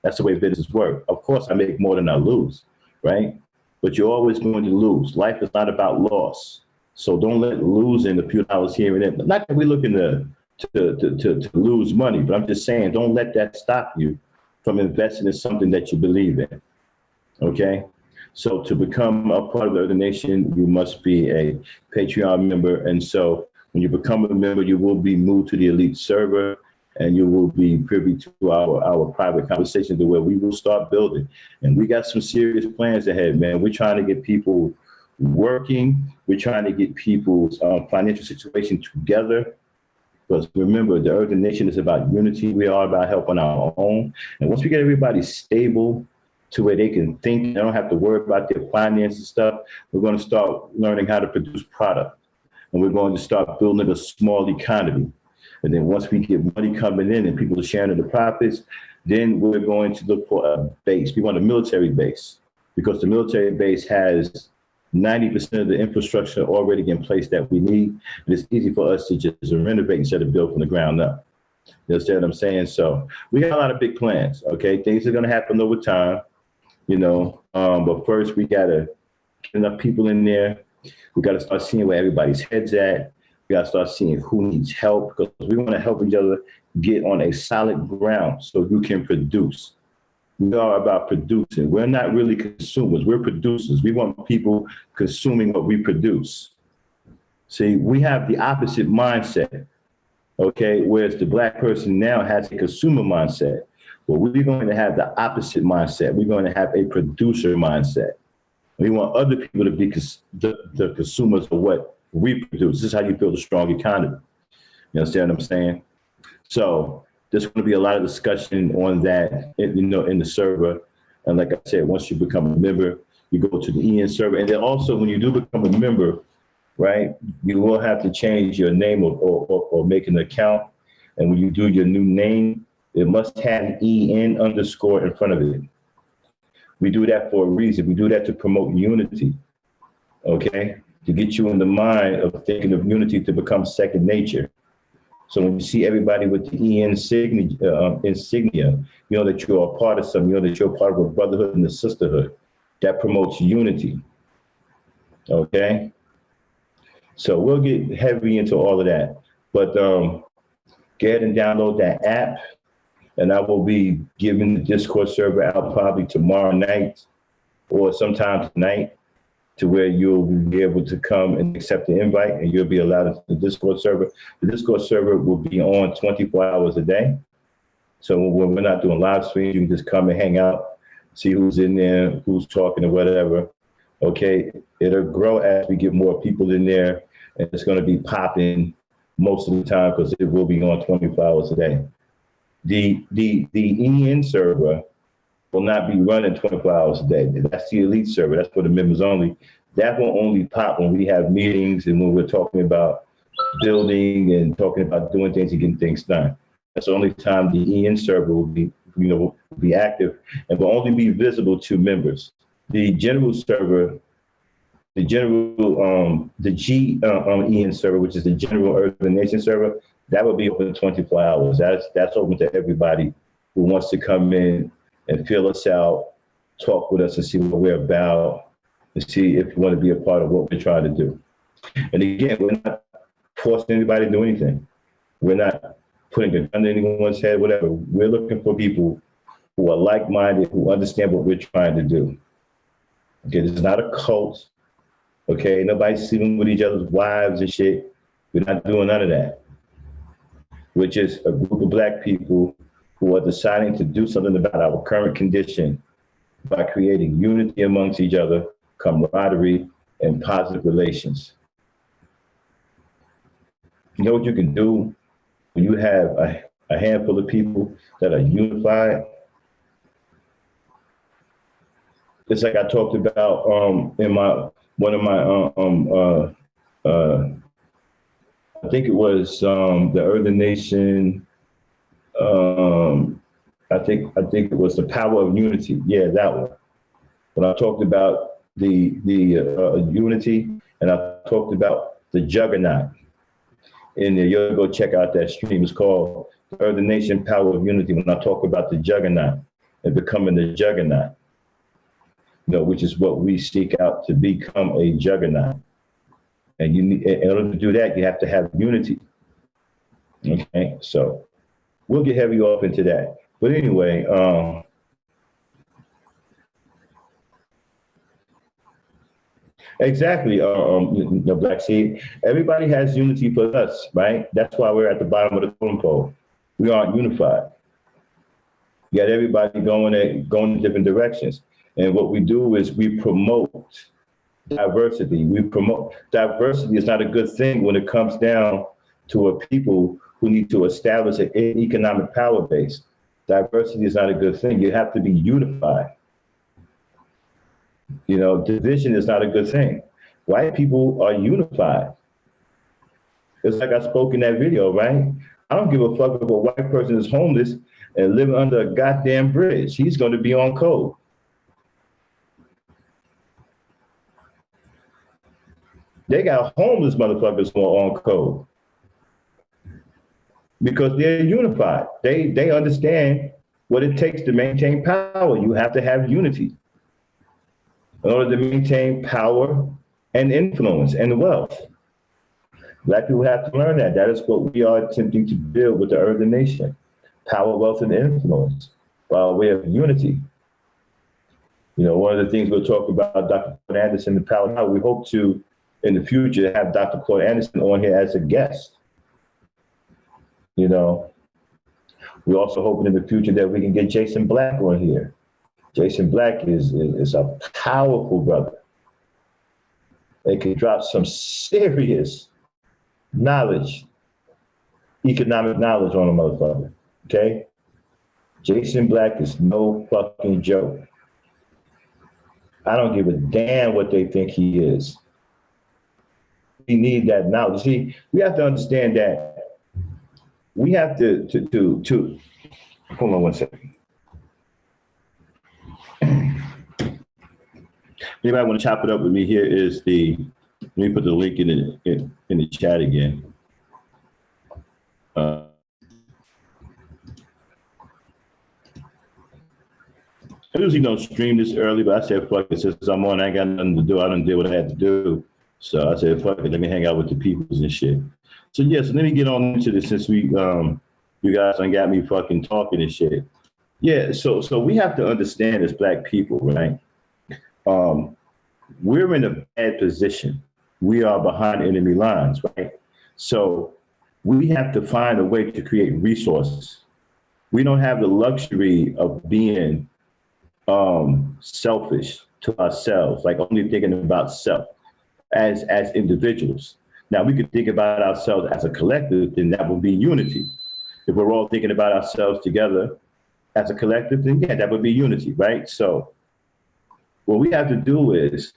That's the way business work. Of course, I make more than I lose, right? But you're always going to lose. Life is not about loss. So don't let losing a few dollars here and there. Not that we're looking to lose money, but I'm just saying, don't let that stop you from investing in something that you believe in. Okay, so to become a part of the Earthen Nation, you must be a Patreon member. And so when you become a member, you will be moved to the elite server, and you will be privy to our private conversations to where we will start building. And we got some serious plans ahead, man. We're trying to get people working. We're trying to get people's financial situation together. Because remember, the Earthen Nation is about unity. We are about helping our own. And once we get everybody stable to where they can think, they don't have to worry about their finances stuff, we're going to start learning how to produce product. And we're going to start building a small economy. And then once we get money coming in and people are sharing the profits, then we're going to look for a base. We want a military base, because the military base has 90% of the infrastructure already in place that we need. And it's easy for us to just renovate instead of build from the ground up. You understand what I'm saying? So we got a lot of big plans, okay? Things are gonna happen over time, but first we gotta get enough people in there. We gotta start seeing where everybody's head's at. We gotta start seeing who needs help, because we wanna help each other get on a solid ground so you can produce. We are about producing. We're not really consumers, we're producers. We want people consuming what we produce. See, we have the opposite mindset, okay? Whereas the Black person now has a consumer mindset. Well, we're going to have the opposite mindset. We're going to have a producer mindset. We want other people to be the consumers of what we produce. This is how you build a strong economy. You understand what I'm saying? So there's going to be a lot of discussion on that, in the server. And like I said, once you become a member, you go to the EN server. And then also, when you do become a member, right, you will have to change your name or make an account. And when you do your new name, it must have EN underscore in front of it. We do that for a reason. We do that to promote unity, okay? To get you in the mind of thinking of unity to become second nature. So when you see everybody with the EN insignia, you know that you're a part of something, you know that you're a part of a brotherhood and a sisterhood. That promotes unity, okay? So we'll get heavy into all of that. But go ahead and download that app, and I will be giving the Discord server out probably tomorrow night or sometime tonight, to where you'll be able to come and accept the invite, and you'll be allowed into the Discord server. The Discord server will be on 24 hours a day. So when we're not doing live streams, you can just come and hang out, see who's in there, who's talking or whatever. Okay, it'll grow as we get more people in there, and it's going to be popping most of the time because it will be on 24 hours a day. The EN server will not be running 24 hours a day. That's the elite server. That's for the members only. That will only pop when we have meetings and when we're talking about building and talking about doing things and getting things done. That's the only time the EN server will be, will be active and will only be visible to members. The general server, the EN server, which is the general Earthen Nation server, that will be open 24 hours. That's open to everybody who wants to come in and feel us out, talk with us and see what we're about, and see if you want to be a part of what we're trying to do. And again, we're not forcing anybody to do anything. We're not putting a gun in anyone's head, whatever. We're looking for people who are like-minded, who understand what we're trying to do. Okay, this is not a cult. Okay, nobody's sleeping with each other's wives and shit. We're not doing none of that. We're just a group of Black people who are deciding to do something about our current condition by creating unity amongst each other, camaraderie, and positive relations. You know what you can do when you have a handful of people that are unified? It's like I talked about in one of my I think it was the Earthen Nation. I think it was the power of unity. Yeah, that one. When I talked about the unity, and I talked about the juggernaut. In there, you'll go check out that stream. It's called the Earthen Nation Power of Unity. When I talk about the juggernaut and becoming the juggernaut, which is what we seek out, to become a juggernaut. And you need, in order to do that, you have to have unity. Okay, so we'll get heavy off into that. But anyway, exactly, the Black Seed. Everybody has unity for us, right? That's why we're at the bottom of the totem pole. We aren't unified. You got everybody going in different directions. And what we do is we promote diversity. Diversity is not a good thing when it comes down to a people who need to establish an economic power base. Diversity is not a good thing. You have to be unified. Division is not a good thing. White people are unified. It's like I spoke in that video, right? I don't give a fuck if a white person is homeless and living under a goddamn bridge. He's going to be on code. They got homeless motherfuckers who are on code because they're unified. They understand what it takes to maintain power. You have to have unity in order to maintain power and influence and wealth. Black people have to learn that. That is what we are attempting to build with the Earthen Nation. Power, wealth, and influence by way of unity. One of the things we'll talk about, Dr. Claude Anderson, the power now, we hope to, in the future, have Dr. Claude Anderson on here as a guest. We're also hoping in the future that we can get Jason Black on here. Jason Black is a powerful brother. They can drop some serious knowledge, economic knowledge on a motherfucker, okay? Jason Black is no fucking joke. I don't give a damn what they think he is. We need that knowledge. See, we have to understand that we have to hold on one second. Anybody want to chop it up with me? Here is let me put the link in the chat again. I usually don't stream this early, but I said, fuck it, since I'm on, I ain't got nothing to do. I done did what I had to do. So I said, fuck it, let me hang out with the peoples and shit. So yeah, so let me get on into this since you guys done got me fucking talking and shit. Yeah, so we have to understand as Black people, right? We're in a bad position. We are behind enemy lines, right? So we have to find a way to create resources. We don't have the luxury of being selfish. to ourselves, like only thinking about self as individuals. Now we could think about ourselves as a collective, then that would be unity. If we're all thinking about ourselves together as a collective, then yeah, that would be unity, right? So what we have to do is,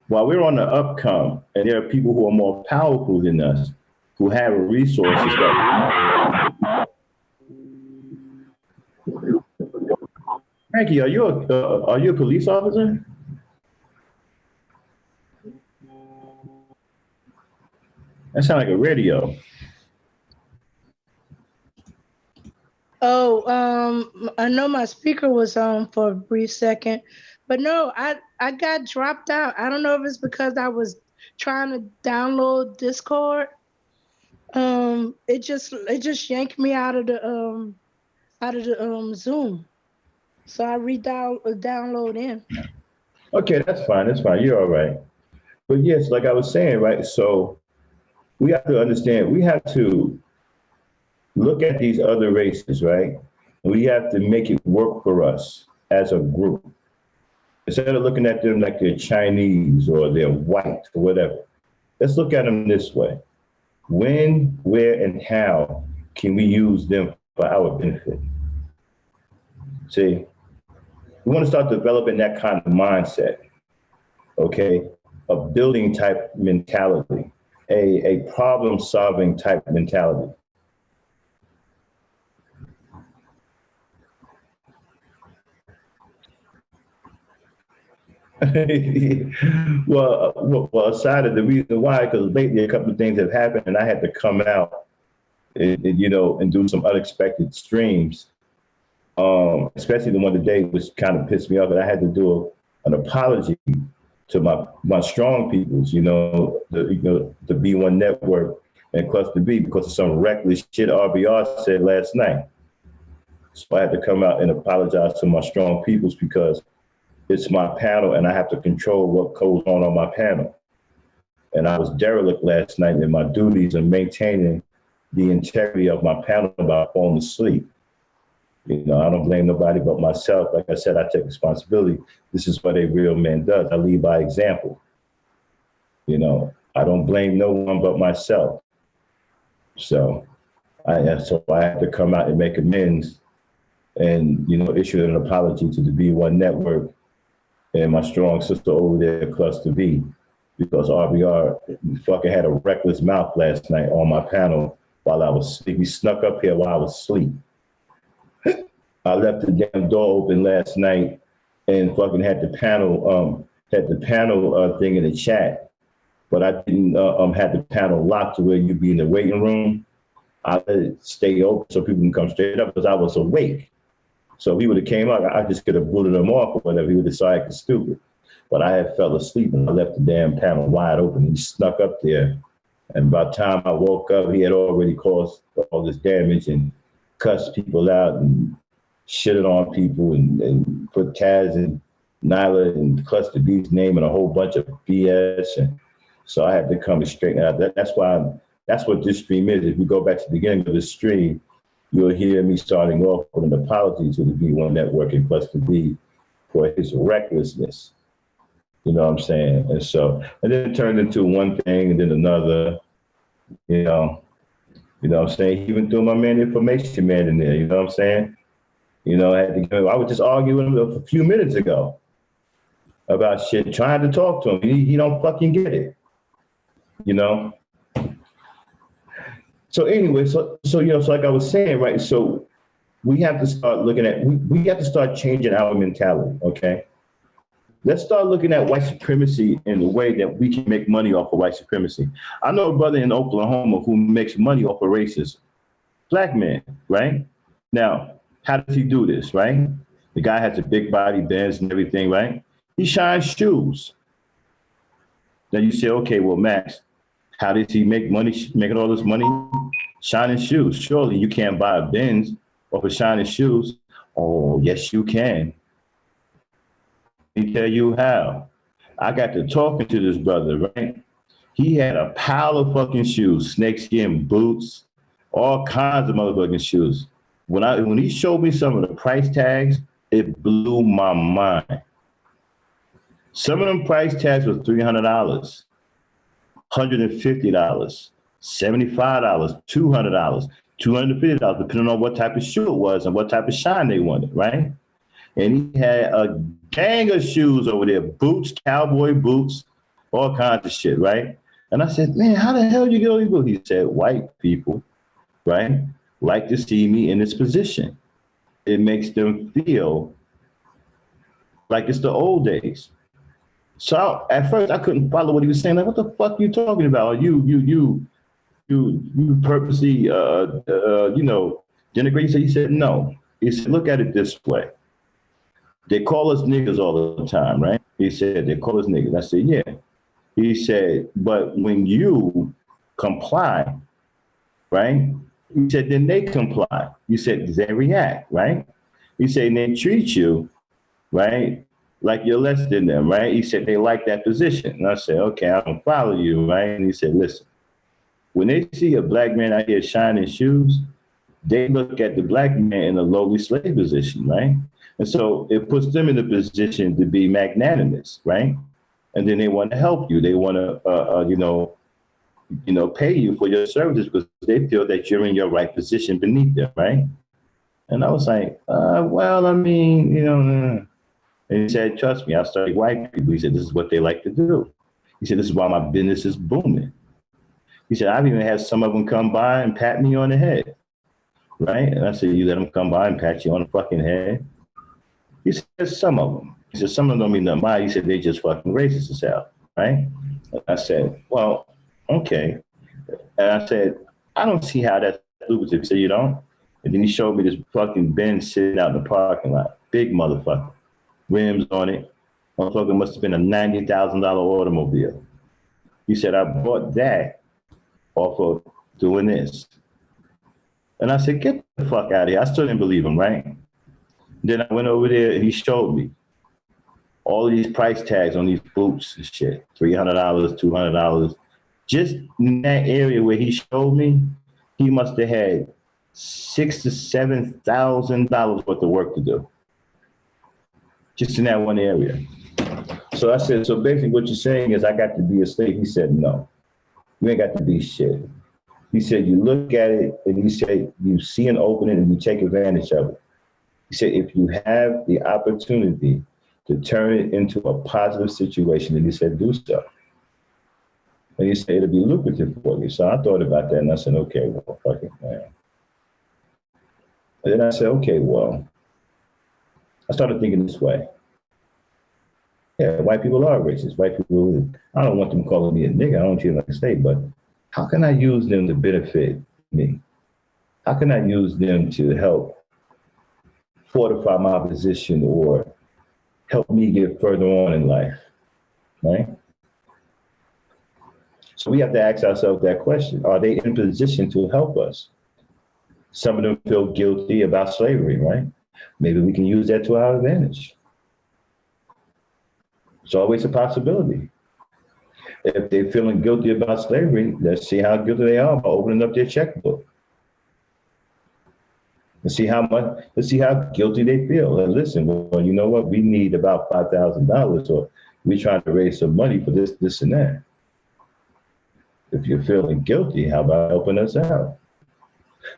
while we're on the upcome, and there are people who are more powerful than us, who have resources that. Frankie, are you a police officer? That sounds like a radio. Oh, I know my speaker was on for a brief second, but no, I got dropped out. I don't know if it's because I was trying to download Discord. It just yanked me out of the Zoom. So I download in. Okay, that's fine. That's fine. You're all right. But yes, like I was saying, right? So we have to understand, we have to look at these other races, right? And we have to make it work for us as a group. Instead of looking at them like they're Chinese or they're white or whatever, let's look at them this way. When, where, and how can we use them for our benefit? See, we want to start developing that kind of mindset, okay? A building type mentality, a problem solving type mentality. well, aside of the reason why, because lately a couple of things have happened and I had to come out and do some unexpected streams. Especially the one today, which kind of pissed me off, but I had to do an apology to my strong peoples, the B1 Network and Cluster B, because of some reckless shit RBR said last night. So I had to come out and apologize to my strong peoples because it's my panel and I have to control what goes on my panel. And I was derelict last night in my duties of maintaining the integrity of my panel by falling asleep. I don't blame nobody but myself. Like I said, I take responsibility. This is what a real man does. I lead by example. I don't blame no one but myself. So I had to come out and make amends and, issue an apology to the B1 Network and my strong sister over there, Cluster B, because RBR fucking had a reckless mouth last night on my panel while I was asleep. He snuck up here while I was asleep. I left the damn door open last night and fucking had the panel thing in the chat, but I didn't have the panel locked to where you'd be in the waiting room. I let it stay open so people can come straight up because I was awake. So if he would have came up, I just could have booted him off or whatever. He would have decided to stupid. But I had fell asleep and I left the damn panel wide open. He snuck up there. And by the time I woke up, he had already caused all this damage and cussed people out and shitted on people and put Taz and Nyla and Cluster B's name in a whole bunch of BS. And so I had to come and straighten out. That's what this stream is. If you go back to the beginning of the stream, you'll hear me starting off with an apology to the B1 Network and Cluster B for his recklessness. You know what I'm saying? And then it turned into one thing and then another, You know what I'm saying? He even threw my man information man in there, you know what I'm saying? I was just arguing with him a few minutes ago about shit, trying to talk to him. He don't fucking get it, So anyway, so like I was saying, right? So we have to start looking at, we have to start changing our mentality, okay? Let's start looking at white supremacy in the way that we can make money off of white supremacy. I know a brother in Oklahoma who makes money off of racism. Black man, right? Now, how does he do this, right? The guy has a big body, Benz and everything, right? He shines shoes. Then you say, okay, well, Max, how does he make money, making all this money? Shining shoes. Surely you can't buy a Benz off of shining shoes. Oh, yes, you can. Let me tell you how. I got to talking to this brother, right? He had a pile of fucking shoes, snakeskin boots, all kinds of motherfucking shoes. When he showed me some of the price tags, it blew my mind. Some of them price tags were $300, $150, $75, $200, $250, depending on what type of shoe it was and what type of shine they wanted, right? And he had a gang of shoes over there, boots, cowboy boots, all kinds of shit, right? And I said, man, how the hell you get all these boots? He said, white people, right, like to see me in this position. It makes them feel like it's the old days. So at first I couldn't follow what he was saying. Like, what the fuck are you talking about? You purposely, denigrate. So he said, no. He said, look at it this way. They call us niggas all the time, right? He said, they call us niggas. I said, yeah. He said, but when you comply, right? He said, then they comply. He said, they react, right? He said, they treat you, right, like you're less than them, right? He said, they like that position. And I said, okay, I don't follow you, right? And he said, listen, when they see a black man out here shining shoes, they look at the black man in a lowly slave position, right? And so it puts them in a position to be magnanimous, right? And then they want to help you. They want to, pay you for your services because they feel that you're in your right position beneath them, right? And I was like, well, I mean, And he said, trust me, I study white people. He said, this is what they like to do. He said, this is why my business is booming. He said, I've even had some of them come by and pat me on the head, right? And I said, you let them come by and pat you on the fucking head? He said, some of them. He said, some of them don't mean nothing by. He said, they just fucking racist as hell, right? And I said, well, okay. And I said, I don't see how that's lucrative. He said, you don't? And then he showed me this fucking Benz sitting out in the parking lot. Big motherfucker. Rims on it. Motherfucker must have been a $90,000 automobile. He said, I bought that off of doing this. And I said, get the fuck out of here. I still didn't believe him, right? Then I went over there and he showed me all of these price tags on these boots and shit. $300, $200. Just in that area where he showed me, he must have had $6,000 to $7,000 worth of work to do. Just in that one area. So I said, so basically what you're saying is I got to be a slave. He said, no, you ain't got to be shit. He said, you look at it and he said, you see an opening and you take advantage of it. He said, if you have the opportunity to turn it into a positive situation, and he said, do so. And he said, it'll be lucrative for you. So I thought about that and I said, okay, well, fuck it, man. And then I said, okay, well, I started thinking this way. Yeah, white people are racist. White people, I don't want them calling me a nigga. I don't treat them like a state, but how can I use them to benefit me? How can I use them to help fortify my position or help me get further on in life, right? So we have to ask ourselves that question. Are they in position to help us? Some of them feel guilty about slavery, right? Maybe we can use that to our advantage. It's always a possibility. If they're feeling guilty about slavery, let's see how guilty they are by opening up their checkbook. Let's see how guilty they feel. And listen, well, you know what? We need about $5,000, or we're trying to raise some money for this, this, and that. If you're feeling guilty, how about helping us out?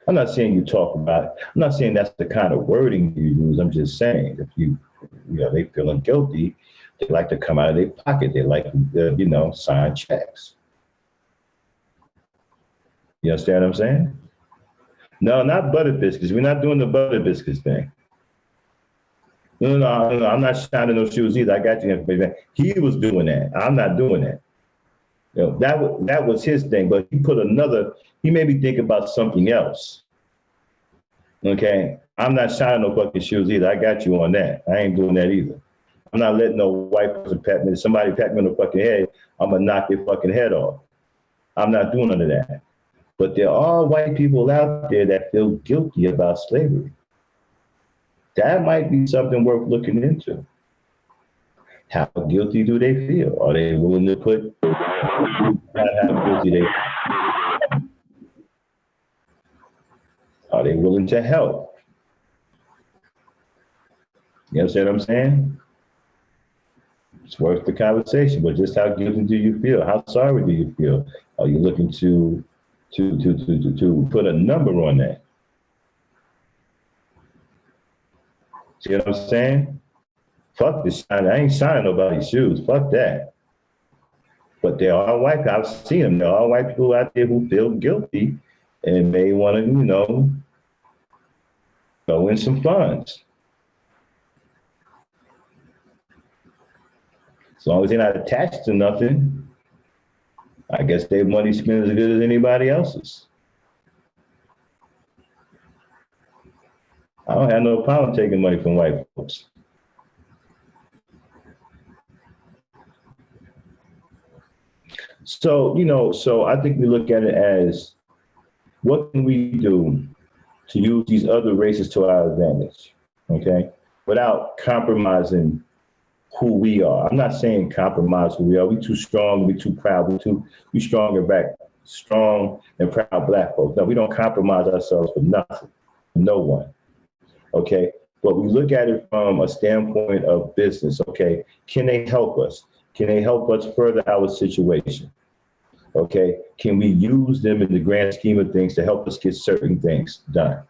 I'm not saying you talk about it. I'm not saying that's the kind of wording you use. I'm just saying if they feeling guilty, they like to come out of their pocket. They like to, sign checks. You understand what I'm saying? No, not butter biscuits. We're not doing the butter biscuits thing. No, I'm not shining those shoes either. I got you information. He was doing that. I'm not doing that. That was his thing, but he made me think about something else. Okay? I'm not shining no fucking shoes either. I got you on that. I ain't doing that either. I'm not letting no white person pat me. If somebody pat me on the fucking head, I'm gonna knock their fucking head off. I'm not doing none of that. But there are white people out there that feel guilty about slavery. That might be something worth looking into. How guilty do they feel? Are they willing to put how guilty they feel? Are they willing to help? You understand what I'm saying? It's worth the conversation, but just how guilty do you feel? How sorry do you feel? Are you looking to put a number on that? See what I'm saying? Fuck this. I ain't signing nobody's shoes. Fuck that. But there are white people. I've seen them. There are white people out there who feel guilty and may want to, go in some funds. As long as they're not attached to nothing, I guess their money spent as good as anybody else's. I don't have no problem taking money from white folks. So, so I think we look at it as, what can we do to use these other races to our advantage, okay? Without compromising who we are. I'm not saying compromise who we are. We too strong, we too proud, we strong and proud black folks. No, we don't compromise ourselves for nothing, no one, okay? But we look at it from a standpoint of business, okay? Can they help us? Can they help us further our situation? Okay, can we use them in the grand scheme of things to help us get certain things done?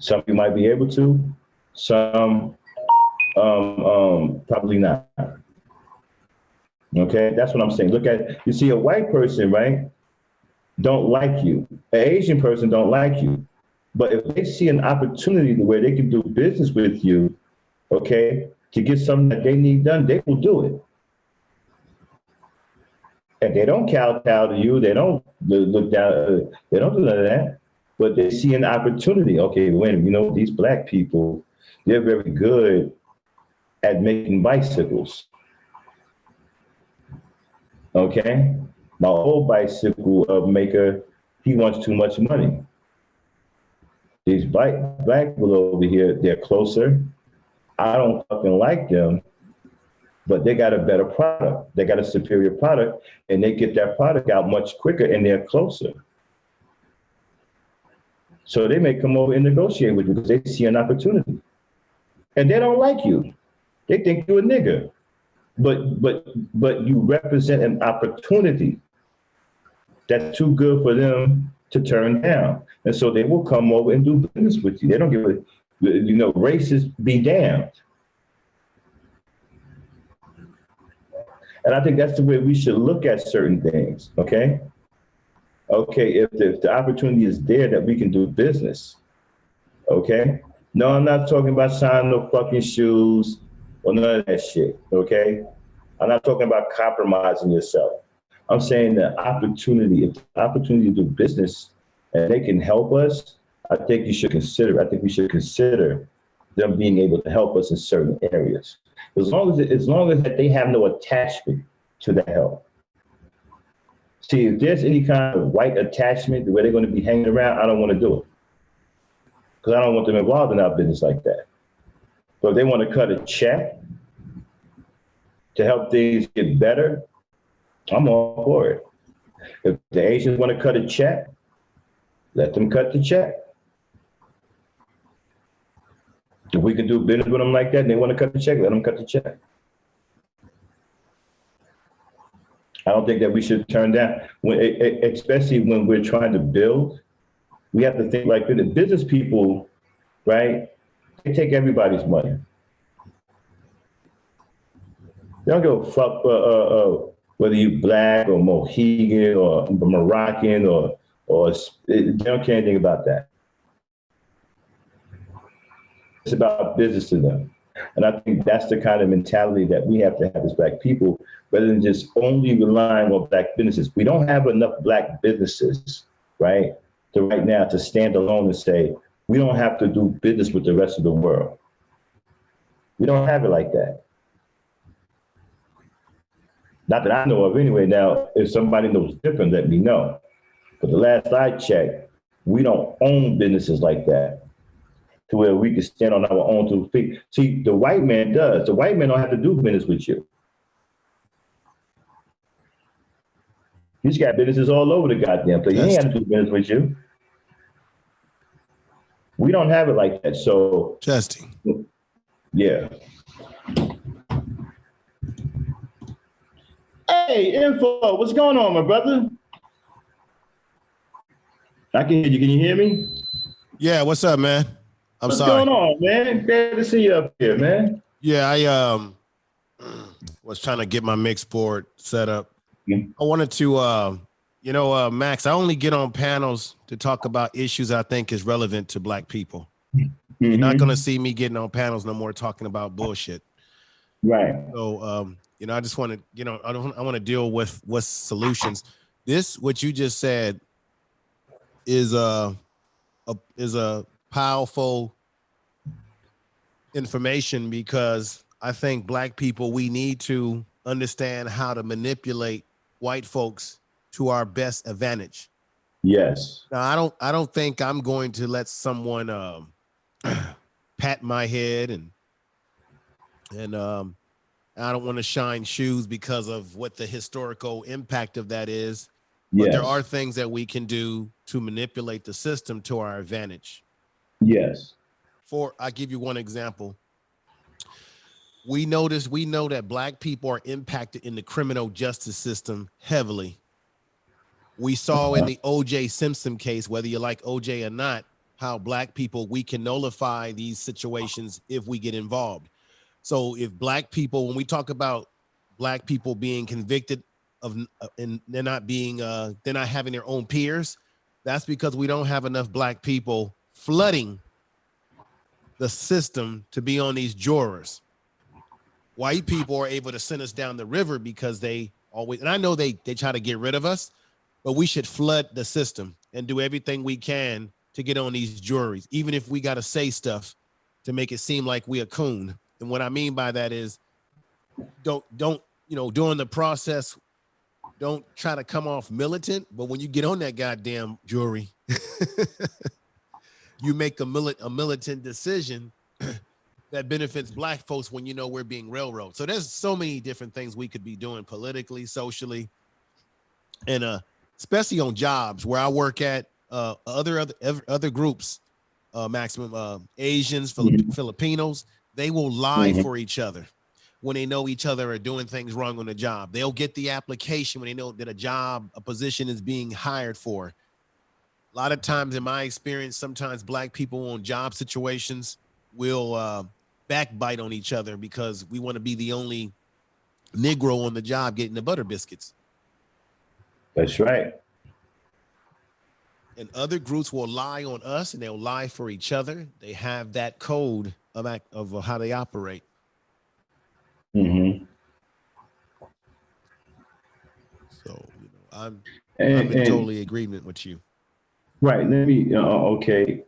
Some you might be able to, some probably not. Okay, that's what I'm saying. Look at, you see a white person, right, don't like you. An Asian person don't like you. But if they see an opportunity where they can do business with you, okay, to get something that they need done, they will do it. And they don't kowtow to you, they don't look down, they don't do none of that. But they see an opportunity. Okay, wait, these black people, they're very good at making bicycles. Okay? My old bicycle maker, he wants too much money. These black people over here, they're closer. I don't fucking like them, but they got a better product. They got a superior product, and they get that product out much quicker, and they're closer. So they may come over and negotiate with you because they see an opportunity. And they don't like you. They think you're a nigger. But you represent an opportunity that's too good for them to turn down. And so they will come over and do business with you. They don't give a, races be damned. And I think that's the way we should look at certain things, okay? Okay, if the opportunity is there that we can do business, okay? No, I'm not talking about signing no fucking shoes or none of that shit, okay? I'm not talking about compromising yourself. I'm saying the opportunity, if the opportunity to do business and they can help us, I think we should consider them being able to help us in certain areas. As long as that they have no attachment to the help. See, if there's any kind of white attachment where they're going to be hanging around, I don't want to do it. Because I don't want them involved in our business like that. But if they want to cut a check to help things get better, I'm all for it. If the Asians want to cut a check, let them cut the check. If we can do business with them like that and they want to cut the check, let them cut the check. I don't think that we should turn down, especially when we're trying to build. We have to think like the business people, right? They take everybody's money. They don't give a fuck whether you black or Mohegan or Moroccan or they don't care anything about that. It's about business to them. And I think that's the kind of mentality that we have to have as black people, rather than just only relying on black businesses. We don't have enough black businesses, right now to stand alone and say, we don't have to do business with the rest of the world. We don't have it like that. Not that I know of anyway. Now, if somebody knows different, let me know. But the last I checked, we don't own businesses like that to where we can stand on our own 2 feet. See, the white man does. The white man don't have to do business with you. He's got businesses all over the goddamn place. He ain't got to do business with you. We don't have it like that. So, Justin. Yeah. Hey, Info, what's going on, my brother? I can hear you. Can you hear me? Yeah, what's up, man? What's going on, man? Glad to see you up here, man. Yeah, I was trying to get my mix board set up. I wanted to Max, I only get on panels to talk about issues I think is relevant to Black people. You're not gonna see me getting on panels no more talking about bullshit. Right. So I just want to, I want to deal with what's solutions. This, what you just said, is a powerful information, because I think Black people, we need to understand how to manipulate white folks to our best advantage. Yes. Now, I don't think I'm going to let someone pat my head and I don't want to shine shoes because of what the historical impact of that is. But there are things that we can do to manipulate the system to our advantage. Yes. I'll give you one example. We know that Black people are impacted in the criminal justice system heavily. We saw in the O.J. Simpson case, whether you like O.J. or not, how Black people, we can nullify these situations if we get involved. So if Black people, when we talk about Black people being convicted of, and they're not having their own peers, that's because we don't have enough Black people flooding the system to be on these jurors. White people are able to send us down the river because they always, and I know they try to get rid of us, but we should flood the system and do everything we can to get on these juries, even if we got to say stuff to make it seem like we a coon. And what I mean by that is don't, during the process, don't try to come off militant, but when you get on that goddamn jury, you make a militant decision that benefits Black folks when you know we're being railroaded. So there's so many different things we could be doing politically, socially, and especially on jobs where I work at. Other groups, maximum Asians, Filipinos, they will lie for each other when they know each other are doing things wrong on the job. They'll get the application when they know that a position is being hired for. A lot of times, in my experience, sometimes Black people on job situations will backbite on each other because we want to be the only Negro on the job getting the butter biscuits. That's right. And other groups will lie on us, and they'll lie for each other. They have that code of how they operate. Mm-hmm. So, I'm in totally agreement with you. Right. Let me, okay.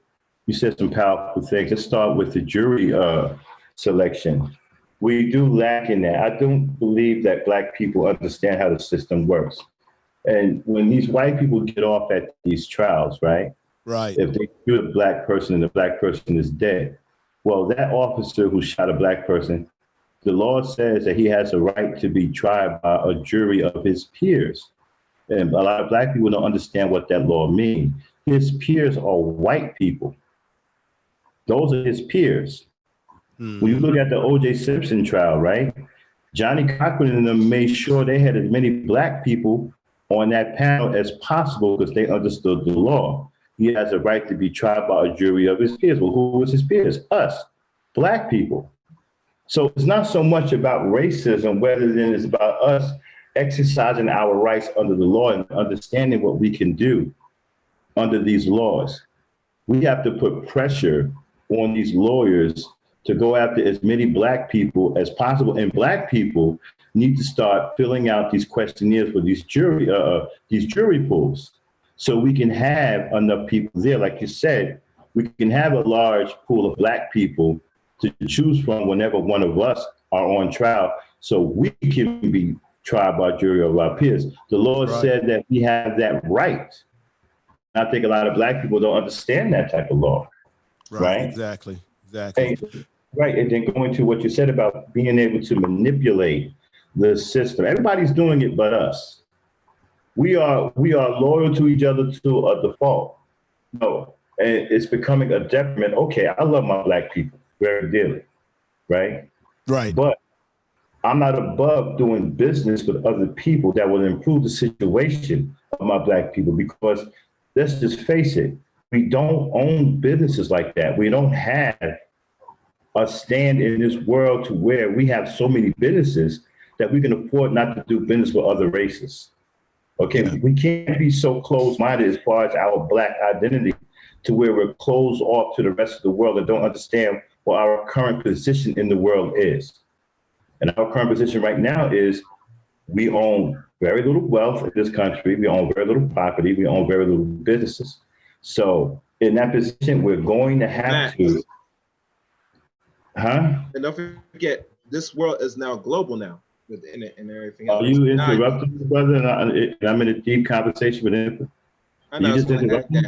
You said some powerful things. Let's start with the jury selection. We do lack in that. I don't believe that Black people understand how the system works. And when these white people get off at these trials, right? Right. If they shoot a Black person and the Black person is dead, well, that officer who shot a Black person, the law says that he has a right to be tried by a jury of his peers. And a lot of Black people don't understand what that law means. His peers are white people. Those are his peers. When you look at the O.J. Simpson trial, right? Johnny Cochran and them made sure they had as many Black people on that panel as possible because they understood the law. He has a right to be tried by a jury of his peers. Well, who was his peers? Us, Black people. So it's not so much about racism, whether than it's about us exercising our rights under the law and understanding what we can do under these laws. We have to put pressure on these lawyers to go after as many Black people as possible. And Black people need to start filling out these questionnaires for these jury pools so we can have enough people there. Like you said, we can have a large pool of Black people to choose from whenever one of us are on trial so we can be tried by jury of our peers. The law said that we have that right. I think a lot of Black people don't understand that type of law. Right? Exactly. Right. And then going to what you said about being able to manipulate the system. Everybody's doing it but us. We are loyal to each other to a default. No. And it's becoming a detriment. Okay, I love my Black people very dearly. Right? Right. But I'm not above doing business with other people that will improve the situation of my Black people, because let's just face it, we don't own businesses like that. We don't have a stand in this world to where we have so many businesses that we can afford not to do business with other races. Okay, Yeah. we can't be so closed-minded as far as our Black identity to where we're closed off to the rest of the world and don't understand what our current position in the world is. And our current position right now is we own very little wealth in this country. We own very little property. We own very little businesses. So in that position, we're going to have to. Huh? And don't forget, this world is now global now with the internet and everything else. Are you interrupting me, brother? And I'm in a deep conversation with him. I know. You just interrupt me?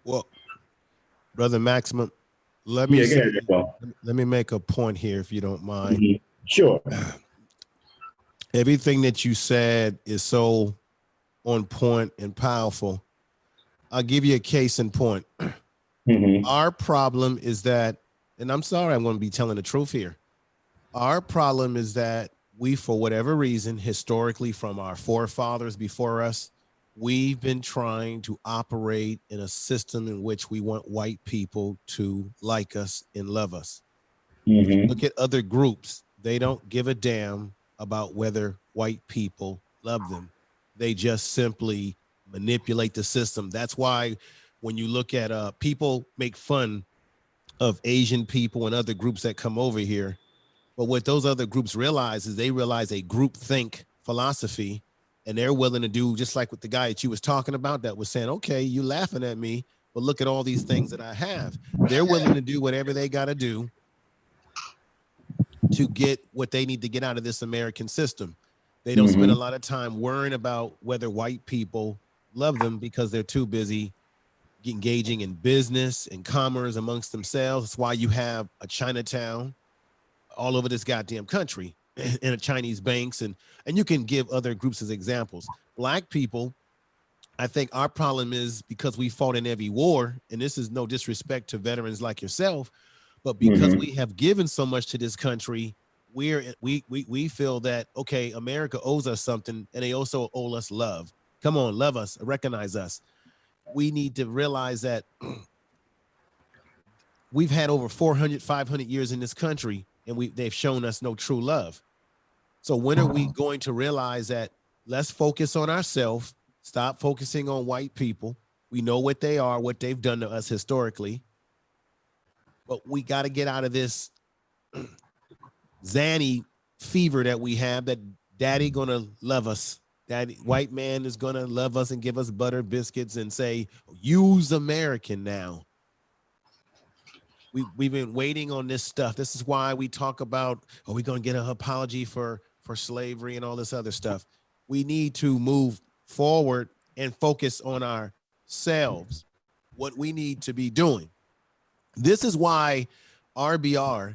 Well, Brother Maximum, let me let me make a point here, if you don't mind. Mm-hmm. Sure. Everything that you said is so on point and powerful. I'll give you a case in point. Mm-hmm. Our problem is that, and I'm sorry, I'm going to be telling the truth here. Our problem is that we, for whatever reason, historically from our forefathers before us, we've been trying to operate in a system in which we want white people to like us and love us. Mm-hmm. Look at other groups. They don't give a damn about whether white people love them. They just simply manipulate the system. That's why when you look at people make fun of Asian people and other groups that come over here. But what those other groups realize is they realize a group think philosophy, and they're willing to do just like with the guy that you was talking about that was saying, okay, you laughing at me, but look at all these things that I have. They're willing to do whatever they got to do to get what they need to get out of this American system. They don't spend a lot of time worrying about whether white people love them because they're too busy engaging in business and commerce amongst themselves. That's why you have a Chinatown all over this goddamn country and a Chinese banks. And you can give other groups as examples. Black people, I think our problem is because we fought in every war, and this is no disrespect to veterans like yourself, but because we have given so much to this country, we feel that, okay, America owes us something, and they also owe us love. Come on, love us, recognize us. We need to realize that we've had over 400, 500 years in this country, and they've shown us no true love. So when are we going to realize that let's focus on ourselves, stop focusing on white people? We know what they are, what they've done to us historically, but we got to get out of this Zanny fever that we have, that daddy gonna love us. That white man is going to love us and give us butter biscuits and say, use American now. We've been waiting on this stuff. This is why we talk about, are we going to get an apology for slavery and all this other stuff? We need to move forward and focus on ourselves, what we need to be doing. This is why RBR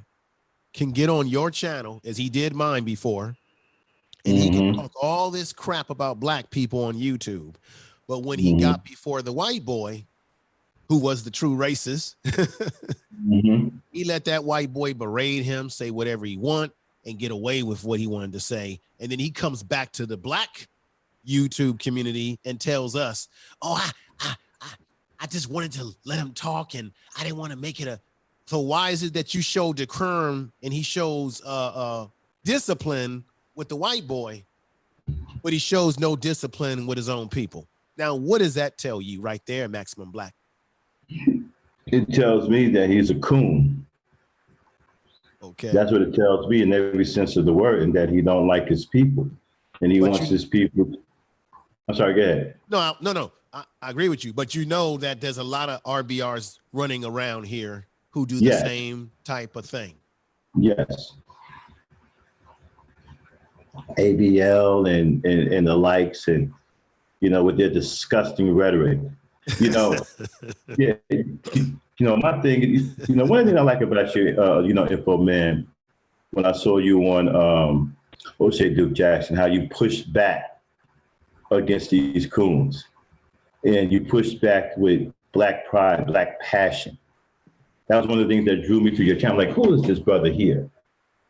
can get on your channel, as he did mine before, and he can talk all this crap about black people on YouTube. But when he got before the white boy, who was the true racist, he let that white boy berate him, say whatever he want, and get away with what he wanted to say. And then he comes back to the black YouTube community and tells us, oh, I just wanted to let him talk, and I didn't want to make it a... So why is it that you show decorum and he shows discipline with the white boy, but he shows no discipline with his own people? Now, what does that tell you right there, Maximum Black? It tells me that he's a coon. Okay. That's what it tells me in every sense of the word, and that he don't like his people, and he wants his people. I'm sorry, go ahead. No. I agree with you, but you know that there's a lot of RBRs running around here who do the same type of thing. Yes. ABL and the likes, and with their disgusting rhetoric. My thing, one thing I like about you, Info Man, when I saw you on O'Shea Duke Jackson, how you pushed back against these coons, and you pushed back with black pride, black passion. That was one of the things that drew me to your channel. Like, who is this brother here?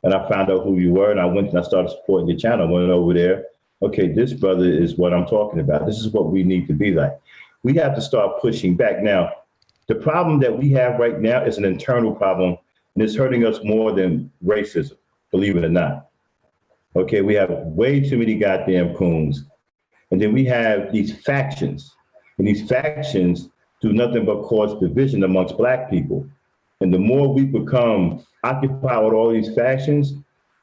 And I found out who you were, and I went and I started supporting your channel. I went over there. Okay, this brother is what I'm talking about. This is what we need to be like. We have to start pushing back. Now, the problem that we have right now is an internal problem, and it's hurting us more than racism, believe it or not. Okay, we have way too many goddamn coons. And then we have these factions, and these factions do nothing but cause division amongst Black people. And the more we become occupied with all these factions,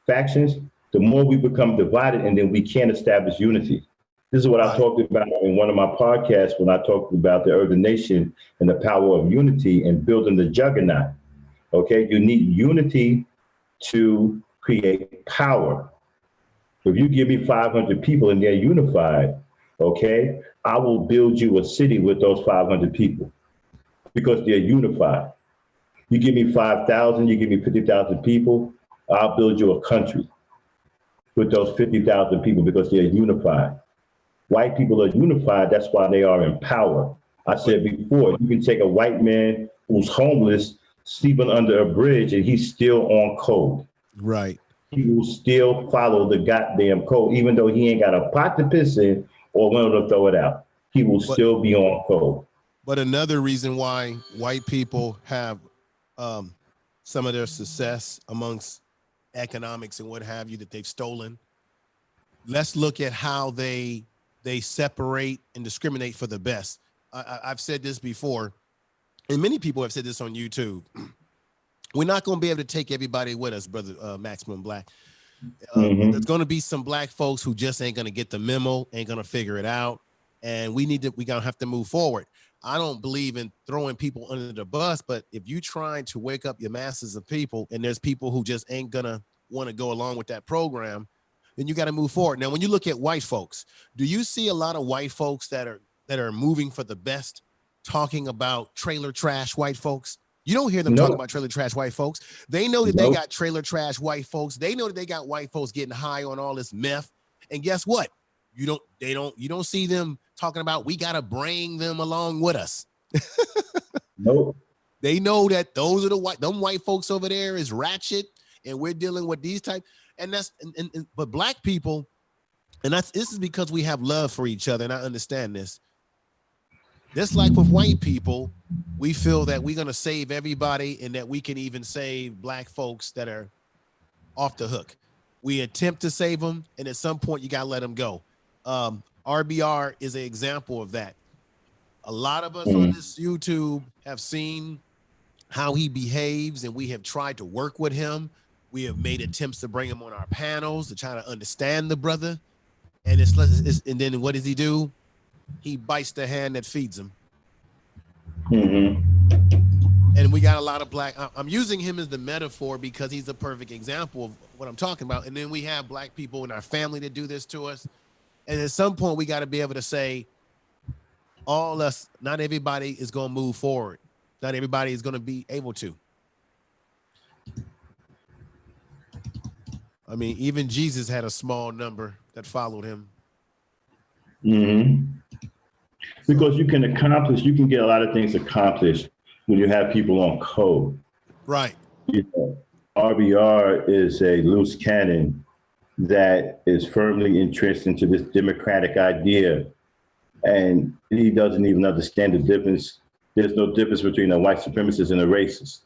the more we become divided, and then we can't establish unity. This is what I talked about in one of my podcasts when I talked about the Earthen Nation and the power of unity and building the juggernaut. Okay, you need unity to create power. If you give me 500 people and they're unified, okay, I will build you a city with those 500 people because they're unified. You give me 5,000, you give me 50,000 people, I'll build you a country with those 50,000 people because they're unified. White people are unified, that's why they are in power. I said before, you can take a white man who's homeless, sleeping under a bridge, and he's still on code. Right. He will still follow the goddamn code, even though he ain't got a pot to piss in or one to throw it out. He will still be on code. But another reason why white people have some of their success amongst economics and what have you that they've stolen, let's look at how they separate and discriminate for the best. I've said this before, and many people have said this on YouTube. We're not going to be able to take everybody with us, brother Maximum Black. There's going to be some Black folks who just ain't going to get the memo, ain't going to figure it out, and we're going to have to move forward. I don't believe in throwing people under the bus, but if you're trying to wake up your masses of people and there's people who just ain't going to want to go along with that program, then you got to move forward. Now, when you look at white folks, do you see a lot of white folks that are moving for the best, talking about trailer trash white folks? You don't hear them talking about trailer trash white folks. They know that they got trailer trash white folks. They know that they got white folks getting high on all this meth. And guess what? You don't see them talking about we got to bring them along with us. Nope. They know that those are them white folks over there is ratchet, and we're dealing with these type. And but Black people, and this is because we have love for each other, and I understand this. Just like with white people, we feel that we're going to save everybody and that we can even save Black folks that are off the hook. We attempt to save them, and at some point you got to let them go. RBR is an example of that. A lot of us on this YouTube have seen how he behaves, and we have tried to work with him. We have made attempts to bring him on our panels to try to understand the brother. And and then what does he do? He bites the hand that feeds him. And we got a lot of Black. I'm using him as the metaphor because he's a perfect example of what I'm talking about. And then we have Black people in our family that do this to us. And at some point, we got to be able to say, not everybody is going to move forward. Not everybody is going to be able to. I mean, even Jesus had a small number that followed him. Because you can get a lot of things accomplished when you have people on code. Right. RBR is a loose cannon that is firmly entrenched into this democratic idea. And he doesn't even understand the difference. There's no difference between a white supremacist and a racist.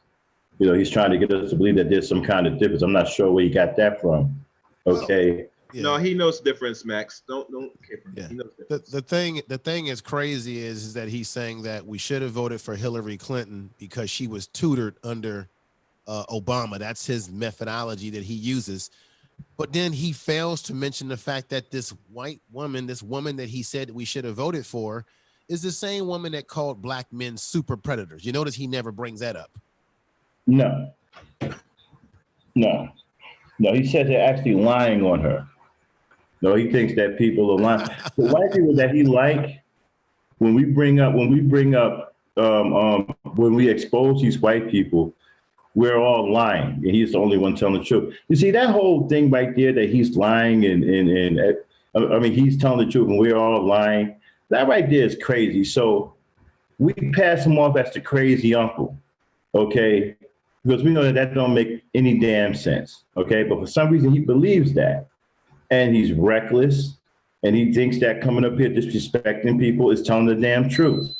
He's trying to get us to believe that there's some kind of difference. I'm not sure where he got that from. Okay. Yeah. No, he knows the difference, Max. Don't care for him. Yeah. He knows the difference. The thing is crazy is that he's saying that we should have voted for Hillary Clinton because she was tutored under Obama. That's his methodology that he uses. But then he fails to mention the fact that this woman that he said we should have voted for, is the same woman that called Black men super predators. You notice he never brings that up. No. He says they're actually lying on her. No, he thinks that people are lying. The white people that he like, when we expose these white people, we're all lying, and he's the only one telling the truth. You see that whole thing right there that he's lying and he's telling the truth and we're all lying. That right there is crazy. So we pass him off as the crazy uncle. okay? Because we know that that don't make any damn sense, okay? But for some reason, he believes that. And he's reckless, and he thinks that coming up here disrespecting people is telling the damn truth.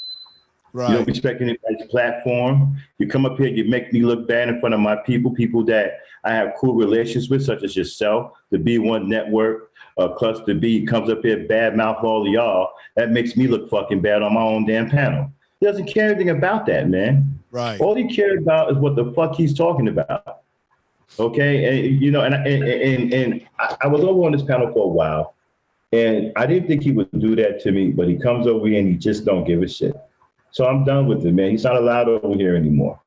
Right. You don't respect anybody's platform. You come up here, you make me look bad in front of my people that I have cool relations with, such as yourself, the B1 Network, Cluster B comes up here, bad mouth all of y'all. That makes me look fucking bad on my own damn panel. He doesn't care anything about that, man. Right. All he cares about is what the fuck he's talking about. Okay, and you know, and I was over on this panel for a while, and I didn't think he would do that to me, but he comes over here and he just don't give a shit. So I'm done with it, man. He's not allowed over here anymore.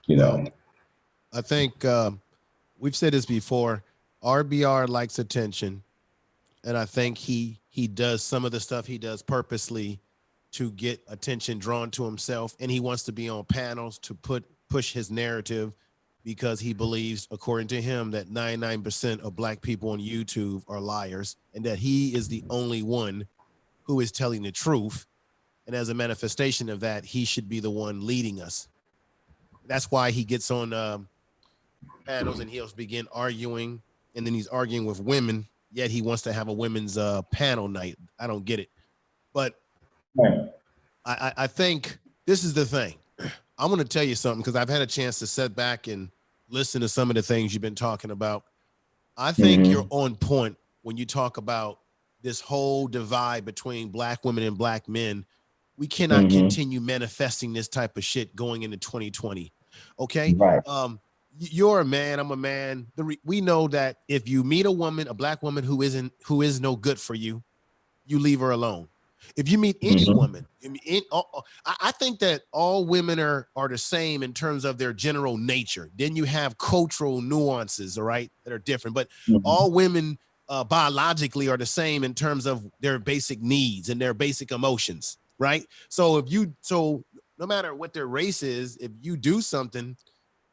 You know. I think we've said this before. RBR likes attention, and I think he does some of the stuff he does purposely to get attention drawn to himself, and he wants to be on panels to push his narrative because he believes, according to him, that 99% of Black people on YouTube are liars and that he is the only one who is telling the truth. And as a manifestation of that, he should be the one leading us. That's why he gets on panels and he'll begin arguing, and then he's arguing with women, yet he wants to have a women's panel night. I don't get it. But I think this is the thing. I'm going to tell you something because I've had a chance to sit back and listen to some of the things you've been talking about. I think you're on point when you talk about this whole divide between Black women and Black men. We cannot continue manifesting this type of shit going into 2020. Okay. Right. You're a man. I'm a man. We know that if you meet a woman, a Black woman who is no good for you, you leave her alone. If you meet any woman, I think that all women are the same in terms of their general nature. Then you have cultural nuances, all right, that are different. But all women biologically are the same in terms of their basic needs and their basic emotions, right? So no matter what their race is, if you do something,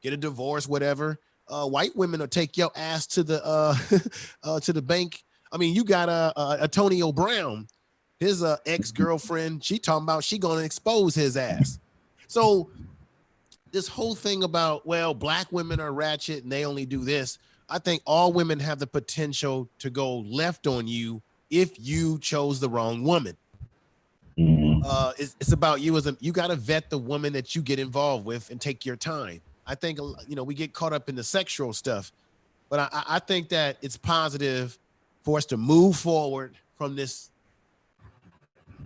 get a divorce, whatever, white women will take your ass to the bank. I mean, you got Antonio Brown. His ex-girlfriend, she talking about she gonna expose his ass. So this whole thing about, well, Black women are ratchet and they only do this. I think all women have the potential to go left on you if you chose the wrong woman. It's about you you got to vet the woman that you get involved with and take your time. I think, we get caught up in the sexual stuff, but I think that it's positive for us to move forward from this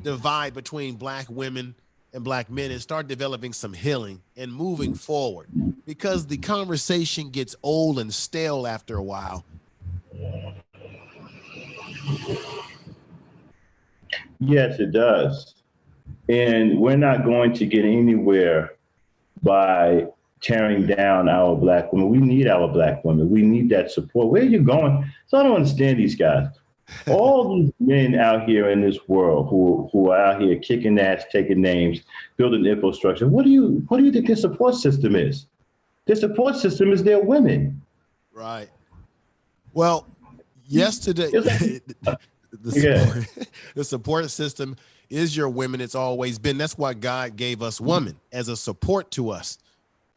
divide between Black women and Black men and start developing some healing and moving forward, because the conversation gets old and stale after a while. Yes, it does. And we're not going to get anywhere by tearing down our Black women. We need our Black women. We need that support. Where are you going? So I don't understand these guys. All these men out here in this world who are out here kicking ass, taking names, building infrastructure. What do you think their support system is? Their support system is their women. Right. Well, yesterday, the support system is your women. It's always been. That's why God gave us women as a support to us.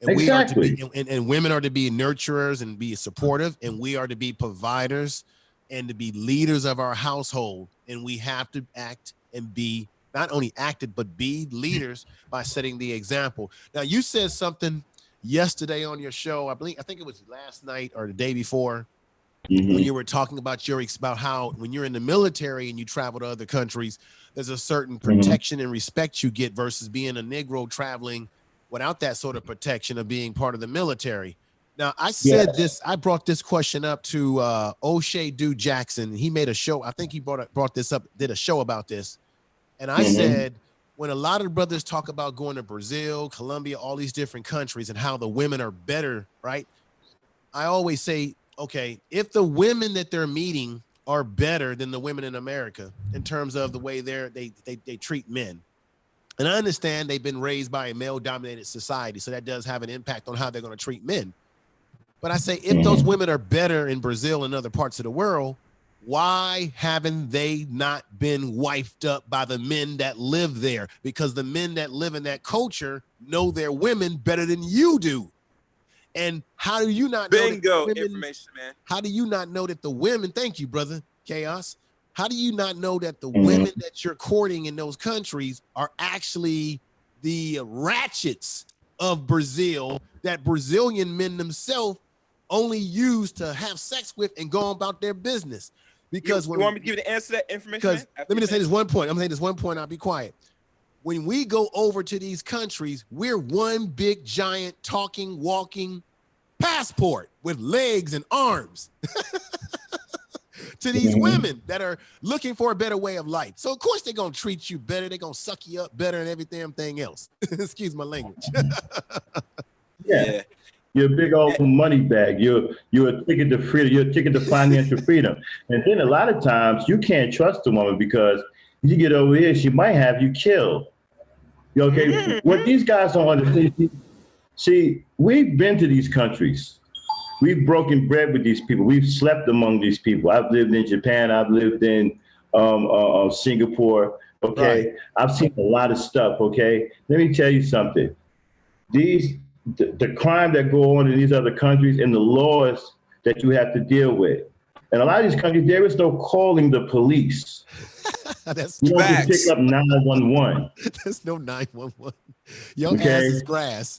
And exactly. we are to be, and women are to be nurturers and be supportive, and we are to be providers and to be leaders of our household. And we have to act and be not only acted, but be leaders by setting the example. Now, you said something yesterday on your show. I think it was last night or the day before, when you were talking about about how when you're in the military and you travel to other countries, there's a certain protection and respect you get versus being a Negro traveling without that sort of protection of being part of the military. Now, I said this, I brought this question up to O'Shea Dude Jackson. He made a show. I think he brought this up, did a show about this. And I said, when a lot of brothers talk about going to Brazil, Colombia, all these different countries and how the women are better, right? I always say, okay, if the women that they're meeting are better than the women in America in terms of the way they treat men, and I understand they've been raised by a male-dominated society, so that does have an impact on how they're going to treat men. But I say, if those women are better in Brazil and other parts of the world, Why haven't they not been wifed up by the men that live there? Because the men that live in that culture know their women better than you do. And how do you not know bingo information, man? How do you not know that the women, thank you, brother Chaos, how do you not know that the women that you're courting in those countries are actually the ratchets of Brazil that Brazilian men themselves only use to have sex with and go about their business? Because you want me to give you the answer to that information? Because let me just say this one point. I'm saying this one point. I'll be quiet. When we go over to these countries, we're one big giant talking, walking passport with legs and arms to these women that are looking for a better way of life. So of course they're gonna treat you better. They're gonna suck you up better than every damn thing else. Excuse my language. Yeah. You're a big old money bag. You're a ticket to freedom. You're a ticket to financial freedom. And then a lot of times you can't trust a woman because you get over here, she might have you killed. Okay, what these guys don't understand. See, we've been to these countries. We've broken bread with these people. We've slept among these people. I've lived in Japan. I've lived in Singapore. Okay, right. I've seen a lot of stuff. Okay, let me tell you something. The crime that go on in these other countries and the laws that you have to deal with. And a lot of these countries, there is no calling the police. That's you don't just pick up 911. There's no 911. Your ass is grass.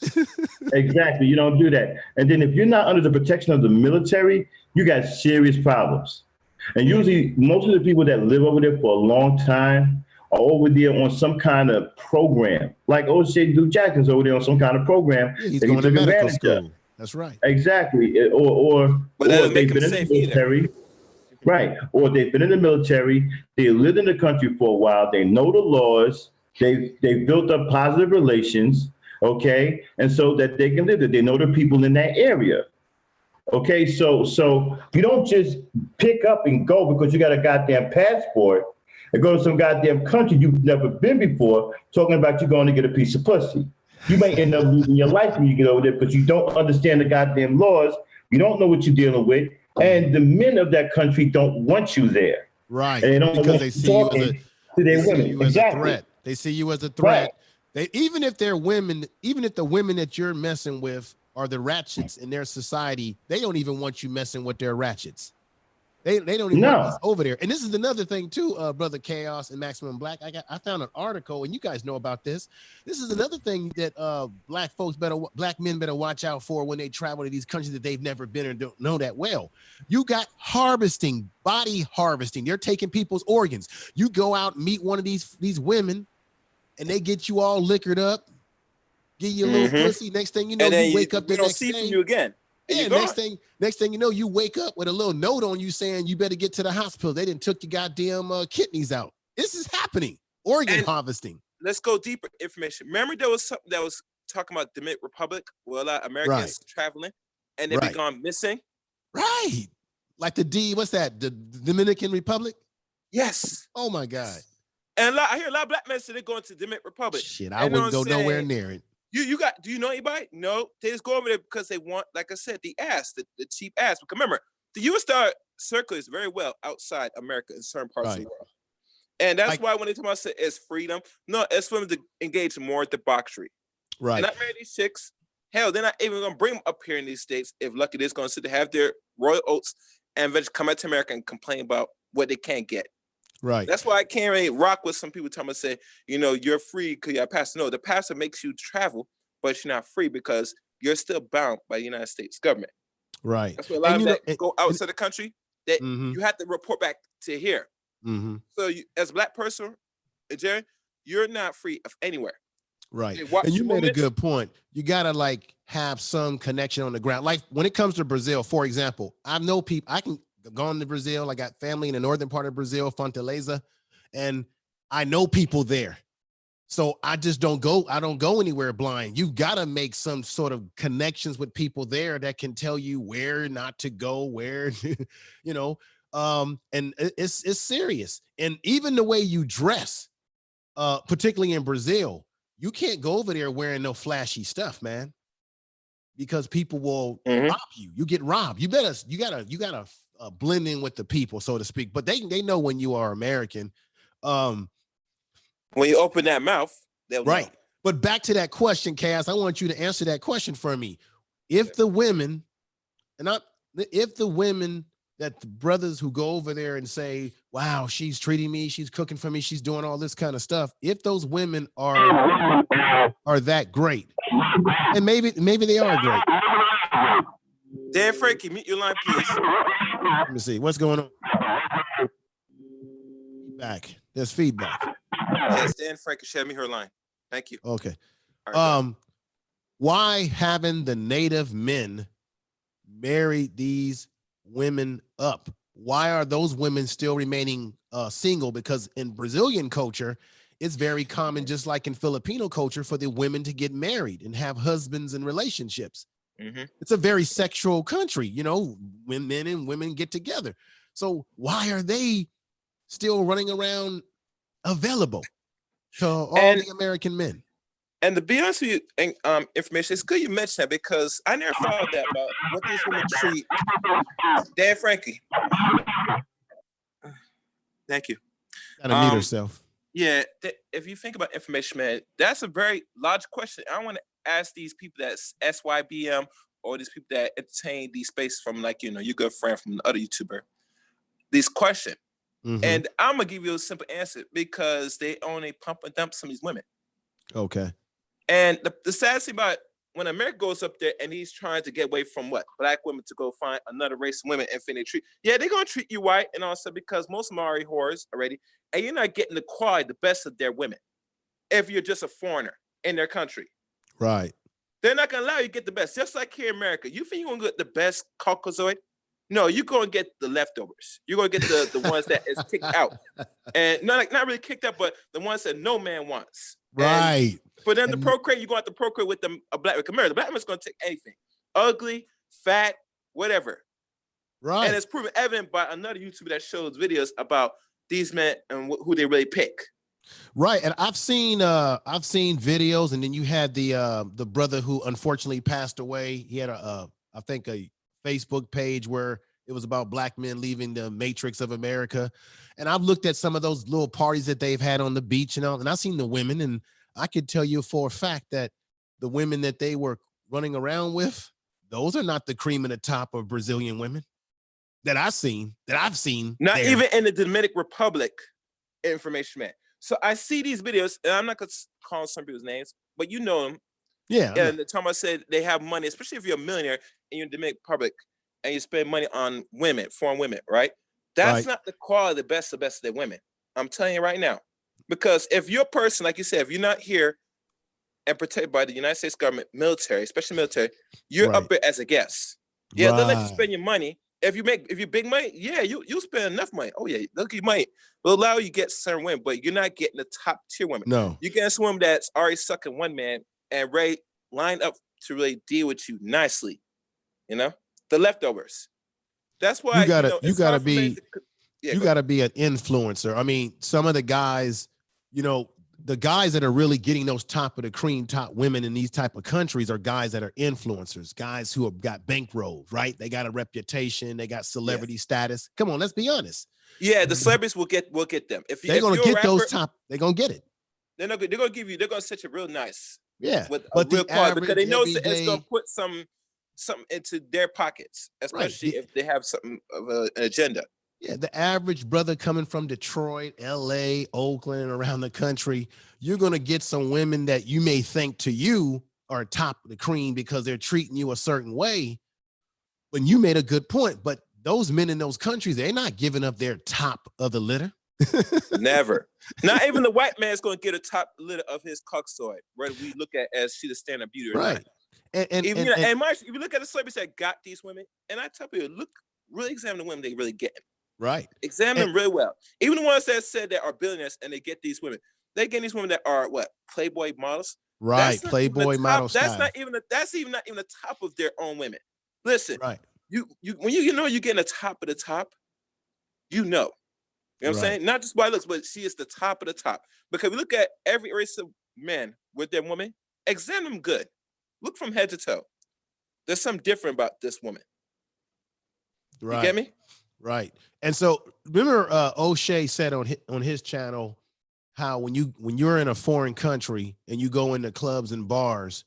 Exactly. You don't do that. And then if you're not under the protection of the military, you got serious problems. And usually most of the people that live over there for a long time are over there on some kind of program. Like O.J. Jackson's over there on some kind of program. Yeah, he's going to medical school. That's right. Exactly. Or they've been in the military. Right. Or they've been in the military. They lived in the country for a while. They know the laws. They've built up positive relations. Okay. And so that they can live there. They know the people in that area. Okay. So you don't just pick up and go because you got a goddamn passport and go to some goddamn country you've never been before talking about you going to get a piece of pussy. You may end up losing your life when you get over there because you don't understand the goddamn laws. You don't know what you're dealing with. And the men of that country don't want you there. Right. And they don't because they see you as a exactly. threat. They see you as a threat. Right. Even if they're women, even if the women that you're messing with are the ratchets in their society, they don't even want you messing with their ratchets. They don't even want us over there. And this is another thing too, Brother Chaos and Maximum Black. I found an article, and you guys know about this. This is another thing that black men better watch out for when they travel to these countries that they've never been or don't know that well. You got body harvesting. They're taking people's organs. You go out and meet one of these women, and they get you all liquored up, give you a little pussy. Next thing you know, you wake up the next day. From you again. Yeah, next thing you know, you wake up with a little note on you saying you better get to the hospital. They didn't took your goddamn kidneys out. This is happening. Organ harvesting. Let's go deeper information. Remember there was something that was talking about Dominican Republic where a lot of Americans traveling and they be gone missing. Right. Like what's that? The Dominican Republic? Yes. Oh my God. And I hear a lot of black men say they're going to Dominican Republic. Shit, I wouldn't go nowhere near it. Do you know anybody? No, they just go over there because they want, like I said, the cheap ass. Because remember, the U.S. circulates very well outside America in certain parts of the world. And that's why when they talk about it's freedom, no, it's for them to engage in more debauchery. Right. They're not married these chicks. Hell, they're not even going to bring them up here in these states. If lucky, they're going to sit to have their royal oats and eventually come out to America and complain about what they can't get. Right. That's why I can't really rock with some people telling me, say, you're free because you're a pastor. No, the pastor makes you travel, but you're not free because you're still bound by the United States government. Right. That's why a lot of that go outside the country that you have to report back to here. Mm-hmm. So as a black person, Jerry, you're not free of anywhere. Right. And you made a good point. You got to have some connection on the ground. Like when it comes to Brazil, for example, I know people, I can gone to Brazil. I got family in the northern part of Brazil, Fortaleza, and I know people there. So I just don't go anywhere blind. You got to make some sort of connections with people there that can tell you where not to go, where, and it's serious. And even the way you dress, particularly in Brazil, you can't go over there wearing no flashy stuff, man, because people will rob you. You get robbed. You gotta blend in with the people, so to speak. But they know when you are American. When you open that mouth, they'll Right. know. But back to that question, Cass, I want you to answer that question for me. If the women, if the women that the brothers who go over there and say, wow, she's treating me, she's cooking for me, she's doing all this kind of stuff, if those women are that great, and maybe they are great. Dan Frankie, mute your line, please. Let me see what's going on. Feedback. There's feedback. Yes, Dan Frankie, share me her line. Thank you. Okay. Right, why haven't the native men married these women up? Why are those women still remaining single? Because in Brazilian culture, it's very common, just like in Filipino culture, for the women to get married and have husbands and relationships. Mm-hmm. It's a very sexual country, you know, when men and women get together. So why are they still running around available to all the American men? And to be honest with you, information, it's good you mentioned that, because I never thought of that about what these women treat. Dan Frankie. Thank you. Gotta mute herself. Yeah, if you think about information, man, that's a very large question. I want to ask these people that's SYBM or these people that entertain these spaces from, like, you know, your good friend from the other YouTuber, this question. Mm-hmm. And I'm going to give you a simple answer, because they only pump and dump some of these women. Okay. And the sad thing about when America goes up there and he's trying to get away from what? Black women to go find another race of women and they treat, they're going to treat you white and also because most of them are already whores already, and you're not getting the quality, the best of their women if you're just a foreigner in their country. Right. They're not going to allow you to get the best. Just like here in America, you think you're going to get the best Caucasoid? No, you're going to get the leftovers. You're going to get the ones that is kicked out. And not really kicked out, but the ones that no man wants. Right. And for them to procreate, you're going to have to procreate with a black American. The black man's going to take anything. Ugly, fat, whatever. Right. And it's proven evident by another YouTuber that shows videos about these men and who they really pick. Right. And I've seen videos, and then you had the brother who unfortunately passed away. He had I think a Facebook page where it was about black men leaving the matrix of America. And I've looked at some of those little parties that they've had on the beach and all, and I've seen the women, and I could tell you for a fact that the women that they were running around with, those are not the cream of the top of Brazilian women that I've seen. Not there. Even in the Dominican Republic, information man. So I see these videos, and I'm not going to call some people's names, but you know them. Yeah. And the time I said they have money, especially if you're a millionaire and you're in the Dominican Republic and you spend money on women, foreign women, right? That's not the quality, the best of their women. I'm telling you right now. Because if you're a person, like you said, if you're not here and protected by the United States government, military, especially military, you're up there as a guest. Yeah, they'll let you spend your money. If you big money, yeah, you spend enough money. Oh yeah, look, you might. Will allow you to get certain women, but you're not getting the top tier women. No, you're getting some women that's already sucking one man and ready line up to really deal with you nicely. You know, the leftovers. That's why you gotta be an influencer. I mean, some of the guys, you know, the guys that are really getting those top of the cream, top women in these type of countries are guys that are influencers, guys who have got bankrolls, right? They got a reputation, they got celebrity status. Come on, let's be honest. Yeah, the celebrities will get them. If they're gonna get those top, they're gonna get it. They're gonna set you real nice. Yeah, with a real quality, because they know it's gonna put something into their pockets, especially if they have something of an agenda. Yeah, the average brother coming from Detroit, LA, Oakland, around the country, you're going to get some women that you may think to you are top of the cream because they're treating you a certain way. When you made a good point, but those men in those countries, they're not giving up their top of the litter. Never. Not even the white man's going to get a top litter of his cocksoid, whether we look at as she the standard beauty or not. And if you look at the celebrities that got these women, and I tell people, really examine the women they really get. Right. Examine them real well. Even the ones that said that are billionaires and they get these women, they get these women that are what? Playboy models. Right. Playboy models. That's not even the top of their own women. Listen. Right. When you know you're getting the top of the top, you know. You know what I'm saying? Not just by looks, but she is the top of the top. Because we look at every race of men with their woman, examine them good. Look from head to toe. There's something different about this woman. Right. You get me? Right. And so remember O'Shea said on his channel how when you're in a foreign country and you go into clubs and bars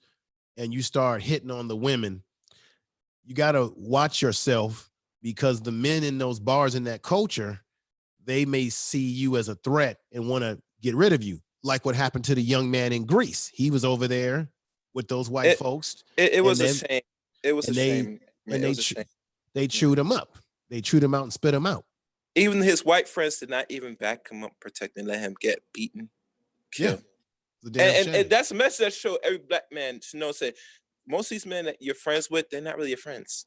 and you start hitting on the women, you got to watch yourself because the men in those bars in that culture, they may see you as a threat and want to get rid of you. Like what happened to the young man in Greece. He was over there with those white folks. It was a shame. It was a shame. And it was a shame. They chewed him up. They chewed him out and spit him out. Even his white friends did not even back him up, protect and let him get beaten, killed. Yeah. And that's a message that show every black man should know. Say, most of these men that you're friends with, they're not really your friends.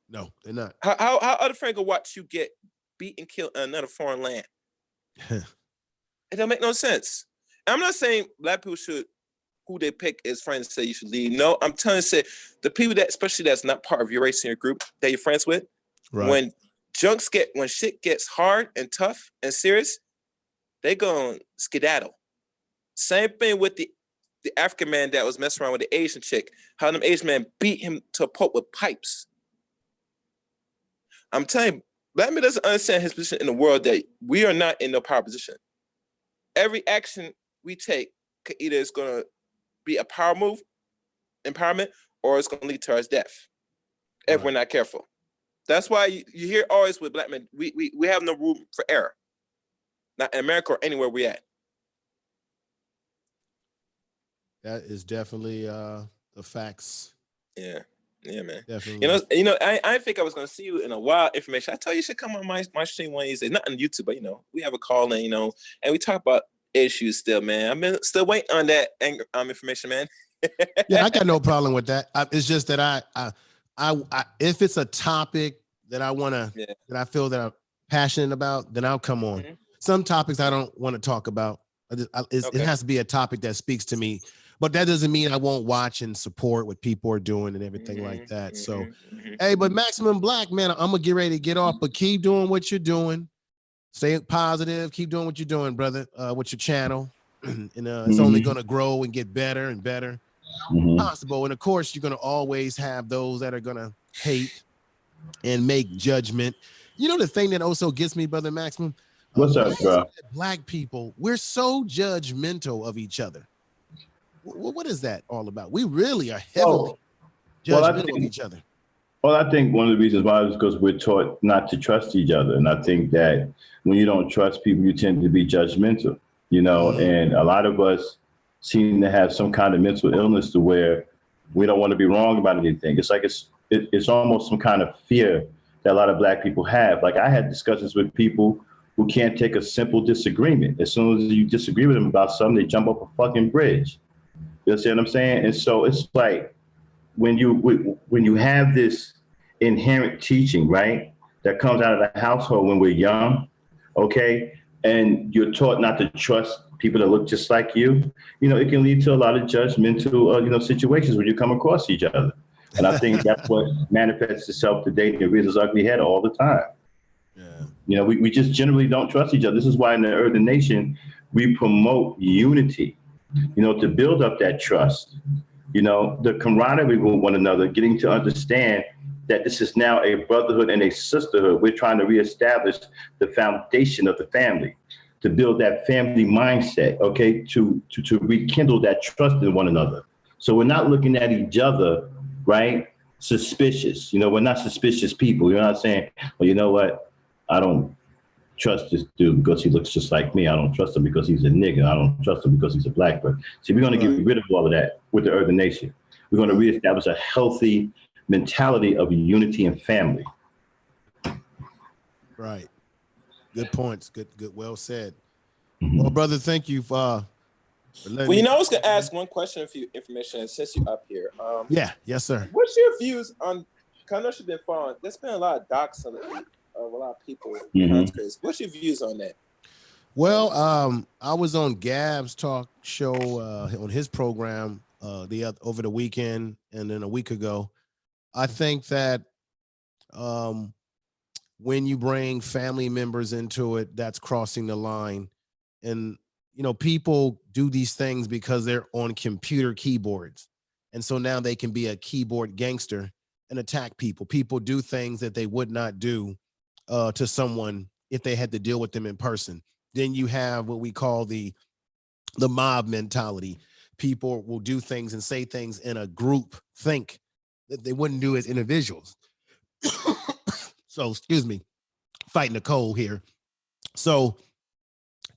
No, they're not. How other friends go watch you get beaten, killed in another foreign land? It don't make no sense. And I'm not saying black people should, who they pick as friends, say you should leave. No, I'm telling you, say the people that, especially that's not part of your race in your group that you're friends with, right. when shit gets hard and tough and serious, they gonna skedaddle. Same thing with the African man that was messing around with the Asian chick. How them Asian man beat him to a pulp with pipes. I'm telling you, black man doesn't understand his position in the world that we are not in no power position. Every action we take either is gonna be a power move, empowerment, or it's gonna lead to our death if we're not careful. That's why you hear always with black men, we have no room for error. Not in America or anywhere we at. That is definitely the facts. Yeah, man. Definitely. You know, I didn't think I was gonna see you in a while information. I told you you should come on my stream one of these days. Not on YouTube, but we have a call in, and we talk about issues still, man. I'm still waiting on that information, man. Yeah, I got no problem with that. It's just that I if it's a topic that I want to, that I feel that I'm passionate about, then I'll come on. Mm-hmm. Some topics I don't want to talk about. It has to be a topic that speaks to me, but that doesn't mean I won't watch and support what people are doing and everything like that. So, hey, but Maximum Black, man, I'm gonna get ready to get off, but keep doing what you're doing. Stay positive. Keep doing what you're doing, brother, with your channel. And it's only gonna grow and get better and better. Possible. And of course, you're gonna always have those that are gonna hate and make judgment. You know the thing that also gets me, brother Maximum? What's up, bro? Black people, we're so judgmental of each other. What is that all about? We really are heavily judgmental of each other. Well, I think one of the reasons why is because we're taught not to trust each other. And I think that when you don't trust people, you tend to be judgmental, and a lot of us seem to have some kind of mental illness to where we don't want to be wrong about anything. It's like it's almost some kind of fear that a lot of black people have. Like I had discussions with people who can't take a simple disagreement. As soon as you disagree with them about something, they jump up a fucking bridge. You understand what I'm saying? And so it's like when you have this inherent teaching, right, that comes out of the household when we're young, okay, and you're taught not to trust people that look just like you, it can lead to a lot of judgmental, situations when you come across each other. And I think that's what manifests itself today and rears its ugly head all the time. Yeah. We just generally don't trust each other. This is why in the Earthen Nation, we promote unity, to build up that trust, the camaraderie with one another, getting to understand that this is now a brotherhood and a sisterhood. We're trying to reestablish the foundation of the family, to build that family mindset, okay, to rekindle that trust in one another. So we're not looking at each other, right, suspicious. We're not suspicious people. You're not saying, well, you know what? I don't trust this dude because he looks just like me. I don't trust him because he's a nigga. I don't trust him because he's a black person. See, we're going to get rid of all of that with the Earthen Nation. We're going to reestablish a healthy mentality of unity and family. Right. Good points. Good. Well said. Well, brother, thank you for letting me. I was going to ask one question for you, information, since you're up here. Yes, sir. What's your views on, I know you've been following, there's been a lot of docs on it. A lot of people. What's your views on that? Well, I was on Gab's talk show on his program over the weekend and then a week ago. I think that when you bring family members into it, that's crossing the line. And people do these things because they're on computer keyboards, and so now they can be a keyboard gangster and attack people. People do things that they would not do to someone if they had to deal with them in person. Then you have what we call the mob mentality. People will do things and say things in a group think that they wouldn't do as individuals. So, excuse me, fighting a cold here. So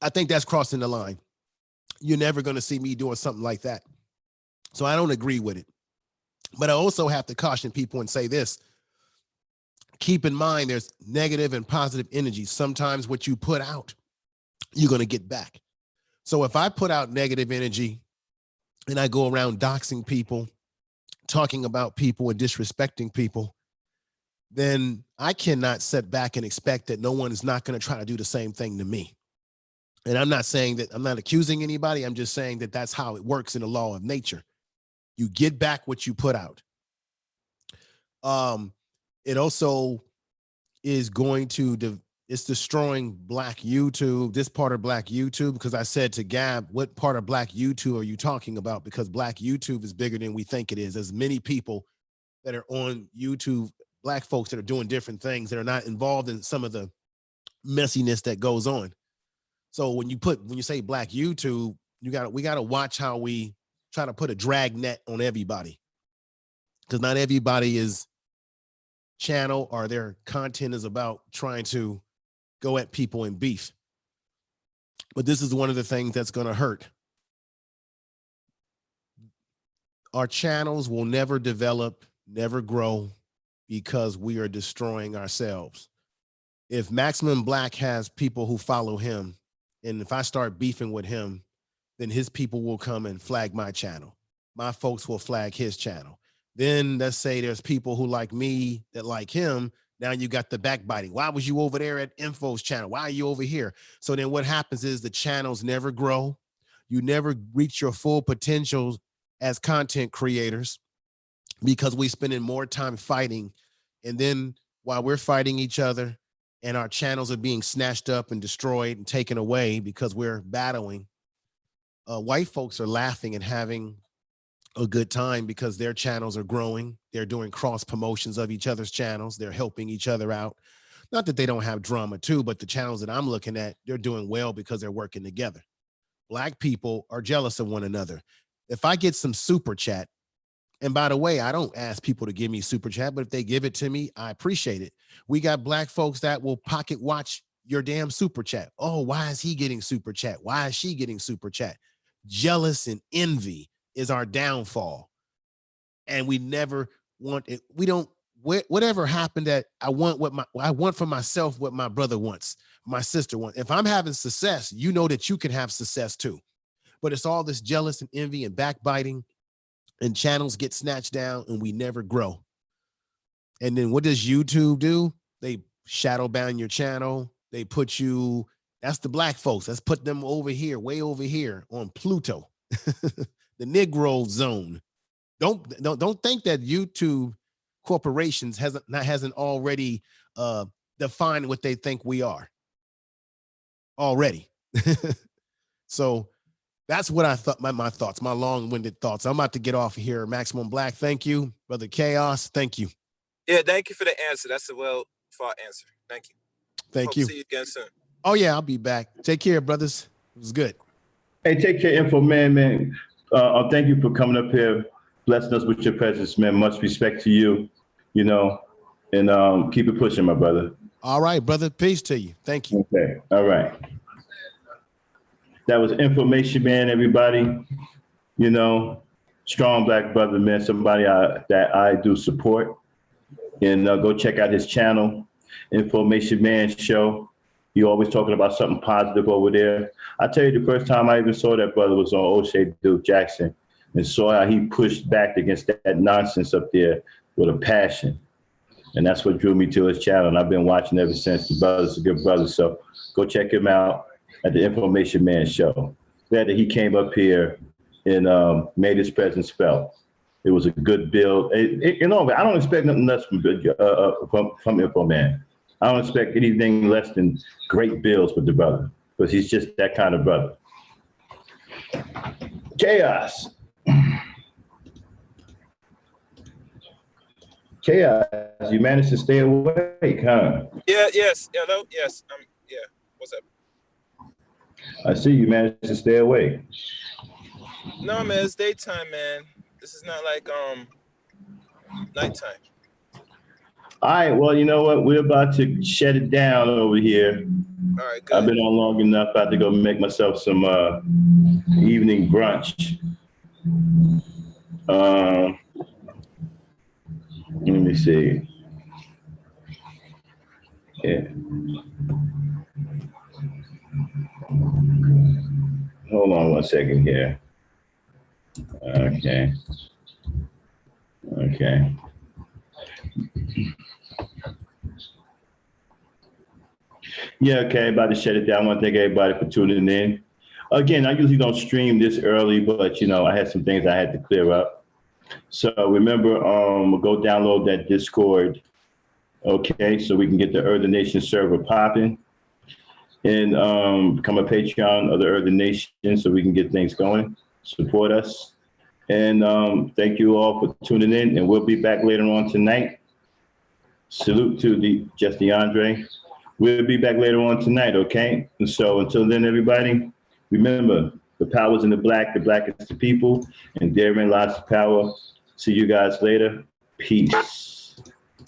I think that's crossing the line. You're never going to see me doing something like that. So I don't agree with it. But I also have to caution people and say this. Keep in mind, there's negative and positive energy. Sometimes what you put out, you're going to get back. So if I put out negative energy and I go around doxing people, talking about people and disrespecting people, then I cannot sit back and expect that no one is not going to try to do the same thing to me. And I'm not saying that, I'm not accusing anybody. I'm just saying that that's how it works in the law of nature. You get back what you put out. It also is going to, it's destroying Black YouTube, this part of Black YouTube, because I said to Gab, what part of Black YouTube are you talking about? Because Black YouTube is bigger than we think it is. There's many people that are on YouTube, Black folks that are doing different things that are not involved in some of the messiness that goes on. So when you say Black YouTube, we got to watch how we try to put a drag net on everybody, because not everybody is channel or their content is about trying to go at people in beef. But this is one of the things that's going to hurt. Our channels will never develop, never grow, because we are destroying ourselves. If Maximum Black has people who follow him, and if I start beefing with him, then his people will come and flag my channel. My folks will flag his channel. Then let's say there's people who like me that like him. Now you got the backbiting. Why was you over there at Info's channel? Why are you over here? So then what happens is the channels never grow. You never reach your full potential as content creators, because we spending more time fighting. And then while we're fighting each other and our channels are being snatched up and destroyed and taken away because we're battling, white folks are laughing and having a good time because their channels are growing. They're doing cross promotions of each other's channels. They're helping each other out. Not that they don't have drama too, but the channels that I'm looking at, they're doing well because they're working together. Black people are jealous of one another. If I get some super chat, and by the way, I don't ask people to give me super chat, but if they give it to me, I appreciate it. We got Black folks that will pocket watch your damn super chat. Oh, why is he getting super chat? Why is she getting super chat? Jealous and envy is our downfall. And we never want it. We don't, whatever happened that I want for myself, what my brother wants, my sister wants. If I'm having success, you know that you can have success too. But it's all this jealous and envy and backbiting, and channels get snatched down and we never grow. And then what does YouTube do? They shadow ban your channel. They put you, that's the Black folks. Let's put them over here, way over here on Pluto, the Negro zone. Don't think that YouTube corporations hasn't already defined what they think we are already. So that's what I thought, my thoughts, my long-winded thoughts. I'm about to get off of here. Maximum Black, thank you. Brother Chaos, thank you. Yeah, thank you for the answer. That's a well-thought answer. Thank you. Thank you. See you again soon. Oh, yeah, I'll be back. Take care, brothers. It was good. Hey, take care, Info Man. Thank you for coming up here, blessing us with your presence, man. Much respect to you, and keep it pushing, my brother. All right, brother. Peace to you. Thank you. Okay. All right. That was Information Man, everybody. Strong Black brother, man, somebody that I do support. And go check out his channel, Information Man Show. He always talking about something positive over there. I tell you, the first time I even saw that brother was on O'Shea Duke Jackson, and saw how he pushed back against that nonsense up there with a passion. And that's what drew me to his channel. And I've been watching ever since. The brother's a good brother. So go check him out at the Information Man Show. Glad that he came up here and made his presence felt. It was a good build. I don't expect nothing less from Info Man. I don't expect anything less than great builds with the brother, because he's just that kind of brother. Chaos. Chaos, you managed to stay awake, huh? Yeah, yes, hello, yes. Yeah. What's up? I see you managed to stay awake. No, man, it's daytime, man. This is not like nighttime. All right, well, you know what? We're about to shut it down over here. All right, good. I've been on long enough. I have to go make myself some evening brunch. Let me see. Yeah. Hold on one second here. Okay. Okay. Yeah, okay, about to shut it down. I want to thank everybody for tuning in. Again, I usually don't stream this early, but you know, I had some things I had to clear up. So remember, go download that Discord, okay, so we can get the Earthen Nation server popping, and become a Patreon of the Earthen Nation so we can get things going. Support us. And thank you all for tuning in, and we'll be back later on tonight. Salute to Just DeAndre. We'll be back later on tonight, okay? And so until then, everybody, remember, the power's in the black is the people, and therein lies the power. See you guys later. Peace.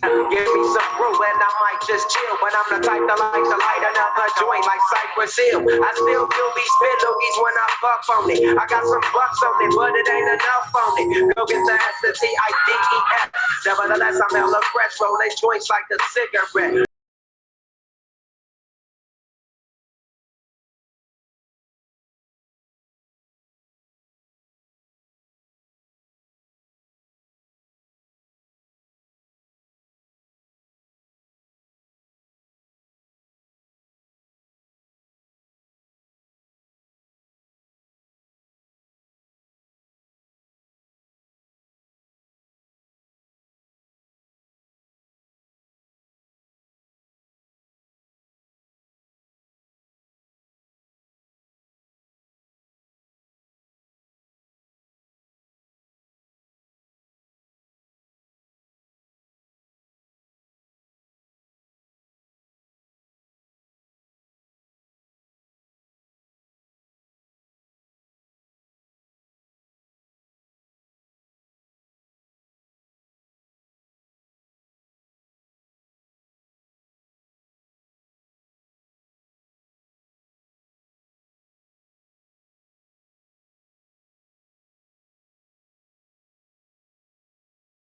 Give me some brew and I might just chill, but I'm the type that likes to light another joint like Cypress Hill. I still do these spit loogies when I fuck on it. I got some bucks on it, but it ain't enough on it. Go get the S, the T-I-D-E-F. Nevertheless, I'm hella fresh, rolling joints like a cigarette.